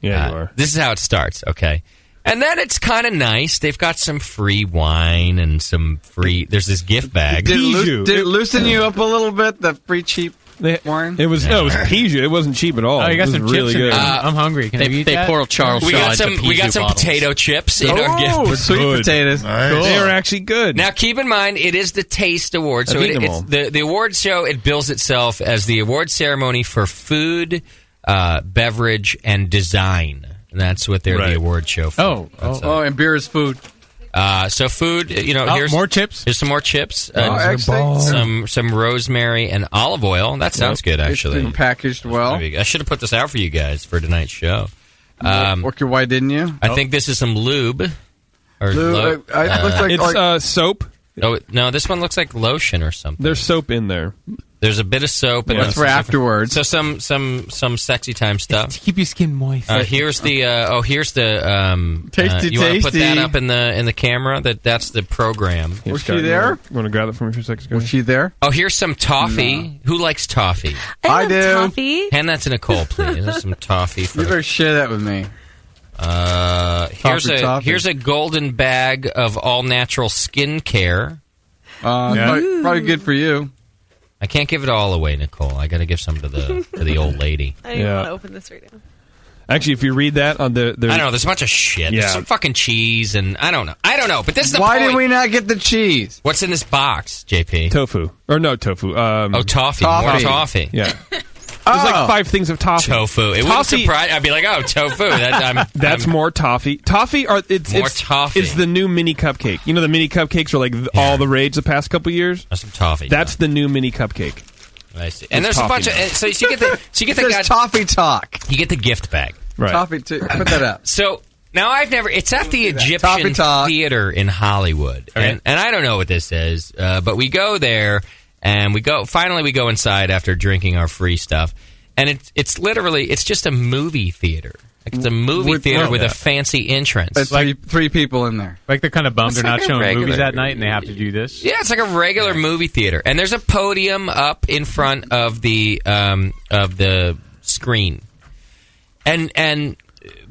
Yeah, you are. This is how it starts, okay? And then it's kind of nice. They've got some free wine and some free. There's this gift bag. Did it loosen you up a little bit? The free cheap wine. It was Pijou. It wasn't cheap at all. Oh, you got it was some really chips in good. there. I'm hungry. Can I eat that? pour Charles We Shaw got into some. We got Pijou some bottles. potato chips in our gift. Sweet Good. potatoes. Nice. They are actually good. Now, keep in mind, it is the Taste Award, so I've eaten them it's all. the awards show. It bills itself as the award ceremony for food, beverage, and design. And that's what they're the award show for. And beer is food. So food, here's more chips. Here's some more chips. Excellent. Some rosemary and olive oil. That sounds good, actually. It's been packaged well. I should have put this out for you guys for tonight's show. Why didn't you? I think this is some lube. Or Lube, it looks like- It's soap. Oh no, this one looks like lotion or something. There's soap in there. There's a bit of soap. And That's for afterwards. So some sexy time stuff. To keep your skin moist. Here's the Tasty, you want to put tasty. that up in the camera? That's the program. Was she there? You want to grab it from me for a second? Was she there? Oh, here's some toffee. No. Who likes toffee? I do. Toffee. Hand that to Nicole, please. There's some toffee. You better share that with me. Toffee. Here's a golden bag of all natural skincare. Probably good for you. I can't give it all away, Nicole. I got to give some to the old lady. I don't even want to open this right now. Actually, if you read that on the, I don't know. There's a bunch of shit. Yeah. There's some fucking cheese, and I don't know. But this is the Why point. did we not get the cheese? What's in this box, JP? tofu or no tofu? Toffee. Toffee. More toffee. Yeah. There's like 5 things of toffee. Tofu. It wouldn't Toffee- surprise. I'd be like, oh, tofu. That's more toffee. Toffee are it's More toffee. It's the new mini cupcake. You know, the mini cupcakes are like all the rage the past couple years. That's some toffee. That's the new mini cupcake. I see. And there's a bunch of. So you get the. There's toffee talk. You get the gift bag. Right. Toffee. Put that up. So now it's at the Egyptian Toffee talk. Theater in Hollywood, and I don't know what this is, but we go there and we go inside after drinking our free stuff, and it's literally just a movie theater. Like it's a movie theater with a fancy entrance. There's like 3 people in there. Like they're kind of bummed It's they're like not a showing regular movies that night and they have to do this. Yeah, it's like a regular movie theater, and there's a podium up in front of the screen, and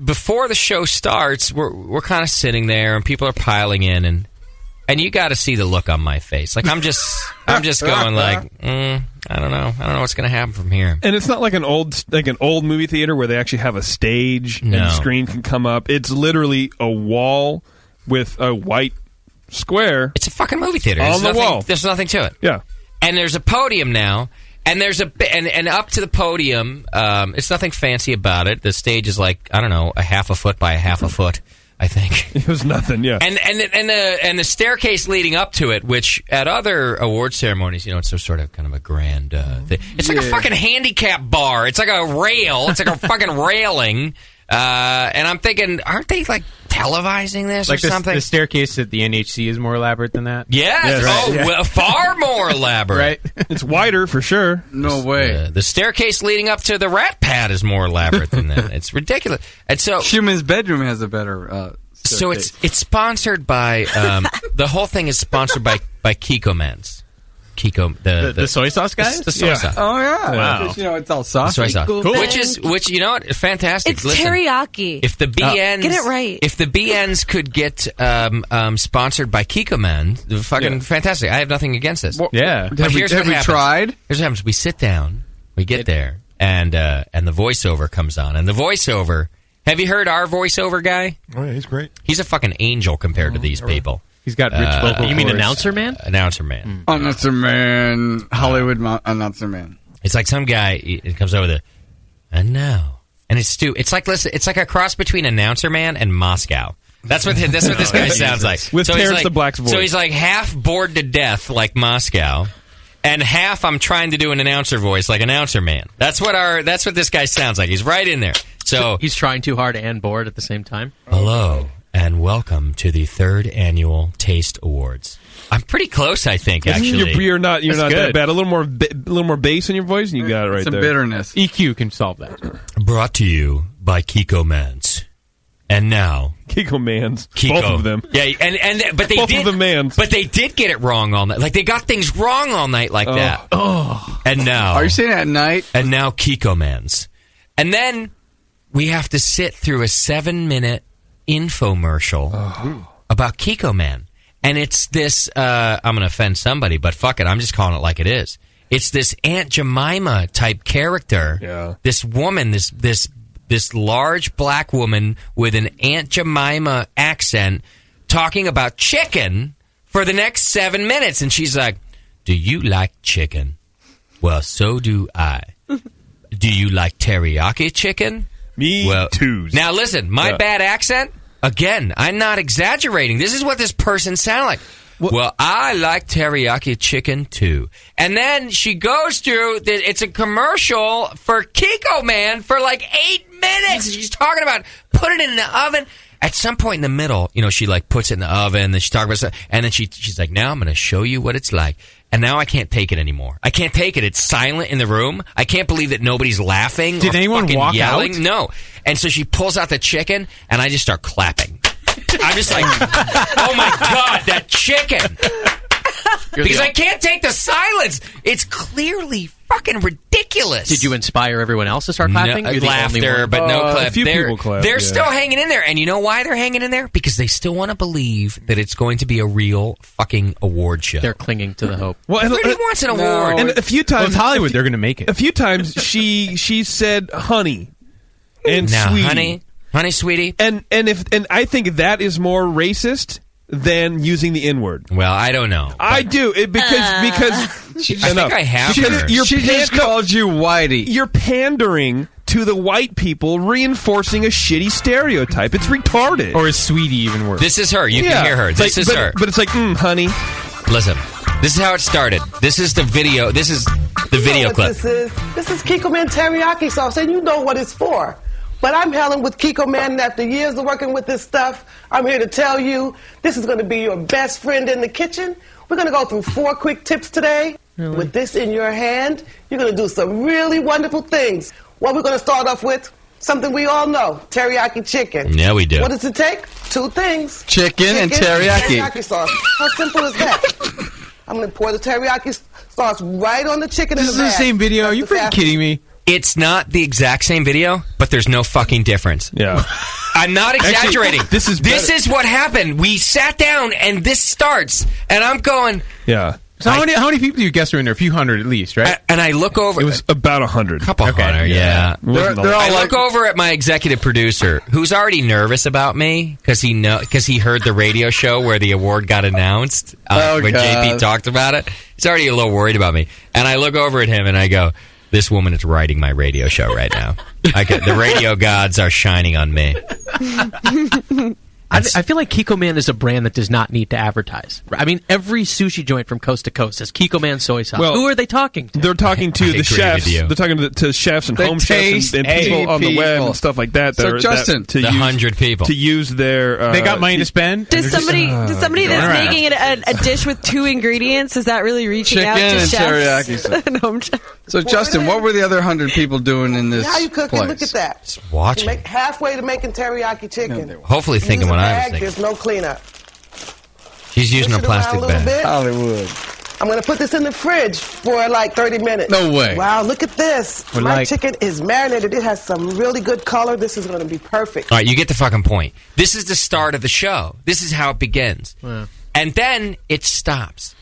before the show starts, we're kind of sitting there, and people are piling in, and you got to see the look on my face. Like I'm just going like, I don't know what's going to happen from here. And it's not like an old movie theater where they actually have a stage and No. the screen can come up. It's literally a wall with a white square. It's a fucking movie theater. On the wall. There's nothing to it. Yeah. And there's a podium now, and there's and up to the podium. It's nothing fancy about it. The stage is like, I don't know, a half a foot by a half a foot, I think. It was nothing, yeah. And the staircase leading up to it, which at other award ceremonies, it's sort of kind of a grand thing. It's like a fucking handicap bar. It's like a rail. It's like a fucking railing. And I'm thinking, aren't they like televising this Like or something? the staircase at the NHC is more elaborate than that? Yes. Well, far more elaborate. Right? It's wider for sure. No way. The staircase leading up to the rat pad is more elaborate than that. It's ridiculous. And so Schumann's bedroom has a better. So it's sponsored by the whole thing is sponsored by Kiko Men's. Kiko the soy sauce guys? The soy sauce. Oh yeah. Wow. Because, it's all sauce. Soy sauce. Cool. Which you know what? Fantastic. It's Listen, teriyaki. if the BNs Get it right. If the BNs could get sponsored by Kiko Men, fucking fantastic. I have nothing against this. Well, Yeah. But Have we here's what happens. tried? Here's what happens. We sit down. We get there, and the voiceover comes on, and the voiceover. Have you heard our voiceover guy? Oh yeah, he's great. He's a fucking angel compared to these people. He's got rich vocal You mean cords. announcer man? Announcer man. Announcer man. Hollywood announcer man. It's like some guy it comes over the, and now, and it's like listen, it's like a cross between announcer man and Moscow. That's what this guy sounds like. With he's Terrence like, the Black's voice. So he's like half bored to death like Moscow, and half I'm trying to do an announcer voice like announcer man. That's what this guy sounds like. He's right in there. So he's trying too hard and bored at the same time. Hello and welcome to the 3rd annual Taste Awards. I'm pretty close, I think. Actually, you're not that bad. A little more bass in your voice, and you got it right Some there. bitterness. EQ can solve that. Brought to you by Kiko Mans. And now Kiko Mans. Kiko. Both of them. Yeah, but they Both did of the Mans. But they did get it wrong all night. Like they got things wrong all night like that. Oh. And now Are you saying that at night? And now Kiko Mans. And then we have to sit through a 7-minute infomercial about Kiko Man. And it's this, I'm going to offend somebody, but fuck it, I'm just calling it like it is. It's this Aunt Jemima type character. Yeah. This woman, this large black woman with an Aunt Jemima accent talking about chicken for the next 7 minutes. And she's like, do you like chicken? Well, so do I. Do you like teriyaki chicken? Me too. Now listen, my bad accent, again, I'm not exaggerating. This is what this person sounded like. Well, I like teriyaki chicken too. And then she goes through, it's a commercial for Kiko Man for like 8 minutes. She's talking about put it in the oven. At some point in the middle, she like puts it in the oven, and then she talks about stuff, and then she's like, now I'm going to show you what it's like. And now I can't take it anymore. I can't take it. It's silent in the room. I can't believe that nobody's laughing. Did or anyone fucking walk yelling. out? No. And so she pulls out the chicken, and I just start clapping. I'm just like, oh my God, that chicken. Because I can't take the silence. It's clearly fucking ridiculous. Did you inspire everyone else to start clapping? No, You're the only laughter, one. but no clap. A few people clapped. They're still hanging in there. And you know why they're hanging in there? Because they still want to believe that it's going to be a real fucking award show. They're clinging to the hope. Well, Everybody wants an award. And a few times, it's Hollywood. They're going to make it. A few times she said honey and now, sweetie. honey, sweetie. And I think that is more racist than using the N-word. Well, I don't know. I do because I think I have her. She just called you Whitey. You're pandering to the white people, reinforcing a shitty stereotype. It's retarded. Or is sweetie even worse? This is her. You can hear her. This is her. But it's like, honey. Listen, this is how it started. This is the video. This is the video clip. This is Kiko Man teriyaki sauce, and you know what it's for. But I'm Helen with Kiko Man, and after years of working with this stuff, I'm here to tell you this is going to be your best friend in the kitchen. We're going to go through 4 quick tips today. Really? With this in your hand, you're going to do some really wonderful things. What we're going to start off with, something we all know, teriyaki chicken. Yeah, we do. What does it take? 2 things. Chicken and teriyaki. Teriyaki sauce. How simple is that? I'm going to pour the teriyaki sauce right on the chicken in This the is the bag. same video. Are you freaking kidding me? It's not the exact same video, but there's no fucking difference. Yeah. I'm not exaggerating. Actually, this is what happened. We sat down and this starts, and I'm going. Yeah. So how many people do you guess are in there? A few hundred at least, right? And I look over. It was about 100. Couple hundred, yeah. They're all I like, look over at my executive producer, who's already nervous about me because he heard the radio show where the award got announced, where JP talked about it. He's already a little worried about me, and I look over at him and I go, "This woman is writing my radio show right now. The radio gods are shining on me." I feel like Kiko Man is a brand that does not need to advertise. I mean, every sushi joint from coast to coast says Kiko Man soy sauce. Well, who are they talking to? They're talking to the chefs. They're talking to chefs and home chefs and people on the web and stuff like that. So, Justin, the 100 people to use their. They got money to spend. Does somebody that's making it a dish with 2 ingredients, is that really reaching out to and chefs teriyaki and home chefs? So, Justin, what were the other 100 people doing in this How you cooking? place? Look at that. Just watching. You make halfway to making teriyaki chicken. Hopefully thinking Use a what I was bag, thinking. There's no cleanup. She's using a Push it around plastic a little bag. bit. Hollywood. I'm going to put this in the fridge for like 30 minutes. No way. Wow, look at this. Or My like- chicken is marinated. It has some really good color. This is going to be perfect. All right, you get the fucking point. This is the start of the show. This is how it begins. Yeah. And then it stops.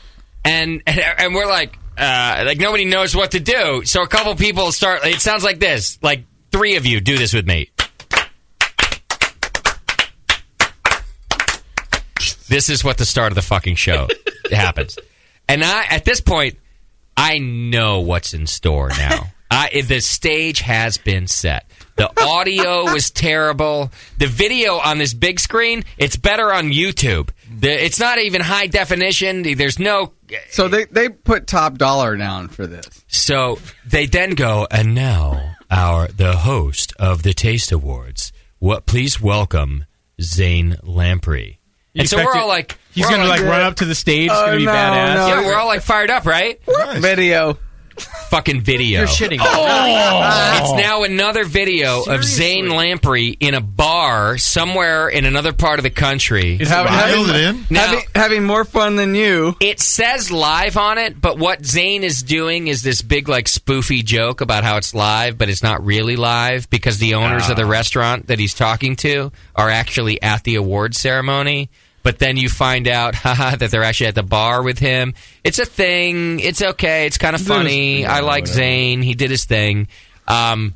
And we're like nobody knows what to do. So a couple people start, it sounds like this. Like 3 of you do this with me. This is what the start of the fucking show happens. And at this point, I know what's in store now. The stage has been set. The audio was terrible. The video on this big screen, it's better on YouTube. It's not even high definition. There's no... So they put top dollar down for this. So they then go, and now the host of the Taste Awards. Please welcome Zane Lamprey. And so we're all like... He's going to run up to the stage. It's going to be badass. No. Yeah, we're all like fired up, right? Nice. Video. Fucking video. You're shitting. It's now another video of Zane Lamprey in a bar somewhere in another part of the country. Having more fun than you. It says live on it, but what Zane is doing is this big like spoofy joke about how it's live, but it's not really live because the owners of the restaurant that he's talking to are actually at the award ceremony. But then you find out that they're actually at the bar with him. It's a thing. It's okay. It's kind of funny. I like Zane. He did his thing. The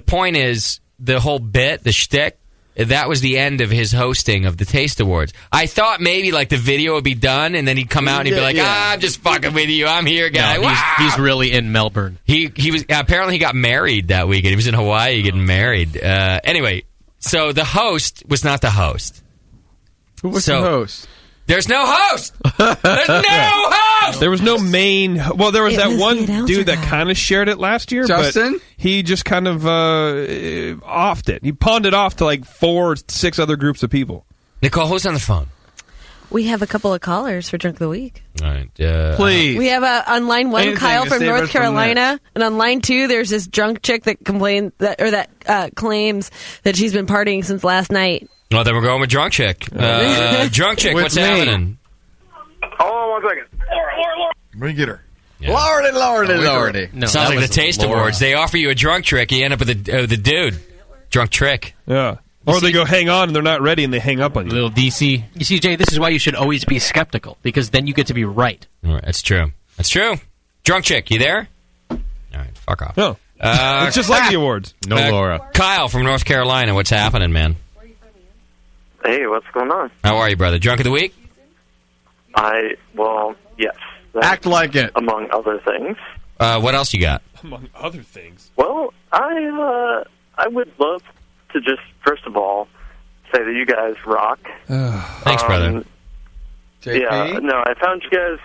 point is, the whole bit, the shtick, that was the end of his hosting of the Taste Awards. I thought maybe like the video would be done, and then he'd come out and he'd be like, I'm just fucking with you. I'm here, guy. No, he's really in Melbourne. He was apparently he got married that weekend. He was in Hawaii getting married. Anyway, so the host was not the host. Who was the host? There's no host! There's no host! There was no main... Well, there was that one dude that kind of shared it last year, Justin? but he just kind of offed it. He pawned it off to like 4 or 6 other groups of people. Nicole, who's on the phone? We have a couple of callers for Drunk of the Week. All right. Please. We have on line 1 Kyle from North Carolina, and on line 2 there's this drunk chick that claims that she's been partying since last night. Well, then we're going with Drunk Chick. Drunk Chick, what's happening? Hold on 1 second. Let me get her. Yeah. Lordy. No, sounds like the Taste Awards. They offer you a drunk trick, you end up with the dude. Drunk trick. Yeah. Or they go hang on and they're not ready and they hang up on you. Little DC. You see, Jay, this is why you should always be skeptical, because then you get to be right. All right, that's true. That's true. Drunk Chick, you there? All right, fuck off. No. It's just like the awards. No Laura. Kyle from North Carolina, what's happening, man? Hey, what's going on? How are you, brother? Drunk of the week? Yes. Act like it. Among other things. What else you got? Among other things? Well, I would love to just, first of all, say that you guys rock. Thanks, brother. JP? Yeah, no, I found you guys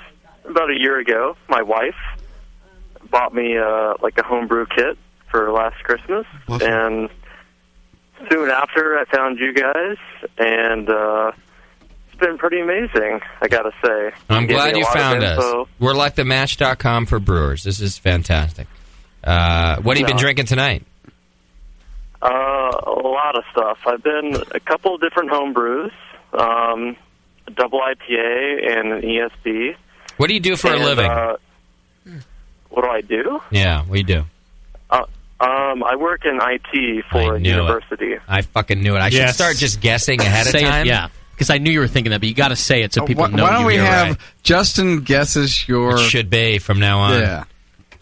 about a year ago. My wife bought me like a homebrew kit for last Christmas, and soon after I found you guys, and it's been pretty amazing, I gotta say. I'm glad you found us. We're like the Match.com for brewers. This is fantastic. What have you been drinking tonight? A lot of stuff. I've been a couple of different home brews, a double IPA and an ESB. What do you do for a living? What do I do? Yeah, what do you do? I work in IT for a university. I fucking knew it. I should start just guessing ahead of time. Yeah, because I knew you were thinking that, but you got to say it so people know. Why don't we have right. Justin guesses your... It should be from now on. Yeah.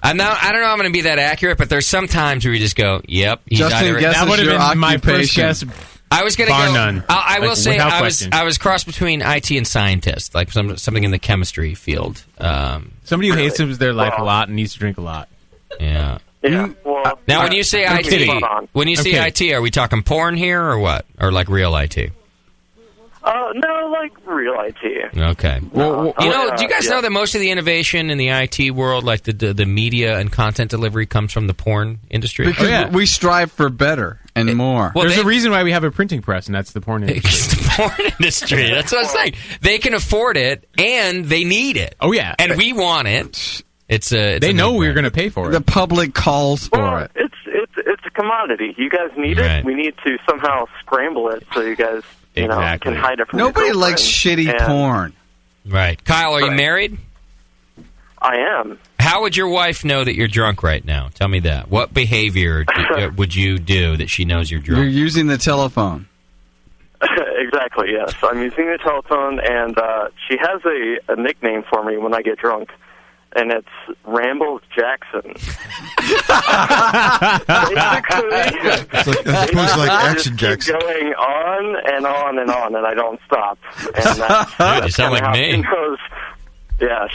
I don't know I'm going to be that accurate, but there's some times where you just go, yep. He's Justin guesses that would have been my first guess. I was going to go. None. I will say question. I was cross between IT and scientist, like something in the chemistry field. Somebody who hates their life a lot and needs to drink a lot. Yeah. Yeah. Well, now, when you say IT, are we talking porn here or what? Or like real IT? No, like real IT. Okay. Well, do you guys know that most of the innovation in the IT world, like the media and content delivery, comes from the porn industry? Because we strive for better and more. Well, there's a reason why we have a printing press, and that's the porn industry. It's the porn industry. That's what I'm saying. They can afford it, and they need it. Oh, yeah. And we want it. They know we're going to pay for it. The public calls for it. It's a commodity. You guys need it. We need to somehow scramble it so you guys can hide it from Nobody your likes shitty porn. Right. Kyle, are you married? I am. How would your wife know that you're drunk right now? Tell me that. What behavior would you do that she knows you're drunk? You're using the telephone. Exactly, yes. I'm using the telephone, and she has a nickname for me when I get drunk. and it's Rambles Jackson. It's like Action Jackson. Keep going on and on and on, and I don't stop. And Dude, you sound like me. She knows,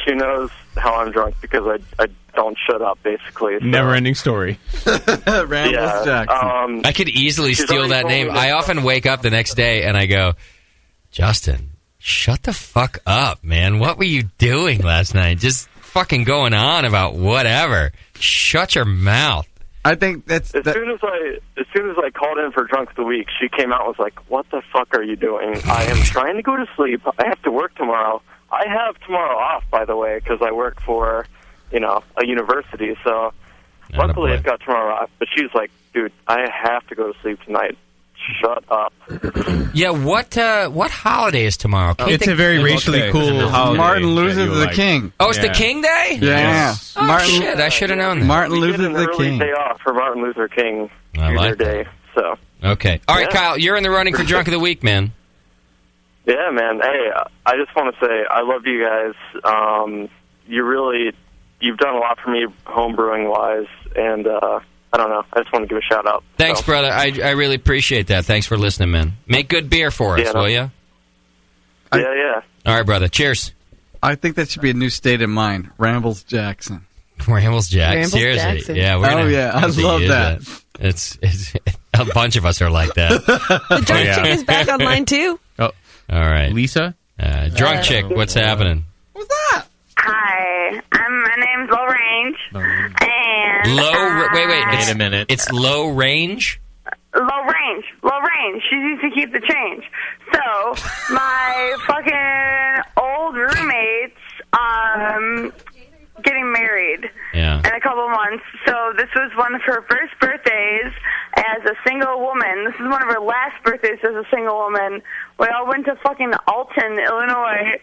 she knows how I'm drunk because I don't shut up, basically. So. Never-ending story. Rambles Jackson. I could easily steal that name. I often wake up the next day and I go, Justin, shut the fuck up, man. What were you doing last night? Just fucking going on about whatever. Shut your mouth. I think that's as soon as I called in for Drunk of the Week, she came out and was like, "What the fuck are you doing? I am trying to go to sleep. I have to work tomorrow. I have tomorrow off, by the way, because I work for, a university. So luckily I've got tomorrow off." But she's like, "Dude, I have to go to sleep tonight. Shut up." Yeah, what holiday is tomorrow? It's a very racially cool holiday. Martin Luther the King. Oh, it's the King Day? Yeah. Oh, shit, I should have known that. Martin Luther the King. Day off for Martin Luther King I like Day. So. Okay. All right, Kyle, you're in the running for Drunk of the Week, man. Yeah, man. Hey, I just want to say I love you guys. You've done a lot for me home-brewing wise, and I don't know. I just want to give a shout-out. Thanks, brother. I really appreciate that. Thanks for listening, man. Make good beer for us, will you? Yeah. All right, brother. Cheers. I think that should be a new state of mind. Rambles Jackson. Rambles Jackson. Rambles Seriously. Jackson. Yeah, we're gonna, I love use that. It's a bunch of us are like that. The drunk chick is back online too. Oh, all right. Lisa? Drunk chick, what's happening? Hi, my name's Low Range, and Wait a minute. It's low range? Low Range. She used to keep the change. So my fucking old roommates, getting married in a couple months. So this was one of her first birthdays as a single woman. This is one of her last birthdays as a single woman. We all went to fucking Alton, Illinois,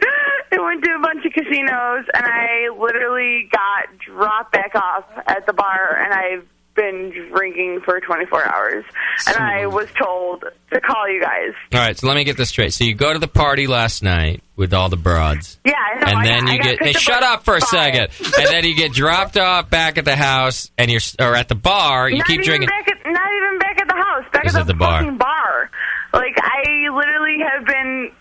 and went to a bunch of casinos, and I literally got dropped back off at the bar, and I've been drinking for 24 hours. And I was told to call you guys. All right, so let me get this straight. So you go to the party last night with all the broads. Yeah, I know. And then you get... Hey, shut up for a second. And then you get dropped off back at the house, or at the bar. You keep drinking... Not even back at the house. Back at the fucking bar. Like, I literally have been...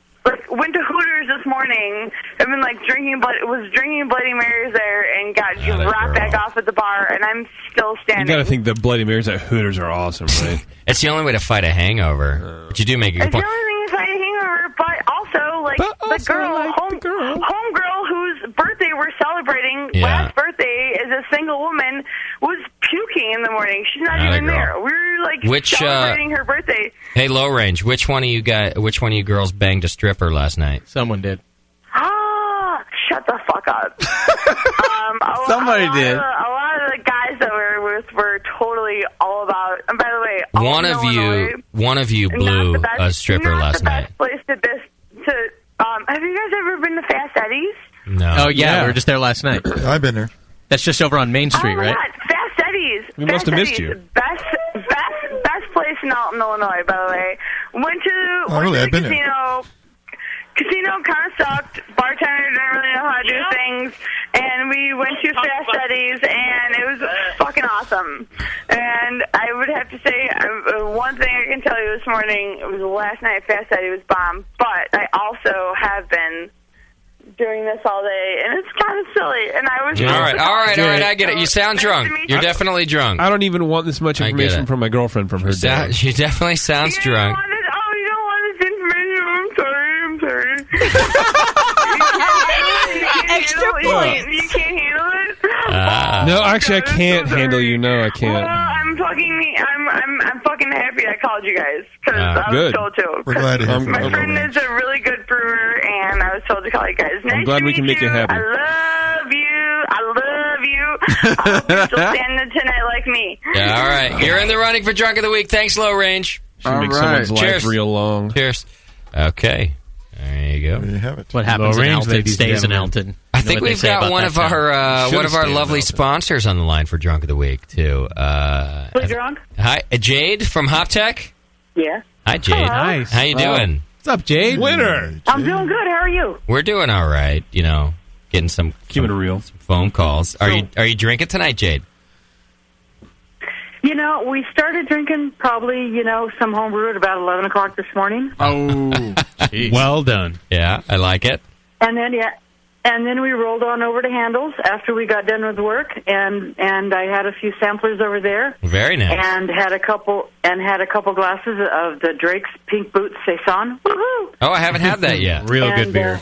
went to Hooters this morning. I've been drinking Bloody Marys there and got dropped back off at the bar, and I'm still standing. You got to think the Bloody Marys at Hooters are awesome, right? It's the only way to fight a hangover. But you do make a good It's the point. only thing to fight a hangover, but also the homegirl whose birthday we're celebrating last birthday as a single woman was puking in the morning. She's not even there. We were celebrating her birthday. Hey, Low Range, which one of you girls banged a stripper last night? Someone did. Shut the fuck up. Somebody did. A lot of the guys that we were with were totally all about. And by the way, one of you blew a stripper last night. Place have you guys ever been to Fast Eddie's? No. Oh yeah, we were just there last night. I've been there. That's just over on Main Street, right? God, Fast Eddie's. We must have missed you. Best place in Alton, Illinois, by the way. Went to I've been casino. Casino kind of sucked. Bartender didn't really know how to do things. And we went to Fast Eddie's, and it was fucking awesome. And I would have to say, one thing I can tell you this morning, it was last night Fast Eddie was bomb. But I also have been doing this all day, and it's kind of silly. And I was all right. I get it. You sound drunk. You're definitely drunk. I don't even want this much information from my girlfriend from her dad. She definitely sounds drunk. You don't want this information. I'm sorry. Extra point. You can't handle it. No, actually, I can't handle you. No, I can't. Well, I'm fucking happy I called you guys because I was good. told to. We're glad to hear from My you. friend is a really good brewer, and I was told to call you guys. I'm glad we can make you happy. I love you. I hope you're still standing tonight like me. Yeah, all right. You're in the running for Drunk of the Week. Thanks, Low Range. Should make someone's life real long. Cheers. Okay. There you go. There you have it. What happens in Alton stays in Alton. I think we've got one of our lovely sponsors on the line for Drunk of the Week too. Who's drunk? Hi, Jade from Hop Tech. Yeah. Hi, Jade. Hello. Nice. How you doing? What's up, Jade? Winner. I'm doing good. How are you? We're doing all right. getting some keeping it real. Some phone calls. Are you drinking tonight, Jade? You know, we started drinking probably, some homebrew at about 11 o'clock this morning. Oh, well done. Yeah, I like it. And then we rolled on over to Handel's after we got done with work, and I had a few samplers over there. Very nice. And had a couple glasses of the Drake's Pink Boots Saison. Woohoo! Oh, I haven't had that yet. Real good beer.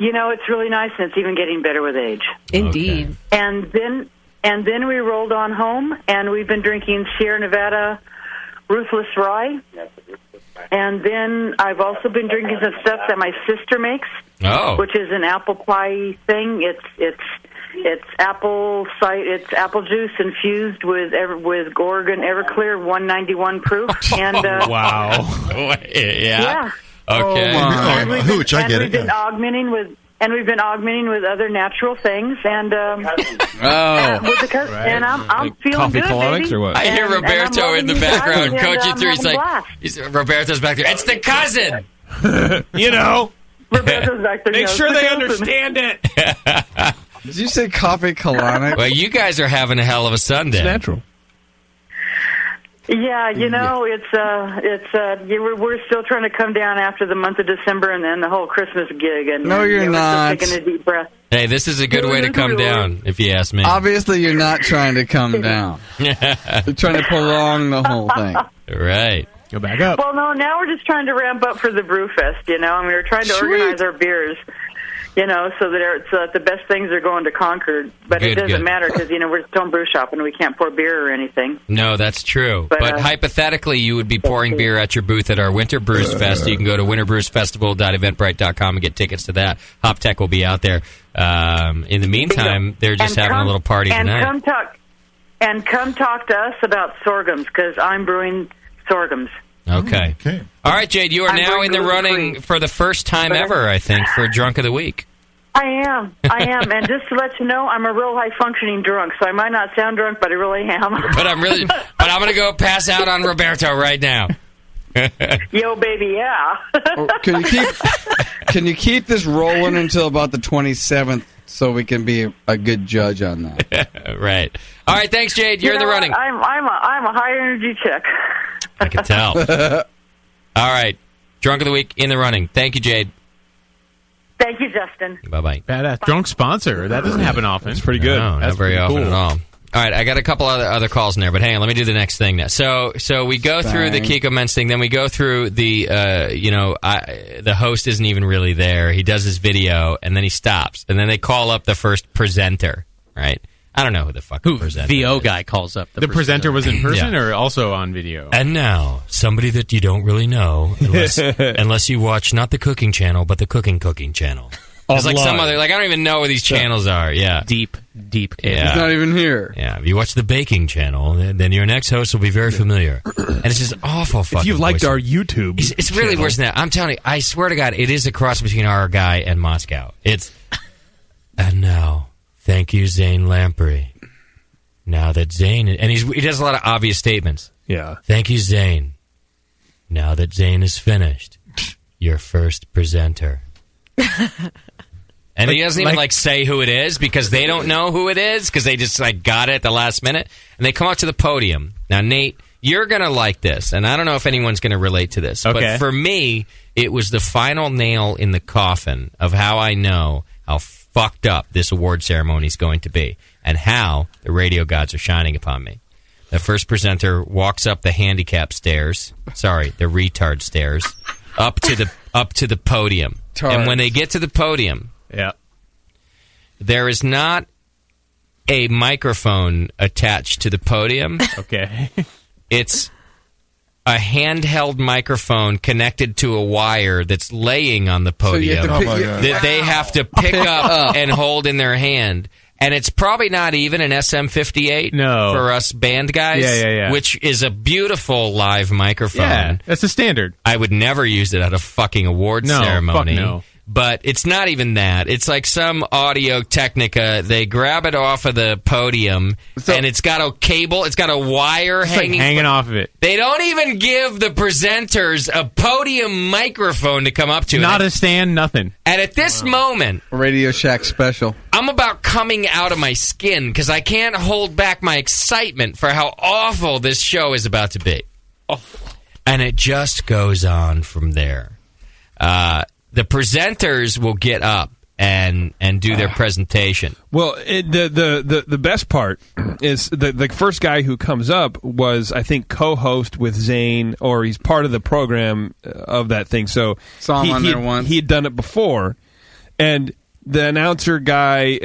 It's really nice, and it's even getting better with age. Indeed. Okay. And then we rolled on home, and we've been drinking Sierra Nevada Ruthless Rye. And then I've also been drinking some stuff that my sister makes, which is an apple pie thing. It's apple juice infused with Oregon Everclear 191 proof. And wow, yeah. Okay. Hooch, I get it. We've been augmenting with other natural things, and and I'm feeling coffee good, colonics baby. or what? I hear Roberto in the background coaching through. Roberto's back there. It's the cousin. Roberto's back there. Make sure they understand it. Did you say coffee colonic? Well, you guys are having a hell of a Sunday. It's natural. Yeah, we're still trying to come down after the month of December and then the whole Christmas gig. And no, you're not. We're still taking a deep breath. Hey, this is a good way to come down, if you ask me. Obviously, you're not trying to come down. You're trying to prolong the whole thing. Right. Go back up. Well, no, now we're just trying to ramp up for the Brew Fest, and we're trying to organize our beers, so that the best things are going to Concord. But it doesn't matter because, we're still in brew shop and we can't pour beer or anything. No, that's true. But hypothetically, you would be pouring beer at your booth at our Winter Brews Fest. You can go to winterbrewsfestival.eventbrite.com and get tickets to that. Hop Tech will be out there. In the meantime, they're just having a little party tonight. Come talk to us about sorghums because I'm brewing sorghums. Okay. All right, Jade, you are now in the running for the first time ever, I think, for Drunk of the Week. I am. And just to let you know, I'm a real high-functioning drunk, so I might not sound drunk, but I really am. But I'm going to go pass out on Roberto right now. Yo, baby, yeah. Can you keep this rolling until about the 27th so we can be a good judge on that? Right. All right, thanks, Jade. You're in the running. I'm a high-energy chick. I can tell. All right. Drunk of the Week in the running. Thank you, Jade. Thank you, Justin. Bye-bye. Badass. Drunk sponsor. That doesn't happen often. It's pretty good. No, That's not very often cool. at all. All right, I got a couple other calls in there, but hang on, let me do the next thing now. So we go through the Kiko Men's thing, then we go through the, the host isn't even really there. He does his video, and then he stops, and then they call up the first presenter, right? I don't know who the fuck the presenter VO guy calls up. The presenter was in person or also on video? And now, somebody that you don't really know, unless you watch not the cooking channel, but the cooking channel. It's like some other, I don't even know where these channels are. Yeah. Deep. Yeah. He's not even here. Yeah. If you watch the baking channel, then your next host will be very familiar. And it's just awful fucking If you've liked voice. our YouTube It's really worse than that. I'm telling you, I swear to God, it is a cross between our guy and Moscow. It's, and now, thank you, Zane Lamprey. Now that Zane, and he does a lot of obvious statements. Yeah. Thank you, Zane. Now that Zane is finished, your first presenter. And he doesn't even say who it is because they don't know who it is because they just got it at the last minute. And they come up to the podium. Now, Nate, you're going to like this, and I don't know if anyone's going to relate to this. Okay. But for me, it was the final nail in the coffin of how I know how fucked up this award ceremony is going to be and how the radio gods are shining upon me. The first presenter walks up the handicap stairs. Sorry, the retard stairs. Up to the podium. And when they get to the podium, there is not a microphone attached to the podium. Okay. It's a handheld microphone connected to a wire that's laying on the podium that they have to pick up and hold in their hand. And it's probably not even an SM58 for us band guys, which is a beautiful live microphone. Yeah, that's the standard. I would never use it at a fucking award ceremony. Fuck no. But it's not even that. It's like some Audio Technica. They grab it off of the podium, and it's got a cable. It's got a wire hanging off of it. They don't even give the presenters a podium microphone to come up to. Not a stand, nothing. And at this moment, Radio Shack special. I'm about coming out of my skin because I can't hold back my excitement for how awful this show is about to be. Oh. And it just goes on from there. The presenters will get up and do their presentation. Well, the best part is the first guy who comes up was, I think, co-host with Zane, or he's part of the program of that thing. So saw him on there once. He had done it before, and the announcer guy,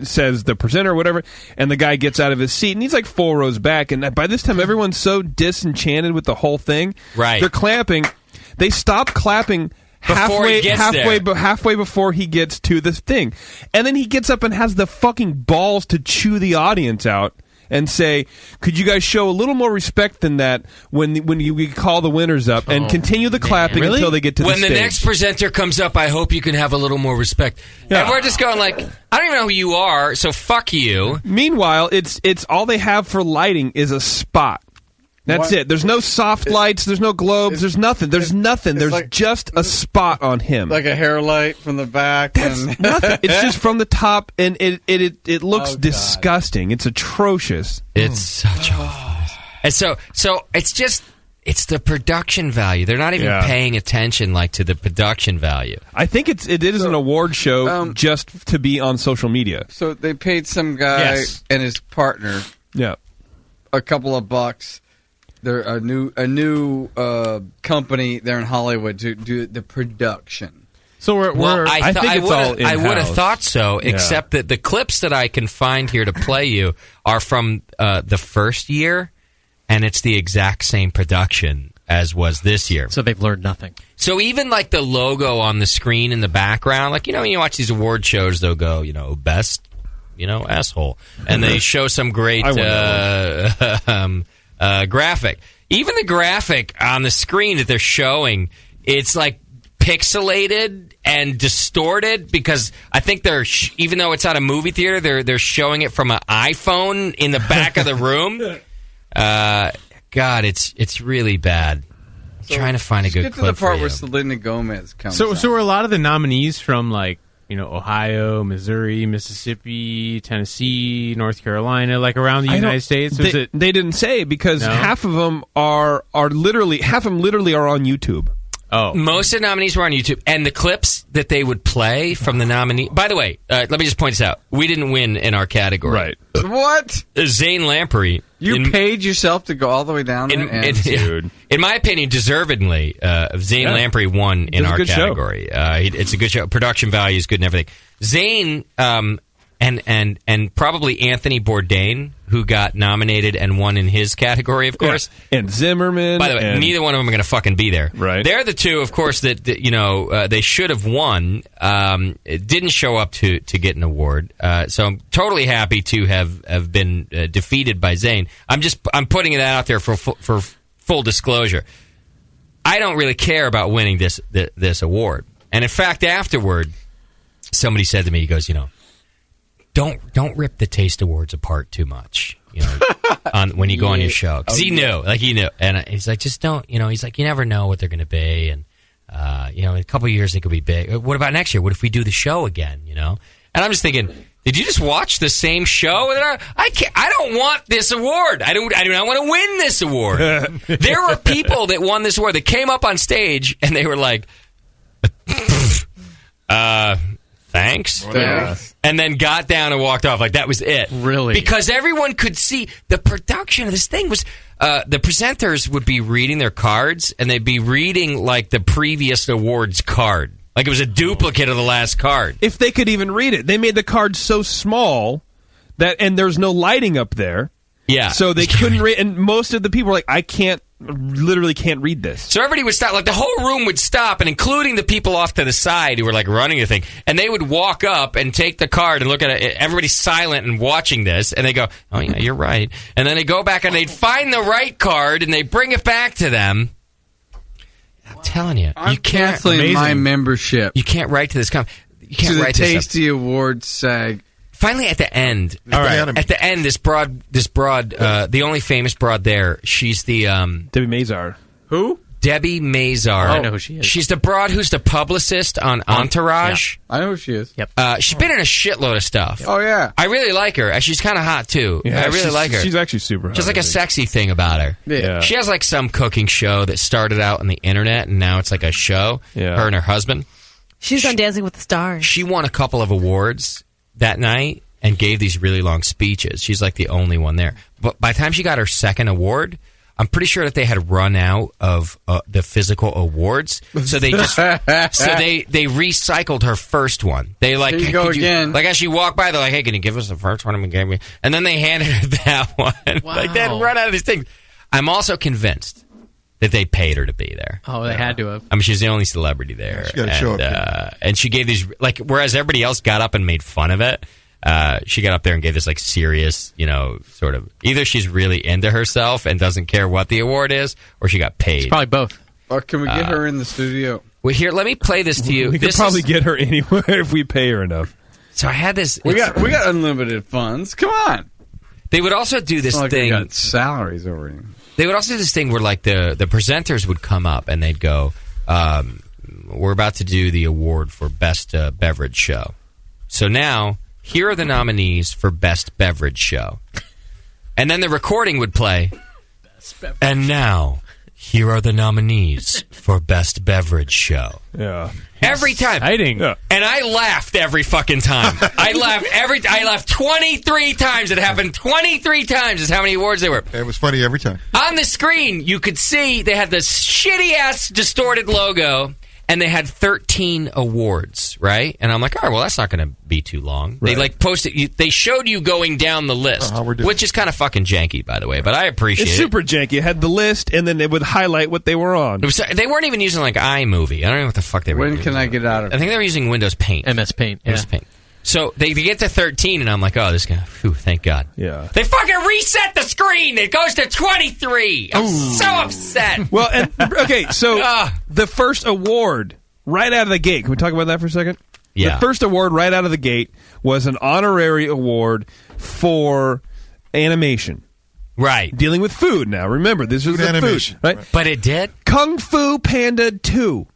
says the presenter or whatever, and the guy gets out of his seat, and he's like 4 rows back, and by this time everyone's disenchanted with the whole thing. Right. They're clapping. They stop clapping halfway before he gets to this thing. And then he gets up and has the fucking balls to chew the audience out and say, could you guys show a little more respect than that when we call the winners up, and continue the clapping until they get to the stage. When the next presenter comes up, I hope you can have a little more respect. Yeah. And we're just going like, I don't even know who you are, so fuck you. Meanwhile, it's all they have for lighting is a spot. That's it. There's no soft lights. There's no globes. There's nothing. There's nothing. There's like, just a spot on him. Like a hair light from the back. That's nothing. It's just from the top, and it looks disgusting. It's atrocious. It's such awful. And so it's the production value. They're not even paying attention to the production value. I think it is an award show just to be on social media. So they paid some guy and his partner a couple of bucks. They're a new company there in Hollywood to do the production. So I would have thought so, except that the clips that I can find here to play you are from the first year, and it's the exact same production as was this year. So they've learned nothing. So even the logo on the screen in the background, when you watch these award shows, they'll go, best, asshole, and they show some great graphic. Even the graphic on the screen that they're showing, it's pixelated and distorted, because I think they're even though it's not a movie theater, they're showing it from an iPhone in the back of the room. God, it's really bad. I'm trying to find a good clip. Get to the part where Selena Gomez comes. So are a lot of the nominees from Ohio, Missouri, Mississippi, Tennessee, North Carolina, around the United States? They didn't say, because half of them are literally on YouTube. Oh, most of the nominees were on YouTube, and the clips that they would play from the nominee. By the way, let me just point this out: we didn't win in our category. Right? What? Zane Lamprey. You paid yourself to go all the way down there, dude. In my opinion, deservedly, Zane Lamprey won in our category. It's a good show. Production value is good and everything. Zane and probably Anthony Bourdain, who got nominated and won in his category, of course. Yeah. And Zimmerman. By the way, neither one of them are going to fucking be there. Right. They're the two, of course, that they should have won. It didn't show up to get an award. So I'm totally happy to have been defeated by Zane. I'm putting that out there for full disclosure. I don't really care about winning this award. And in fact, afterward, somebody said to me, he goes, Don't rip the Taste Awards apart too much, when you go on your show. Because he knew. And he's like, just don't, he's like, you never know what they're going to be. And, in a couple of years, they could be big. What about next year? What if we do the show again, And I'm just thinking, did you just watch the same show? I don't want this award. I do not want to win this award. There were people that won this award that came up on stage, and they were like, thanks. And then got down and walked off. That was it. Really? Because everyone could see the production of this thing was... the presenters would be reading their cards, and they'd be reading, the previous awards card. It was a duplicate of the last card. If they could even read it. They made the card so small and there's no lighting up there. Yeah. So they couldn't read, and most of the people were like, I literally can't read this. So everybody would stop, the whole room would stop, and including the people off to the side who were running the thing, and they would walk up and take the card and look at it. Everybody's silent and watching this, and they go, oh yeah, you're right. And then they go back and they'd find the right card and they bring it back to them. I'm telling you, I'm you can't. canceling my membership. You can't write to this You can't to the write this up. Tasty Awards SAG. Finally, at the end, at the end, this broad, the only famous broad there, she's the Debbie Mazar. Who? Debbie Mazar. I know who she is. She's the broad who's the publicist on Entourage. I know who she is. Yep. She's been in a shitload of stuff. Oh yeah. I really like her. She's kind of hot too. Yeah, I really like her. She's actually super hot. Just like a sexy thing about her. Yeah. She has like some cooking show that started out on the internet and now it's like a show. Yeah. Her and her husband. She's on Dancing with the Stars. She won a couple of awards that night and gave these really long speeches. She's like the only one there. But by the time she got her second award, I'm pretty sure that they had run out of the physical awards, so they just they recycled her first one. They like, here you go again. Like as she walked by, they're like, "Hey, can you give us the first one we gave me?" And then they handed her that one. Wow. Like they had run out of these things. I'm also convinced that they paid her to be there. Oh, they had to have. I mean, she's the only celebrity there. She gotta show up. And she gave these like, whereas everybody else got up and made fun of it. She got up there and gave this like serious, sort of. Either she's really into herself and doesn't care what the award is, or she got paid. It's probably both. Or can we get her in the studio? Well, here, let me play this to you. We could probably get her anywhere if we pay her enough. So I had this. We got unlimited funds. Come on. They would also do this Like thing. we got salaries over here. They would also do this thing where like the presenters would come up and they'd go, "We're about to do the award for best beverage show." So now. Here are the nominees for Best Beverage Show. And then the recording would play. And now, here are the nominees for Best Beverage Show. Yeah. Every time. Exciting. Yeah. And I laughed every fucking time. I laughed 23 times. It happened 23 times is how many awards there were. It was funny every time. On the screen, you could see they had this shitty-ass distorted logo. And they had 13 awards, right? And I'm like, all right, well, that's not going to be too long. Right. They like posted. They showed you going down the list, which is kind of fucking janky, by the way. But I appreciate it. It's super janky. It had the list, and then they would highlight what they were on. They weren't even using like iMovie. I don't know what the fuck they were. When can I get out of it? I think they were using Windows Paint. MS Paint. MS Paint. So they get to 13, and I'm like, oh, this guy. Phew, thank God. Yeah. They fucking reset the screen. It goes to 23. I'm so upset. Well, okay, so the first award. Right out of the gate. Can we talk about that for a second? Yeah. The first award right out of the gate was an honorary award for animation. Right. Dealing with food now. Remember, this was the animation. Food. Right? But it did? Kung Fu Panda 2.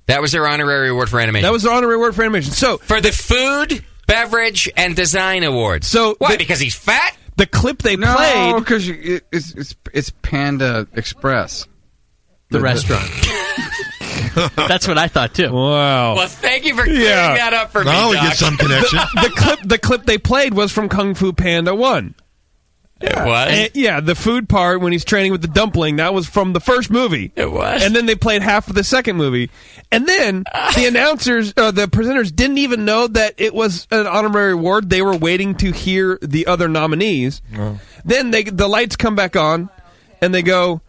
That was their honorary award for animation. That was their honorary award for animation. So for the food, beverage, and design awards. So why? Because he's fat? The clip they played. No, because it's Panda Express. The restaurant. That's what I thought too. Wow. Well, thank you for clearing that up for me. Now we Doc. get some connection. The clip they played was from Kung Fu Panda 1. It was? The food part when he's training with the dumpling, that was from the first movie. It was. And then they played half of the second movie. And then the announcers, the presenters didn't even know that it was an honorary award. They were waiting to hear the other nominees. Oh. Then the lights come back on, and they go...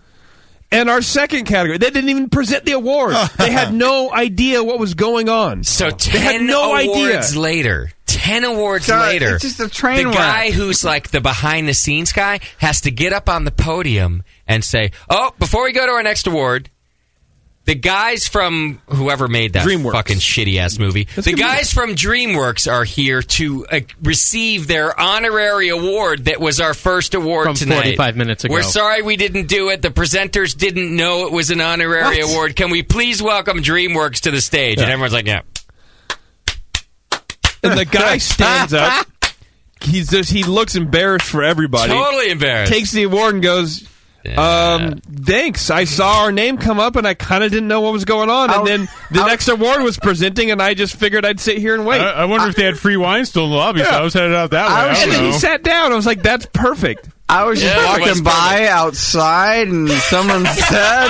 And our second category, they didn't even present the award. They had no idea what was going on. So 10 they had no awards idea. later. 10 awards later. It's just a train wreck. The guy who's like the behind-the-scenes guy has to get up on the podium and say, oh, before we go to our next award, the guys from whoever made that fucking shitty-ass movie, the guys from DreamWorks are here to receive their honorary award that was our first award from tonight. 45 minutes ago. We're sorry we didn't do it. The presenters didn't know it was an honorary award. Can we please welcome DreamWorks to the stage? Yeah. And everyone's like, yeah. And the guy stands up. He looks embarrassed for everybody. Totally embarrassed. Takes the award and goes... thanks. I saw our name come up and I kind of didn't know what was going on. And then the next award was presenting and I just figured I'd sit here and wait. I wonder if they had free wine still in the lobby, so I was headed out that way. And then he sat down. I was like, that's perfect. I was just walking by outside and someone said,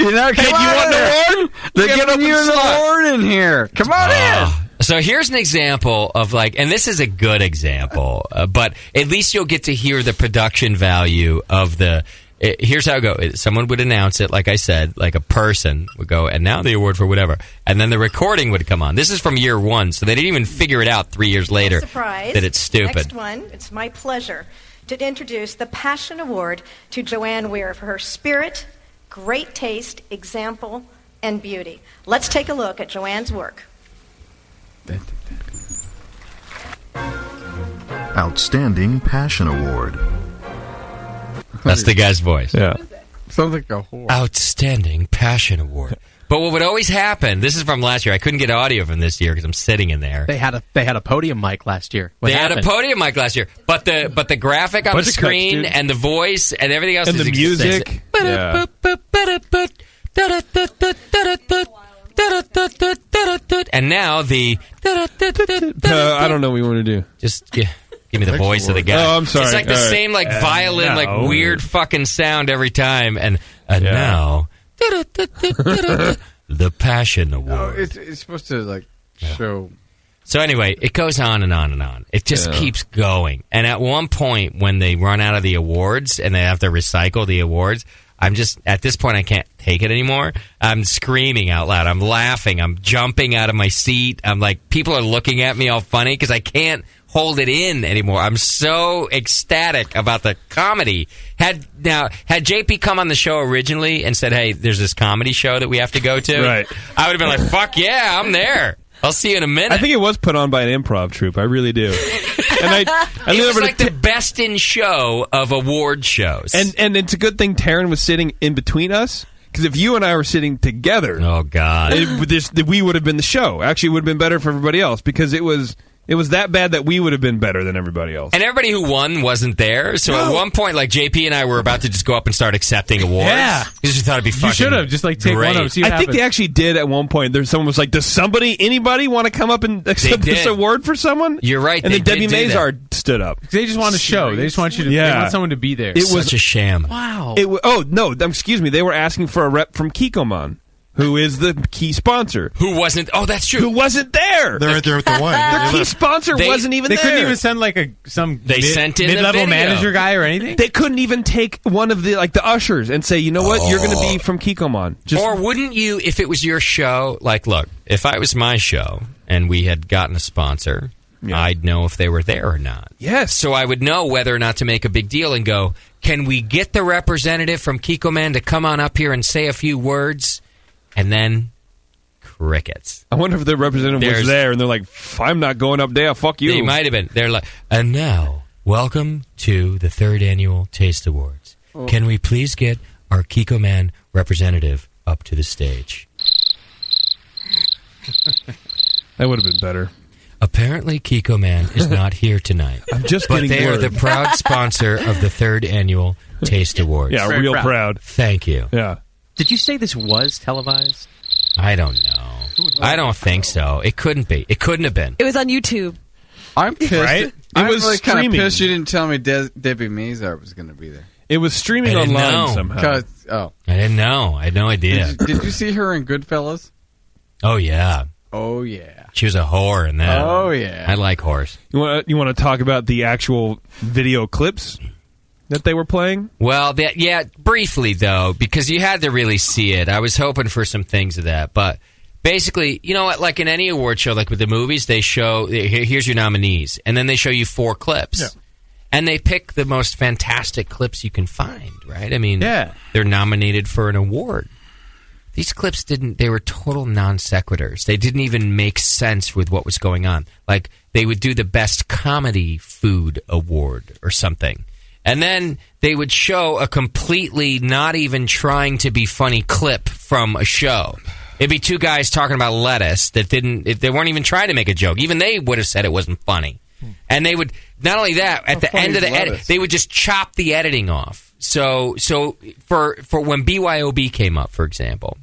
you know, hey, do you want an award? They're giving you an award in here. Come on in. So here's an example of like, and this is a good example, but at least you'll get to hear the production value of the... Here's how it goes. Someone would announce it, like I said, like a person would go, and now the award for whatever. And then the recording would come on. This is from year one, so they didn't even figure it out 3 years later Surprise. that it's stupid. Next one, it's my pleasure to introduce the Passion Award to Joanne Weir for her spirit, great taste, example, and beauty. Let's take a look at Joanne's work. Outstanding Passion Award. That's the guy's voice. Yeah. Sounds like a whore. Outstanding Passion Award. But what would always happen, this is from last year, I couldn't get audio from this year because I'm sitting in there. They had a podium mic last year. Had a podium mic last year, but the graphic on the screen and the voice and everything else and is the music. Yeah. And now the I don't know what we want to do. Just give me the voice of the guy. Oh, I'm sorry. It's like the same violin, like weird fucking sound every time. And now the Passion Award. Oh, it's supposed to show. So anyway, it goes on and on and on. It just keeps going. And at one point, when they run out of the awards and they have to recycle the awards, I'm just, at this point, I can't take it anymore. I'm screaming out loud. I'm laughing. I'm jumping out of my seat. I'm like, people are looking at me all funny because I can't hold it in anymore. I'm so ecstatic about the comedy. Had JP come on the show originally and said, hey, there's this comedy show that we have to go to, right, I would have been like, fuck yeah, I'm there. I'll see you in a minute. I think it was put on by an improv troupe. I really do. And it was like the best in show of award shows. And it's a good thing Taryn was sitting in between us, because if you and I were sitting together, oh God, we would have been the show. Actually, it would have been better for everybody else because it was that bad that we would have been better than everybody else. And everybody who won wasn't there. So at one point, JP and I were about to just go up and start accepting awards. Yeah. Because we thought it'd be fucking You should have. Just take one of them. See what I think they actually did at one point. Someone was like, does anybody want to come up and accept this award for someone? You're right. And then Debbie Mazar stood up. They just want a show. They just want you to. They want someone to be there. It was such a sham. Wow. Excuse me. They were asking for a rep from Kikoman, who is the key sponsor. Who wasn't... Oh, that's true. Who wasn't there. They're right there with the wine. Their key sponsor wasn't even there. They couldn't even send some sent in mid-level manager guy or anything? They couldn't even take one of the ushers and say, you know what, you're going to be from Kikoman. Or wouldn't you, if it was your show, look, if I was my show and we had gotten a sponsor, I'd know if they were there or not. Yes. So I would know whether or not to make a big deal and go, can we get the representative from Kikoman to come on up here and say a few words? And then crickets. I wonder if the representative was there and they're like, I'm not going up there, fuck you. They might have been. They're like, and now, welcome to the 3rd Annual Taste Awards. Oh. Can we please get our Kikoman representative up to the stage? That would have been better. Apparently, Kikoman is not here tonight. I'm just but getting they word. are the proud sponsor of the 3rd Annual Taste Awards. Yeah, real proud. Thank you. Yeah. Did you say this was televised? I don't know. I don't think so. It couldn't be. It couldn't have been. It was on YouTube. I'm pissed. Right? I'm really kind of pissed you didn't tell me Debbie Mazar was going to be there. It was streaming online somehow. I didn't know. I had no idea. Did you see her in Goodfellas? Oh, yeah. Oh, yeah. She was a whore in that. Oh, yeah. I like whores. You want to talk about the actual video clips that they were playing? Well, briefly, though, because you had to really see it. I was hoping for some things of that. But basically, you know what? Like in any award show, like with the movies, they show, here's your nominees. And then they show you 4 clips. Yeah. And they pick the most fantastic clips you can find, right? I mean, they're nominated for an award. These clips they were total non sequiturs. They didn't even make sense with what was going on. Like, they would do the best comedy food award or something. And then they would show a completely not even trying to be funny clip from a show. It'd be 2 guys talking about lettuce that they weren't even trying to make a joke. Even they would have said it wasn't funny. And they would, not only that, at the end of the edit, they would just chop the editing off. So for when BYOB came up, for example,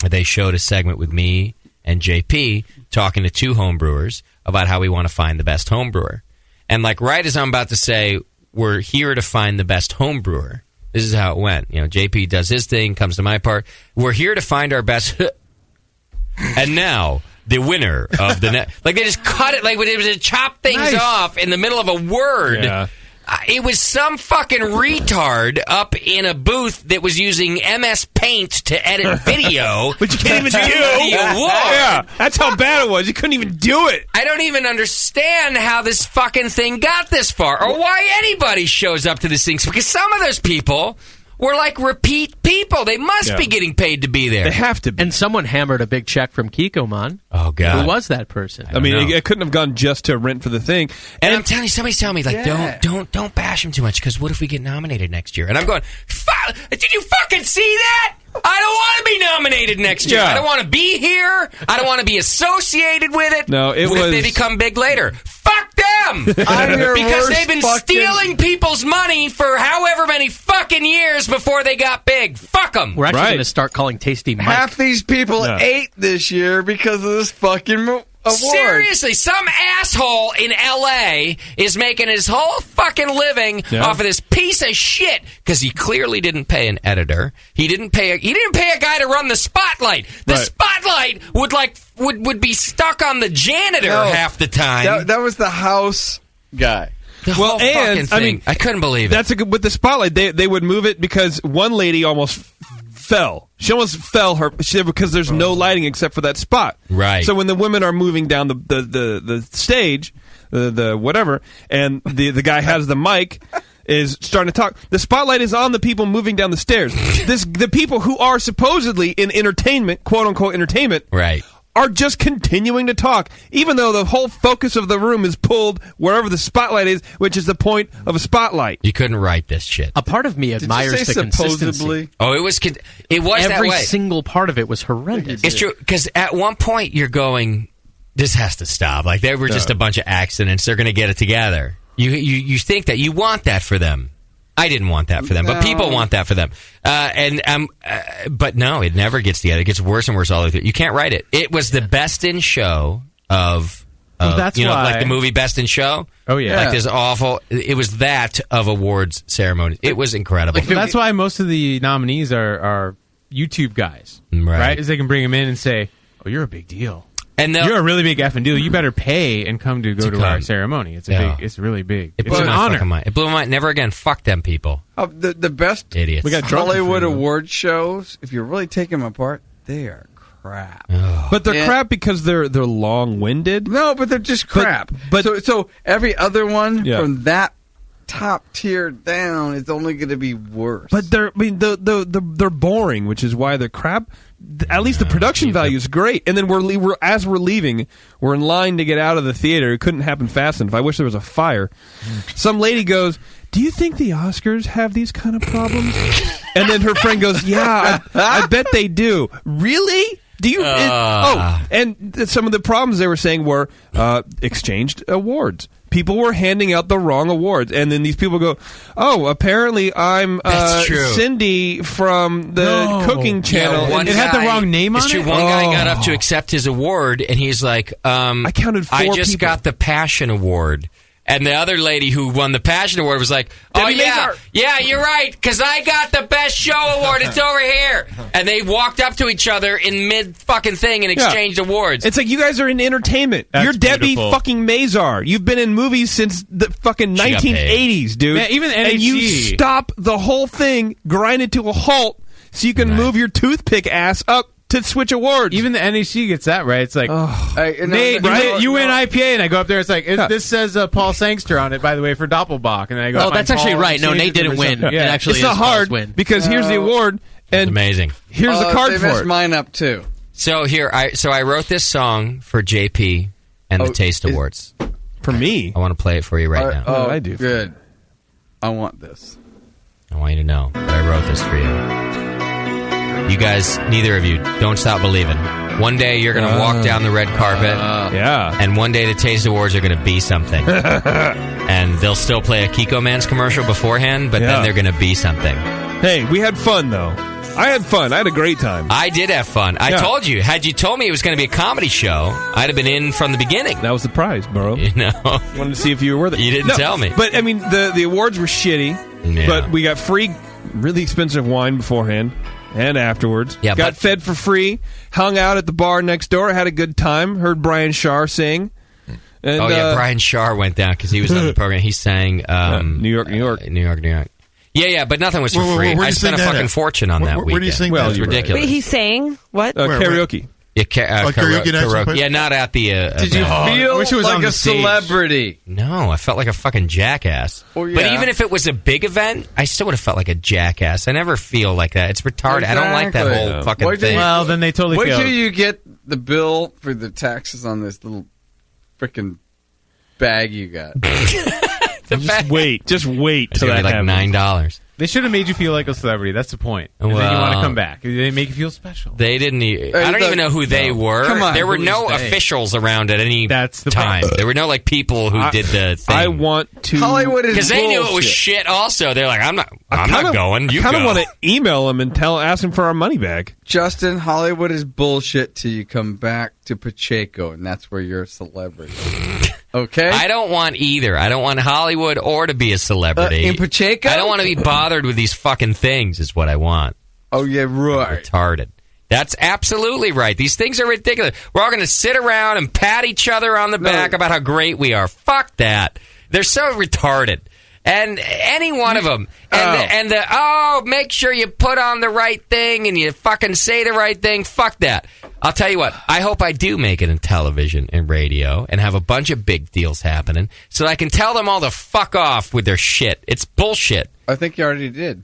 they showed a segment with me and JP talking to 2 homebrewers about how we want to find the best homebrewer. And right as I'm about to say, we're here to find the best home brewer. This is how it went. JP does his thing, comes to my part. We're here to find our best. And now, the winner of the net. They just cut it. It was to chop things off in the middle of a word. Yeah. It was some fucking retard up in a booth that was using MS Paint to edit video. But you can't even do it. Yeah, that's how bad it was. You couldn't even do it. I don't even understand how this fucking thing got this far or why anybody shows up to this thing. Because some of those people were like repeat people. They must be getting paid to be there. They have to be. And someone hammered a big check from Kikoman. Oh, God. Who was that person? I mean, it couldn't have gone just to rent for the thing. And I'm telling you, somebody's telling me, like, don't bash him too much, because what if we get nominated next year? And I'm going, did you fucking see that? I don't want to be nominated next year. I don't want to be here. I don't want to be associated with it. No, if they become big later? Fuck them! Because they've been stealing people's money for however many fucking years before they got big. Fuck them. We're actually going to start calling Tasty Mike. Half these people ate this year because of this fucking award. Seriously, some asshole in L.A. is making his whole fucking living off of this piece of shit because he clearly didn't pay an editor. He didn't pay a guy to run the spotlight. The spotlight would be stuck on the janitor half the time. That was the house guy. Whole fucking thing. I couldn't believe it. With the spotlight, they would move it because one lady almost fell. She almost fell because there's no lighting except for that spot. Right. So when the women are moving down the stage, the whatever, and the guy has the mic, is starting to talk, the spotlight is on the people moving down the stairs. The people who are supposedly in entertainment, quote unquote entertainment, right, are just continuing to talk, even though the whole focus of the room is pulled wherever the spotlight is, which is the point of a spotlight. You couldn't write this shit. A part of me admires the consistency. Oh, it was Every that way. single part of it was horrendous. It's true, because at one point you're going, this has to stop. Like, they were just a bunch of accidents. They're going to get it together. You think that. You want that for them. I didn't want that for them, but people want that for them. But no, it never gets together. It gets worse and worse all the way through. You can't write it. It was the best in show of that's why, like the movie Best in Show. Oh yeah, like this awful. It was that of awards ceremonies. It was incredible. That's why most of the nominees are YouTube guys, right? Is they can bring them in and say, "Oh, you're a big deal." And you're a really big effing deal. You better pay and come to our ceremony. It's it's really big. It's an honor. It blew my mind. Never again. Fuck them people. The best idiots. We got Hollywood award shows. If you really take them apart, they are crap. But they're crap because they're long-winded. No, but they're just crap. But so every other one from that top tier down is only going to be worse. But they're boring, which is why they're crap. At least the production value is great. And then as we're leaving, we're in line to get out of the theater. It couldn't happen fast enough. I wish there was a fire. Some lady goes, "Do you think the Oscars have these kind of problems?" And then her friend goes, "Yeah, I bet they do." Really? Do you? And some of the problems they were saying were exchanged awards. People were handing out the wrong awards, and then these people go, "Oh, apparently I'm Cindy from the cooking channel." Yeah, it had the wrong name on it. One guy got up to accept his award, and he's like, "I counted 4 I just people. got the Passion Award." And the other lady who won the Passion Award was like, "Oh, yeah, you're right, because I got the Best Show Award. It's over here." And they walked up to each other in mid-fucking thing and exchanged awards. It's like, you guys are in entertainment. You're Debbie fucking Mazar. You've been in movies since the fucking 1980s, dude. Man, even NHC. And you stop the whole thing, grind it to a halt, so you can move your toothpick ass up to switch awards. Even the NHC gets that right. It's like, Nate, you win IPA, and I go up there. It's like, this says Paul Sangster on it, by the way, for Doppelbach, and I go, "Oh, that's actually right. No, Nate didn't win. It actually it's not hard win. because here's the award, and amazing. Here's the card they for messed it. mine up too. So I wrote this song for JP and the Taste Awards. For me, I want to play it for you right now. Oh, I do. Good. I want this. I want you to know that I wrote this for you. You guys, neither of you, don't stop believing. One day you're going to walk down the red carpet. And one day the Taste Awards are going to be something. And they'll still play a Kiko Man's commercial beforehand, but then they're going to be something. Hey, we had fun, though. I had fun. I had a great time. I did have fun. I told you. Had you told me it was going to be a comedy show, I'd have been in from the beginning. That was the prize, Burrow. You know? Wanted to see if you were worth it. You didn't tell me. But, I mean, the awards were shitty, but we got free, really expensive wine beforehand. And afterwards. Yeah, got fed for free, hung out at the bar next door, had a good time, heard Brian Shaw sing. And, Brian Shaw went down because he was on the program. He sang New York, New York. New York, New York. Yeah, but nothing was for free. I spent a fucking fortune on that weekend. Where do you sing It was ridiculous. Wait, he sang? What? Karaoke. Yeah, karaoke night someplace? yeah, not at the. Did you feel like a celebrity? No, I felt like a fucking jackass. Well, yeah. But even if it was a big event, I still would have felt like a jackass. I never feel like that. It's retarded. I don't like that whole fucking thing. Well, then they totally Wait failed. till you get the bill for the taxes on this little freaking bag you got. Just wait till It's gonna that be like happens. $9. They should have made you feel like a celebrity. That's the point. And then you Well- want to come back. They make you feel special. They didn't. I don't even know who they were. Come on, There were who no is they? officials around at any time. There were no like people who did the thing. I want to Hollywood is because they knew it was bullshit. shit. Also, they're like, I'm not going. You I kind of go. want to email him and ask him for our money back. Justin, Hollywood is bullshit till you come back to Pacheco, and that's where you're a celebrity. Okay? I don't want either. I don't want Hollywood or to be a celebrity. In Pacheco? I don't want to be bothered with these fucking things, is what I want. Oh, yeah, right. Retarded. That's absolutely right. These things are ridiculous. We're all going to sit around and pat each other on the back about how great we are. Fuck that. They're so retarded. And any one of them. And make sure you put on the right thing and you fucking say the right thing. Fuck that. I'll tell you what. I hope I do make it in television and radio and have a bunch of big deals happening so that I can tell them all to fuck off with their shit. It's bullshit. I think you already did.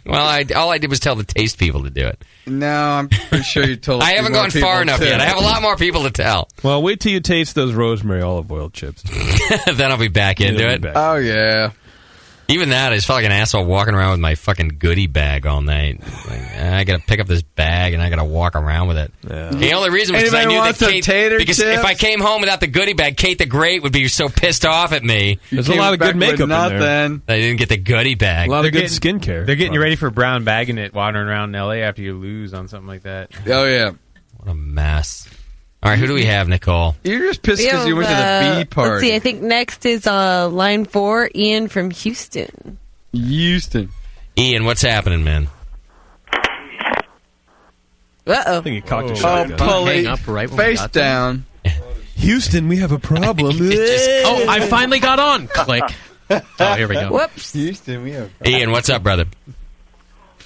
Well, all I did was tell the taste people to do it. No, I'm pretty sure you told I haven't gone far enough yet. I have a lot more people to tell. Well, wait till you taste those rosemary olive oil chips. Then I'll be back into it. Oh, yeah. Even that, I just felt like an asshole walking around with my fucking goodie bag all night. Like, I got to pick up this bag and I got to walk around with it. Yeah. The only reason was because I knew that Kate. Because if I came home without the goodie bag, Kate the Great would be so pissed off at me. There's a lot of good makeup in there. I didn't get the goodie bag. A lot of good skincare. They're getting you ready for brown bagging it, wandering around in L.A. after you lose on something like that. Oh, yeah. What a mess. All right, who do we have, Nicole? You're just pissed because you went to the bee party. Let's see, I think next is line 4, Ian from Houston. Ian, what's happening, man? Uh-oh. I think he cocked his shotgun. shotgun. Pulley, up right when face we got down. Houston, we have a problem. Oh, I finally got on. Click. Oh, here we go. Whoops. Houston, we have. Ian, what's up, brother?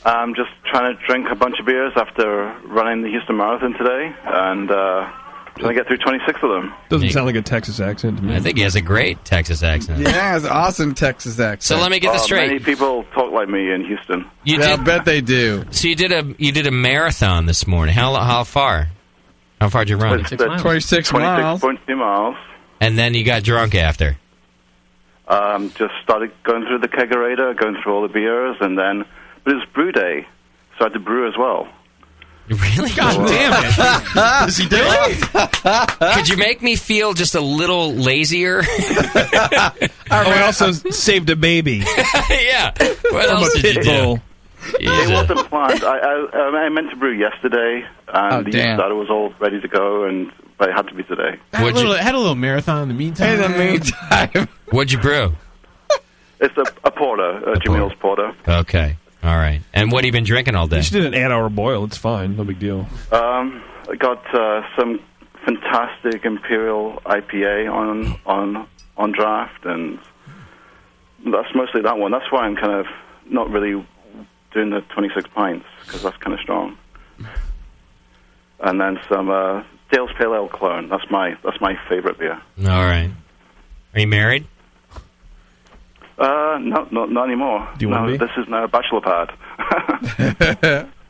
I'm just trying to drink a bunch of beers after running the Houston Marathon today, and trying to get through 26 of them. Doesn't sound like a Texas accent to me. I think he has a great Texas accent. Yeah, it's an awesome Texas accent. So let me get this straight. Many people talk like me in Houston. I bet they do. So you did a marathon this morning. How far? How far did you run? 26 miles. 26.2 miles. And then you got drunk after. Just started going through the kegerator, going through all the beers, and then... But it was brew day, so I had to brew as well. Really? God damn it. Yes, he did. Could you make me feel just a little lazier? I also saved a baby. Yeah. What else did you do? It wasn't planned. I meant to brew yesterday, and the yeast starter was all ready to go, but it had to be today. Had a little marathon in the meantime. What'd you brew? It's a porter, Jamil's porter. Okay. All right. And what have you been drinking all day? You should do an 8-hour boil. It's fine. No big deal. I got some fantastic Imperial IPA on draft, and that's mostly that one. That's why I'm kind of not really doing the 26 pints, because that's kind of strong. And then some Dale's Pale Ale Clone. That's my favorite beer. All right. Are you married? No, not anymore. Do you want to be? This is now a bachelor pad.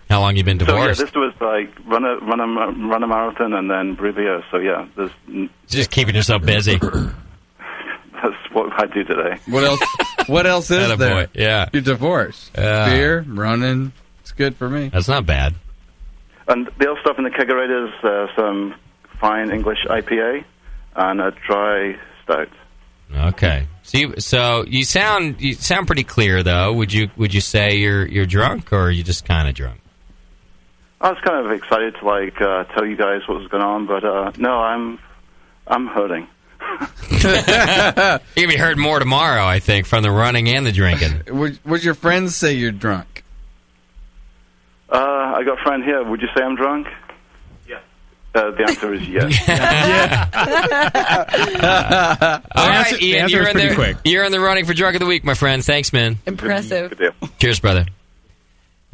How long you been divorced? So, yeah, this was like run a marathon and then brew beer. So yeah, there's just keeping yourself busy. That's what I do today. What else? What else is there? Boy. Yeah, you're divorced. Beer, running. It's good for me. That's not bad. And the other stuff in the kegerator is some fine English IPA and a dry stout. Okay. So you sound pretty clear though. Would you say you're drunk, or are you just kind of drunk? I was kind of excited to tell you guys what was going on, but no, I'm hurting. You're gonna be hurt more tomorrow, I think, from the running and the drinking. Would your friends say you're drunk? I got a friend here. Would you say I'm drunk? Yes. The answer is yes. All right, Ian, you're in the running for drunk of the week, my friend. Thanks, man. Impressive. Cheers, brother.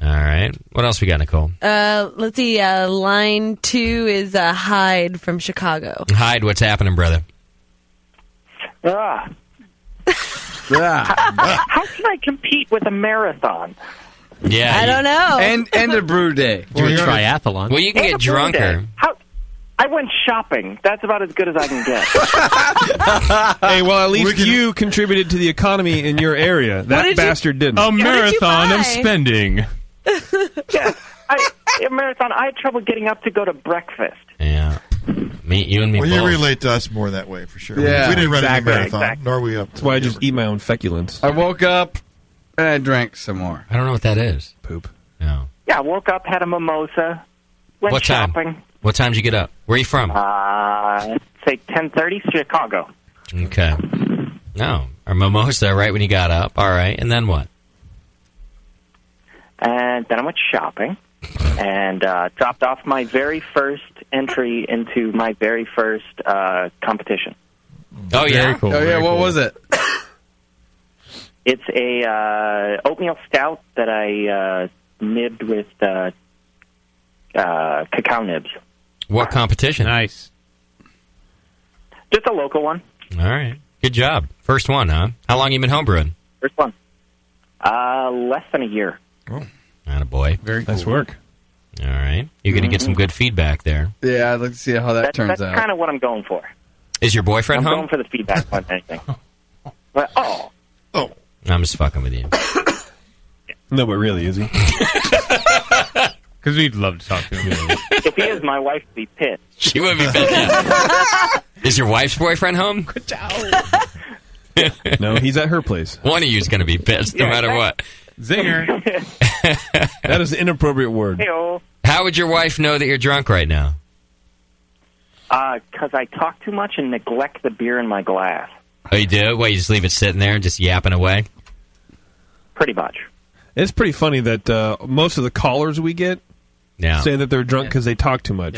All right. What else we got, Nicole? Let's see. Line 2 is Hyde from Chicago. Hyde, what's happening, brother? How can I compete with a marathon? Yeah, I don't know. And a brew day. Do a triathlon. Well, you can get drunker. I went shopping. That's about as good as I can get. Hey, well, at least you contributed to the economy in your area. That bastard didn't. A marathon of spending. Yeah, a marathon. I had trouble getting up to go to breakfast. Yeah. You and me Well, both. you relate to us more that way, for sure. Yeah, we didn't run any marathon, exactly. nor we up. That's why I just eat my own feculence. I woke up and I drank some more. I don't know what that is. Poop. No. Yeah, I woke up, had a mimosa, went What time? shopping. What time did you get up? Where are you from? Say 10:30, Chicago. Okay. No. Or mimosa right when you got up. All right. And then what? And then I went shopping and dropped off my very first entry into my very first competition. Oh, yeah? Cool, what was it? It's a oatmeal stout that I nibbed with cacao nibs. What competition? Nice. Just a local one. All right. Good job. First one, huh? How long you been homebrewing? First one. Less than a year. Oh. Attaboy. Very nice work. All right. You're going to get some good feedback there. Yeah, I'd like to see how that turns that's out. That's kind of what I'm going for. Is your boyfriend I'm home? going for the feedback more than anything. But, I'm just fucking with you. No, but really, is he? Because we'd love to talk to him. If he is, my wife would be pissed. She would be pissed. Yeah. Is your wife's boyfriend home? No, he's at her place. One of you is going to be pissed no matter what. Zinger. That is an inappropriate word. Hey-o. How would your wife know that you're drunk right now? Because I talk too much and neglect the beer in my glass. Oh, you do? Well, you just leave it sitting there and just yapping away? Pretty much. It's pretty funny that most of the callers we get say that they're drunk because they talk too much,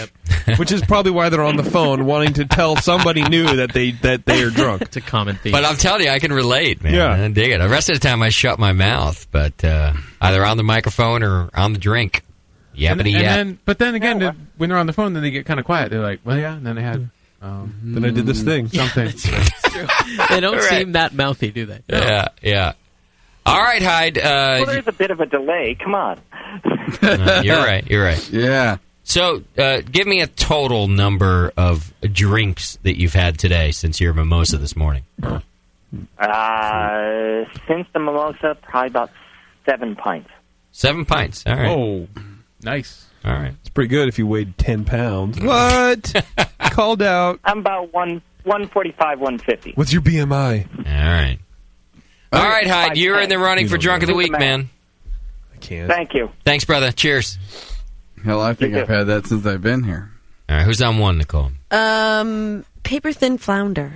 which is probably why they're on the phone wanting to tell somebody new that they are drunk. It's a common theme. But I'm telling you, I can relate, man. Yeah. I dig it. The rest of the time, I shut my mouth, but either on the microphone or on the drink. Yappity yap. But then again, when they're on the phone, then they get kind of quiet. They're like, well, yeah, and then they had... then I did this thing. Something. They don't seem that mouthy, do they? Yeah, yeah. All right, Hyde. Well, there's a bit of a delay. Come on. You're right. Yeah. So, give me a total number of drinks that you've had today since your mimosa this morning. Since the mimosa, probably about 7 pints. 7 pints. All right. Oh, nice. All right. It's pretty good if you weighed 10 pounds. What? Called out. I'm about 145, 150. What's your BMI? All right. All right, Hyde. You're in the running for Drunk of the Week, man. I can't. Thank you. Thanks, brother. Cheers. Hell, I think I've had that since I've been here. All right. Who's on one, Nicole? Paper thin flounder.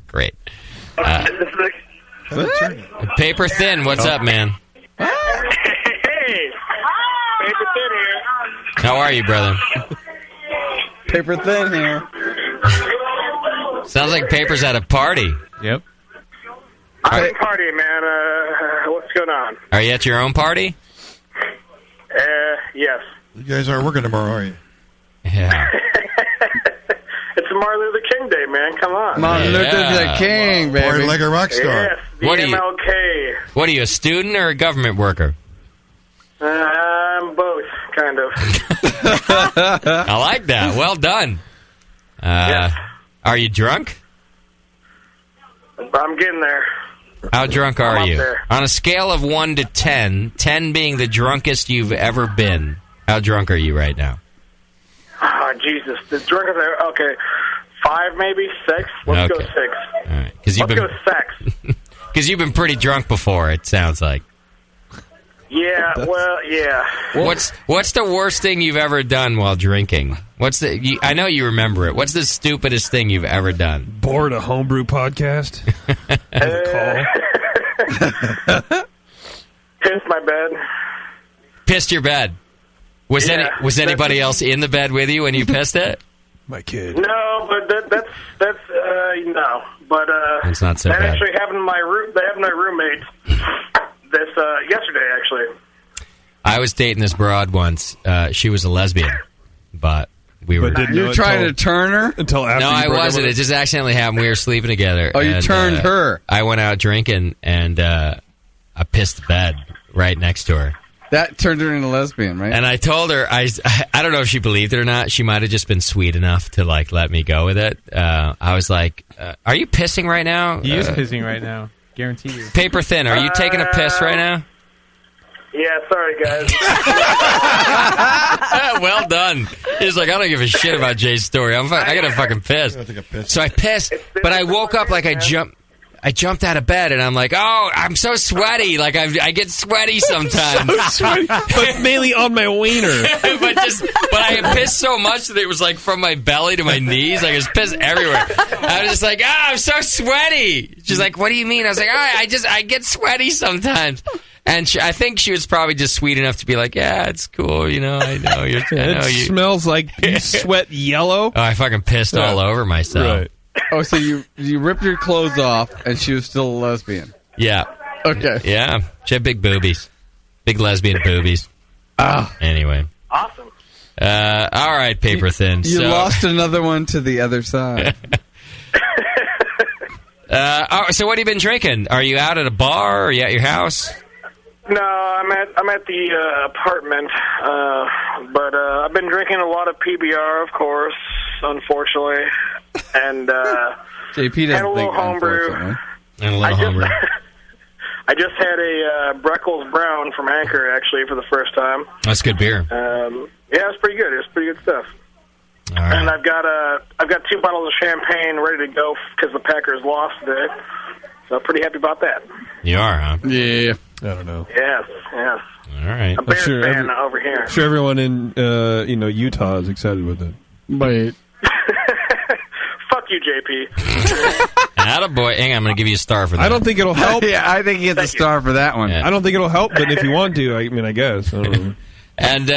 Great. Paper Thin, what's up, man? Hey, Paper Thin here. How are you, brother? Paper Thin here. Sounds like Paper's at a party. Yep. I'm at a party, man. What's going on? Are you at your own party? Yes. You guys are working tomorrow, are you? Yeah. It's Martin Luther King Day, man. Come on. Martin Luther King, baby. Party like a rock star. Yes, the What are you- MLK. What are you, a student or a government worker? I'm both, kind of. I like that. Well done. Are you drunk? I'm getting there. How drunk I'm are up you? there. On a scale of 1 to 10, 10 being the drunkest you've ever been, how drunk are you right now? Oh, Jesus. The drunkest are... Okay. 5, maybe? 6? Let's go Okay. 6. All right. Let's go 6. Because you've been pretty drunk before, it sounds like. Yeah, well, yeah. What's the worst thing you've ever done while drinking? I know you remember it. What's the stupidest thing you've ever done? Bored a homebrew podcast? As a call? Pissed my bed. Pissed your bed. Was anybody else in the bed with you when you pissed it? My kid. No, but that's no. But That's not so that bad. actually happened to my roommates. this yesterday, actually. I was dating this broad once. She was a lesbian, but we were. You're trying to turn her until after. No, I wasn't. It just accidentally happened. We were sleeping together. Oh, you turned her. I went out drinking and I pissed the bed right next to her. That turned her into a lesbian, right? And I told her, I don't know if she believed it or not. She might have just been sweet enough to like let me go with it. I was like, "Are you pissing right now?" He is pissing right now. Guarantee you. Paper thin. Are you taking a piss right now? Yeah, sorry, guys. Well done. He's like, I don't give a shit about Jay's story. I gotta fucking piss. So I pissed, but I woke up like I jumped out of bed and I'm like, oh, I'm so sweaty. Like I get sweaty sometimes. So sweaty, but mainly on my wiener. but I had pissed so much that it was like from my belly to my knees. Like it was piss everywhere. I was just like, I'm so sweaty. She's like, what do you mean? I was like, I get sweaty sometimes. And I think she was probably just sweet enough to be like, yeah, it's cool, you know, I know you. It smells like you sweat yellow. Oh, I fucking pissed all over myself. Right. Oh, so you ripped your clothes off and she was still a lesbian? Yeah. Okay. Yeah. She had big boobies. Big lesbian boobies. Ah. Anyway. Awesome. All right, paper thin. You lost another one to the other side. So what have you been drinking? Are you out at a bar? Or are you at your house? No, I'm at the apartment, but I've been drinking a lot of PBR, of course, unfortunately, and JP had a little homebrew. And a little homebrew. I just had a Breckles Brown from Anchor, actually, for the first time. That's good beer. Yeah, it's pretty good. It's pretty good stuff. All right. And I've got 2 bottles of champagne ready to go because the Packers lost today. So I'm pretty happy about that. You are, huh? Yeah. I don't know. Yes. All right. A Bears fan over here. I'm sure everyone in Utah is excited with it. Wait. Fuck you, JP. Attaboy. Hang on, I'm going to give you a star for that. I don't think it'll help. Yeah, I think he gets a star for that one. I don't think it'll help, but if you want to, I guess. I don't know. And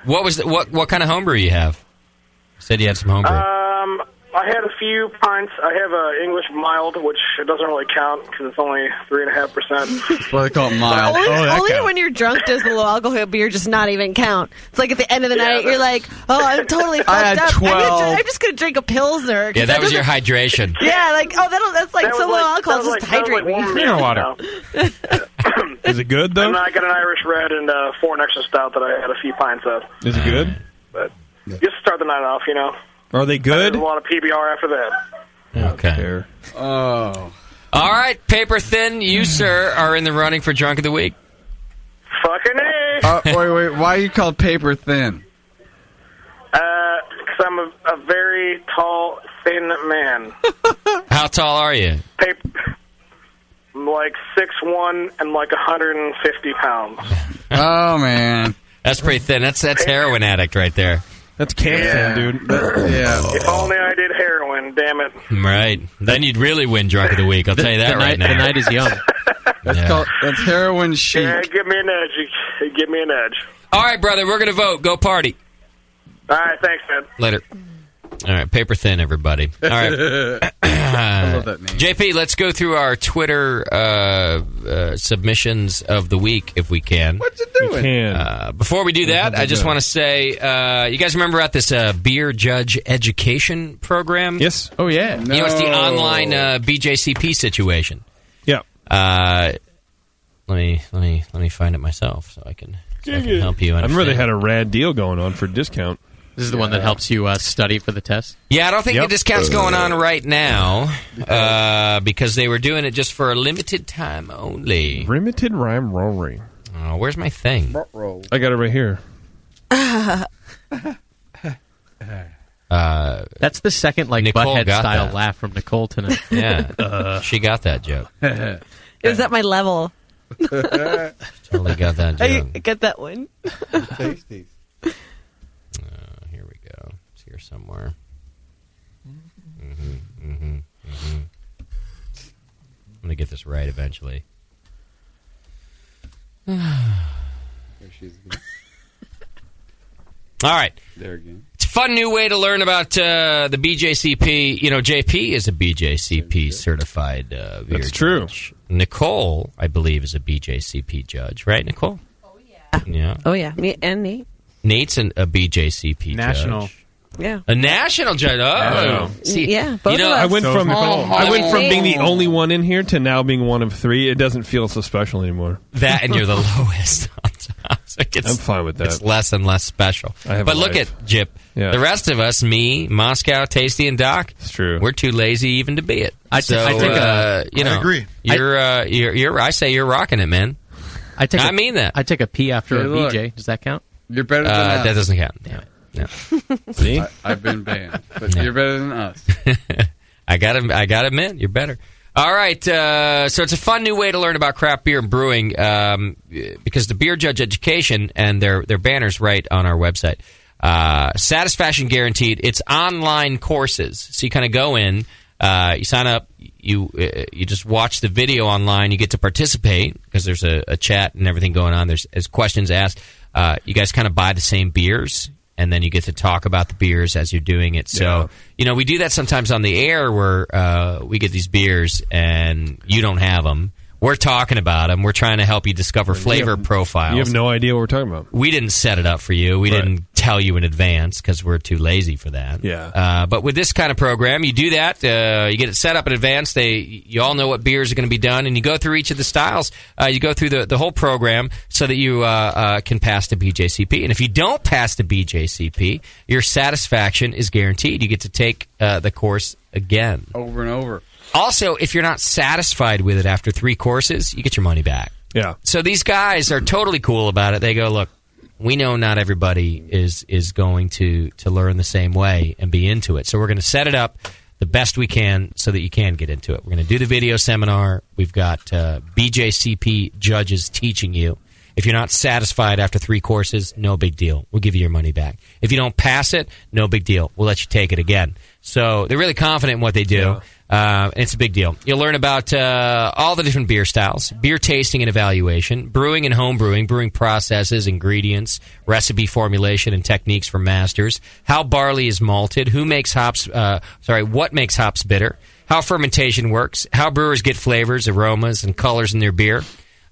what kind of homebrew you have? You said you had some homebrew. I had a few pints. I have a English mild, which it doesn't really count because it's only 3.5%. What they call it, mild. Only when you're drunk does the low alcohol beer just not even count. It's like at the end of the night, you're like, oh, I'm totally fucked I had up. 12. I'm just going to drink a Pilsner. Yeah, that was your hydration. Yeah, like, that's like so low alcohol. Just hydrate me. water. Is it good, though? And I got an Irish Red and foreign extra stout that I had a few pints of. Is it good? But just to start the night off, you know. Are they good? There's a lot of PBR after that. Okay. Oh. All right, paper thin. You, sir, are in the running for drunk of the week. Fucking A. Wait. Why are you called paper thin? Because I'm a very tall, thin man. How tall are you? I'm like 6'1" and like 150 pounds. Oh, man. That's pretty thin. That's heroin addict right there. That's thin, dude. Yeah. If only I did heroin, damn it. Right. Then you'd really win drunk of the week. I'll tell you that right now. The night is young. That's heroin chic. Yeah, give me an edge. Give me an edge. All right, brother. We're going to vote. Go party. All right, thanks, man. Later. All right, paper thin, everybody. All right. I love that name. JP, let's go through our Twitter submissions of the week, if we can. What you doing? Before we do that, I just want to say, you guys remember about this beer judge education program? Yes. Oh, yeah. You know, it's the online BJCP situation. Yeah. Let me find it myself so I can help you. I remember they had a rad deal going on for discount. This is the one that helps you study for the test? Yeah, I don't think the discount's going on right now because they were doing it just for a limited time only. Limited rhyme rolling. Oh, where's my thing? I got it right here. That's the second butthead-style laugh from Nicole tonight. Yeah, she got that joke. It was at my level. Totally got that joke. I get that one. Tasty. Here we go. It's here somewhere. I'm going to get this right eventually. All right. There again. It's fun new way to learn about the BJCP. You know, JP is a BJCP certified beer That's true. judge. Nicole, I believe, is a BJCP judge, right, Nicole? Oh, yeah. Oh, yeah. Me and Nate. Nate's a BJCP National. judge. Yeah. A national judge. Oh, see, yeah. Both you know, of us. I went from being the Oh. only one in here to now being one of 3. It doesn't feel so special anymore. that, and you're the lowest on top. So it gets, I'm fine with that. It's less and less special. I have but a look life. at Jip. Yeah. The rest of us, me, Moscow, Tasty, and Doc. It's true. We're too lazy even to be it. I So, take you know, I agree. I say you're rocking it, man. I mean that. I take a pee after Hey, a look. BJ. Does that count? You're better than us. That doesn't count. Damn it. No. See? I've been banned, but you're better than us. I gotta admit, you're better. All right, so it's a fun new way to learn about craft beer and brewing because the Beer Judge Education and their banners right on our website. Satisfaction guaranteed. It's online courses, so you kind of go in, you sign up, you just watch the video online. You get to participate because there's a chat and everything going on. There's questions asked. You guys kind of buy the same beers. And then you get to talk about the beers as you're doing it. So, you know, we do that sometimes on the air where we get these beers and you don't have them. We're talking about them. We're trying to help you discover flavor profiles. You have no idea what we're talking about. We didn't set it up for you. We didn't tell you in advance because we're too lazy for that. Yeah. But with this kind of program, you do that. You get it set up in advance. You all know what beers are going to be done, and you go through each of the styles. You go through the whole program so that you can pass the BJCP. And if you don't pass the BJCP, your satisfaction is guaranteed. You get to take the course again. Over and over. Also, if you're not satisfied with it after 3 courses, you get your money back. Yeah. So these guys are totally cool about it. They go, look, we know not everybody is going to learn the same way and be into it. So we're going to set it up the best we can so that you can get into it. We're going to do the video seminar. We've got BJCP judges teaching you. If you're not satisfied after 3 courses, no big deal. We'll give you your money back. If you don't pass it, no big deal. We'll let you take it again. So they're really confident in what they do. And it's a big deal. You'll learn about all the different beer styles, beer tasting and evaluation, brewing and home brewing processes, ingredients, recipe formulation, and techniques for masters, how barley is malted, what makes hops bitter, how fermentation works, how brewers get flavors, aromas, and colors in their beer.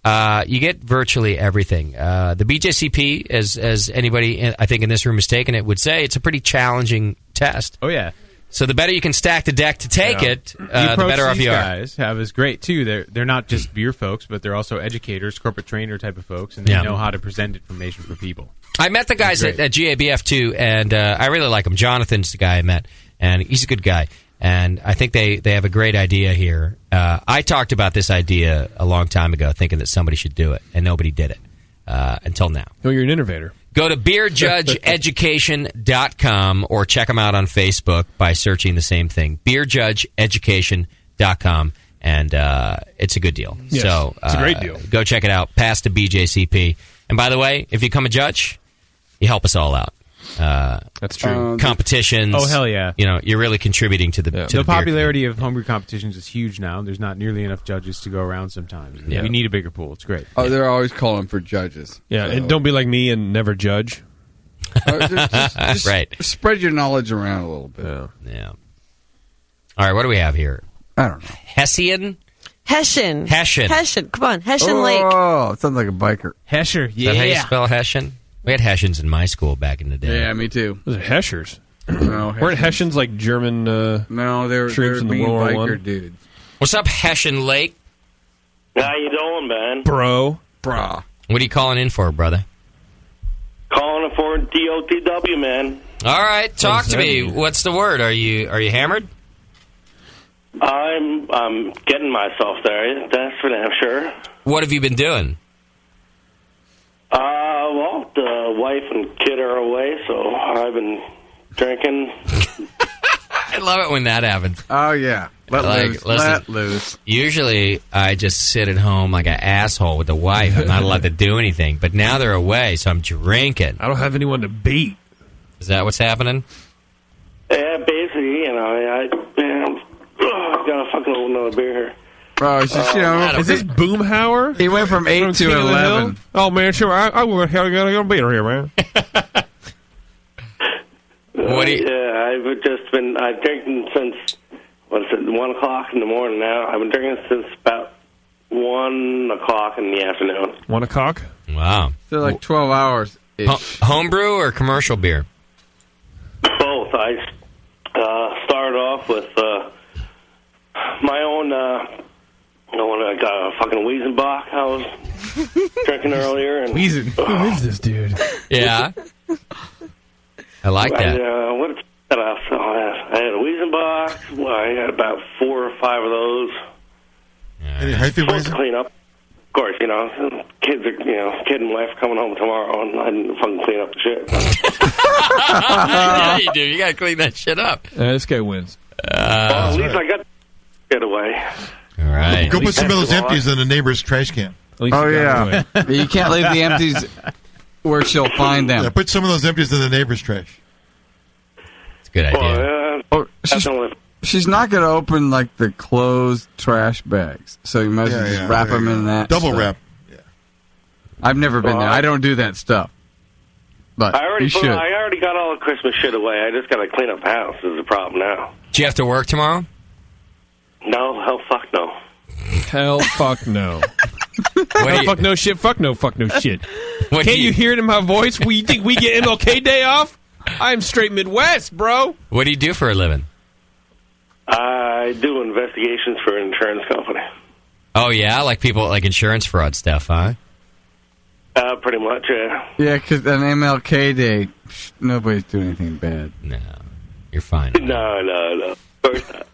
You get virtually everything. The BJCP, as anybody I think in this room has taken it, would say it's a pretty challenging test. Oh, yeah. So the better you can stack the deck to take it, the better off you are. Guys have is great too. They're not just beer folks, but they're also educators, corporate trainer type of folks, and they know how to present information for people. I met the guys at GABF too, and I really like them. Jonathan's the guy I met, and he's a good guy. And I think they have a great idea here. I talked about this idea a long time ago, thinking that somebody should do it, and nobody did it until now. Oh, you're an innovator. Go to beerjudgeeducation.com or check them out on Facebook by searching the same thing, beerjudgeeducation.com, and it's a good deal. Yes, so it's a great deal. Go check it out. Pass the BJCP. And by the way, if you become a judge, you help us all out. That's true. Competitions. Oh, hell yeah. You know, you're really contributing to the to the beer popularity of homebrew competitions is huge now. There's not nearly enough judges to go around sometimes. Yeah. We need a bigger pool. It's great. Oh, they're always calling for judges. Yeah, and don't be like me and never judge. Just right. Spread your knowledge around a little bit. Yeah. All right, what do we have here? I don't know. Hessian? Hessian. Come on, Hessian Lake. Oh, it sounds like a biker. Hesher, Is that how you spell Hessian? We had Hessians in my school back in the day. Yeah, me too. Those are Heschers. No, Weren't Hessians like German no, they're troops in the mean World War I? biker dudes. What's up, Hessian Lake? How you doing, man? Bro. Brah. What are you calling in for, brother? Calling for DOTW, man. All right, talk does to that me. mean? What's the word? Are you hammered? I'm getting myself there. That's for damn sure. What have you been doing? Well, the wife and kid are away, so I've been drinking. I love it when that happens. Oh, yeah. Let Let loose. Usually, I just sit at home like an asshole with the wife. I'm not allowed to do anything. But now they're away, so I'm drinking. I don't have anyone to beat. Is that what's happening? Yeah, basically, you know, I got a fucking little another beer here. Bro, it's just, Is this Boomhauer? He went from 8 to King of the 11. Hill? Oh, man, sure. I got a beer here, man. What I've just been drinking since 1 o'clock in the morning now. I've been drinking since about 1 o'clock in the afternoon. 1 o'clock? Wow. So like 12 hours. Homebrew or commercial beer? Both. I started off with my own. I got a fucking Wiesenbach I was drinking earlier. And, Wiesen. Who is this dude? Yeah. I like that. What did I had a Wiesenbach. Well, I had about 4 or 5 of those. Any hyphy Supposed to clean up. Of course, kids are, kid and wife coming home tomorrow, and I didn't fucking clean up the shit. Yeah, you do. You got to clean that shit up. This guy wins. Well, at least I got shit away. All right. Go put some of those empties in the neighbor's trash can. Oh, yeah. You can't leave the empties where she'll find them. Yeah, put some of those empties in the neighbor's trash. It's a good idea. She's not going to open, like, the closed trash bags. So you might as well just wrap them in that Double stuff. wrap. I've never been there. I don't do that stuff. But I already you should. I already got all the Christmas shit away. I just got to clean up the house is the problem now. Do you have to work tomorrow? No, hell fuck no. Hell fuck no. Hell fuck no shit, fuck no shit. Can't you hear it in my voice? You think we get MLK Day off? I'm straight Midwest, bro. What do you do for a living? I do investigations for an insurance company. Oh, yeah? Like people, like insurance fraud stuff, huh? Pretty much, yeah. Yeah, because on MLK Day, nobody's doing anything bad. No, you're fine. No. Of course not.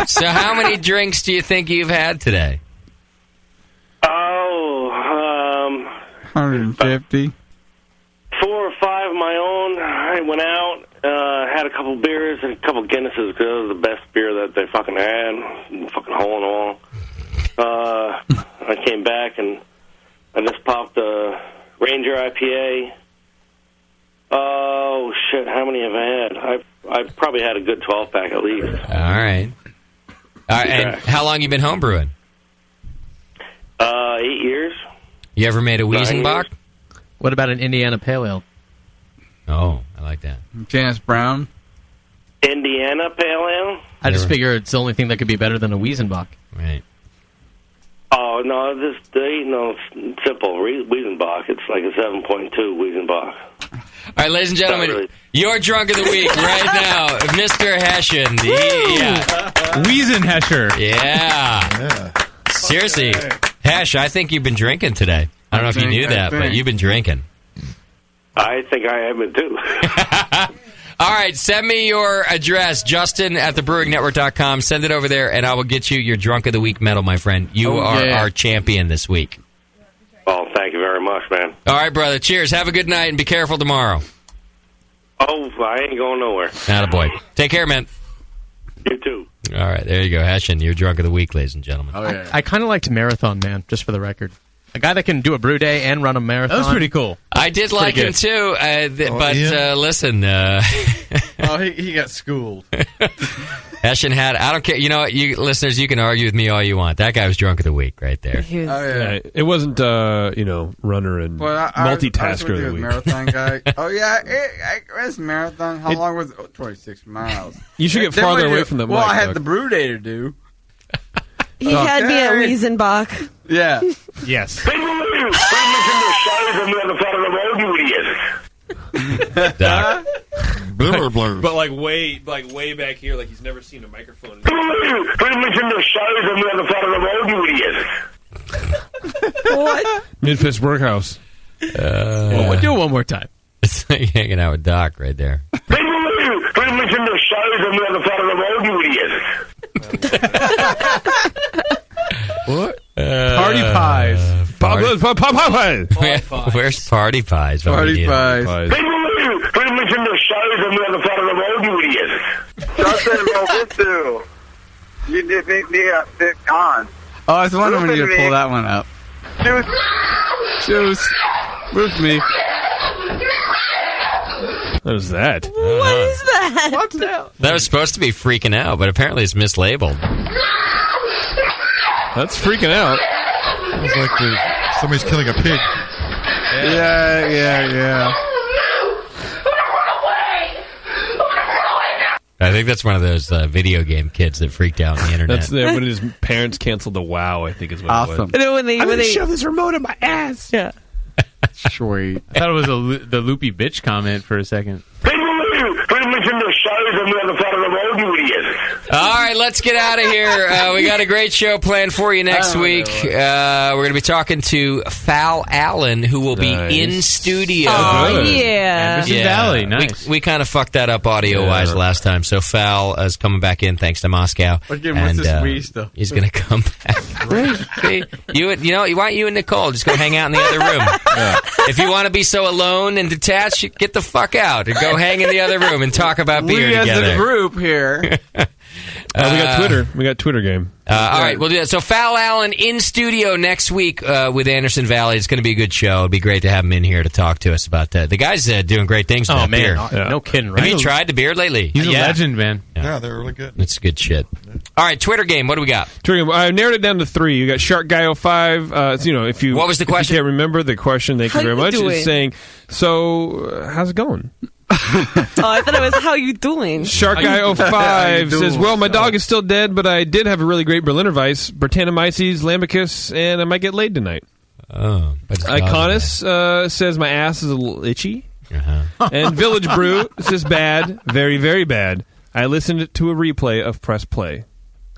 So how many drinks do you think you've had today? 150. 4 or 5 of my own. I went out, had a couple beers and a couple Guinnesses because it was the best beer that they fucking had. Fucking hole in all. I came back and I just popped a Ranger IPA. Oh, shit, how many have I had? I've probably had a good 12-pack at least. All right. And how long you been homebrewing? 8 years. You ever made a Wiesenbach? What about an Indiana Pale Ale? Oh, I like that. Janice Brown? Indiana Pale Ale? I just figure it's the only thing that could be better than a Wiesenbach. Right. Oh, no, there ain't no simple Wiesenbach. It's like a 7.2 Wiesenbach. All right, ladies and gentlemen, your drunk of the week right now, Mr. Hessian. Wiesenhesher. Yeah. Seriously, Hesh, I think you've been drinking today. I don't know if you knew that, but you've been drinking. I think I have been, too. All right, send me your address, Justin at thebrewingnetwork.com. Send it over there, and I will get you your Drunk of the Week medal, my friend. You are our champion this week. Oh, thank you very much, man. All right, brother. Cheers. Have a good night, and be careful tomorrow. Oh, I ain't going nowhere. Attaboy. Take care, man. You too. All right, there you go. Hessian, your Drunk of the Week, ladies and gentlemen. Oh, yeah. I kind of liked Marathon Man, just for the record. A guy that can do a brew day and run a marathon. That was pretty cool. I did like him too, listen. Oh, he got schooled. Hessian had, I don't care. You know what, you listeners, you can argue with me all you want. That guy was Drunk of the Week right there. Yeah, it wasn't, runner and multitasker of the week. Marathon guy. Oh, yeah, it's marathon. How long was it? Oh, 26 miles. You should get farther away from the mic. Well, I had the brew day to do. He had me at Wiesenbach. Yeah. Yes. Doc. Blur, blur. But like way back here, like he's never seen a microphone. What? Memphis Workhouse. We'll do it one more time. It's like hanging out with Doc right there. What? Party pies. Where's Party Pies? Party pies. You did the on. Oh, I was wondering when you pull that one up. Juice. With me. What was that? What is that? What the hell? That was supposed to be freaking out, but apparently it's mislabeled. That's freaking out. It's like somebody's killing a pig. Yeah. I think that's one of those video game kids that freaked out on the internet. That's when his parents canceled the WoW, I think is what it was. And then when they shove this remote in my ass. Yeah. Sweet. I thought it was the loopy bitch comment for a second. Listen to shows on the other side of the road, you idiots. All right, let's get out of here. We got a great show planned for you next week. We're going to be talking to Fal Allen, who will be in studio. Oh, yeah. Anderson Valley, nice. We kind of fucked that up audio-wise last time, so Fal is coming back in thanks to Moscow. Again, what's this wee stuff? He's going to come back. See, you want you and Nicole just go hang out in the other room. If you want to be so alone and detached, get the fuck out and go hang in the other room and talk about beer together. We as a group here. We got Twitter. We got Twitter game. All right, we'll do that. So Fal Allen in studio next week with Anderson Valley. It's going to be a good show. It'd be great to have him in here to talk to us about that. The guy's doing great things with that beer. No kidding, right? Have you tried the beer lately? He's a legend, man. Yeah, they're really good. It's good shit. All right, Twitter game. What do we got? Twitter game. I narrowed it down to 3. You got Shark Guy 05. If you what was the question? If you can't remember the question, thank you very much. It's saying, so how's it going? I thought it was how you doing. Shark Guy 05 says, well, my dog is still dead, but I did have a really great Berliner Weiss, Britannomyces lambicus, and I might get laid tonight. Oh, Iconis says my ass is a little itchy. And Village Brew says bad, very, very bad. I listened to a replay of Press Play.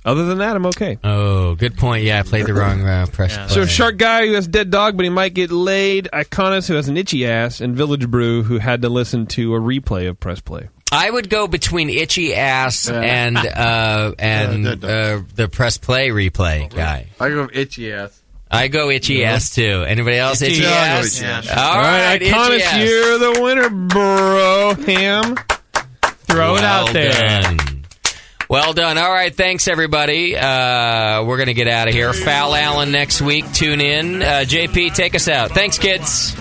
Other than that, I'm okay. Oh, good point. Yeah, I played the wrong press play. So Shark Guy, who has a dead dog, but he might get laid. Iconis, who has an itchy ass. And Village Brew, who had to listen to a replay of Press Play. I would go between itchy ass and the Press Play replay guy. I go itchy ass. I go itchy ass, too. Anybody else itchy ass? All right, Iconis, you're the winner, bro. Ham. Throw it out there. Done. Well done. All right, thanks, everybody. We're going to get out of here. Fal Allen next week. Tune in. JP, take us out. Thanks, kids.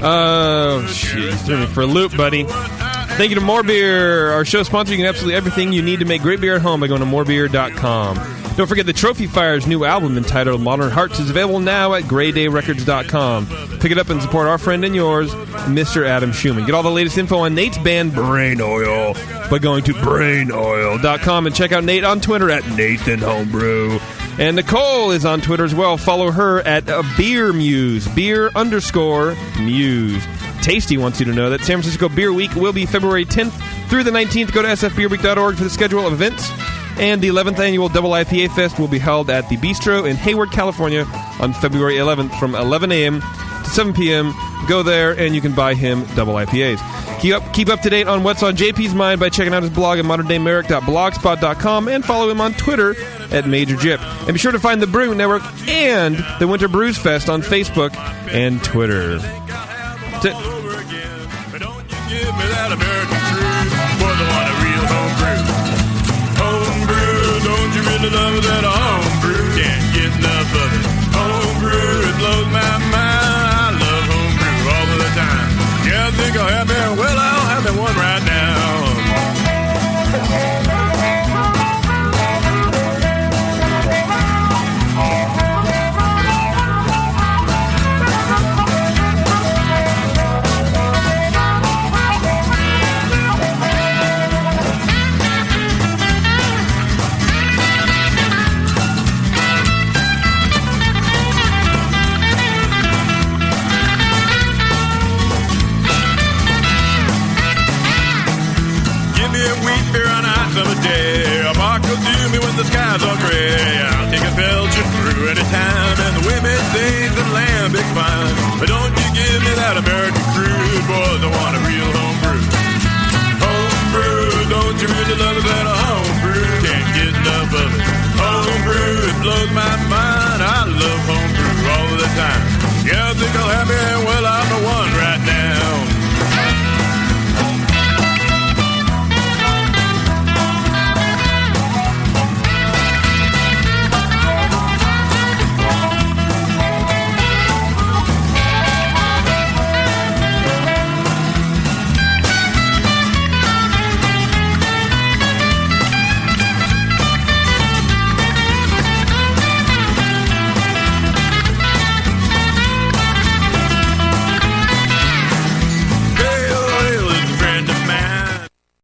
Oh, shit. You threw me for a loop, buddy. Thank you to More Beer, our show sponsor. You can absolutely everything you need to make great beer at home by going to morebeer.com. Don't forget the Trophy Fire's new album entitled Modern Hearts is available now at graydayrecords.com. Pick it up and support our friend and yours, Mr. Adam Schumann. Get all the latest info on Nate's band Brain Oil by going to brainoil.com and check out Nate on Twitter at Nathan Homebrew. And Nicole is on Twitter as well. Follow her at Beer Muse, beer_muse. Tasty wants you to know that San Francisco Beer Week will be February 10th through the 19th. Go to sfbeerweek.org for the schedule of events. And the 11th annual Double IPA Fest will be held at the Bistro in Hayward, California on February 11th from 11 a.m. to 7 p.m. Go there and you can buy him Double IPAs. Keep up to date on what's on JP's mind by checking out his blog at moderndaymerrick.blogspot.com and follow him on Twitter at Major Jip. And be sure to find the Brew Network and the Winter Brews Fest on Facebook and Twitter. That's it. Give me that American truth for the one a real homebrew. Homebrew, don't you really love that homebrew? Can't get enough of it. Homebrew, it blows my mind. I love homebrew all of the time. Yeah, I think I'll have me. Well, I'll have me one right now. Summer day, a bark will do me when the skies are gray. I'll take a Belgian brew anytime, and the women think that lambic's fine. But don't you give me that American crude, boys, I want a real